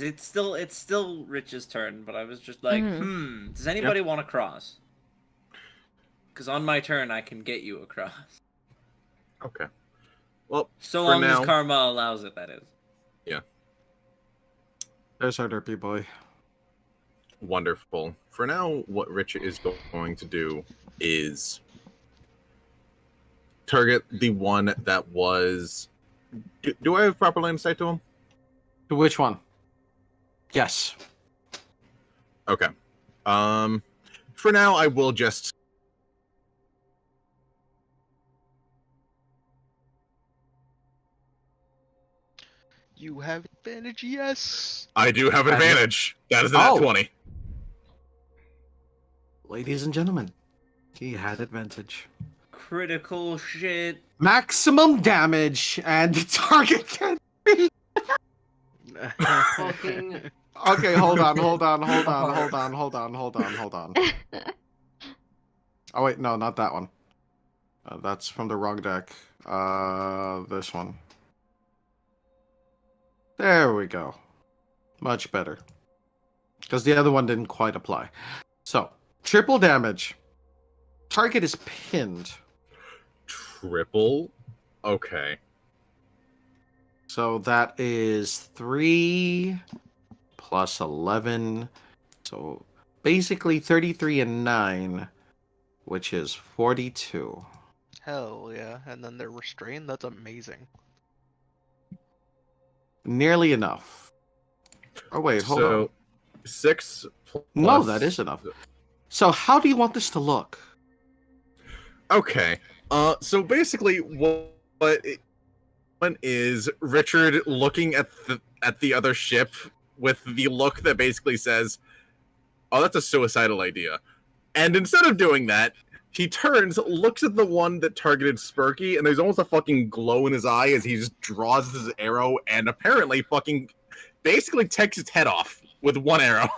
it's still Rich's turn, but I was just like, does anybody want to cross? Cause on my turn I can get you across. Okay. Well, so for long now, as karma allows it, that is. Yeah. There's our derpy boy. Wonderful. For now, what Rich is going to do is target the one that was. Do I have proper line of sight to him? To which one? Yes. Okay. For now, I will just. You have advantage, yes. I do have advantage. That is a nat 20. Ladies and gentlemen, he had advantage. Critical shit. Maximum damage and the target can be. Fucking. Okay, hold on. Oh wait, no, not that one. That's from the wrong deck. This one. There we go. Much better. Because the other one didn't quite apply. So, triple damage. Target is pinned. Triple? Okay. So that is 3 plus 11. So basically 33 and 9, which is 42. Hell yeah. And then they're restrained? That's amazing. Nearly enough. Oh, wait, hold on. 6 plus... No, that is enough. So how do you want this to look? Okay. So basically, what is Richard looking at the other ship with the look that basically says, "Oh, that's a suicidal idea," and instead of doing that, he turns, looks at the one that targeted Spurky, and there's almost a fucking glow in his eye as he just draws his arrow, and apparently fucking basically takes its head off with one arrow.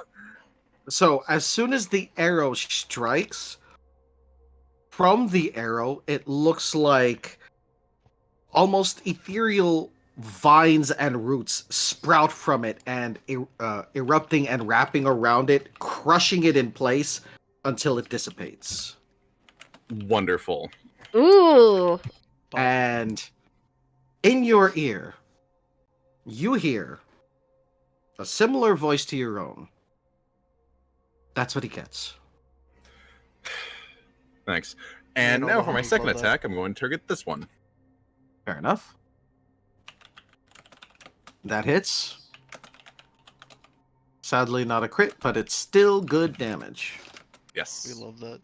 So as soon as the arrow strikes, from the arrow, it looks like almost ethereal vines and roots sprout from it and erupting and wrapping around it, crushing it in place until it dissipates. Wonderful. Ooh. And in your ear, you hear a similar voice to your own. That's what he gets. Thanks. And now for my second attack, I'm going to target this one. Fair enough. That hits. Sadly not a crit, but it's still good damage. Yes. We love that.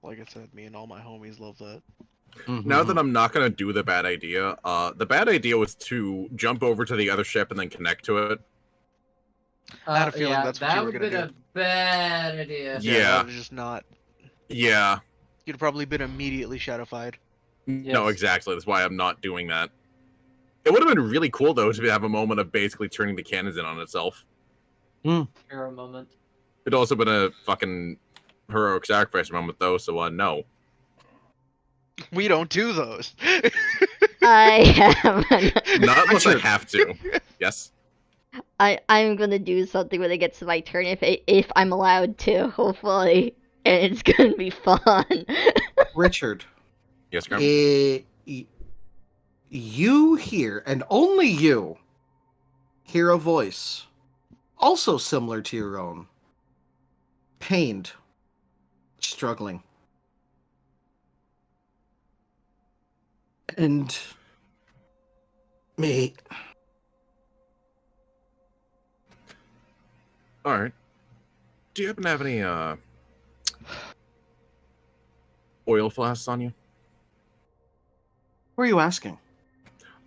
Like I said, me and all my homies love that. Now that I'm not going to do the bad idea, the bad idea was to jump over to the other ship and then connect to it. I had a feeling that's what you were would gonna have been do. a bad idea. Yeah. That was just not. Yeah. You'd have probably been immediately shadowfied. No, exactly. That's why I'm not doing that. It would have been really cool, though, to have a moment of basically turning the cannons in on itself. Hero moment. It'd also been a fucking heroic sacrifice moment, though, so no. We don't do those. I have. Not unless I have to. Yes? I'm gonna do something when it gets to my turn if I'm allowed to, hopefully. And it's gonna be fun. Richard. Yes, Graham? You hear, and only you, hear a voice, also similar to your own. Pained. Struggling. And... me. Alright. Do you happen to have any, oil flasks on you? Who are you asking?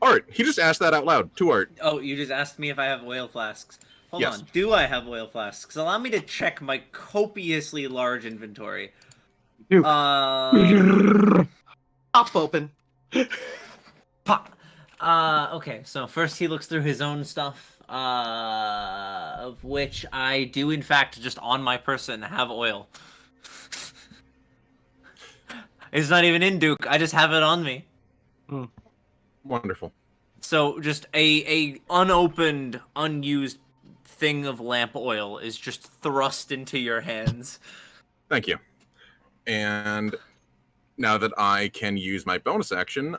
Art, he just asked that out loud to Art. Oh, you just asked me if I have oil flasks. Hold Yes. on. Do I have oil flasks? Allow me to check my copiously large inventory. Pop open. Pop. Okay, so first he looks through his own stuff, of which I do in fact just on my person have oil. It's not even in Duke, I just have it on me. Wonderful. So just a unopened, unused thing of lamp oil is just thrust into your hands. Thank you. And now that I can use my bonus action,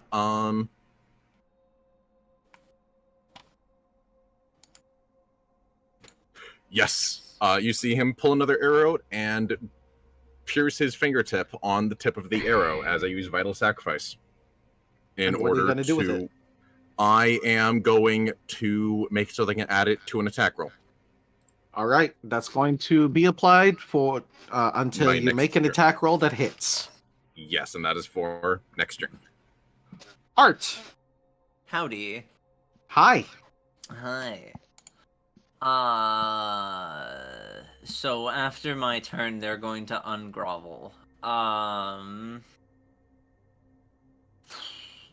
yes, you see him pull another arrow and pierce his fingertip on the tip of the arrow as I use Vital Sacrifice. In And what are you order gonna do with it? I am going to make it so they can add it to an attack roll. All right, that's going to be applied for until My you next make an turn. attack roll that hits. Yes, and that is for next turn. Art. Howdy. Hi. Hi. So after my turn, they're going to ungrovel.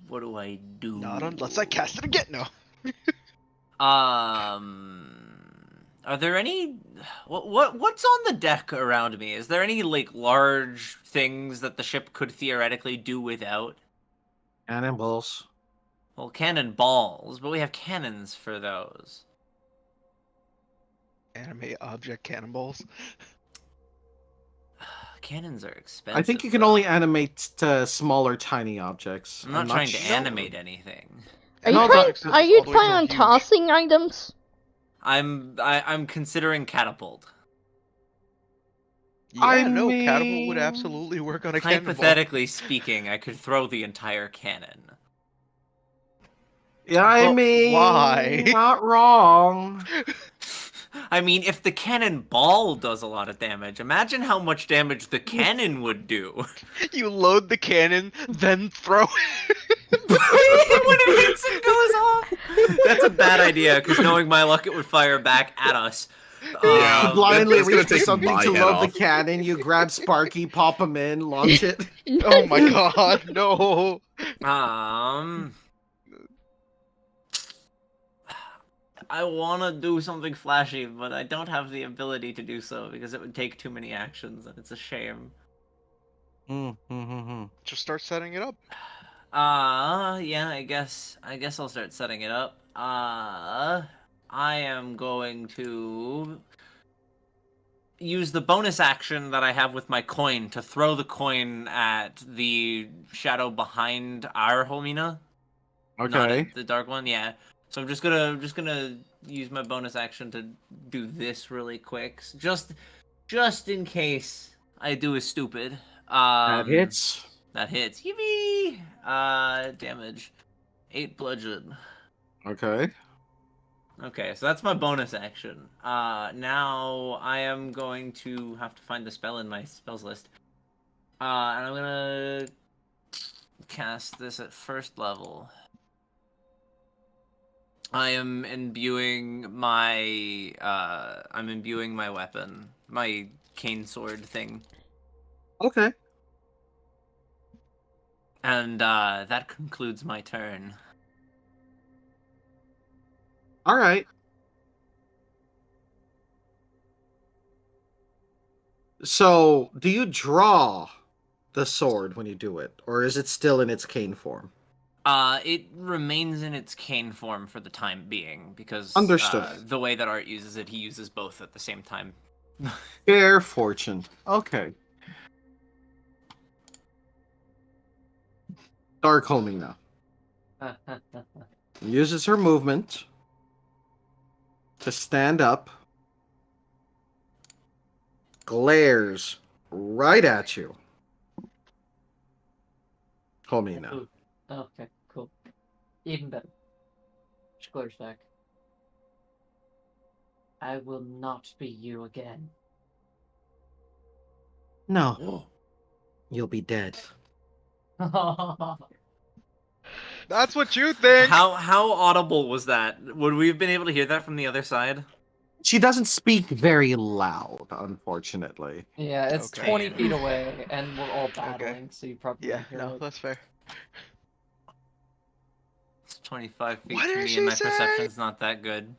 What do I do? Not unless I cast it again. No. Are there any what's on the deck around me? Is there any like large things that the ship could theoretically do without? Cannonballs. Well, cannonballs, but we have cannons for those. Anime object cannonballs. Cannons are expensive. I think you can though. only animate to smaller, tiny objects. I'm not trying to sure. animate anything. Are No, you trying? that's Are you all the way planning to on huge. tossing items? I'm considering catapult. Yeah, no, catapult would absolutely work on a cannonball. Hypothetically speaking, I could throw the entire cannon. Yeah, I But mean, why? not wrong. I mean, if the cannonball does a lot of damage, imagine how much damage the cannon would do. You load the cannon, then throw it. When it hits and goes off. That's a bad idea, because knowing my luck, it would fire back at us. You blindly it's gonna reach for take something my to head load off. the cannon. You grab Sparky, pop him in, launch it. Oh my god, no. I want to do something flashy, but I don't have the ability to do so because it would take too many actions, and it's a shame. Just start setting it up. Yeah, I guess I'll start setting it up. I am going to use the bonus action that I have with my coin to throw the coin at the shadow behind our Homina. Not Okay. at the dark one, yeah. So I'm just gonna use my bonus action to do this really quick, just in case I do a stupid. That hits. That hits. Yippee! Damage. 8 bludgeon. Okay. Okay, so that's my bonus action. Now I am going to have to find the spell in my spells list. And I'm gonna cast this at first level. I am imbuing my weapon, my cane sword thing. Okay. And that concludes my turn. All right. So, do you draw the sword when you do it, or is it still in its cane form? It remains in its cane form for the time being because Understood. The way that Art uses it, he uses both at the same time. Fair fortune. Okay. Dark Homina uses her movement to stand up, glares right at you. Homina. Ooh. Okay, cool. Even better. She glares back. I will not be you again. No. You'll be dead. That's what you think. How audible was that? Would we have been able to hear that from the other side? She doesn't speak very loud, unfortunately. Yeah, it's Okay. 20 feet away, and we're all battling, so you probably Yeah, won't hear no, it. that's fair. It's 25 feet What to did me, she and my say? perception's not that good.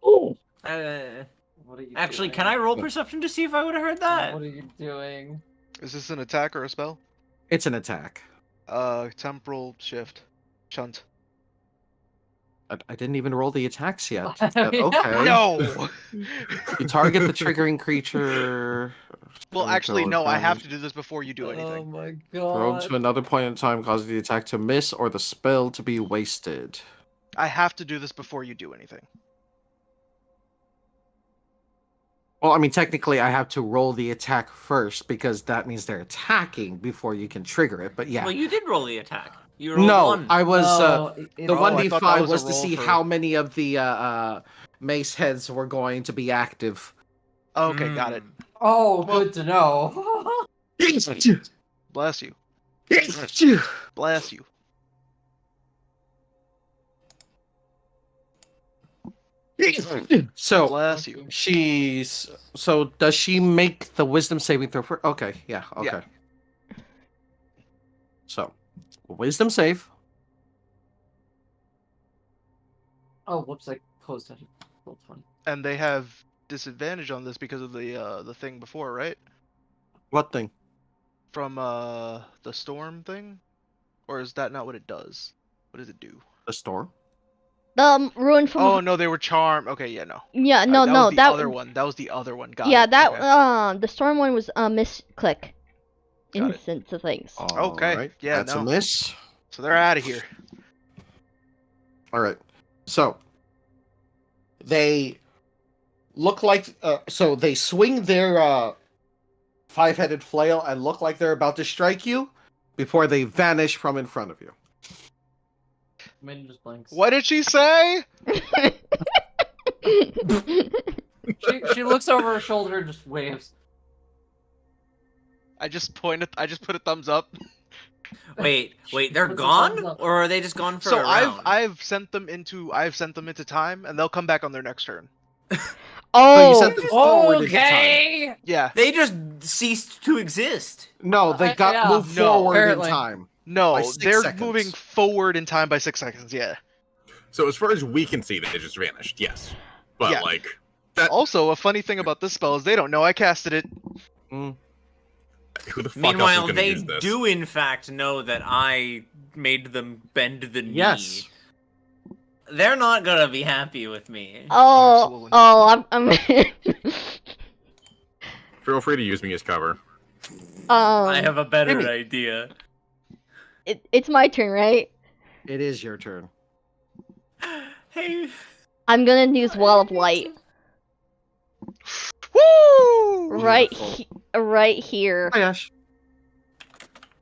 Oh. What are you Actually, doing? can I roll perception to see if I would have heard that? What are you doing? Is this an attack or a spell? It's an attack. Temporal shift. Shunt. I didn't even roll the attacks yet. Okay. No! You target the triggering creature. Well, actually, no, I have to do this before you do Oh anything. my Throw god. to another point in time, cause the attack to miss or the spell to be wasted. I have to do this before you do anything. Well, I mean, technically, I have to roll the attack first because that means they're attacking before you can trigger it. But yeah, Well, you did roll the attack. You rolled no, one. I was No, the it's- one I d thought that five was a was to roll see for- how many of the mace heads were going to be active. Okay, got it. Oh, good to know. Bless you. Bless you. So Bless you. does she make the wisdom saving throw for? Okay, yeah, okay. Yeah. So, wisdom save. Oh, whoops! I closed it. Roll 20. And they have disadvantage on this because of the thing before, right? What thing? From the storm thing? Or is that not what it does? What does it do? The storm? The ruin from. Oh no, they were charmed. Okay, yeah, no. Yeah, no, that no, was the other one. That was the other one. Got yeah, it. that Okay. the storm one was misclick. Got it. Instance of things. Okay, Alright, yeah, that's no. a miss. So they're out of here. All right. So they look like so they swing their five-headed flail and look like they're about to strike you before they vanish from in front of you. Mine just blinks. What did she say? She looks over her shoulder and just waves. I just put a thumbs up. Wait, they're What's the gone, thumbs up? or are they just gone for So a round? I've sent them into time, and they'll come back on their next turn. So you sent them forward into time. Okay. Yeah. They just ceased to exist. No, they got yeah. moved No, forward apparently. in time. No, By 6 they're seconds. moving forward in time by 6 seconds. Yeah. So as far as we can see, they just vanished. Yes, but Yeah. like that. Also, a funny thing about this spell is they don't know I casted it. Who the fuck else is Meanwhile, gonna they use this? do in fact know that I made them bend the knee. Yes. They're not gonna be happy with me. Oh, I'm Feel free to use me as cover. I have a better Amy. idea. it's my turn, right? It is your turn. Hey, I'm gonna use Wall of Light Woo! right Beautiful. right here Hi, Ash.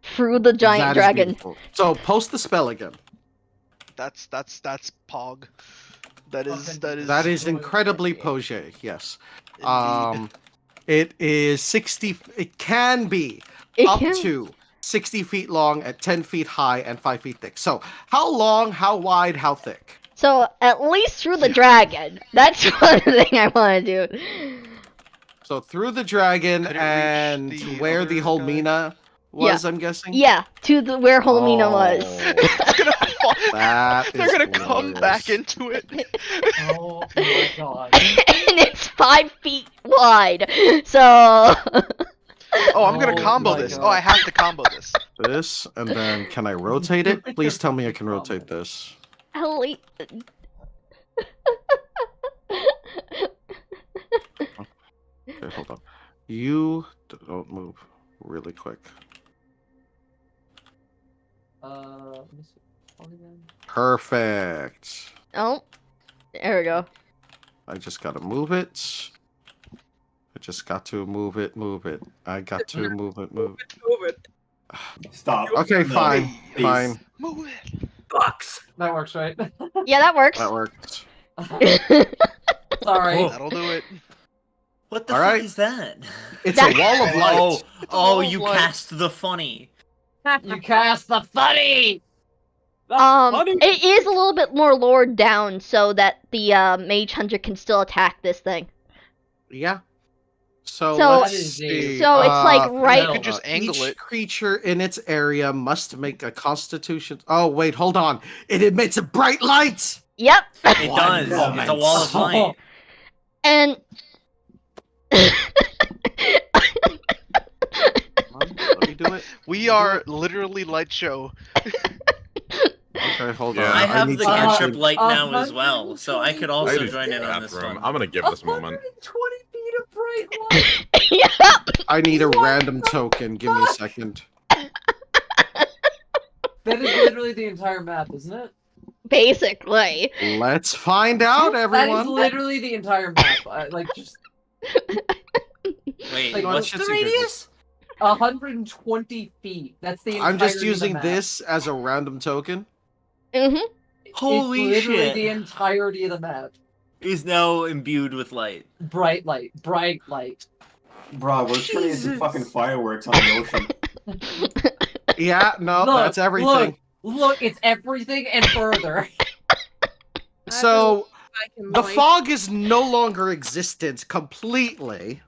through the giant That is dragon. beautiful. So post the spell again. That's Pog. That is That is incredibly Poge, yes. indeed. It is 60. It can be It up can- to 60 feet long, at 10 feet high, and 5 feet thick. So, how long, how wide, how thick? So at least through the dragon. That's one thing I want to do. So through the dragon Could it reach and the where the other guy? Holmina was, I'm guessing. Yeah, to where Holmina was. That They're is gonna come glorious. back into it. Oh my god. And it's 5 feet wide. So Oh, I'm gonna Oh combo my this. God. Oh, I have to combo this. This, and then can I rotate it? Please tell me I can rotate this. at least. Okay, hold on. You don't move really quick. Let me see. Polygon. Perfect. Oh, there we go. I just gotta move it. I just got to move it, move it. I got to move it, move it. Move it. Stop. Okay, No, fine, please. fine. Move it. Bucks. That works, right? Yeah, that works. That worked. Sorry. Oh. That'll do it. What the All fuck right. is that? It's a wall of light. Oh, It's a oh, wall of you light. cast the funny. You cast the funny. It is a little bit more lowered down so that the mage hunter can still attack this thing. Yeah. So, So- let's That is see. So it's like right. You could just angle each it. creature in its area must make a Constitution. Oh wait, hold on. It emits a bright light. Yep. It does. moment. It's a wall of light. And Let me do it. We are literally light show. Okay, hold Yeah. on. I have need the to cantrip actually- light now as well, so I could I also just join in on this bathroom. one. I'm gonna give this moment. 120 feet of bright light. yep. I need a random token. Give me a second. That is literally the entire map, isn't it? Basically. Let's find out, That is everyone. literally the entire map. Like just Wait, Like, what's let's the see, radius? 120 feet. That's the. I'm just entirety of the using map. this as a random token. Mhm. Holy it's literally shit. the entirety of the map. is now imbued with light. Bright light. Bright light. Bro, we're turning into fucking fireworks on the ocean. Yeah, no, Look, that's everything. Look, it's everything and further. So the Moist. fog is no longer existent completely.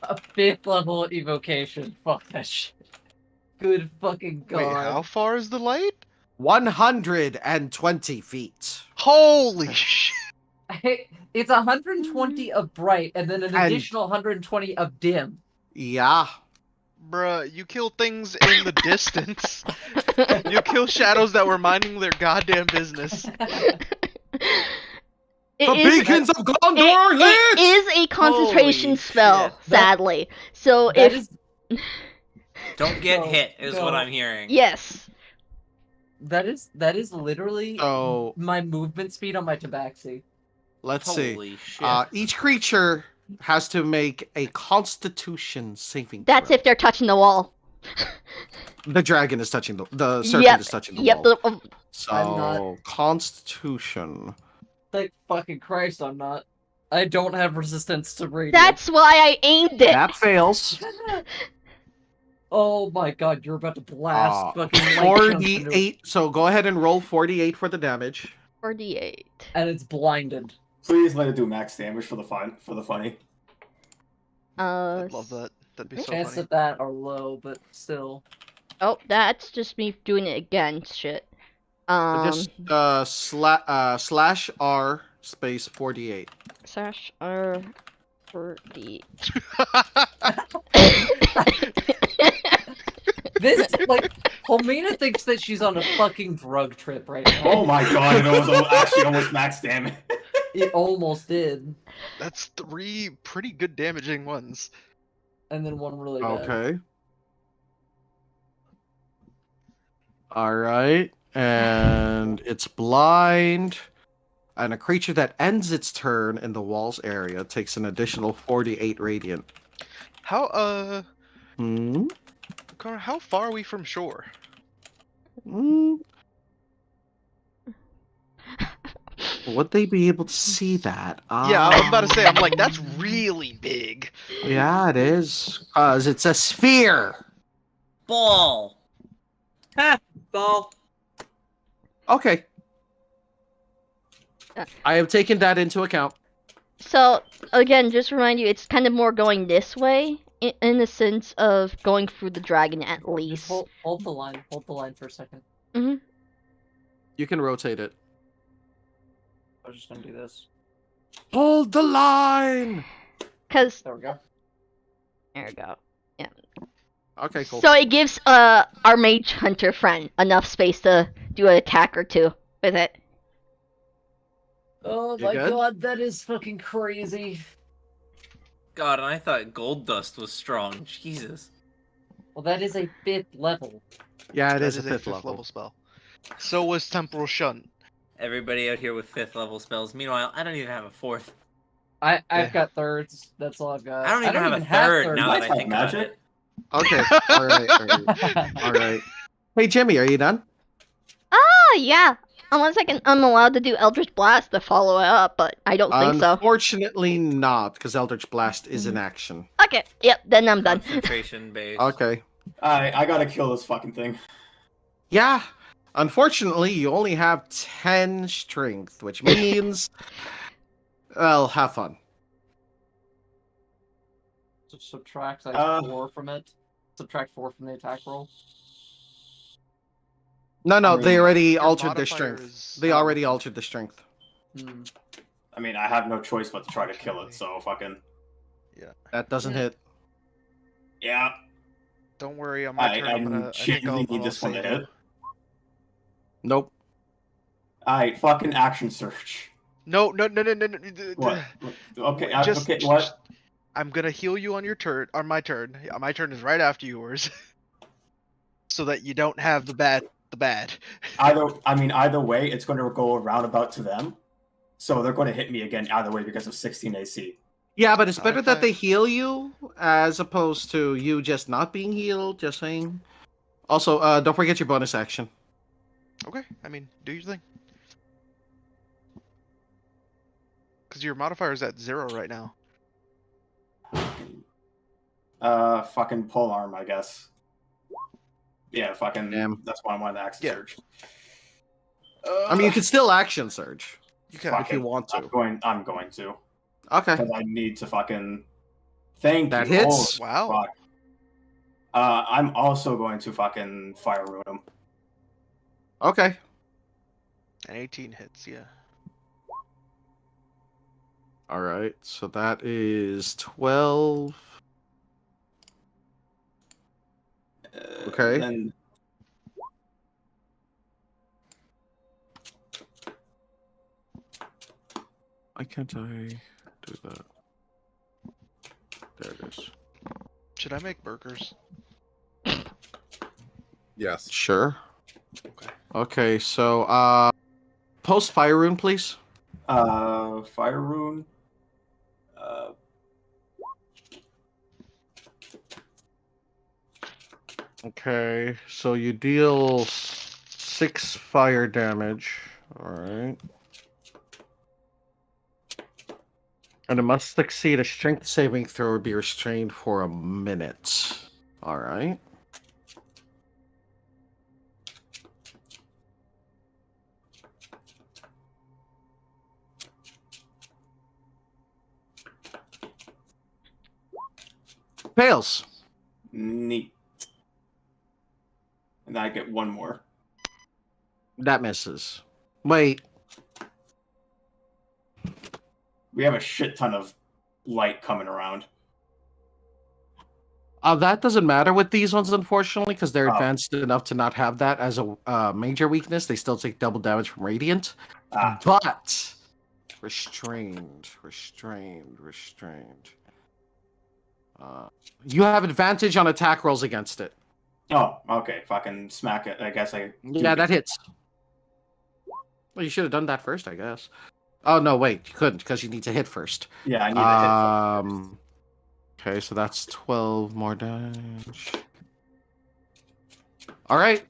A 5th level evocation. Fuck that shit. Good fucking god. Wait, how far is the light? 120 feet. Holy shit! It's 120 of bright, and then an And- additional 120 of dim. Yeah. Bruh, you kill things in the distance. You kill shadows that were minding their goddamn business. The beacons of Gondor are lit! It is a concentration Holy spell, shit. sadly. So That if is Don't get No, hit, is no. what I'm hearing. yes, that is literally So my movement speed on my tabaxi. let's see. Holy shit. Each creature has to make a Constitution saving that's throw. if they're touching the wall. The dragon is touching the serpent Yep, is touching the yep. wall. I'm not- So Constitution. Thank fucking Christ, I'm not. I don't have resistance to radiant. That's why I aimed it. That fails. Oh my god, you're about to blast fucking light chunks into it. 48. So go ahead and roll 48 for the damage. 48. And it's blinded. Please let it do max damage for the funny. I'd love that. That'd be so Chances funny. of that are low, but still. Oh, that's just me doing it again. Shit. Just slash R space 48. Slash R 40. This, like, Helmina thinks that she's on a fucking drug trip right now. Oh my god, it was actually almost max damage. It almost did. That's 3 pretty good damaging ones. And then one really bad. Okay. All right. And it's blind. And a creature that ends its turn in the walls area takes an additional 48 radiant. How Hmm? Connor, how far are we from shore? Would they be able to see that? Yeah, I was about to say, I'm like, that's really big. Yeah, it is. Because it's a sphere. Ball. Ha! Ball. Okay. I have taken that into account. So, again, just to remind you, it's kind of more going this way, in the sense of going through the dragon at Just least. hold the line. Hold the line for a second. Mm-hmm. You can rotate it. I was just gonna do this. Hold the line! Because, There we go. there we go. Yeah. Okay, cool. So it gives our mage hunter friend enough space to do an attack or two with it. Oh You my good? god, that is fucking crazy. God, and I thought gold dust was strong. Jesus. Well, that is a 5th level. Yeah, it That is a 5th level. level spell. So was Temporal Shunt. Everybody out here with 5th level spells. Meanwhile, I don't even have a 4th. I've Yeah. got thirds. That's all I've got. I don't even have a third now that I Nice think about magic. it. Okay. All right. All right. Hey, Jimmy, are you done? Oh, yeah. Unless I'm allowed to do Eldritch Blast to follow it up, but I don't think so. Unfortunately not, because Eldritch Blast is in action. Okay, yep, then I'm done. Concentration based. Okay. I gotta kill this fucking thing. Yeah. Unfortunately, you only have 10 strength, which means... well, have fun. So subtract like 4 from it. Subtract 4 from the attack roll. No, they already Your altered their modifier strength. is- They already altered the strength. Hmm. I mean, I have no choice but to try to kill it, so fucking... That doesn't hit. Yeah. Don't worry, on my turn, I think genuinely I'll need this one to save you. hit. Nope. Alright, fucking action search. No. What? Okay, Just, okay, what? I'm gonna heal you on your turn. On my turn. My turn is right after yours. So that you don't have the bad. Either way, it's going to go roundabout to them. So they're going to hit me again either way because of 16 AC. Yeah, but it's better that they heal you as opposed to you just not being healed, just saying. Also, don't forget your bonus action. Okay, I mean, do your thing. Because your modifier is at 0 right now. Fucking pole arm, I guess. Yeah, fucking. Damn. That's why I wanted to action surge. I mean, you can still action surge. You can if you want to. I'm going to. Okay. Because I need to fucking. Thank That you. hits. Holy Wow. fuck. I'm also going to fucking fire rune him. Okay. And 18 hits, yeah. All right. So that is 12. Okay. And Why can't I do that? There it is. Should I make burgers? Yes. Sure. Okay. Okay, so post fire rune, please. fire rune. Okay, so you deal 6 fire damage. All right. And it must succeed a strength saving throw or be restrained for a minute. All right. Fails. Neat. And I get one more. That misses. Wait. We have a shit ton of light coming around. That doesn't matter with these ones, unfortunately, because they're advanced enough to not have that as a major weakness. They still take double damage from Radiant. But restrained. You have advantage on attack rolls against it. Oh, okay. Fucking smack it. I guess I. Yeah, that hits. Well, you should have done that first, I guess. Oh, no, wait. You couldn't, because you need to hit first. Yeah, I need to hit. Okay, so that's 12 more damage. All right.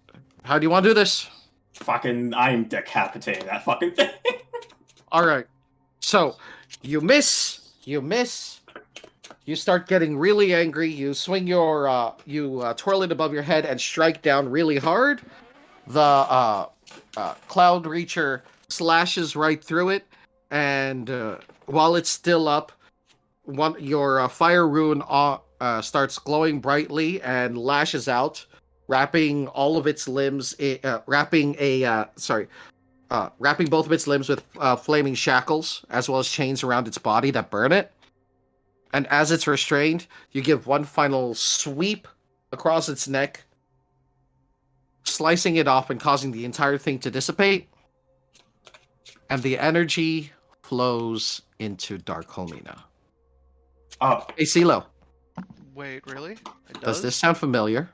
How do you want to do this? Fucking, I'm decapitating that fucking thing. All right. So, you miss. You start getting really angry. You swing your, you twirl it above your head and strike down really hard. The Cloud Reacher slashes right through it, and while it's still up, your fire rune starts glowing brightly and lashes out, wrapping all of its limbs, wrapping both of its limbs with flaming shackles, as well as chains around its body that burn it. And as it's restrained, you give one final sweep across its neck, slicing it off and causing the entire thing to dissipate. And the energy flows into Darkholmina. Oh. Hey, CeeLo. Wait, really? It Does this sound familiar?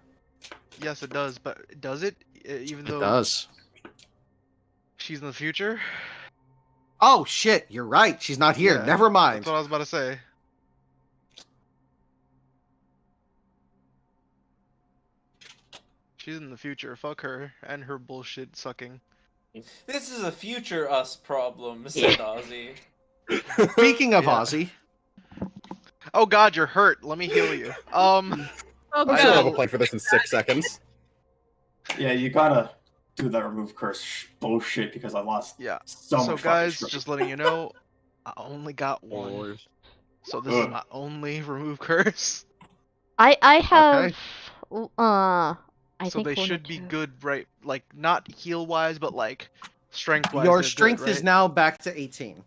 Yes, it does, but does it? Even though It does. she's in the future? Oh, shit, you're right. She's not here. Yeah, Never mind. That's what I was about to say. She's in the future. Fuck her and her bullshit sucking. This is a future us problem, said Ozzy. Speaking of Ozzy. Oh god, you're hurt. Let me heal you. I'm sure I'll play for this in 6 seconds. Yeah, you gotta do that remove curse bullshit because I lost so much. So guys, just letting you know, I only got one. So this is my only remove curse. I have I So think they one or should be two. good, right? Like not heal wise, but like strength wise. Your strength is now back to 18.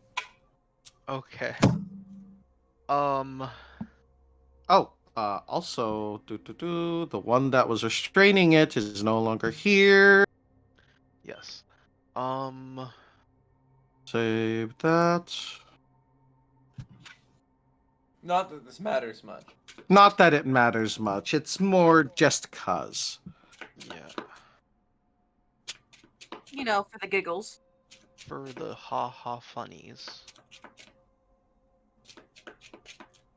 Okay. Also, the one that was restraining it is no longer here. Yes. Save that. Not that this matters much. Not that it matters much. It's more just cuz. Yeah. You know, for the giggles. For the ha funnies.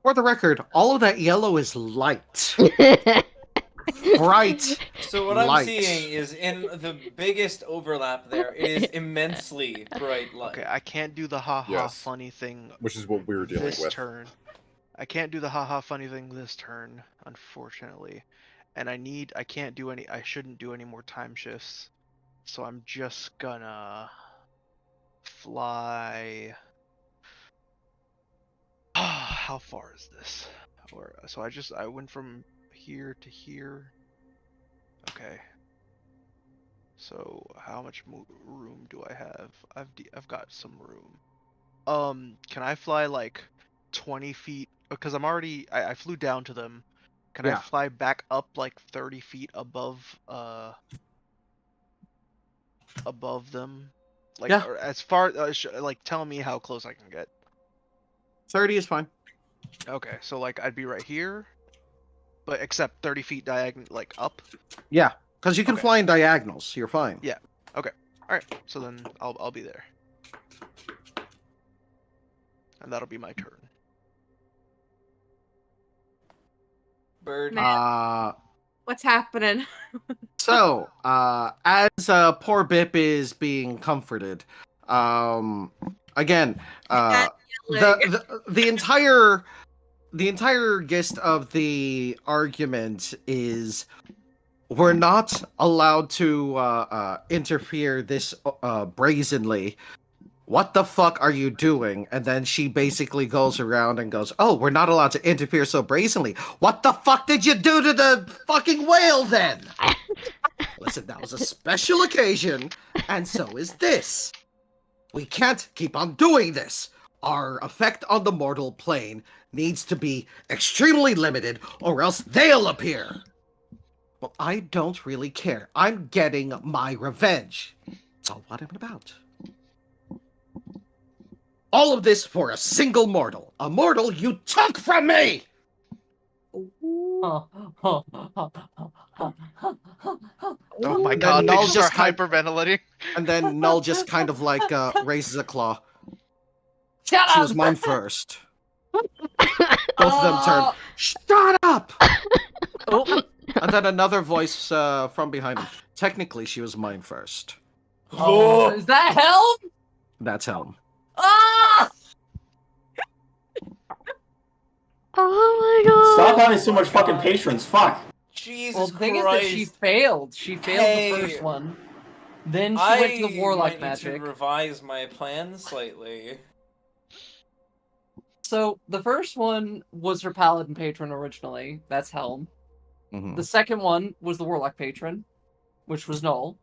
For the record, all of that yellow is light. Bright, So what I'm Light. seeing is in the biggest overlap there, it is immensely bright light. Okay, I can't do the haha Yes. funny thing Which is what we were dealing this with. turn. I can't do the haha funny thing this turn, unfortunately. And I shouldn't do any more time shifts. So I'm just gonna fly. How far is this? So I went from here to here. Okay. So how much room do I have? I've got some room. Can I fly like 20 feet? Because I flew down to them. Can I fly back up like 30 feet above them? Like, or as far like tell me how close I can get. 30 is fine. Okay, so like I'd be right here, but except 30 feet diagonal, like up. Yeah, because you can fly in diagonals. You're fine. Yeah. Okay. All right. So then I'll be there, and that'll be my turn. Bird. What's happening? So, as poor Bip is being comforted, again, the entire gist of the argument is we're not allowed to interfere this brazenly. What the fuck are you doing? And then she basically goes around and goes, oh, we're not allowed to interfere so brazenly. What the fuck did you do to the fucking whale then? Listen, that was a special occasion, and so is this. We can't keep on doing this. Our effect on the mortal plane needs to be extremely limited, or else they'll appear. Well, I don't really care. I'm getting my revenge. That's all what I'm about. All of this for a single mortal. A mortal you took from me! Oh my god, they just start hyperventilating. And then Null just kind of like raises a claw. Shut She up! was mine first. Both of them turn. Shut up! And then another voice from behind him. Technically, she was mine first. Oh, is that Helm? That's Helm. Ah! Oh my god! Stop having so much fucking patrons. Fuck. Jesus Well, the thing is Christ. that she failed. She failed the first one. Then she went to the warlock might magic. need to revise my plan slightly. So the first one was her paladin patron originally. That's Helm. Mm-hmm. The second one was the warlock patron, which was Null.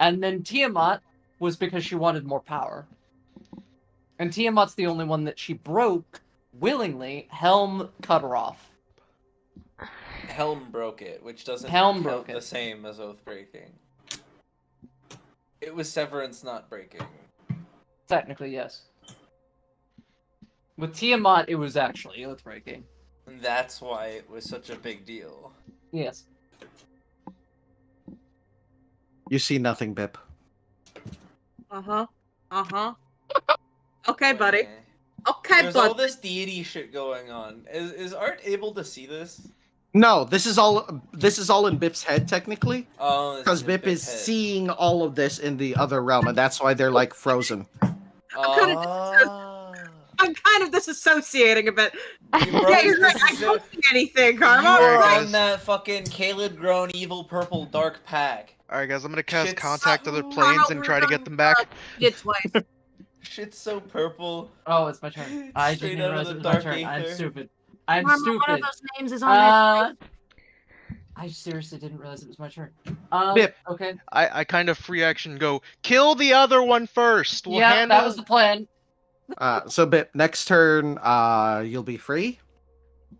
And then Tiamat was because she wanted more power. And Tiamat's the only one that she broke willingly. Helm cut her off. Helm broke it, which doesn't Helm count broke the it. same as oath breaking. It was severance not breaking. Technically, yes. With Tiamat, it was actually oath breaking. And that's why it was such a big deal. Yes. You see nothing, Bip. Uh-huh. Uh-huh. Okay, buddy. Okay, There's buddy. all this deity shit going on. Is Art able to see this? No, this is all in Bip's head technically. Oh, Because Bip is seeing all of this in the other realm, and that's why they're like frozen. I'm kind of disassociating a bit. Bro, Yeah, you're right. I don't see anything, Karma. You are Right. on that fucking Caled grown evil purple dark pack. Alright guys, I'm gonna cast Shit's contact other planes and try to get them back. Did twice. Shit's so purple. Oh, it's my turn. I Straight didn't out realize of the it was my dark turn. I'm aether. stupid. I'm Karma, stupid. one of those names is on there. I seriously didn't realize it was my turn. Bip. Okay. I kind of free action go, kill the other one first. We'll Yeah, handle that was the plan. So Bip, next turn, you'll be free.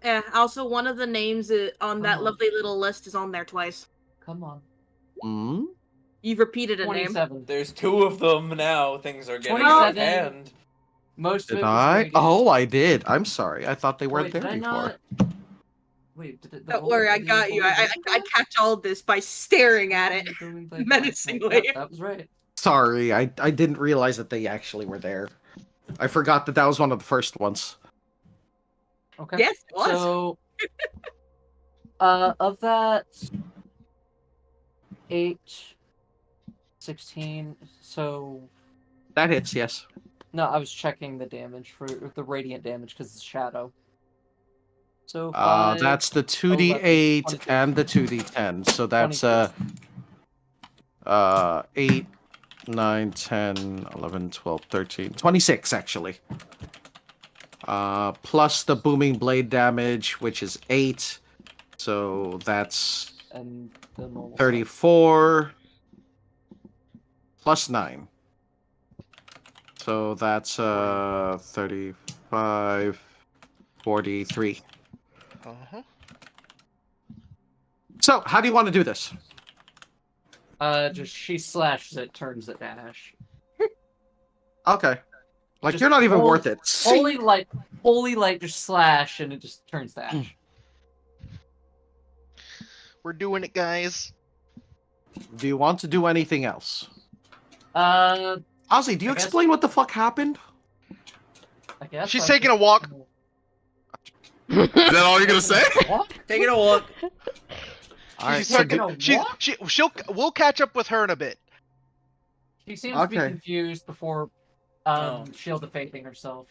Yeah, also one of the names on that lovely little list is on there twice. Come on. Hmm? You've repeated a name. 27. There's two of them now. Things are getting 27. out of hand. Most of Did it was I? rated. Oh, I did. I'm sorry. I thought they weren't Wait, there did I before. not? Wait, did it, Don't worry, I got you. I catch all this by staring at it menacingly. Yep, that was right. Sorry, I didn't realize that they actually were there. I forgot that was one of the first ones. Okay. Yes, it was. So, of that, 8, 16. So That hits, yes. no, I was checking the damage for the radiant damage because it's shadow. So That's the 2d8 and the 2d10. So that's 8, 9, 10, 11, 12, 13, 26 actually. Plus the booming blade damage, which is 8. So that's and the normal 34 plus 9. So that's 35, 43. Uh-huh. So, how do you want to do this? Just she slashes it, turns it dash. Okay. Like, Just you're not even holy- worth it. Holy light, just slash, and it just turns dash. We're doing it, guys. Do you want to do anything else? I Ozzy, do you guess- explain what the fuck happened? I guess She's I taking could- a walk. Is that all you're gonna say? What? Taking a walk. Alright, She's so taking we'll catch up with her in a bit. She seems to be Okay. confused before Oh. Shield of Faithing herself.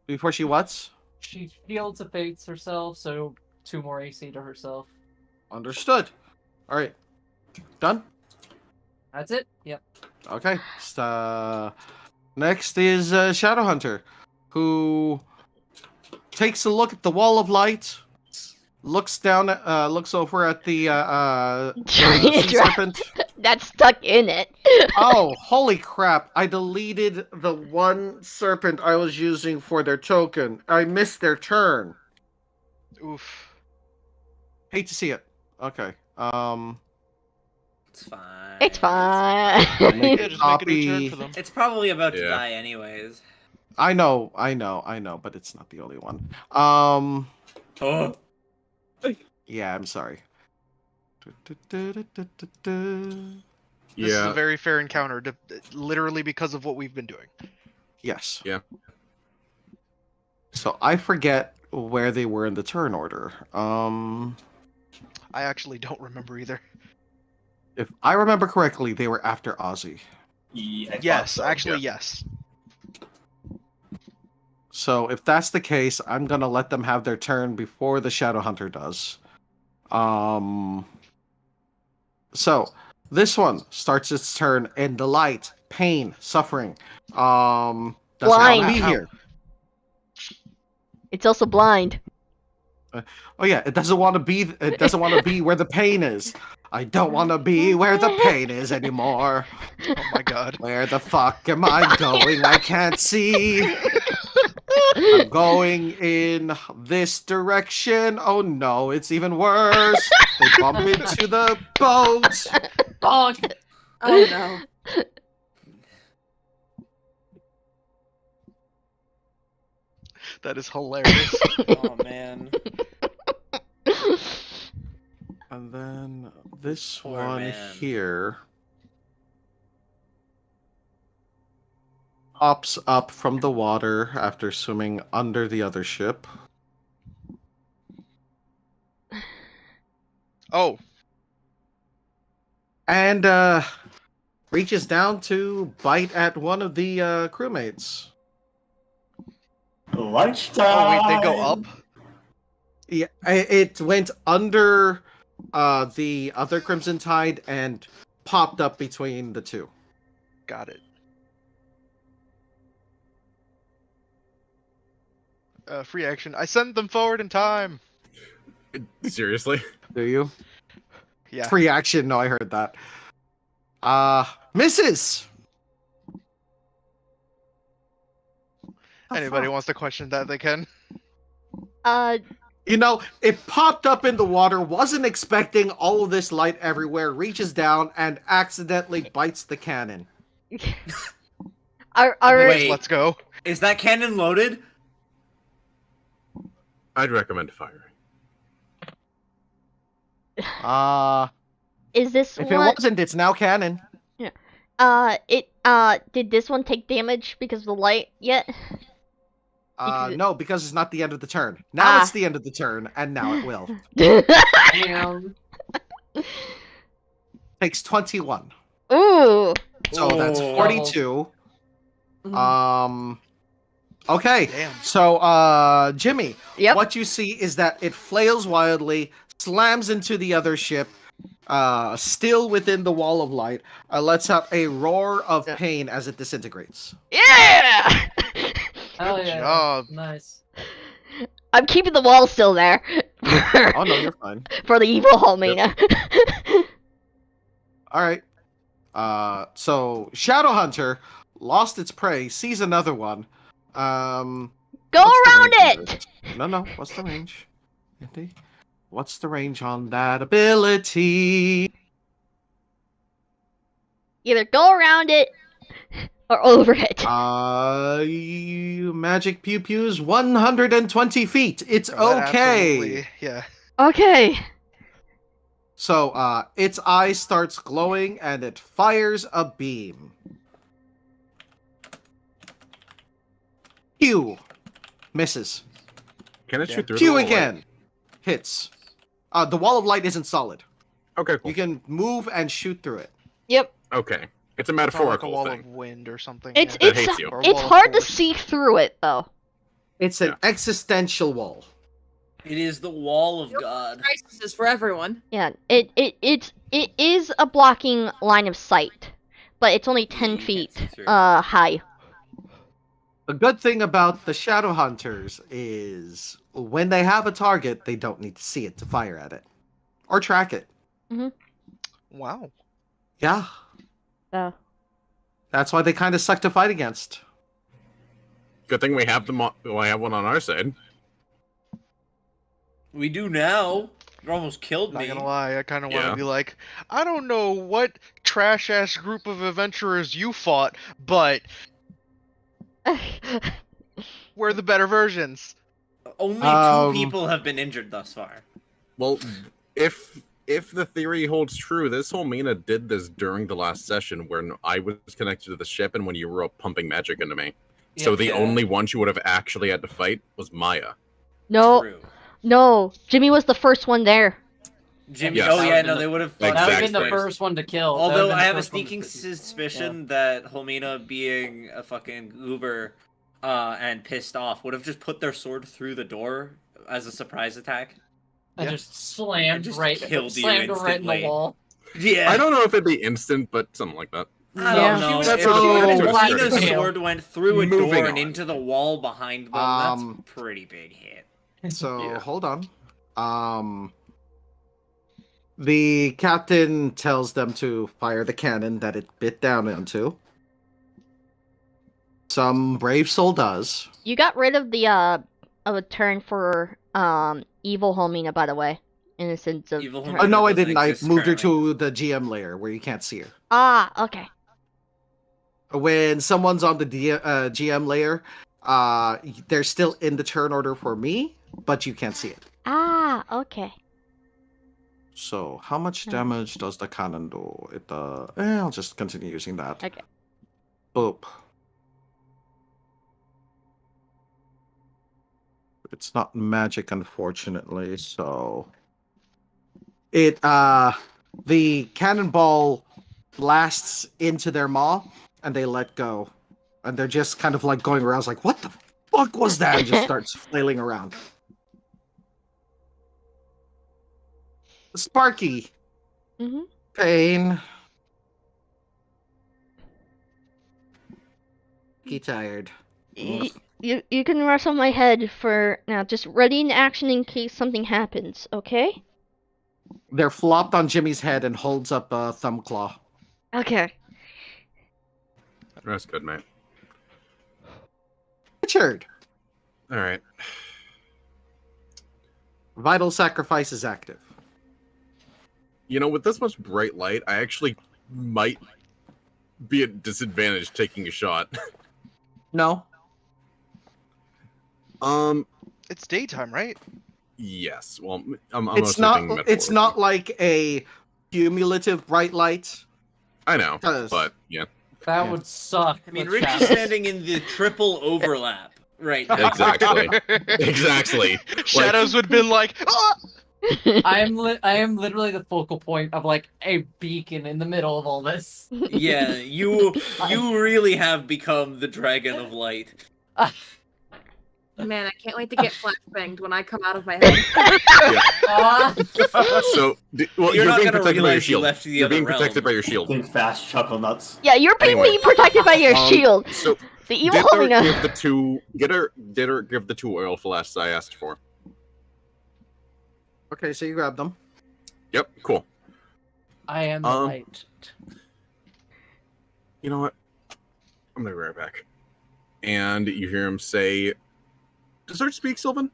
before she what's? She Shields of Faiths herself, so 2 more AC to herself. Understood. Alright. Done? That's it? Yep. Okay. Next is Shadowhunter, who takes a look at the wall of light, looks down, looks over at the sea serpent. That's stuck in it. Oh, holy crap! I deleted the one serpent I was using for their token. I missed their turn. Oof. Hate to see it. Okay. It's fine. It's fine. Make Yeah, a just make a new turn copy. for them. It's probably about to Yeah. die anyways. I know, but it's not the only one. Oh. Yeah, I'm sorry. This is Yeah. a very fair encounter, literally because of what we've been doing. Yes. Yeah. So I forget where they were in the turn order. I actually don't remember either. If I remember correctly, they were after Ozzy. Yeah, I thought Yes, so. actually, yeah. yes. So if that's the case, I'm gonna let them have their turn before the Shadowhunter does. So this one starts its turn in the light, pain, suffering. Doesn't Blind. want to be Ow. here. It's also blind. Oh yeah, it doesn't want to be. It doesn't want to be where the pain is. I don't want to be where the pain is anymore. Oh my god. Where the fuck am I going? I can't see. I'm going in this direction. Oh no, it's even worse. They bump into the boat. Oh, Oh no. That is hilarious. Oh man. And then this Poor one man. here pops up from the water after swimming under the other ship. Oh, And reaches down to bite at one of the crewmates. Lunchtime. oh wait, they go up? Yeah, it went under the other Crimson Tide and popped up between the two. Got it. Free action. I sent them forward in time. Seriously? Do you? Yeah. Free action. No, I heard that. Misses. Anybody wants to question that, they can. You know, it popped up in the water, wasn't expecting all of this light everywhere, reaches down and accidentally bites the cannon. Are Wait. Let's go. Is that cannon loaded? I'd recommend firing. is this If it one? wasn't, it's now canon. Did this one take damage because of the light yet? No, because it's not the end of the turn. Now Ah. it's the end of the turn, and now it will. damn. takes 21. Ooh. So that's Ooh. 42. Mhm. Okay. Damn. So Jimmy, Yep. what you see is that it flails wildly, slams into the other ship, still within the wall of light, lets out a roar of pain as it disintegrates. Yeah. Hell Good yeah. job. Nice. I'm keeping the wall still there. Oh no, you're fine. For the evil Helmina. All right. So Shadowhunter lost its prey, sees another one. Go What's the around range on it. this? No. What's the range? Andy? What's the range on that ability? Either go around it or over it. Magic Pew Pew's 120 feet. It's Oh, that okay. absolutely- Yeah. Okay. So, its eye starts glowing and it fires a beam. Pew! Misses. Can it Yeah. shoot through Pew the wall of light? again. Hits. The wall of light isn't solid. Okay, cool. You can move and shoot through it. Yep. Okay. It's a Not like a metaphorical wall thing. of wind or something. It's yeah. That hates you. Or a it's wall of hard to force. see through it though. It's an existential wall. It is the wall of God. Crisis is for everyone. Yeah. It is a blocking line of sight, but it's only 10 You can't feet see through. high. The good thing about the Shadow Hunters is when they have a target, they don't need to see it to fire at it. Or track it. Wow. Yeah. So. That's why they kind of suck to fight against. Good thing we have them. We have one on our side. We do now. You almost killed Not me. gonna lie, I kind of want Yeah. to be like, I don't know what trash ass group of adventurers you fought, but we're the better versions. Only Um, 2 people have been injured thus far. Well, if the theory holds true, this whole Mina did this during the last session when I was connected to the ship and when you were pumping magic into me. So Yeah. the Yeah. only one she would have actually had to fight was Maya. No, True. no. Jimmy was the first one there. Jimmy. Yes. Oh That yeah, would've no, been they would have. That would have been the Exactly. first one to kill. That Although would've been I the have a first one to sneaking kill. suspicion that Helmina, being a fucking goober and pissed off, would have just put their sword through the door as a surprise attack. And Yeah. just slammed And just right, killed you slammed her right in the instantly. wall. Yeah. I don't know if it'd be instant, but something like that. I Yeah. don't know. That's If what the- Helmina's Okay. sword went through a Moving door and on. into the wall behind them, that's a pretty big hit. So, Yeah. hold on. The captain tells them to fire the cannon that it bit down into. Some brave soul does. You got rid of the of a turn for evil Helmina, by the way. In the sense of Evil turn. Helmina. No, I doesn't didn't. I exist moved her currently. to the GM layer where you can't see her. Ah, okay. When someone's on the GM layer, they're still in the turn order for me, but you can't see it. Ah, okay. So, how much damage does the cannon do? I'll just continue using that. Okay. Boop. It's not magic, unfortunately, so... The cannonball blasts into their maw, and they let go. And they're just kind of like going around, like, what the fuck was that? And just starts flailing around. Sparky. Mm-hmm. Pain. He tired. You can rest on my head for now. Just ready in action in case something happens, okay? They're flopped on Jimmy's head and holds up a thumb claw. Okay. That's good, mate. Richard. All right. Vital sacrifice is active. You know, with this much bright light, I actually might be at disadvantage taking a shot. No. It's daytime, right? Yes. Well, I'm It's mostly thinking not. It's not like a cumulative bright light. I know, 'Cause- but yeah. That would suck. I mean, with Ricky's shadows. standing in the triple overlap right now. Exactly. Exactly. Shadows would have been like, "Ah!" I am literally the focal point of like a beacon in the middle of all this. Yeah, you really have become the dragon of light. Man, I can't wait to get flashbanged when I come out of my head. So, well, You're you're not being gonna protected by your realize you shield. left the You're other being protected realm. by your shield. Think fast, chuckle nuts. Yeah, you're being Anyway. protected by your shield. So, The evil did her Helena. give the two? Did her give the 2 oil flasks I asked for? Okay, so you grab them. Yep. Cool. I am the light. You know what? I'm gonna be right back. And you hear him say, "Does Art speak Sylvan?"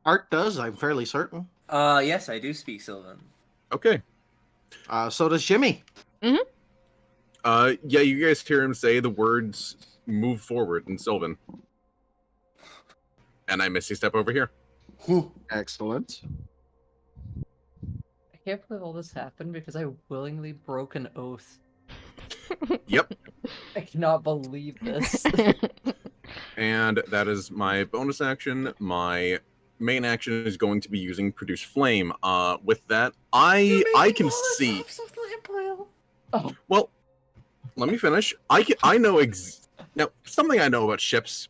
Art does, I'm fairly certain. Yes, I do speak Sylvan. Okay. So does Jimmy. Mm-hmm. Yeah, you guys hear him say the words "move forward" in Sylvan. And I misty step over here. Excellent. I can't believe all this happened because I willingly broke an oath. Yep. I cannot believe this. And that is my bonus action. My main action is going to be using Produce Flame. With that, I can see. Oh. Well, let me finish. I know now something I know about ships.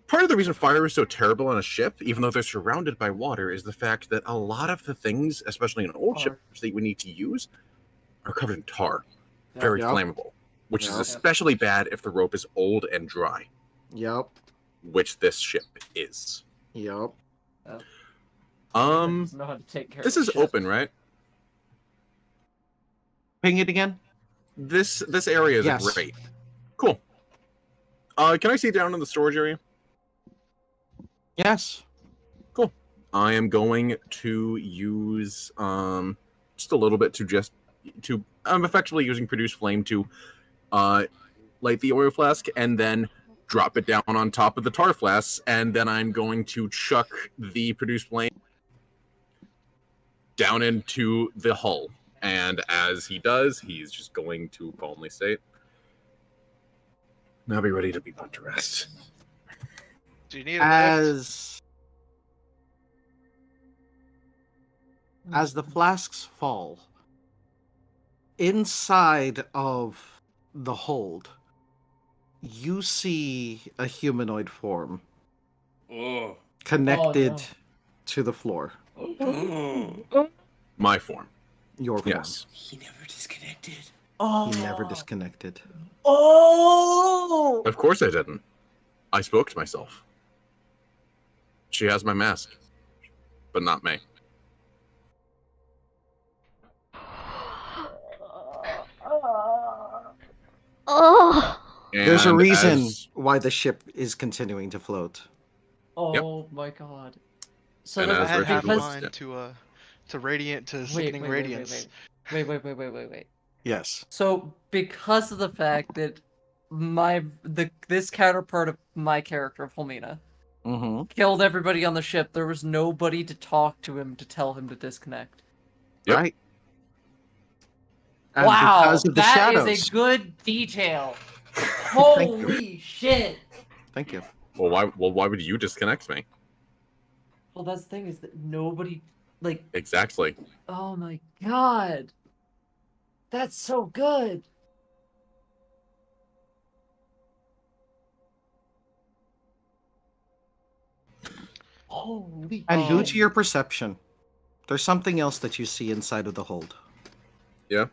Part of the reason fire is so terrible on a ship, even though they're surrounded by water, is the fact that a lot of the things, especially in old ships that we need to use, are covered in tar. Very flammable. Which is especially bad if the rope is old and dry. Yep. Which this ship is. Yep. Doesn't know how to take care This of is shit. open, right? Ping it again. This area is Yes. great. Cool. Can I see down in the storage area? Yes. Cool. I am going to use just a little bit I'm effectively using Produce Flame to light the oil flask and then drop it down on top of the tar flasks, and then I'm going to chuck the Produce Flame down into the hull. And as he does, he's just going to calmly state, "Now be ready to be put to rest." Do you need a lift? As the flasks fall, inside of the hold, you see a humanoid form Oh. connected to the floor. My form. Your form. Yes. He never disconnected. He never disconnected. Oh! Of course I didn't. I spoke to myself. She has my mask, but not me. Oh. There's a And reason as- why the ship is continuing to float. Oh my god. So And that as was I had half a because... mind to radiant to sickening radiance. Wait. Yes. So because of the fact that this counterpart of my character of Helmina Mm-hmm. killed everybody on the ship, there was nobody to talk to him to tell him to disconnect. Yep. Right. And Wow, because of the that shadows. is a good detail. Thank you. Holy shit! Thank you. Well, why would you disconnect me? Well, that's the thing is that nobody, like, Exactly. oh my god, that's so good. Holy And due shit. to your perception, there's something else that you see inside of the hold. Yeah.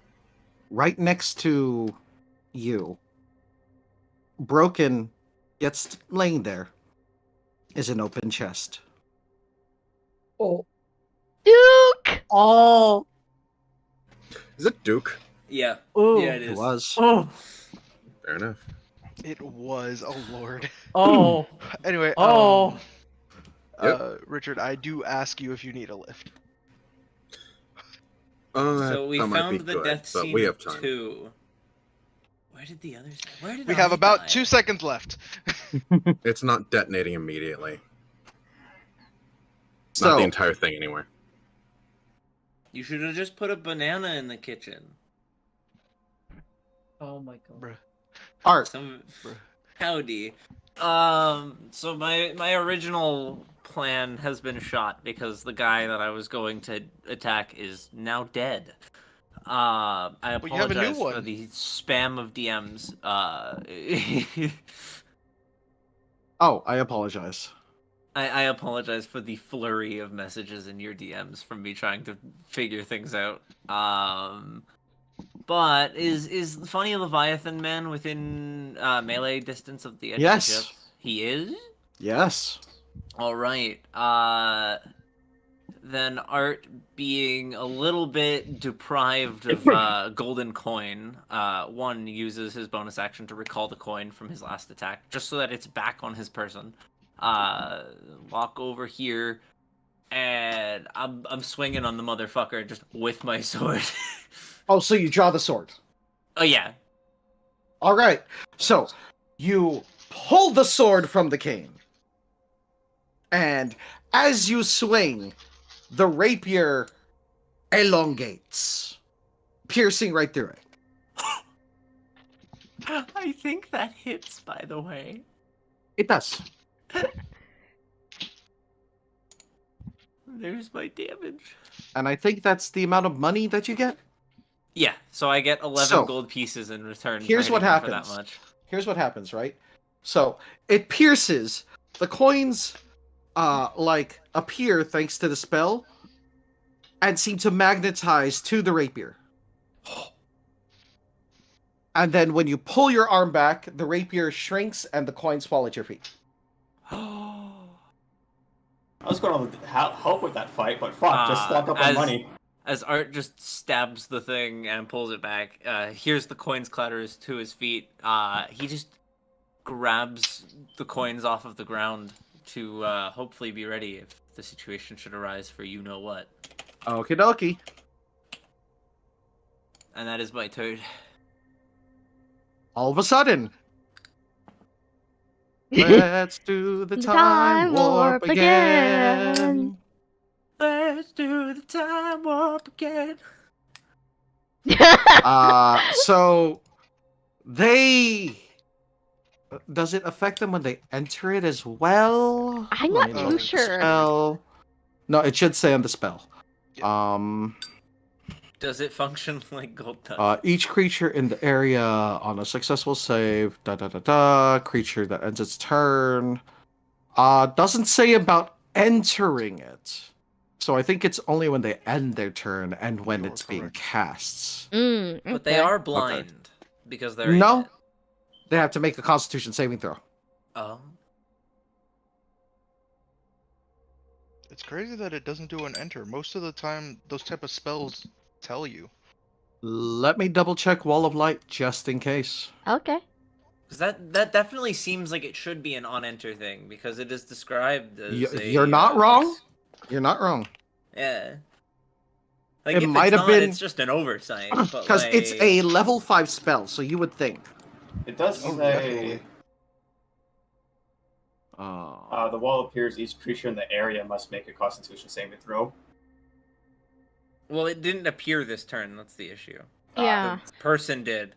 Right next to you, broken, yet laying there, is an open chest. Oh. Duke! Oh. Is it Duke? Yeah. Oh. Yeah, it It is. was. Oh. Fair enough. It was, oh lord. Oh. Anyway, Oh. Richard, I do ask you if you need a lift. So we that might found be the good, death but scene we have time. 2. Where did the others? Where did We I have about die? 2 seconds left. It's not detonating immediately. So, Not the entire thing, anyway. You should have just put a banana in the kitchen. Oh my god. Bruh. Art. Howdy. So my original plan has been shot because the guy that I was going to attack is now dead. I Well, you have a new apologize for one. the spam of DMs. Oh, I apologize. I apologize for the flurry of messages in your DMs from me trying to figure things out. But is the funny Leviathan man within melee distance of the edge of the Yes. ship? He is? Yes. All right. Then Art, being a little bit deprived of golden coin, one uses his bonus action to recall the coin from his last attack, just so that it's back on his person. Walk over here, and I'm swinging on the motherfucker just with my sword. Oh, so you draw the sword. Oh yeah. All right. So you pull the sword from the cane, and as you swing, the rapier elongates, piercing right through it. I think that hits, by the way. It does. There's my damage. And I think that's the amount of money that you get. Yeah, so I get 11 So, gold pieces in return. Here's for what hitting him happens. For that much. Here's what happens, right? So it pierces. The coins, like appear thanks to the spell, and seem to magnetize to the rapier. And then when you pull your arm back, the rapier shrinks and the coins fall at your feet. I was going to help with that fight, but fuck, just stock up on money. As Art just stabs the thing and pulls it back, here's the coins clatters to his feet. He just grabs the coins off of the ground to hopefully be ready if the situation should arise for you know what. Okie dokie. And that is my turn. All of a sudden, let's do the time warp again. Let's do the time warp again. So they. Does it affect them when they enter it as well? I'm Let not me too look. sure. Spell. No, it should say on the spell. Does it function like gold dust? Each creature in the area on a successful save, creature that ends its turn. Doesn't say about entering it. So I think it's only when they end their turn and when it's being cast. But they are blind because they're No. They have to make a Constitution saving throw. Oh. It's crazy that it doesn't do an enter. Most of the time, those type of spells tell you. Let me double check Wall of Light just in case. Okay. Because that definitely seems like it should be an on-enter thing because it is described as You're not wrong. You're not wrong. Yeah. Like It if might it's have not, been it's just an oversight. Because it's a level 5 spell, so you would think. It does say the wall appears. Each creature in the area must make a Constitution saving throw. Well, it didn't appear this turn. That's the issue. Yeah. The person did.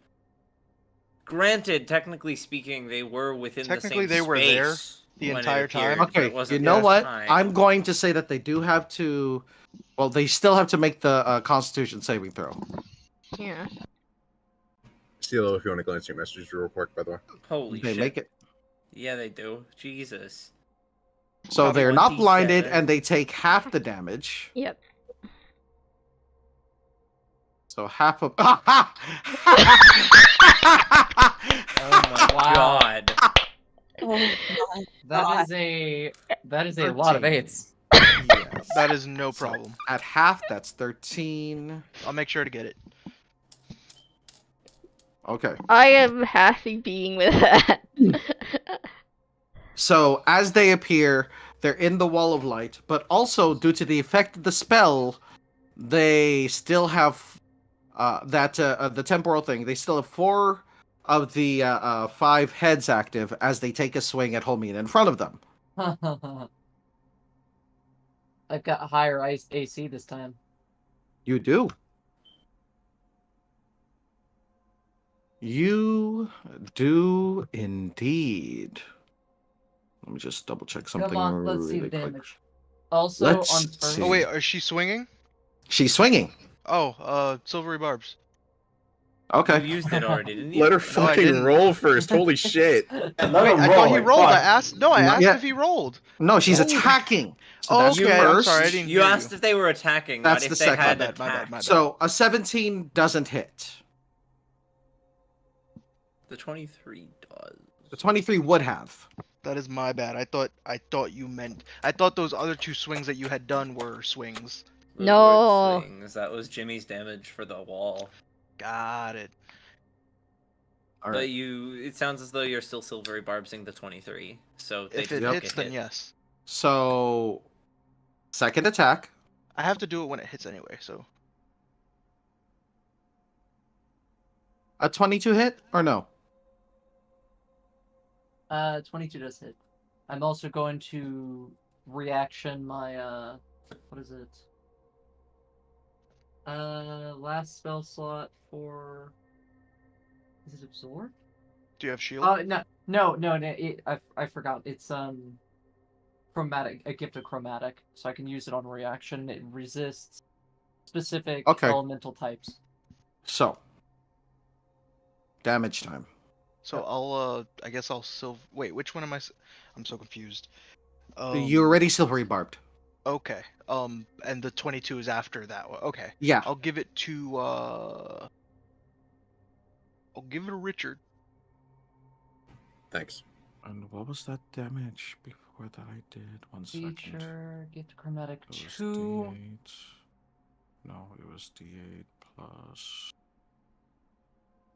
Granted, technically speaking, they were within the same Technically, they were there space the when it entire appeared, time. but Okay, it wasn't you know this what? time. I'm going to say that they do have to. Well, they still have to make the Constitution saving throw. Yeah. CeeLo, if you want to glance at your messages real quick, by the way. Holy They shit. make it. Yeah, they do. Jesus. So Probably they're not 1d7. blinded and they take half the damage. Yep. So half of. Oh my Wow. god. That is a lot of 13. eights. Yes. That is no So problem. at half, that's 13. I'll make sure to get it. Okay. I am happy being with that. So as they appear, they're in the Wall of Light, but also due to the effect of the spell, they still have the temporal thing. They still have 4 of the 5 heads active as they take a swing at Holmean in front of them. I've got higher AC this time. You do. You do indeed. Let me just double check Come something on, let's see really the quick. damage. Also, Let's on first. see. Oh wait, is she swinging? She's swinging. Oh, silvery barbs. Okay. You used it already, didn't you? Let her No, I fucking didn't. roll first. Holy shit. Let Wait, him I roll thought he it, rolled. I fuck. asked. No, I Not asked yet. if he rolled. No, she's Oh. attacking. So Oh, that's okay. I'm first. sorry, I didn't You hear asked you. if they were attacking, That's not the if they second. had My bad, attacked. my bad. So a 17 doesn't hit. The 23 does. The 23 would have. That is my bad. I thought you meant. I thought those other two swings that you had done were swings. Those No. were swings. That was Jimmy's damage for the wall. Got it. All But right. it sounds as though you're still silvery barbsing the 23. So they If just it make hits, a then hit. yes. So second attack. I have to do it when it hits anyway. So A 22 hit or no? 22 does hit. I'm also going to reaction my what is it? Last spell slot for. Is it absorb? do you have shield? No. I forgot. It's chromatic, a gift of chromatic, so I can use it on reaction. It resists specific elemental types. So damage time. So I'll I guess I'll wait, which one am I? I'm so confused. You're already silvery barbed. Okay. And the 22 is after that one. Okay. Yeah. I'll give it to I'll give it to Richard. Thanks. And what was that damage before that I did? 1 second. Feature, gift chromatic It was 2. D8. No, it was D8 plus.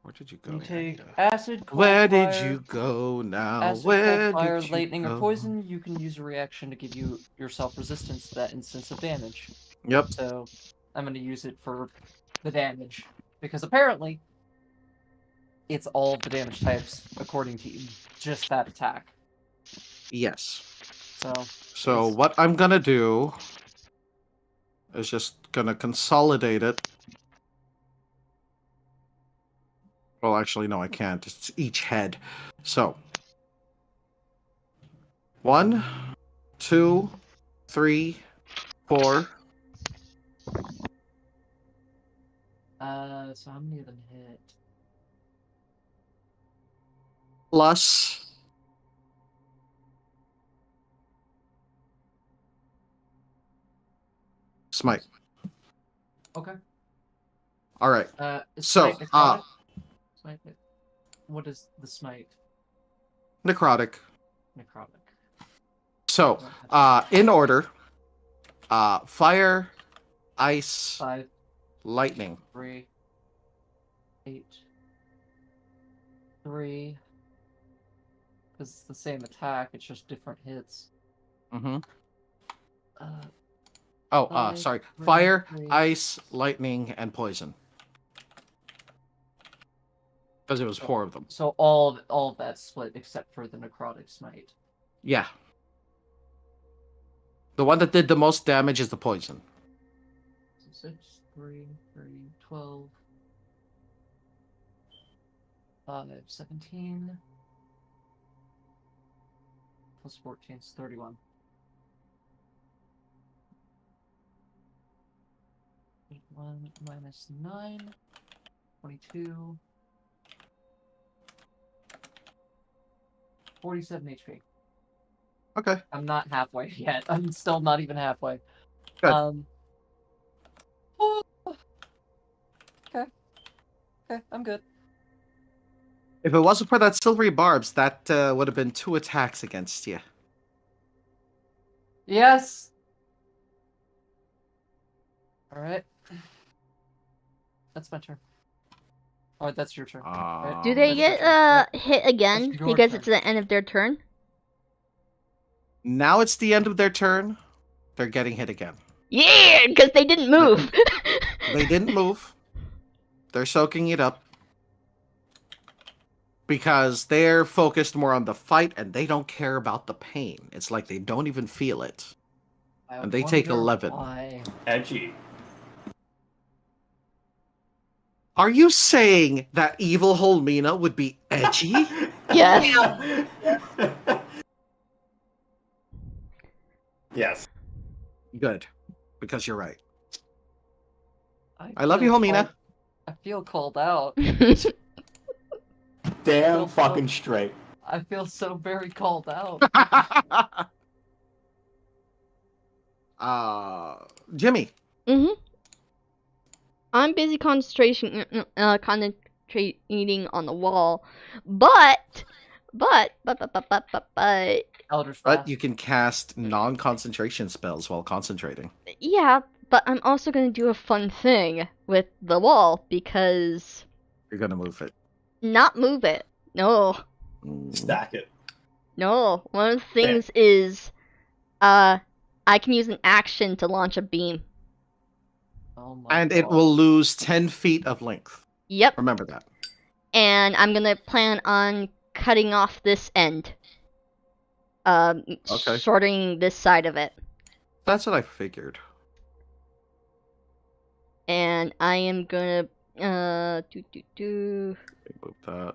Where did you go? You take acid, cold Where did fire, you go now? acid, Where cold fire, did you lightning, go? or poison. You can use a reaction to give yourself resistance to that instance of damage. Yep. So I'm going to use it for the damage because apparently it's all of the damage types according to just that attack. Yes. So what I'm gonna do is just gonna consolidate it. Well, actually, no, I can't. It's each head. So 1, 2, 3, 4. So how many of them hit? Plus smite. Okay. All right. Is So, smite necrotic? Smite. What is the smite? Necrotic. Necrotic. So, in order, fire, ice, 5, lightning. 3, 8, 3. Because it's the same attack, it's just different hits. Mm-hmm. Five, Sorry. 3, Fire, 3. ice, lightning, and poison. Because it was 4 of them. So all of that split except for the necrotic smite. Yeah. The one that did the most damage is the poison. So 6, 3, 3, 12, 5, 17. Plus 14 is 31. 1 minus 9, 22, 47 HP. Okay. I'm not halfway yet. I'm still not even halfway. Good. Oh, okay. Okay, I'm good. If it wasn't for that silvery barbs, that would have been 2 attacks against you. Yes. All right. That's my turn. Oh, that's your turn. Right? Do they That's your get turn, right? hit again That's your because turn. it's the end of their turn? Now it's the end of their turn. They're getting hit again. Yeah, because they didn't move. They didn't move. They're soaking it up. Because they're focused more on the fight and they don't care about the pain. It's like they don't even feel it. And they take 11. Why. Edgy. Are you saying that evil Holmina would be edgy? Yes. Yes. Good, because you're right. I love you, feel Homina. called- I feel called out. Damn fucking straight. I feel so very called out. Jimmy. I'm busy concentrating on the wall, but Eldritch But Blast. you can cast non-concentration spells while concentrating. yeah, but I'm also gonna do a fun thing with the wall because You're gonna move it. not move it. No, Stack it. no. One of the things is, I can use an action to launch a beam. Oh my And God. it will lose 10 feet of length. Yep. Remember that. And I'm gonna plan on cutting off this end. Okay. Shortening this side of it. That's what I figured. And I am gonna Move that.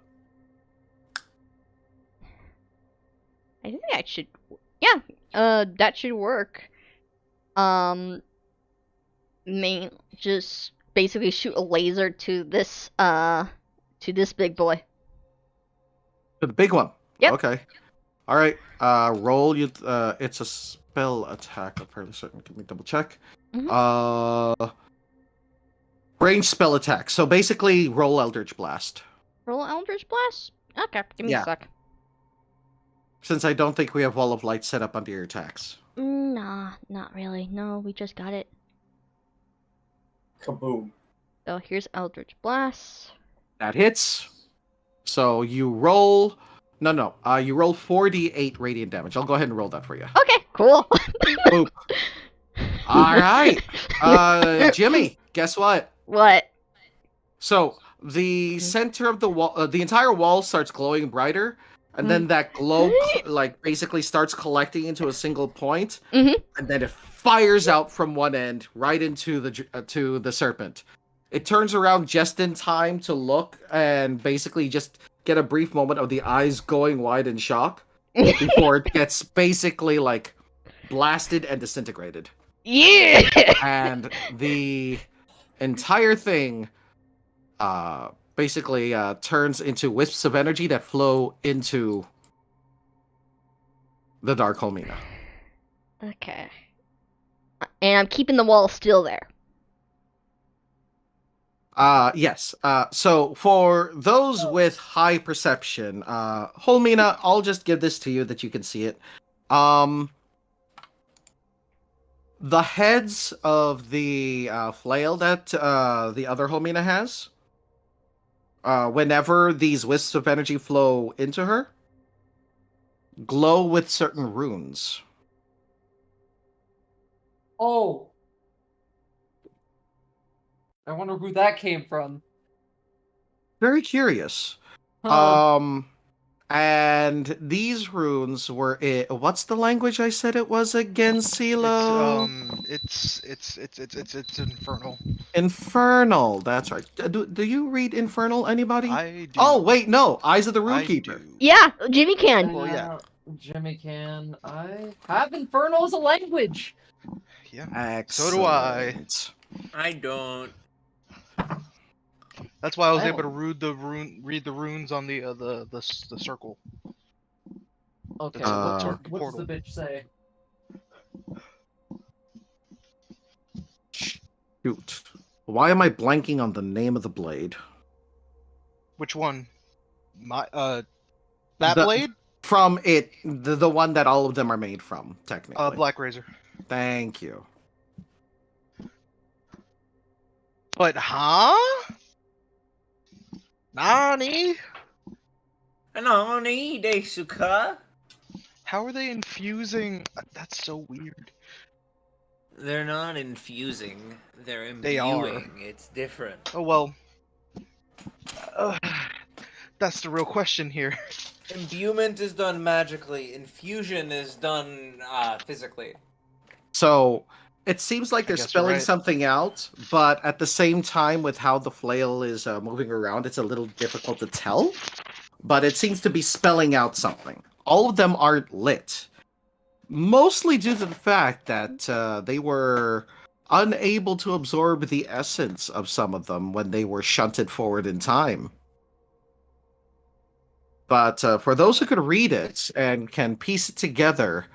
I think that should, yeah, that should work. Just basically shoot a laser to this big boy. The big one. Yep. Okay. All right. Roll. It's a spell attack. I'm fairly certain. Give me double check. Range spell attack. So basically, roll Eldritch Blast. Roll Eldritch Blast? Okay, give me a sec. Since I don't think we have Wall of Light set up under your attacks. Nah, not really. No, we just got it. Kaboom. So here's Eldritch Blast. That hits. So you roll. No. You roll 4d8 radiant damage. I'll go ahead and roll that for you. Okay, cool. Boop. All right. Jimmy, guess what? What? So the center of the wall, the entire wall starts glowing brighter, and then that glow basically starts collecting into a single point, and then it fires out from one end right into the serpent. It turns around just in time to look and basically just get a brief moment of the eyes going wide in shock before it gets basically like blasted and disintegrated. Yeah. And the entire thing basically turns into wisps of energy that flow into the Dark Holmina. Okay. And I'm keeping the wall still there. Yes. So for those with high perception, Holmina, I'll just give this to you that you can see it. The heads of the flail that the other Holmina has, whenever these wisps of energy flow into her, glow with certain runes. Oh. I wonder who that came from. Very curious. And these runes were what's the language I said it was again, CeeLo? It's infernal. Infernal, that's right. Do you read Infernal, anybody? I do. Oh, wait, no. Eyes of the Runekeeper. Yeah, Jimmy can. Well, yeah. Jimmy can. I have Infernal as a language. Yeah. Excellent. So do I. I don't. That's why I was able to read the runes on the circle. Okay. What does the bitch say? Shoot. Why am I blanking on the name of the blade? Which one? That blade? From it, the one that all of them are made from, technically. Black Razor. Thank you. But Nani? Nani desuka? How are they infusing? That's so weird. They're not infusing. They're imbuing. They are. It's different. Oh well. That's the real question here. Imbuement is done magically. Infusion is done physically. So it seems like they're guess you're spelling right. something out, but at the same time, with how the flail is moving around, it's a little difficult to tell. But it seems to be spelling out something. All of them aren't lit, mostly due to the fact that they were unable to absorb the essence of some of them when they were shunted forward in time. But for those who could read it and can piece it together,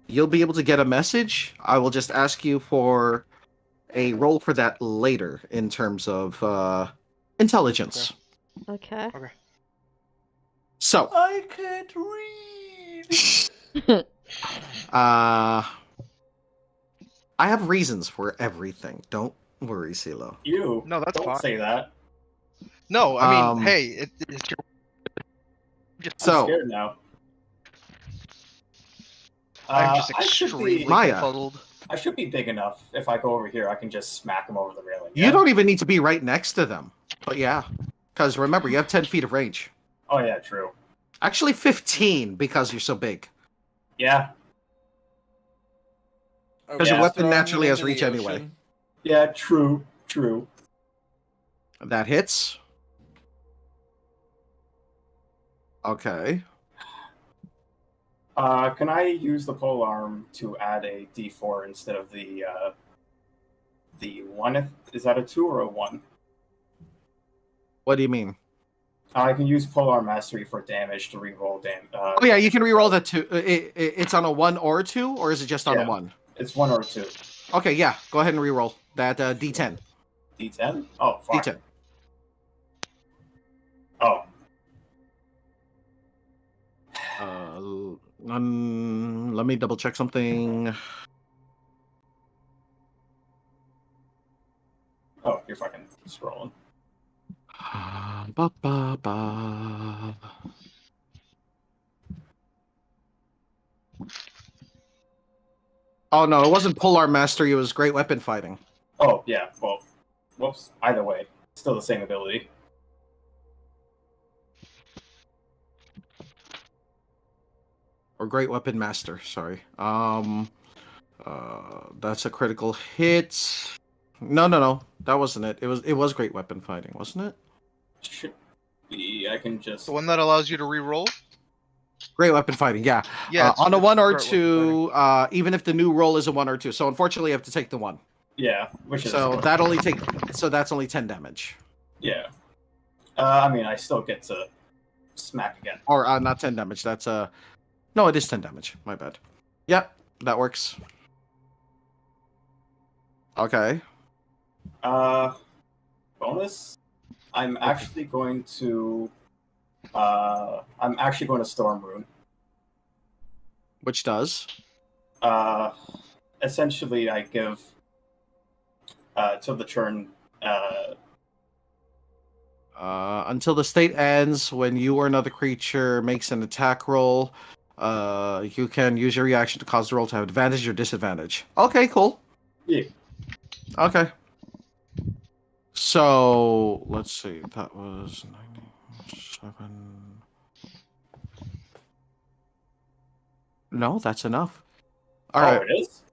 you'll be able to get a message. I will just ask you for a roll for that later in terms of intelligence. Okay. So, I can't read. I have reasons for everything. Don't worry, CeeLo. You No, that's don't fine. say that. No, I mean, hey, it's your. I'm So, scared now. I'm just I should extremely be Maya. befuddled. I should be big enough. If I go over here, I can just smack him over the railing. you Yeah? don't even need to be right next to them. But yeah, because remember, you have 10 feet of range. Oh yeah, true. Actually, 15 because you're so big. Yeah. Because your weapon naturally has reach anyway. Yeah, true. True. That hits. Okay. Can I use the pole arm to add a D4 instead of the 1? Is that a 2 or a 1? What do you mean? I can use Polearm Mastery for damage to reroll damage. Oh yeah, you can reroll that too. It's on a 1 or a 2, or is it just on a 1? It's 1 or 2. Okay, yeah. Go ahead and reroll that D10. D10? Oh, fuck. D10. Oh. Let me double check something. Oh, you're fucking scrolling. Ba, ba, ba. Oh no, it wasn't Polearm Mastery, it was Great Weapon Fighting. Oh, yeah. Well, whoops. Either way, still the same ability. Or Great Weapon Master, sorry. That's a critical hit. No. That wasn't it. It was Great Weapon Fighting, wasn't it? Should be. I can just. The one that allows you to re-roll? Great Weapon Fighting, yeah. Yeah, on a 1 or Great Weapon 2, even if the new roll is a 1 or 2. So unfortunately you have to take the 1. Yeah, which is. So that's only 10 damage. Yeah. I mean, I still get to smack again. Or not 10 damage. That's no, it is 10 damage. My bad. Yep, that works. Okay. Bonus. I'm actually going to Storm Rune. Which does? Essentially, I give till the turn. Until the state ends, when you or another creature makes an attack roll, you can use your reaction to cause the roll to have advantage or disadvantage. Okay, cool. Yeah. Okay. So, let's see. That was 97. No, that's enough. All right. It is?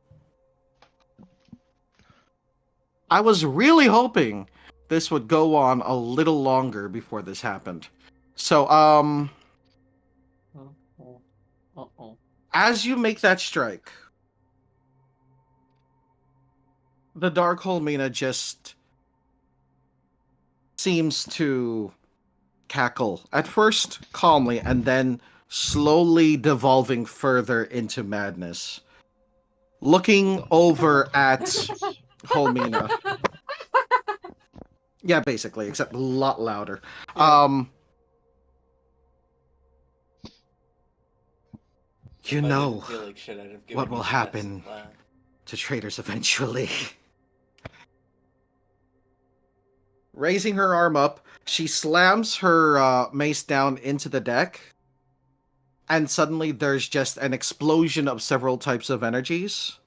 I was really hoping this would go on a little longer before this happened. So, as you make that strike, the Dark Holmina just seems to cackle. At first, calmly, and then slowly devolving further into madness. Looking over at Holmina. Yeah, basically, except a lot louder. You know what will happen to traitors eventually. Raising her arm up, she slams her mace down into the deck, and suddenly there's just an explosion of several types of energies.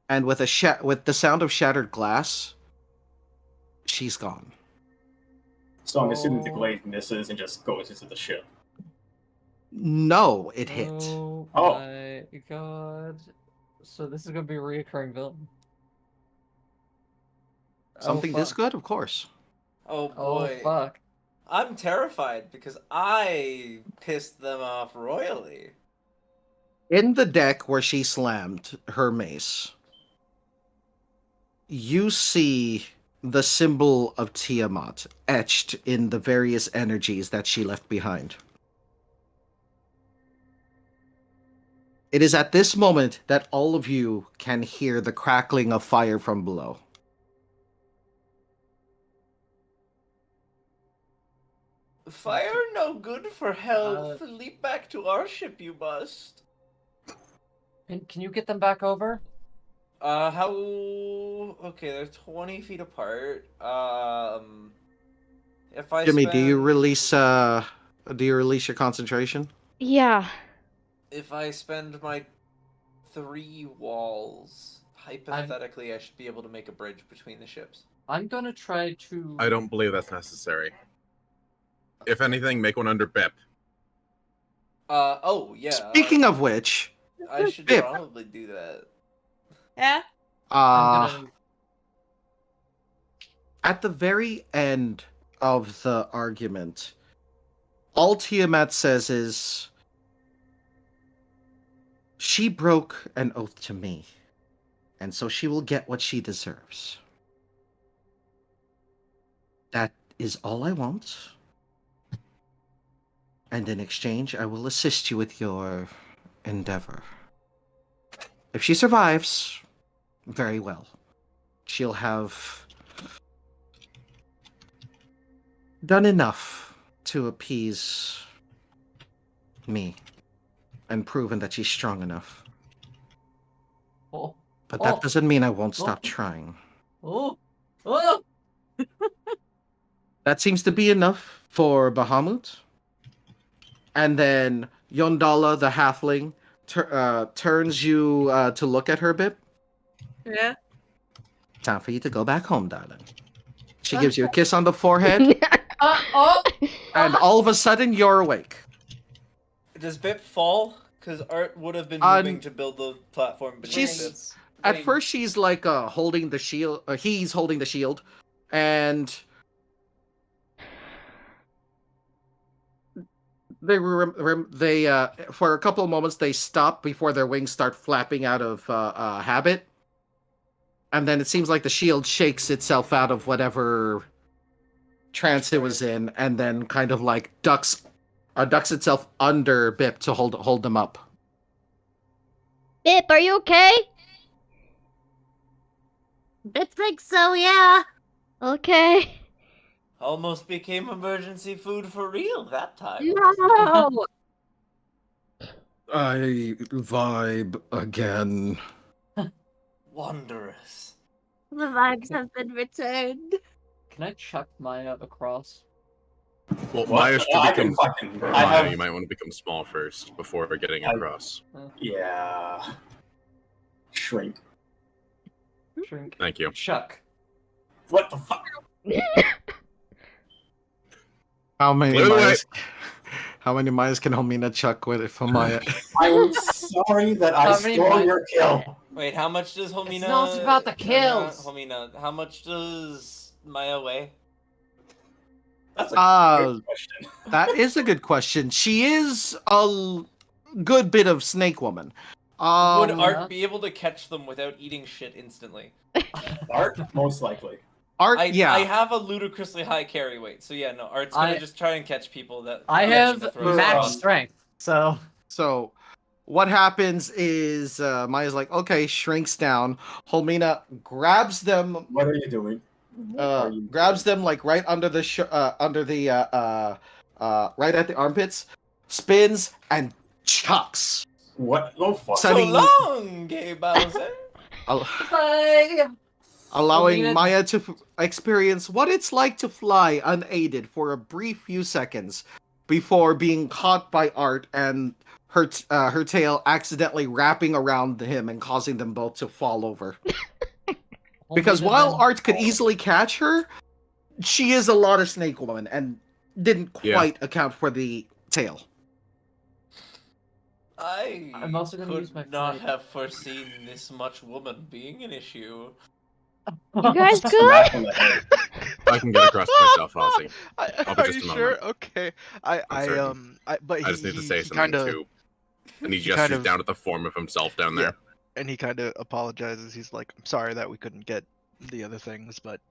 And with with the sound of shattered glass, she's gone. So I'm assuming the glaive misses and just goes into the ship. No, it hit. Oh my god. So this is gonna be a reoccurring villain. Something this good, of course. Oh boy. Oh fuck. I'm terrified because I pissed them off royally. In the deck where she slammed her mace, you see the symbol of Tiamat etched in the various energies that she left behind. It is at this moment that all of you can hear the crackling of fire from below. Fire no good for hell. Leap back to our ship, you must. Can you get them back over? How? Okay, they're 20 feet apart. If I Jimmy, spend... do you release your concentration? Yeah. If I spend my 3 walls, hypothetically, I should be able to make a bridge between the ships. I'm gonna try to... I don't believe that's necessary. If anything, make one under Bip. Oh, yeah. Speaking of which... I should Bip. probably do that. Yeah? At the very end of the argument, all Tiamat says is, she broke an oath to me, and so she will get what she deserves. That is all I want. And in exchange, I will assist you with your endeavor. If she survives, very well. She'll have done enough to appease me and proven that she's strong enough. Oh. But that doesn't mean I won't stop trying. Oh. Oh. That seems to be enough for Bahamut. And then Yondala, the halfling, turns you to look at her, Bip. Yeah. Time for you to go back home, darling. She gives you a kiss on the forehead. And all of a sudden, you're awake. Does Bip fall? Because Art would have been moving to build the platform between Bip. At first, she's like holding the shield. He's holding the shield, and they for a couple of moments they stop before their wings start flapping out of habit, and then it seems like the shield shakes itself out of whatever trance it was in, and then kind of like ducks itself under Bip to hold them up. Bip, are you okay? Bip thinks so, yeah. Okay. Almost became emergency food for real that time. No! I vibe again. Wondrous. The vibes have been returned. Can I chuck Maya across? Well, What? Maya should I become... can fucking... Maya, you might want to become small first before getting across. Yeah. Shrink. Shrink. Thank you. Chuck. What the fuck? How many Clear the way. How many Mayas can Homina chuck with it for Maya? I'm sorry that I How many stole Maya- your kill. Wait, how much does Homina... It's not about the kills. Homina, how much does Maya weigh? That's a good question. That is a good question. She is a good bit of snake woman. Would Art be able to catch them without eating shit instantly? Art, most likely. Art, I have a ludicrously high carry weight, so yeah, no, Art's gonna just try and catch people that... I have throws max around. strength, so... So, what happens is Maya's like, okay, shrinks down. Homina grabs them. What are you doing? Grabs them like right under the right at the armpits, spins and chucks. What? Oh fuck! So long, gay Bowser. Allowing Homina- Maya to experience what it's like to fly unaided for a brief few seconds before being caught by Art and her tail accidentally wrapping around him and causing them both to fall over. Because while Art could easily catch her, she is a lot of snake woman and didn't quite account for the tail. I'm also gonna use my could not flight. have foreseen this much woman being an issue. You guys good? I can get across myself, Ozzy. I'll be Are just you a sure? moment. Okay. I'm certain. But I just need to say he something kinda... too. And he He gestures kind of- down at the form of himself down there. And he kind of apologizes. He's like, "I'm sorry that we couldn't get the other things, but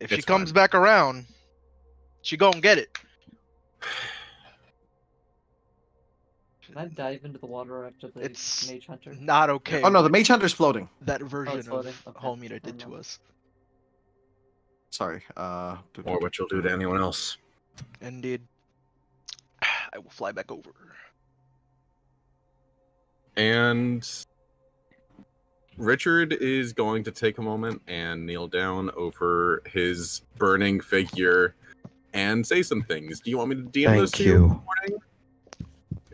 if she It's comes fine. back around, she gonna get it." Can I dive into the water after the It's mage hunter? not okay. Oh no, the what mage hunter's floating. that version floating, of okay. Homina did Never to mind. us. Sorry. Or what you'll do to anyone else. Indeed. I will fly back over. And Richard is going to take a moment and kneel down over his burning figure and say some things. Do you want me to DM this to you? Morning?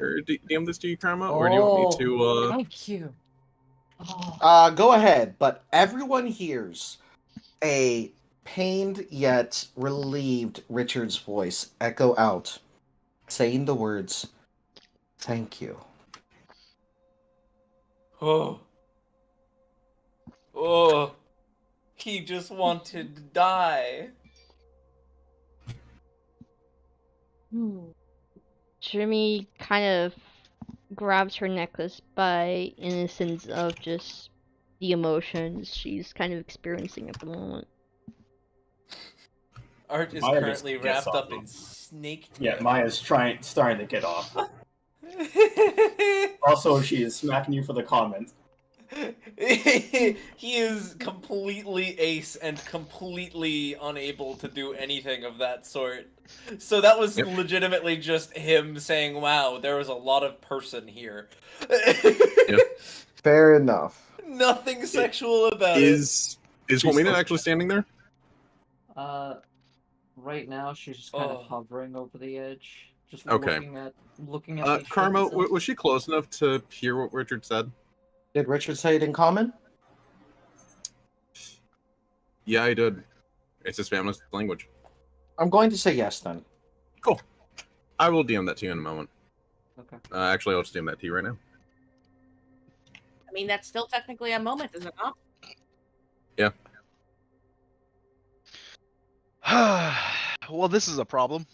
Or DM this to you, Karma? Or do you want me to Thank you. Go ahead, but everyone hears a pained yet relieved Richard's voice echo out, saying the words, "Thank you." Oh. Oh. He just wanted to die. Jimmy kind of grabs her necklace by innocence of just the emotions she's kind of experiencing at the moment. Art is Maya just currently gets wrapped off up of- in snake. Yeah, Maya's starting to get off. Also, she is smacking you for the comment. He is completely ace and completely unable to do anything of that sort. So that was legitimately just him saying, "Wow, there was a lot of person here." Fair enough. Nothing sexual about Is Homina actually standing there? Right now she's just kind of hovering over the edge, just Okay. looking at the Karma, ship itself. was she close enough to hear what Richard said? Did Richard say it in common? Yeah, I did. It's his family's language. I'm going to say yes then. Cool. I will DM that to you in a moment. Okay. Actually, I'll just DM that to you right now. I mean, that's still technically a moment, is it not? Yeah. Well, this is a problem.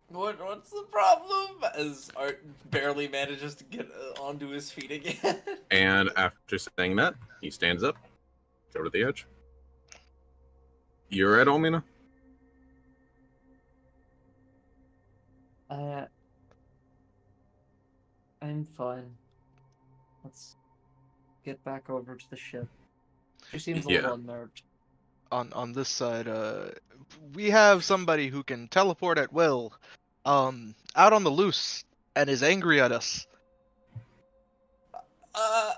What's the problem? As Art barely manages to get onto his feet again. And after saying that, he stands up, go to the edge. You're at Omina? I'm fine. Let's get back over to the ship. She seems a little unnerved. On this side, we have somebody who can teleport at will, out on the loose, and is angry at us.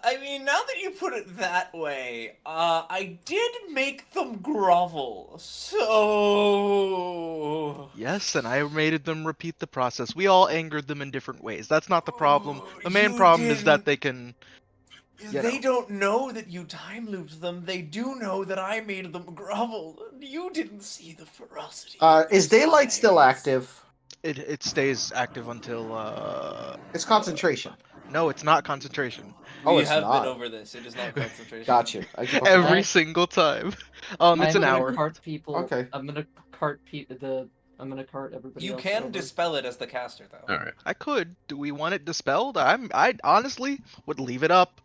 I mean, now that you put it that way, I did make them grovel, so... Yes, and I made them repeat the process. We all angered them in different ways. That's not the problem. The main you problem is that didn't- they can... They don't know that you time looped them. They do know that I made them grovel. You didn't see the ferocity. Is daylight still active? It stays active until, It's concentration. No, it's not concentration. Oh, We it's have not. been over this. It is not concentration. Got you. I keep up Every with single time. It's I'm an gonna hour. Cart people. Okay. I'm gonna cart everybody. You else can over. dispel it as the caster, though. All right. I could. Do we want it dispelled? I honestly would leave it up.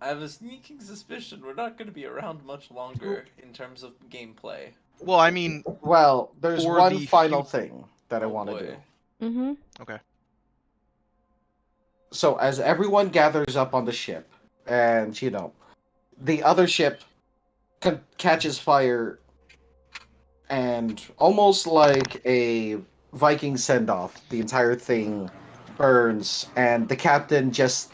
I have a sneaking suspicion we're not going to be around much longer in terms of gameplay. Well, I mean... Well, there's for one the final fut- thing that I want to boy. do. Mm-hmm. Okay. So as everyone gathers up on the ship, and the other ship catches fire, and almost like a Viking send-off, the entire thing burns, and the captain just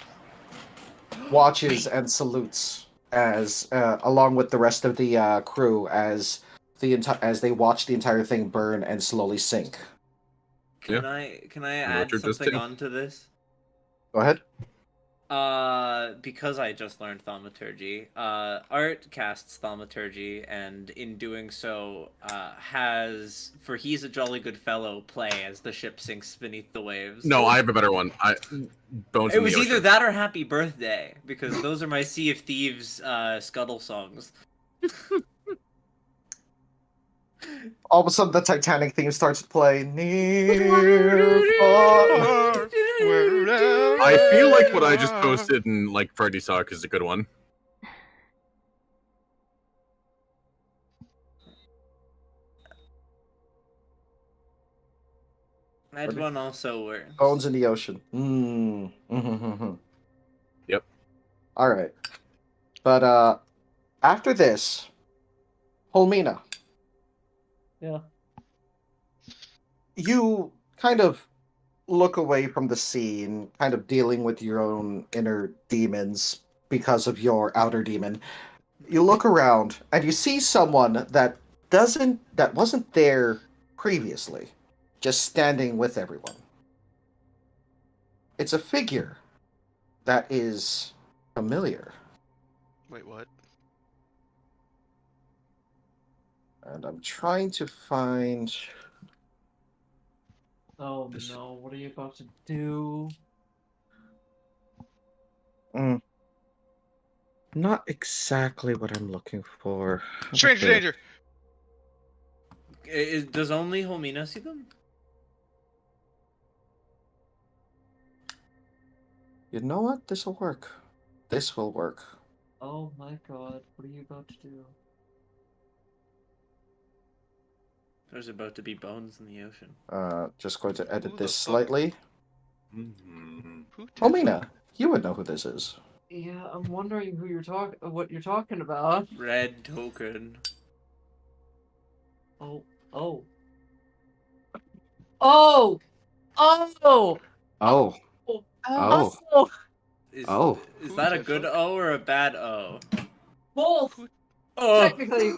watches and salutes as, along with the rest of the crew, as they watch the entire thing burn and slowly sink. Can I add Richard does something too. onto this? Go ahead. Because I just learned thaumaturgy, Art casts thaumaturgy, and in doing so, has For He's a Jolly Good Fellow play as the ship sinks beneath the waves. No, I have a better one. Bones It in the was either Ocean. that or Happy Birthday, because those are my Sea of Thieves scuttle songs. All of a sudden, the Titanic theme starts to play. Near, far. I feel like what I just posted in like Freddy's Talk is a good one. That one also works. Bones in the ocean. Mm. Yep. All right. But after this, Holmina, Yeah. you kind of look away from the scene, kind of dealing with your own inner demons because of your outer demon. You look around and you see someone that wasn't there previously, just standing with everyone. It's a figure that is familiar. Wait, what? And I'm trying to find. Oh no, what are you about to do? Not exactly what I'm looking for. Stranger danger! Does only Homina see them? You know what? This will work. This will work. Oh my god, what are you about to do? There's about to be bones in the ocean. Just going to edit Who this the fuck? slightly. Who did Homina, you would know who this is. Yeah, I'm wondering what you're talking about. Red token. Oh. Oh! Oh. Oh! Oh. Is, Oh. Is that a good O or a bad O? Both! Oh! Technically.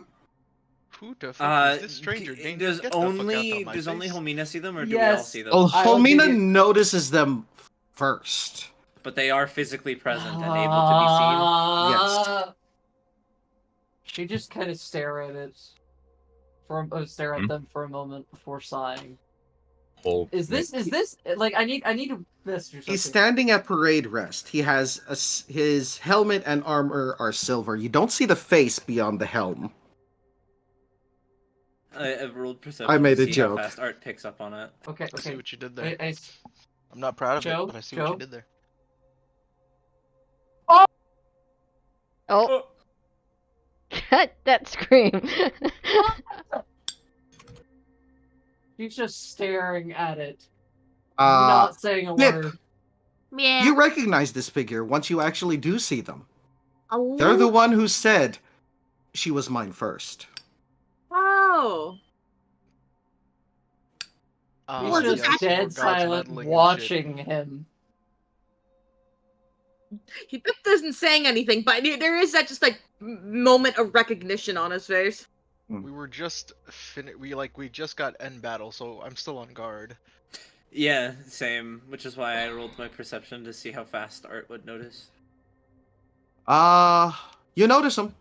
Who the fuck is this stranger danger? Does Get the fuck out only of my does only face. Homina see them, or do we all see them? Oh, I will give Homina you- notices them first. But they are physically present and able to be seen. Yes. She just kind of stare at them for a moment before sighing. Is this like I need this or something? He's standing at parade rest. He has his helmet and armor are silver. You don't see the face beyond the helm. I've rolled perception I made to a see joke. how fast Art picks up on it. Okay. I see what you did there. I I'm not proud of Joe? it, but I see what you did there. Oh. Cut that scream. She's just staring at it, Uh, not saying a Pip, word. Yeah. you recognize this figure once you actually do see them. Oh. They're the one who said she was mine first. Oh. He's just yes, dead God's silent, meddling and watching him. He isn't saying anything, but there is that just like moment of recognition on his face. We were just we just got end battle, so I'm still on guard. Yeah, same. Which is why I rolled my perception to see how fast Art would notice. You notice him.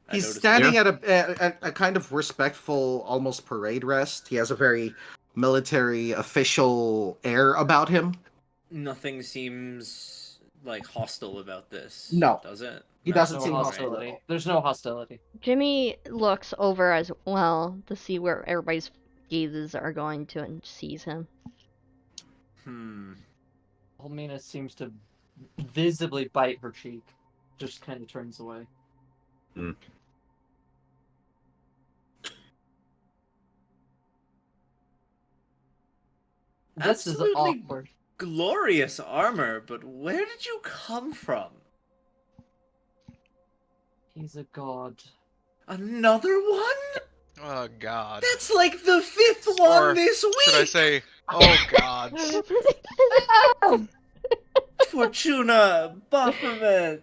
I He's noticed standing him. at a kind of respectful, almost parade rest. He has a very military official air about him. Nothing seems like hostile about this. No. Does it? He No. doesn't No seem hostility. hostile. There's no hostility. Jimmy looks over as well to see where everybody's gazes are going to and sees him. Helmina seems to visibly bite her cheek. Just kind of turns away. This is Absolutely awkward. glorious armor, but where did you come from? He's a god. Another one? Oh God. That's like the fifth one Or this week! should I say, oh God. Fortuna, Baphomet,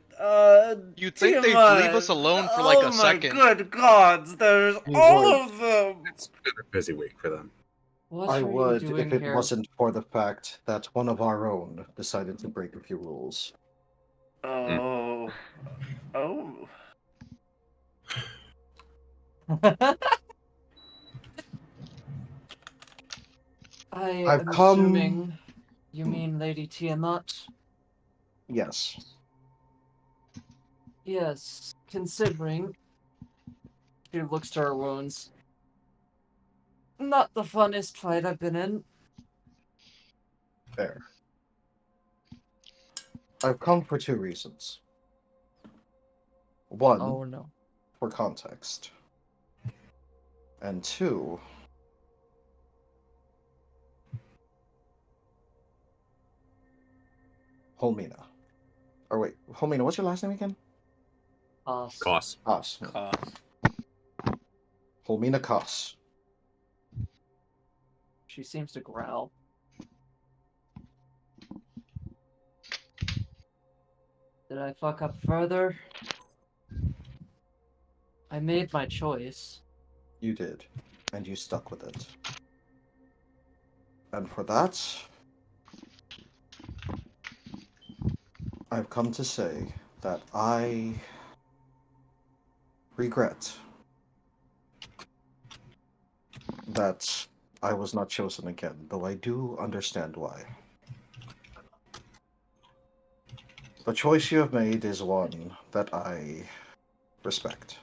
You'd think they'd Tiamat. leave us alone for like a second. Oh my good gods, there's all of them! It's been a busy week for them. What I are would you if doing it here? wasn't for the fact that one of our own decided to break a few rules. Oh. Oh. I I've am come- assuming you mean Lady Tiamat? Yes. Yes, considering she looks to her wounds. Not the funnest fight I've been in. Fair. I've come for 2 reasons. One, Oh no. for context. And 2, Holmina. Or wait, Holmina, what's your last name again? Koss. Koss. Holmina Koss. She seems to growl. Did I fuck up further? I made my choice. You did. And you stuck with it. And for that, I've come to say that I regret that I was not chosen again, though I do understand why. The choice you have made is one that I respect.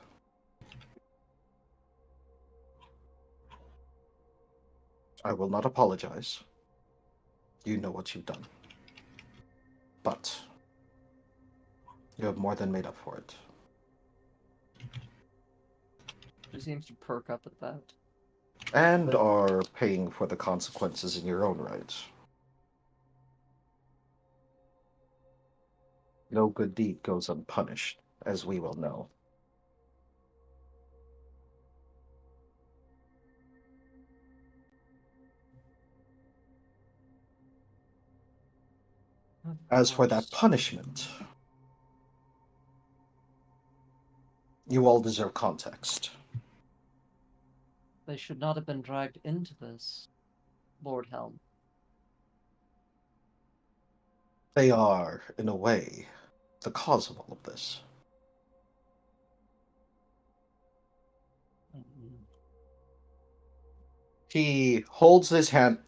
I will not apologize. You know what you've done. But you have more than made up for it. She seems to perk up at that. And are paying for the consequences in your own right. No good deed goes unpunished, as we will know. As for that punishment, you all deserve context. They should not have been dragged into this, Lord Helm. They are, in a way, the cause of all of this. He holds his hand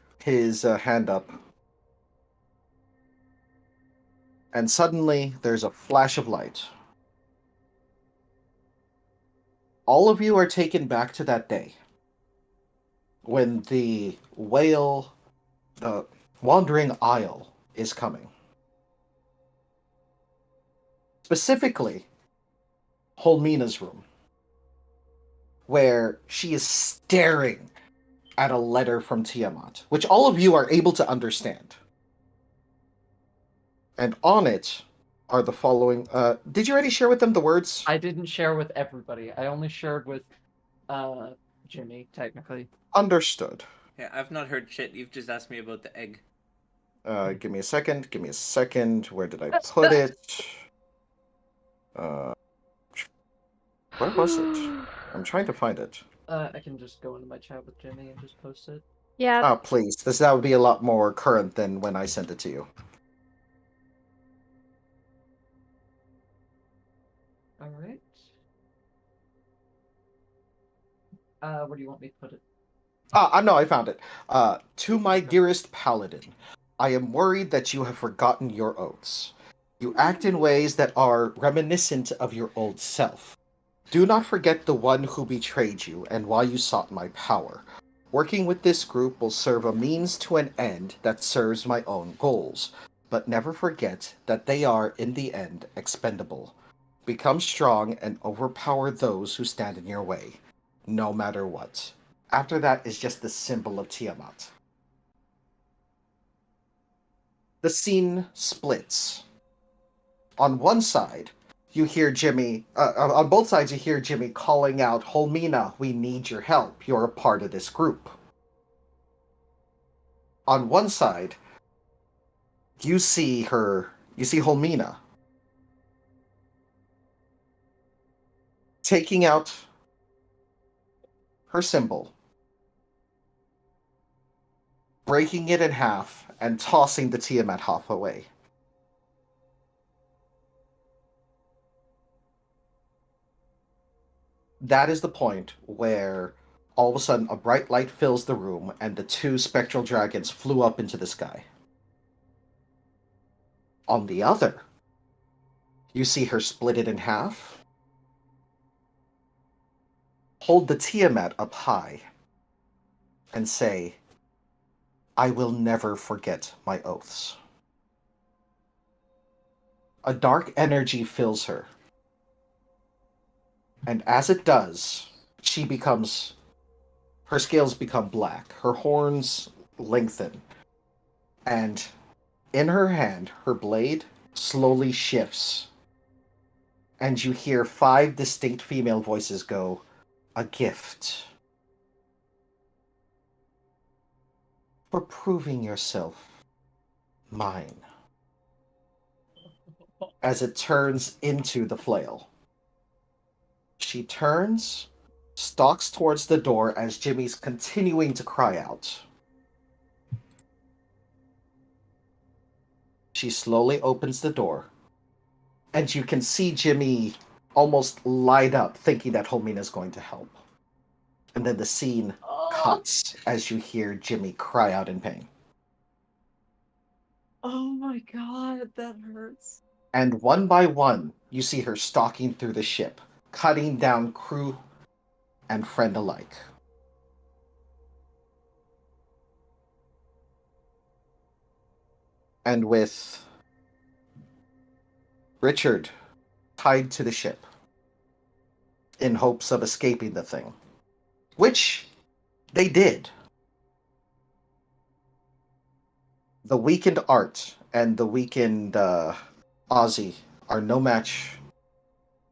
up, and suddenly there's a flash of light. All of you are taken back to that day when the whale, the wandering isle, is coming. Specifically, Holmina's room, where she is staring at a letter from Tiamat, which all of you are able to understand. And on it are the following. Did you already share with them the words? I didn't share with everybody. I only shared with Jimmy, technically. Understood. Yeah, I've not heard shit. You've just asked me about the egg. Give me a second. Give me a second. Where did I put it? Where was it? I'm trying to find it. I can just go into my chat with Jimmy and just post it. Yeah. Oh, please. That would be a lot more current than when I sent it to you. All right. Where do you want me to put it? No, I found it. To my dearest paladin, I am worried that you have forgotten your oaths. You act in ways that are reminiscent of your old self. Do not forget the one who betrayed you and why you sought my power. Working with this group will serve a means to an end that serves my own goals. But never forget that they are, in the end, expendable. Become strong and overpower those who stand in your way, no matter what. After that is just the symbol of Tiamat. The scene splits. On one side, you hear Jimmy, on both sides, you hear Jimmy calling out, Holmina, we need your help. You're a part of this group. On one side, you see Holmina taking out her symbol, breaking it in half, and tossing the Tiamat half away. That is the point where all of a sudden a bright light fills the room and the 2 spectral dragons flew up into the sky. On the other, you see her split it in half, hold the Tiamat up high, and say, I will never forget my oaths. A dark energy fills her. And as it does, her scales become black, her horns lengthen, and in her hand, her blade slowly shifts. And you hear 5 distinct female voices go, a gift. For proving yourself mine. As it turns into the flail. She turns, stalks towards the door as Jimmy's continuing to cry out. She slowly opens the door, and you can see Jimmy almost light up, thinking that Homina's going to help. And then the scene cuts as you hear Jimmy cry out in pain. Oh my god, that hurts. And one by one, you see her stalking through the ship, cutting down crew and friend alike. And with Richard tied to the ship in hopes of escaping the thing, which they did. The weakened Art and the weakened Ozzy are no match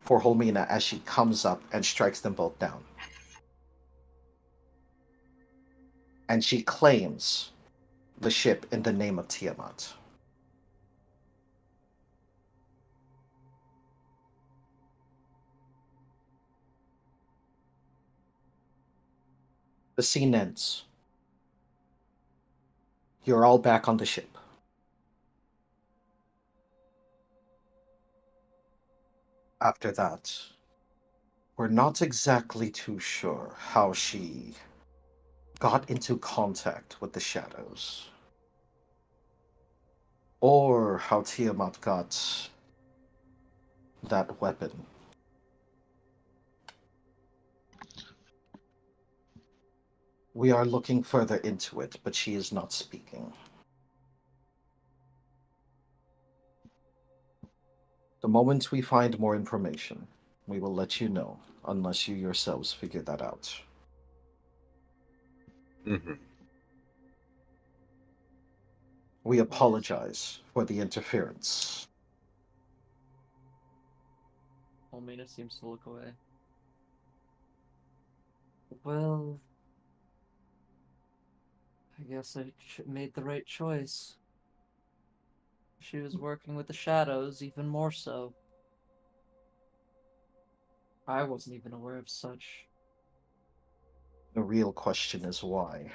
for Holmina as she comes up and strikes them both down. And she claims the ship in the name of Tiamat. The scene ends. You're all back on the ship. After that, we're not exactly too sure how she got into contact with the shadows. Or how Tiamat got that weapon. We are looking further into it, but she is not speaking. The moment we find more information, we will let you know, unless you yourselves figure that out. Mm-hmm. We apologize for the interference. Almina seems to look away. Well, I guess I made the right choice. She was working with the shadows, even more so. I wasn't even aware of such. The real question is why.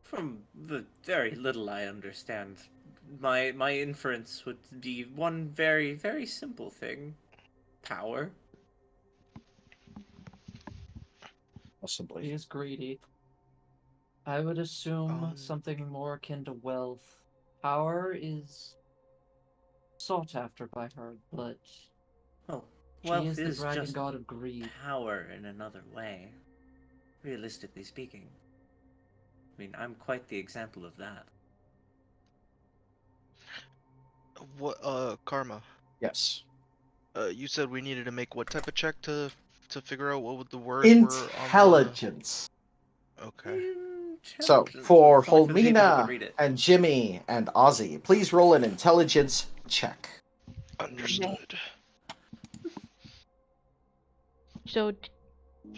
From the very little I understand, my inference would be one very, very simple thing. Power. Possibly. He is greedy. I would assume something more akin to wealth. Power is sought after by her, but Well, she wealth is the is dragon just god of greed. power in another way. Realistically speaking. I mean, I'm quite the example of that. What, Karma? Yes. You said we needed to make what type of check to figure out what the words were on Intelligence. the... Okay. So, for It's only for the people who can Holmina read it. and Jimmy and Ozzy, please roll an intelligence check. Understood. So,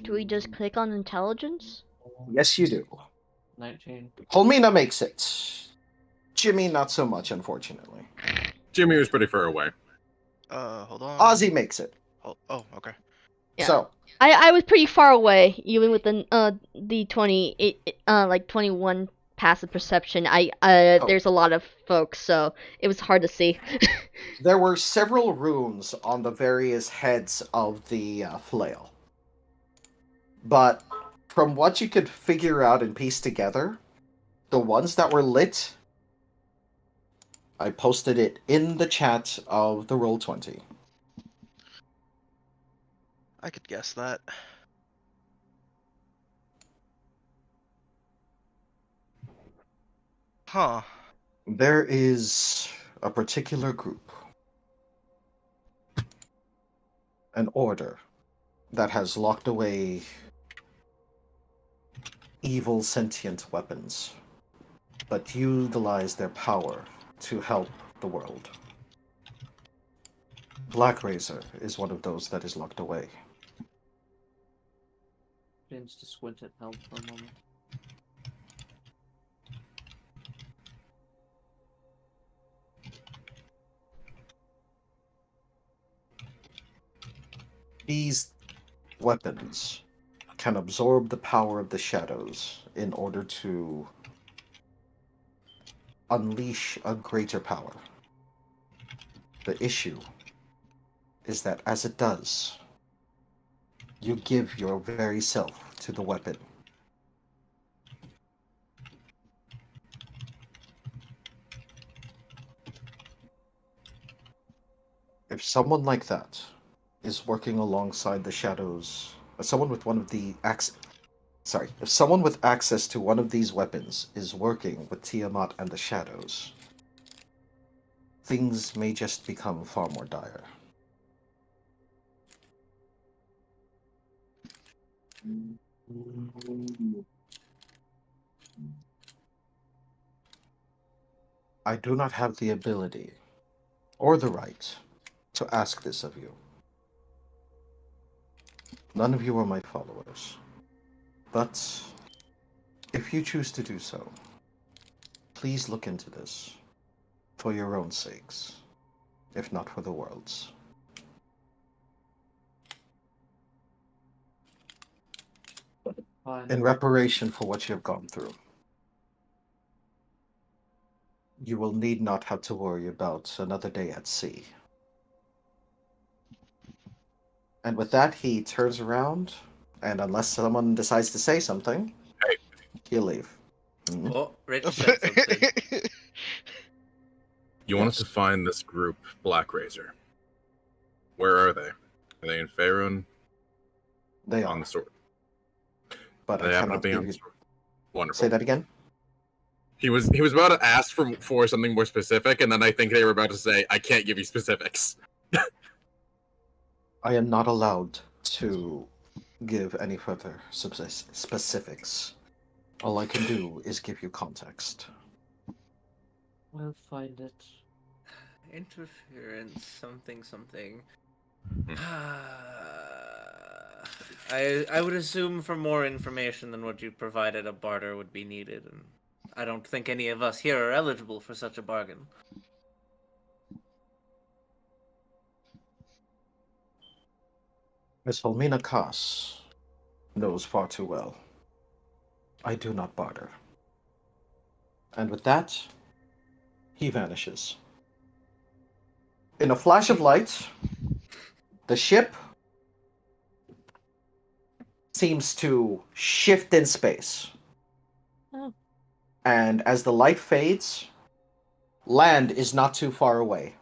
do we just click on intelligence? Yes, you do. 19. Holmina makes it. Jimmy, not so much, unfortunately. Jimmy was pretty far away. Hold on. Ozzy makes it. Oh, okay. Yeah. So, I was pretty far away, even with the 21 passive perception. There's a lot of folks, so it was hard to see. there were several runes on the various heads of the flail. But from what you could figure out and piece together, the ones that were lit, I posted it in the chat of the Roll20. I could guess that. Huh. There is a particular group, an order, that has locked away evil sentient weapons, but utilize their power to help the world. Black Razor is one of those that is locked away. James just squint at Helm for a moment. These weapons can absorb the power of the shadows in order to unleash a greater power. The issue is that as it does, you give your very self to the weapon. If someone like that is working alongside the shadows, someone with one of the if someone with access to one of these weapons is working with Tiamat and the shadows, things may just become far more dire. I do not have the ability or the right to ask this of you. None of you are my followers. But if you choose to do so, please look into this for your own sakes, if not for the world's. In reparation for what you have gone through, you will need not have to worry about another day at sea. And with that, he turns around, and unless someone decides to say something, he'll leave. Oh, Rich said something. You want us to find this group, Black Razor. Where are they? Are they in Faerun? They on are. the sword. But They I happen to cannot be give on you... the sword. Wonderful. Say that again? He was about to ask for something more specific, and then I think they were about to say, "I can't give you specifics." I am not allowed to give any further specifics. All I can do is give you context. We'll find it. Interference, something. I would assume for more information than what you provided, a barter would be needed, and I don't think any of us here are eligible for such a bargain. Miss Helmina Kass knows far too well. I do not barter. And with that, he vanishes. In a flash of light, the ship seems to shift in space. Oh. And as the light fades, land is not too far away.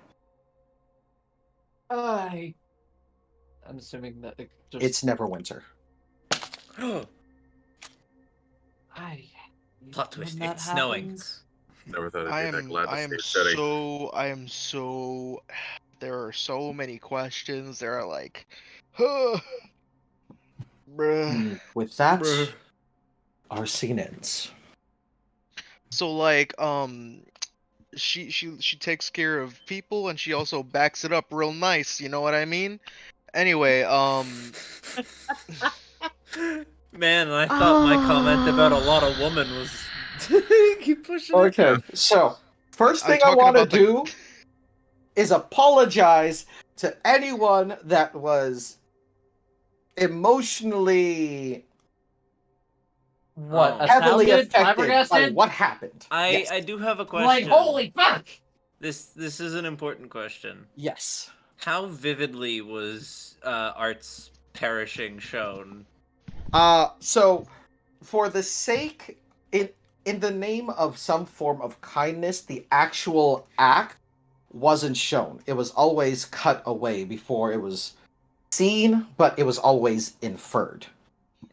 I'm assuming that it just... It's Neverwinter. Plot twist, that it's snowing. happens- Never thought I I'd be that am glad to I am see it steady. so there are so many questions. There are like bruh. With that, our scene ends. So like she takes care of people and she also backs it up real nice, you know what I mean? Anyway, Man, I thought my comment about a lot of woman was keep pushing it. Okay, so first I'm thing I talking want to about the- do is apologize to anyone that was emotionally What? heavily Astounded? affected by Flabbergasted? what happened. I do have a question. Like, holy fuck! This is an important question. Yes. How vividly was Art's perishing shown? So for the sake in the name of some form of kindness, the actual act wasn't shown. It was always cut away before it was seen, but it was always inferred.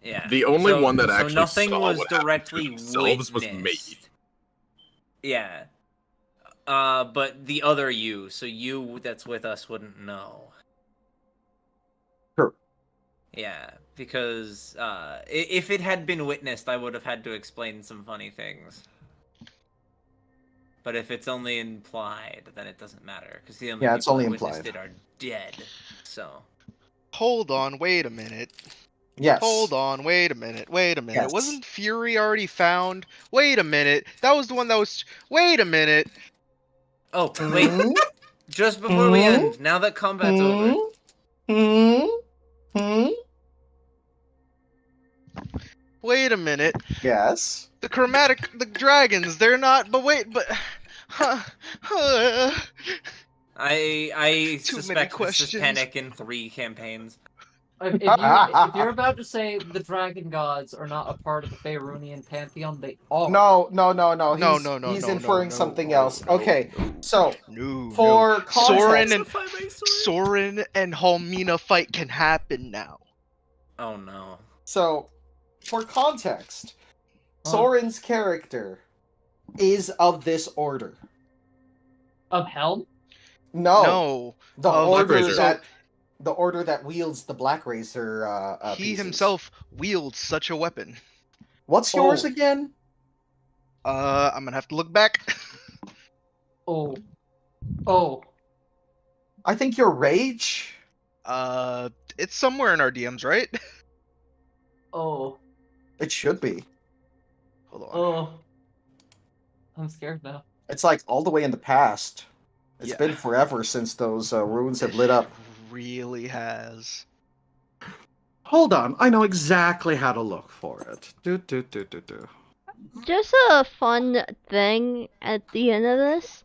Yeah. The only one that so actually nothing saw was what happened to directly themselves was witnessed. Made. Yeah. But the other you, so you that's with us wouldn't know. Sure. Yeah, because if it had been witnessed, I would have had to explain some funny things. But if it's only implied, then it doesn't matter, because the only Yeah, it's people only that witnessed implied. it are dead. So. Hold on, wait a minute. Yes. Hold on, wait a minute, wait a minute. Yes. Wasn't Fury already found? Wait a minute. That was the one that was. Wait a minute. Oh, wait. Just before we end, now that combat's over. Wait a minute. Yes. The the dragons, they're not. But wait, but. I Too many suspect this is questions. panic in 3 campaigns. If you're about to say the dragon gods are not a part of the Faerunian pantheon, they are. No. He's No, inferring no, something no, else. no, Okay, no, so no, for no. Soren context, and Halmina fight can happen now. Oh no. So, for context, Soren's character is of this order. Of Helm? No. The Of order Razor. that the order that wields the Black Razor He pieces. himself wields such a weapon. What's yours again? I'm gonna have to look back. Oh. I think your rage. It's somewhere in our DMs, right? Oh. It should be. Hold on. Oh. I'm scared now. It's like all the way in the past. It's Yeah. been forever since those runes have lit up. Really has. Hold on, I know exactly how to look for it. Do. Just a fun thing at the end of this.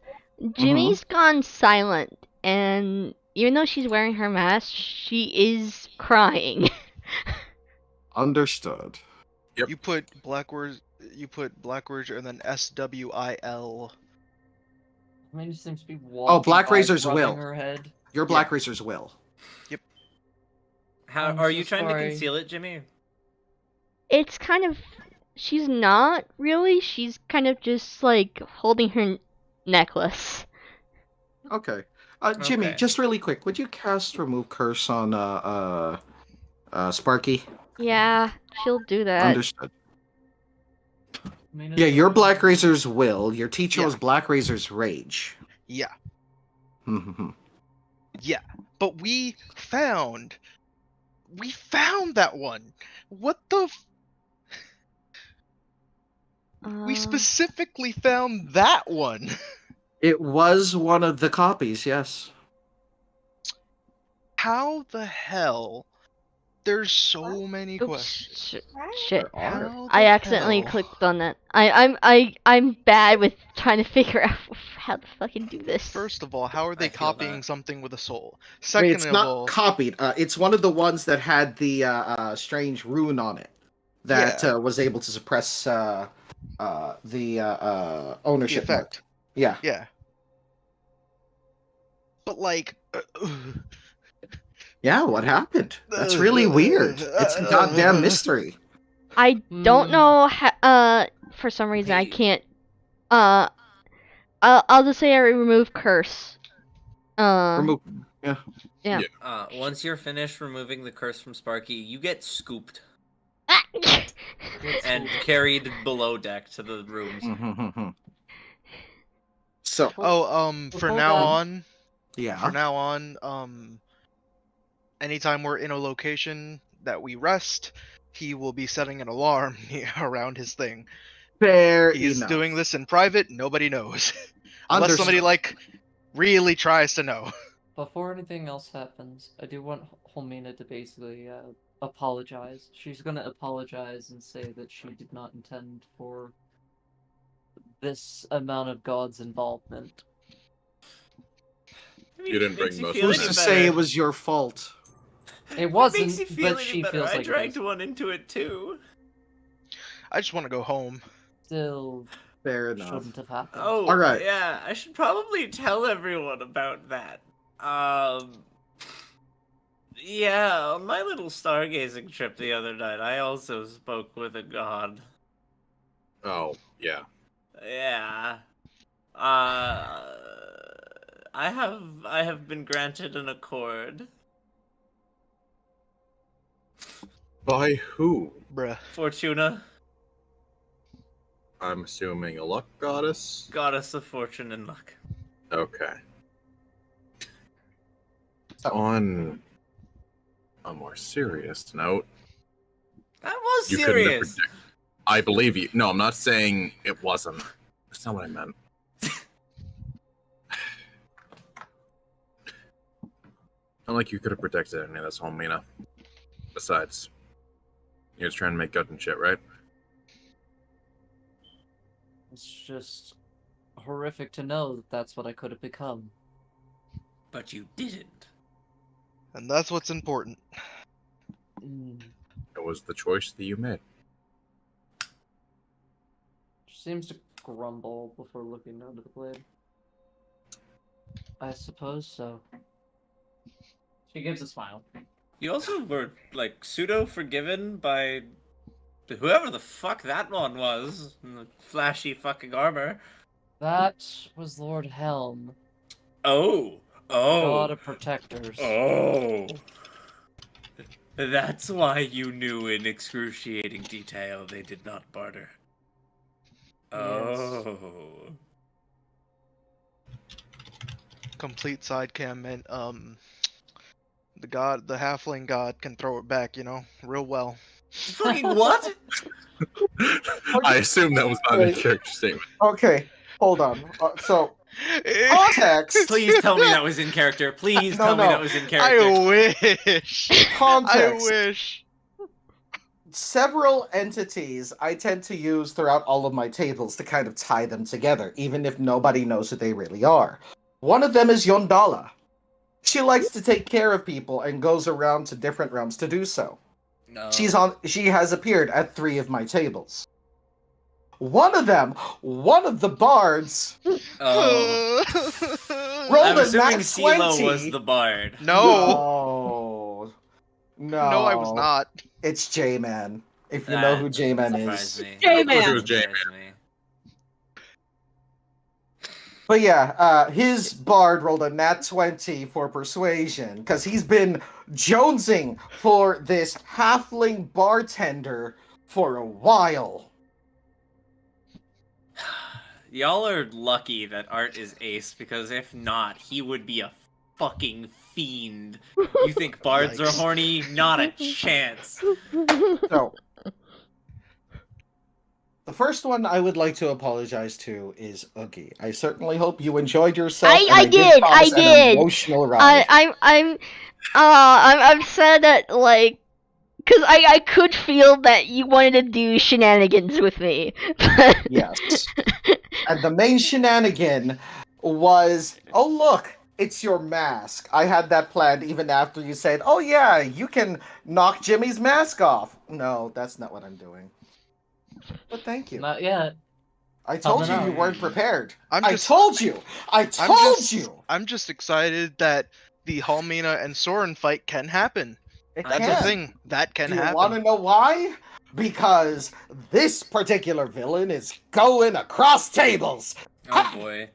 Jimmy's gone silent, and even though she's wearing her mask, she is crying. Understood. Yep. You put Blackwards and then SWIL. I mean, she seems to be walking Black by, Razor's rubbing will. her head. Your Black Razor's will. Yep. How I'm are so you trying sorry. to conceal it, Jimmy? It's kind of. She's not really. She's kind of just like holding her necklace. Okay. Jimmy, Okay. just really quick, would you cast Remove Curse on Sparky? Yeah, she'll do that. Understood. I mean, Yeah, it's your fine. Black Razor's will. Your teacher Yeah. was Black Razor's rage. Yeah. Mhm. Yeah. But we found that one. What the we specifically found that one. It was one of the copies, yes. How the hell? There's so many questions. Shit. How I the accidentally hell? clicked on that. I'm bad with trying to figure out how to fucking do this. First of all, how are they I feel copying that. something with a soul? I mean, Second it's of not all, copied. It's one of the ones that had the strange rune on it that Yeah. was able to suppress the the ownership mark. effect. Yeah. Yeah. But like, Yeah, what happened? That's really weird. It's a goddamn mystery. I don't know for some reason I can't I'll just say I remove curse. Remove. Yeah. Once you're finished removing the curse from Sparky, you get scooped and carried below deck to the rooms. So. For now on, Yeah. Anytime we're in a location that we rest, he will be setting an alarm around his thing. Fair He's enough. doing this in private, nobody knows. Unless somebody really tries to know. Before anything else happens, I do want Holmina to basically apologize. She's gonna apologize and say that she did not intend for this amount of God's involvement. You didn't bring most of Who's to say it was your fault? It wasn't, makes you feel but any she better. feels I like dragged it is. one into it too. I just want to go home. Still, fair enough. Shouldn't have happened. Oh, all right. Yeah, I should probably tell everyone about that. Yeah, on my little stargazing trip the other night, I also spoke with a god. Oh, yeah. Yeah. I have been granted an accord. By who? Bruh. Fortuna, I'm assuming a luck goddess. goddess of fortune and luck. Okay. On a more serious note, That was you couldn't have serious. predicted. I believe you. No, I'm not saying it wasn't. That's not what I meant. Not like you could have predicted any of this, Homina. Besides, you're just trying to make good and shit, right? It's just horrific to know that that's what I could have become. But you didn't. And that's what's important. It was the choice that you made. She seems to grumble before looking down to the blade. I suppose so. She gives a smile. You also were, like, pseudo-forgiven by whoever the fuck that one was in the flashy fucking armor. That was Lord Helm. Oh. God of protectors. Oh. That's why you knew in excruciating detail they did not barter. Oh. Complete side cam meant the halfling god can throw it back, you know, real well. Fucking what? I assume that was not a character statement. Okay, hold on. So, context. Please tell me that was in character. Please tell me that was in character. I wish. Context. I wish. Several entities I tend to use throughout all of my tables to kind of tie them together, even if nobody knows who they really are. One of them is Yondala. She likes to take care of people and goes around to different realms to do so. No. She has appeared at 3 of my tables. One of the bards, Oh. rolled I'm a assuming nat CeeLo 20. was the bard. No. No, I was not. It's J-Man. If you know who J-Man is. J-Man. It was J-Man. But yeah, his bard rolled a nat 20 for persuasion, because he's been jonesing for this halfling bartender for a while. Y'all are lucky that Art is ace, because if not, he would be a fucking fiend. You think bards are horny? Not a chance. So, the first one I would like to apologize to is Oogie. I certainly hope you enjoyed yourself. I did. promise an emotional ride. I'm upset that, like, because I could feel that you wanted to do shenanigans with me. Yes. And the main shenanigan was, oh look, it's your mask. I had that planned even after you said, oh yeah, you can knock Jimmy's mask off. No, that's not what I'm doing. But thank you. Not yet. I told you you weren't prepared. I told you. I'm just excited that the Halmina and Soren fight can happen. That's can. a thing that can Do you happen. want to know why? Because this particular villain is going across tables. Oh boy.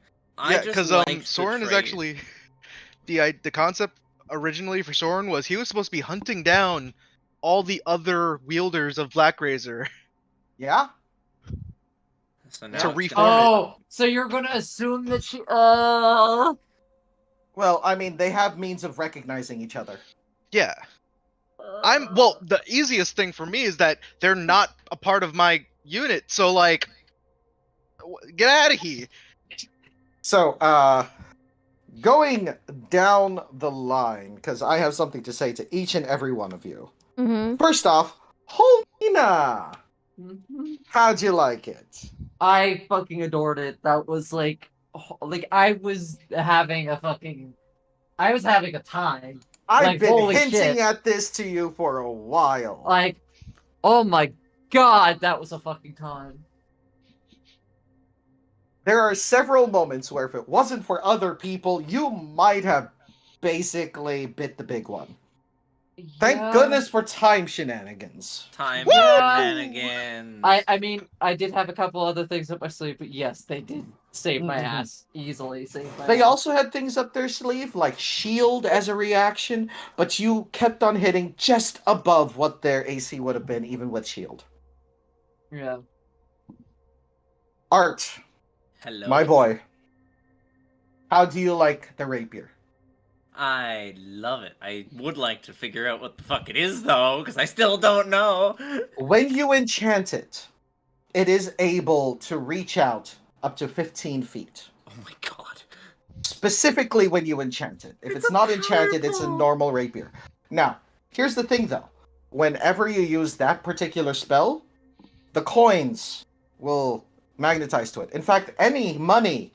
Yeah, because Soren is actually the concept originally for Soren was he was supposed to be hunting down all the other wielders of Black Razor. Yeah. So to reform it. So you're gonna assume that she Well, I mean, they have means of recognizing each other. Yeah. Well, the easiest thing for me is that they're not a part of my unit, so like get out of here. So, going down the line, because I have something to say to each and every one of you. Mm-hmm. First off, Holina! How'd you like it? I fucking adored it. That was like I was having a time. I've been holy hinting shit. at this to you for a while. Like, oh my god, that was a fucking time. There are several moments where if it wasn't for other people, you might have basically bit the big one. Thank goodness for time shenanigans. Time shenanigans. I mean, I did have a couple other things up my sleeve, but yes, they did Save my ass. Easily save my They ass. also had things up their sleeve, like shield as a reaction, but you kept on hitting just above what their AC would have been, even with shield. Yeah. Art, Hello. my boy. How do you like the rapier? I love it. I would like to figure out what the fuck it is, though, because I still don't know. When you enchant it, it is able to reach out up to 15 feet. Oh my god. Specifically when you enchant it. If it's not enchanted, it's a normal rapier. Now, here's the thing though. Whenever you use that particular spell, the coins will magnetize to it. In fact, any money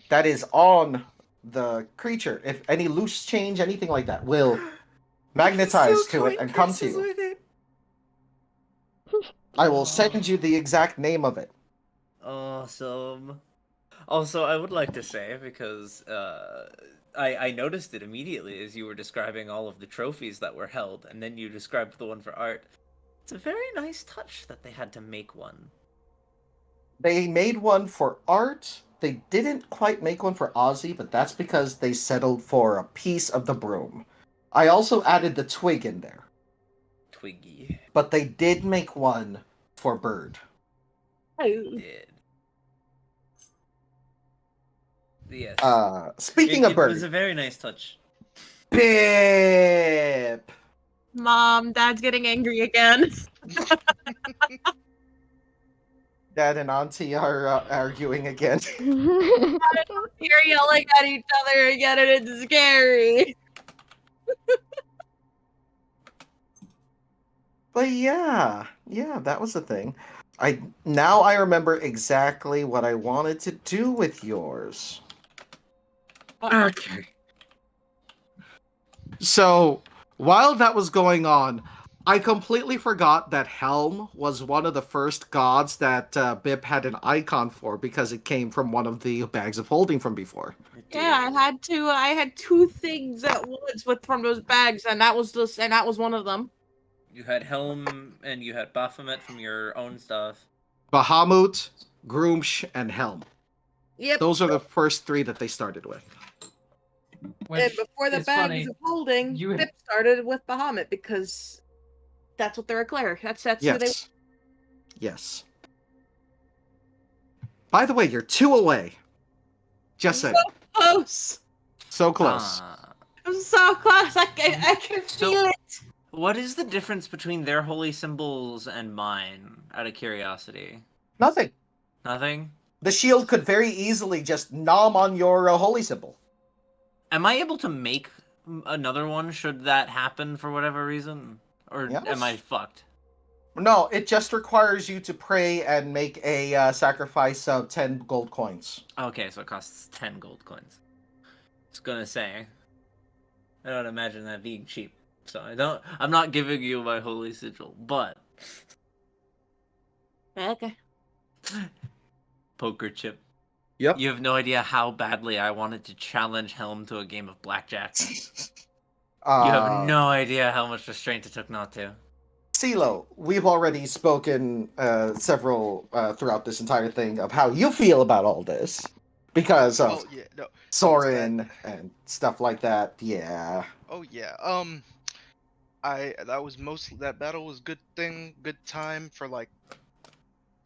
that is on the creature, if any loose change, anything like that, will magnetize to it and come to you. I will send you the exact name of it. Awesome. Also, I would like to say, because I noticed it immediately as you were describing all of the trophies that were held, and then you described the one for Art. It's a very nice touch that they had to make one. They made one for Art. They didn't quite make one for Ozzy, but that's because they settled for a piece of the broom. I also added the twig in there. Twiggy. But they did make one for Bird. Did. Yes. Speaking of Bird. It was a very nice touch. Pip! Mom, Dad's getting angry again. Dad and Auntie are arguing again. You're yelling at each other again, and it's scary. But yeah, that was the thing. Now I remember exactly what I wanted to do with yours. Okay. So, while that was going on, I completely forgot that Helm was one of the first gods that Bip had an icon for because it came from one of the bags of holding from before. Yeah, I had two things at once from those bags, and that was one of them. You had Helm and you had Baphomet from your own stuff. Bahamut, Groomsh, and Helm. Yep. Those are the first three that they started with. And before the bags of holding, Bip started with Bahamut because that's what they're a cleric. That's who they. Yes. By the way, you're 2 away. Just saying. So close. So close. I'm so close. I can feel it. What is the difference between their holy symbols and mine, out of curiosity? Nothing. Nothing? The shield could very easily just nom on your holy symbol. Am I able to make another one should that happen for whatever reason? Or am I fucked? No, it just requires you to pray and make a sacrifice of 10 gold coins. Okay, so it costs 10 gold coins. I was gonna say, I don't imagine that being cheap. So I'm not giving you my holy sigil, but... Okay. Poker chip. Yep. You have no idea how badly I wanted to challenge Helm to a game of blackjack. You have no idea how much restraint it took not to. CeeLo, we've already spoken several throughout this entire thing of how you feel about all this. Because of Soren and stuff like that, yeah. Oh yeah, that battle was good time for like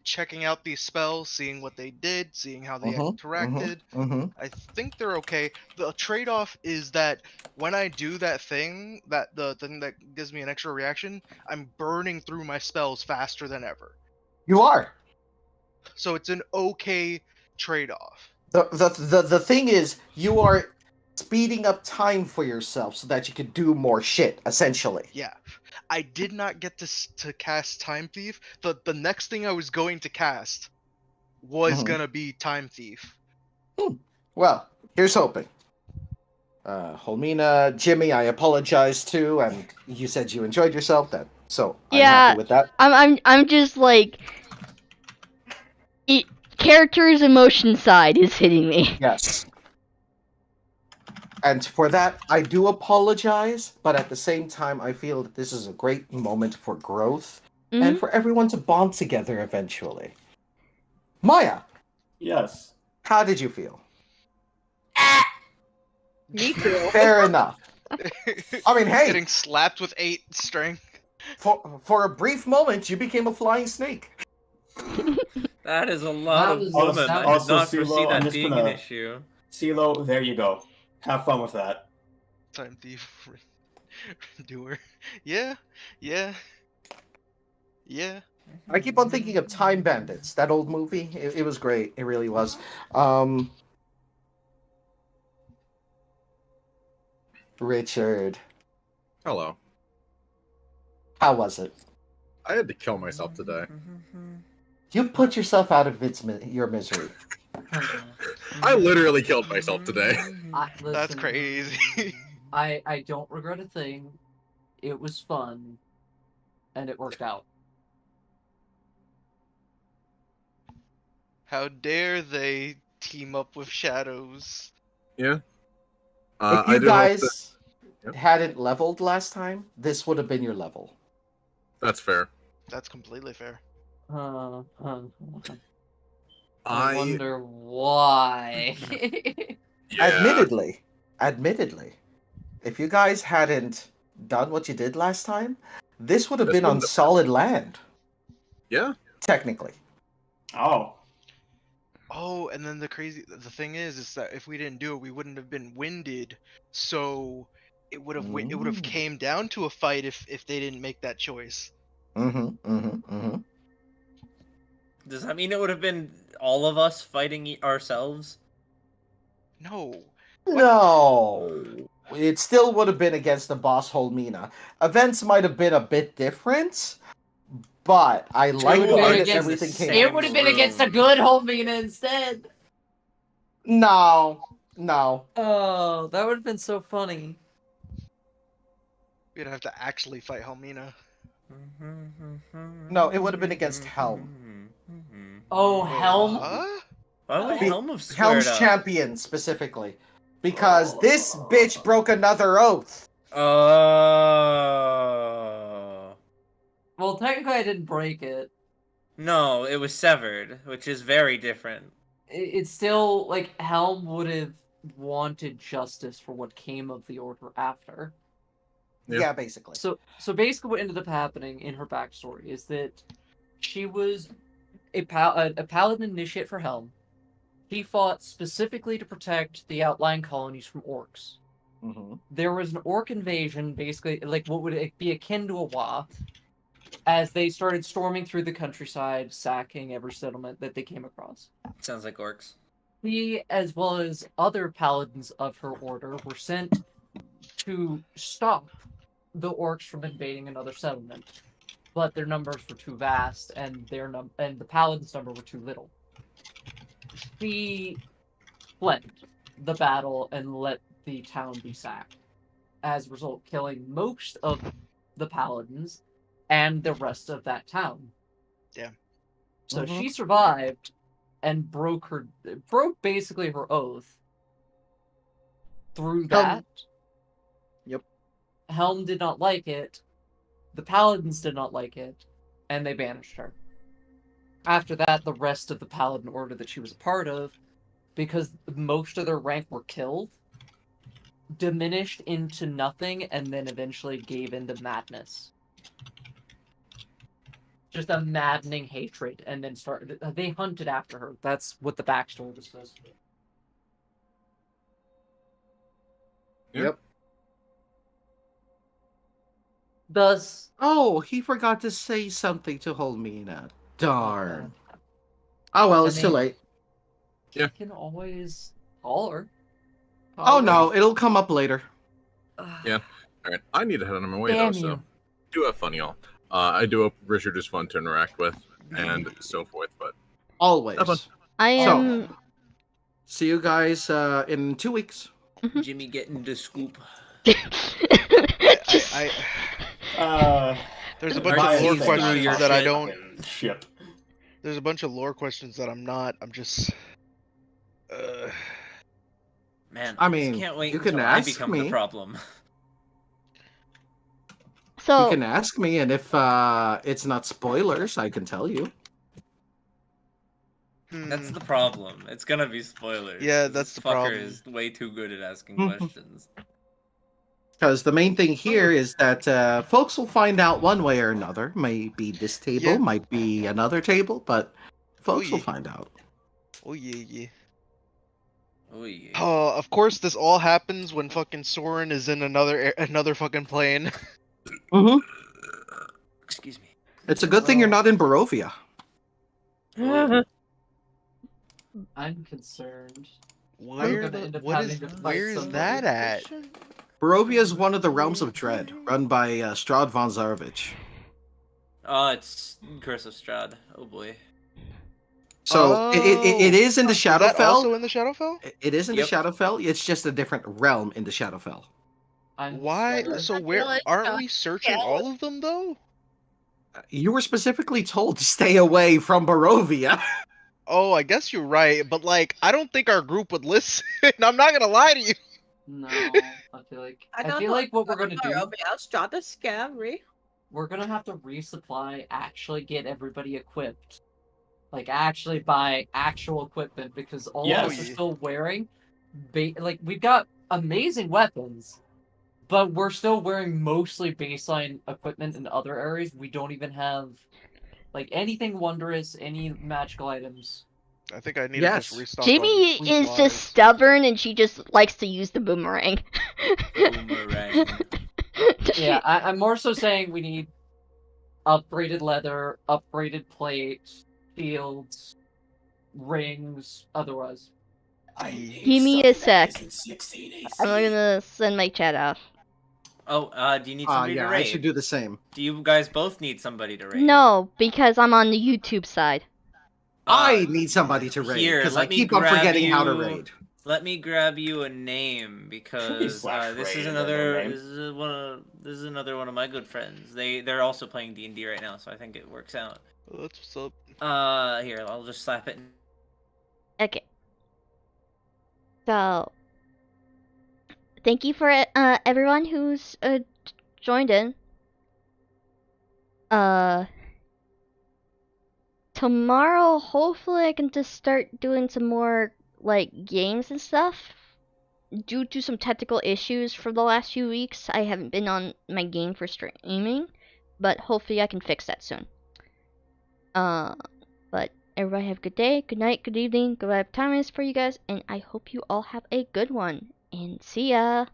checking out these spells, seeing what they did, seeing how they interacted. I think they're okay. The trade-off is that when I do that thing, the thing that gives me an extra reaction, I'm burning through my spells faster than ever. You are. So it's an okay trade-off. The thing is, you are speeding up time for yourself so that you could do more shit, essentially. Yeah. I did not get to cast Time Thief. The next thing I was going to cast was gonna be Time Thief. Well, here's hoping. Holmina, Jimmy, I apologize too, and you said you enjoyed yourself then, so I'm happy with that. I'm just like, character's emotion side is hitting me. Yes. And for that, I do apologize, but at the same time, I feel that this is a great moment for growth and for everyone to bond together eventually. Maya! Yes. How did you feel? Me too. Fair enough. I mean, hey, Getting slapped with 8 strength. for a brief moment, you became a flying snake. That is a lot of movement. I did Also, not foresee CeeLo, I'm that just being an gonna issue. CeeLo, there you go. Have fun with that. Time thief. Doer. Yeah. Yeah. Yeah. I keep on thinking of Time Bandits, that old movie. It was great. It really was. Richard, Hello. how was it? I had to kill myself today. You put yourself out of your misery. I literally killed myself today. That's Listen, crazy. I don't regret a thing. It was fun, and it worked out. How dare they team up with shadows? Yeah. If I you do hope guys Yep. hadn't leveled last time, this would have been your level. that's fair. That's completely fair. I I wonder why. yeah. Admittedly, if you guys hadn't done what you did last time, this would have been on solid land. Yeah. Technically. Oh. Oh, and then the thing is that if we didn't do it, we wouldn't have been winded. So it would have came down to a fight if they didn't make that choice. Does that mean it would have been all of us fighting ourselves? No. No. It still would have been against the boss Holmina. Events might have been a bit different, but I like the way that everything came out. It would have been against a good Holmina instead. No. Oh, that would have been so funny. We'd have to actually fight Helmina. No, it would have been against Helm. Oh, Helm? Why would Helm have squared Helm's up? champion specifically. Because this bitch broke another oath. Well, technically I didn't break it. No, it was severed, which is very different. It's still, like, Helm would have wanted justice for what came of the Order after. Yeah, basically. So basically what ended up happening in her backstory is that she was a paladin initiate for Helm. He fought specifically to protect the outlying colonies from orcs. There was an orc invasion, basically, like what would it be akin to a WoW, as they started storming through the countryside, sacking every settlement that they came across. Sounds like orcs. She, as well as other paladins of her order, were sent to stop the orcs from invading another settlement. But their numbers were too vast, and and the paladins' number were too little. She fled the battle and let the town be sacked. As a result, killing most of the paladins and the rest of that town. Yeah. So she survived and broke basically her oath through that. Yep. Helm did not like it. The paladins did not like it, and they banished her. After that, the rest of the paladin order that she was a part of, because most of their rank were killed, diminished into nothing and then eventually gave into madness. Just a maddening hatred, and then they hunted after her. That's what the backstory was supposed to be. Yep. Thus... Oh, he forgot to say something to Holmina. Darn. Oh well, it's too late. You can always call her. Oh no, it'll come up later. Yeah. All right. I need to head on my way Damn though. you. So do have fun, y'all. I do hope Richard is fun to interact with and so forth. But Always. have fun. I am. See you guys in 2 weeks. Jimmy getting the scoop. There's a bunch of lore questions that I don't. Ship. There's a bunch of lore questions that I'm not. I'm just. Man, I just mean, can't wait you can until I ask become me. the problem. So You can ask me, and if it's not spoilers, I can tell you. That's the problem. It's gonna be spoilers. Yeah, 'cause that's this the fucker problem. is way too good at asking Mhm. questions. Because the main thing here is that folks will find out one way or another. Might be this table, Yeah. might be another table, but folks will yeah. find out. Oh yeah. Oh yeah. Oh, of course, this all happens when fucking Soren is in another fucking plane. Mm-hmm. Excuse me. It's a good thing you're not in Barovia. I'm concerned. Where gonna end up having to fight where is somebody. that at? Barovia is one of the realms of dread, run by Strahd von Zarovich. Oh, it's Curse of Strahd. Oh boy. So it is in the Is that Shadowfell. also in the Shadowfell? It is in Yep. the Shadowfell. It's just a different realm in the Shadowfell. Why? So where aren't we searching all of them though? You were specifically told to stay away from Barovia. Oh, I guess you're right, but like, I don't think our group would listen. I'm not gonna lie to you. No, I feel like what we're gonna do. Strahd is scary. We're gonna have to resupply, actually get everybody equipped. Like, actually buy actual equipment, because all of us are Yes. still wearing... like, we've got amazing weapons, but we're still wearing mostly baseline equipment in other areas. We don't even have, like, anything wondrous, any magical items. I think I need to Yes. just restock Jamie on is supplies. just stubborn and she just likes to use the boomerang. Boomerang. Yeah, I'm more so saying we need upgraded leather, upgraded plate, shields, rings, otherwise. Give me a sec. I'm gonna send my chat off. Oh, do you need somebody to Yeah, raid? I should do the same. Do you guys both need somebody to raid? No, because I'm on the YouTube side. I need somebody to raid Here, because I let me keep on grab forgetting how to you- raid. Let me grab you a name because slash this is raid, another random name. this is another one of my good friends. They're also playing D&D right now, so I think it works out. Oh, that's what's up. Here, I'll just slap it. Okay. So, thank you for everyone who's joined in. Tomorrow, hopefully, I can just start doing some more like games and stuff. Due to some technical issues for the last few weeks, I haven't been on my game for streaming, but hopefully I can fix that soon. But everybody have a good day, good night, good evening, good whatever time it is for you guys, and I hope you all have a good one. And see ya!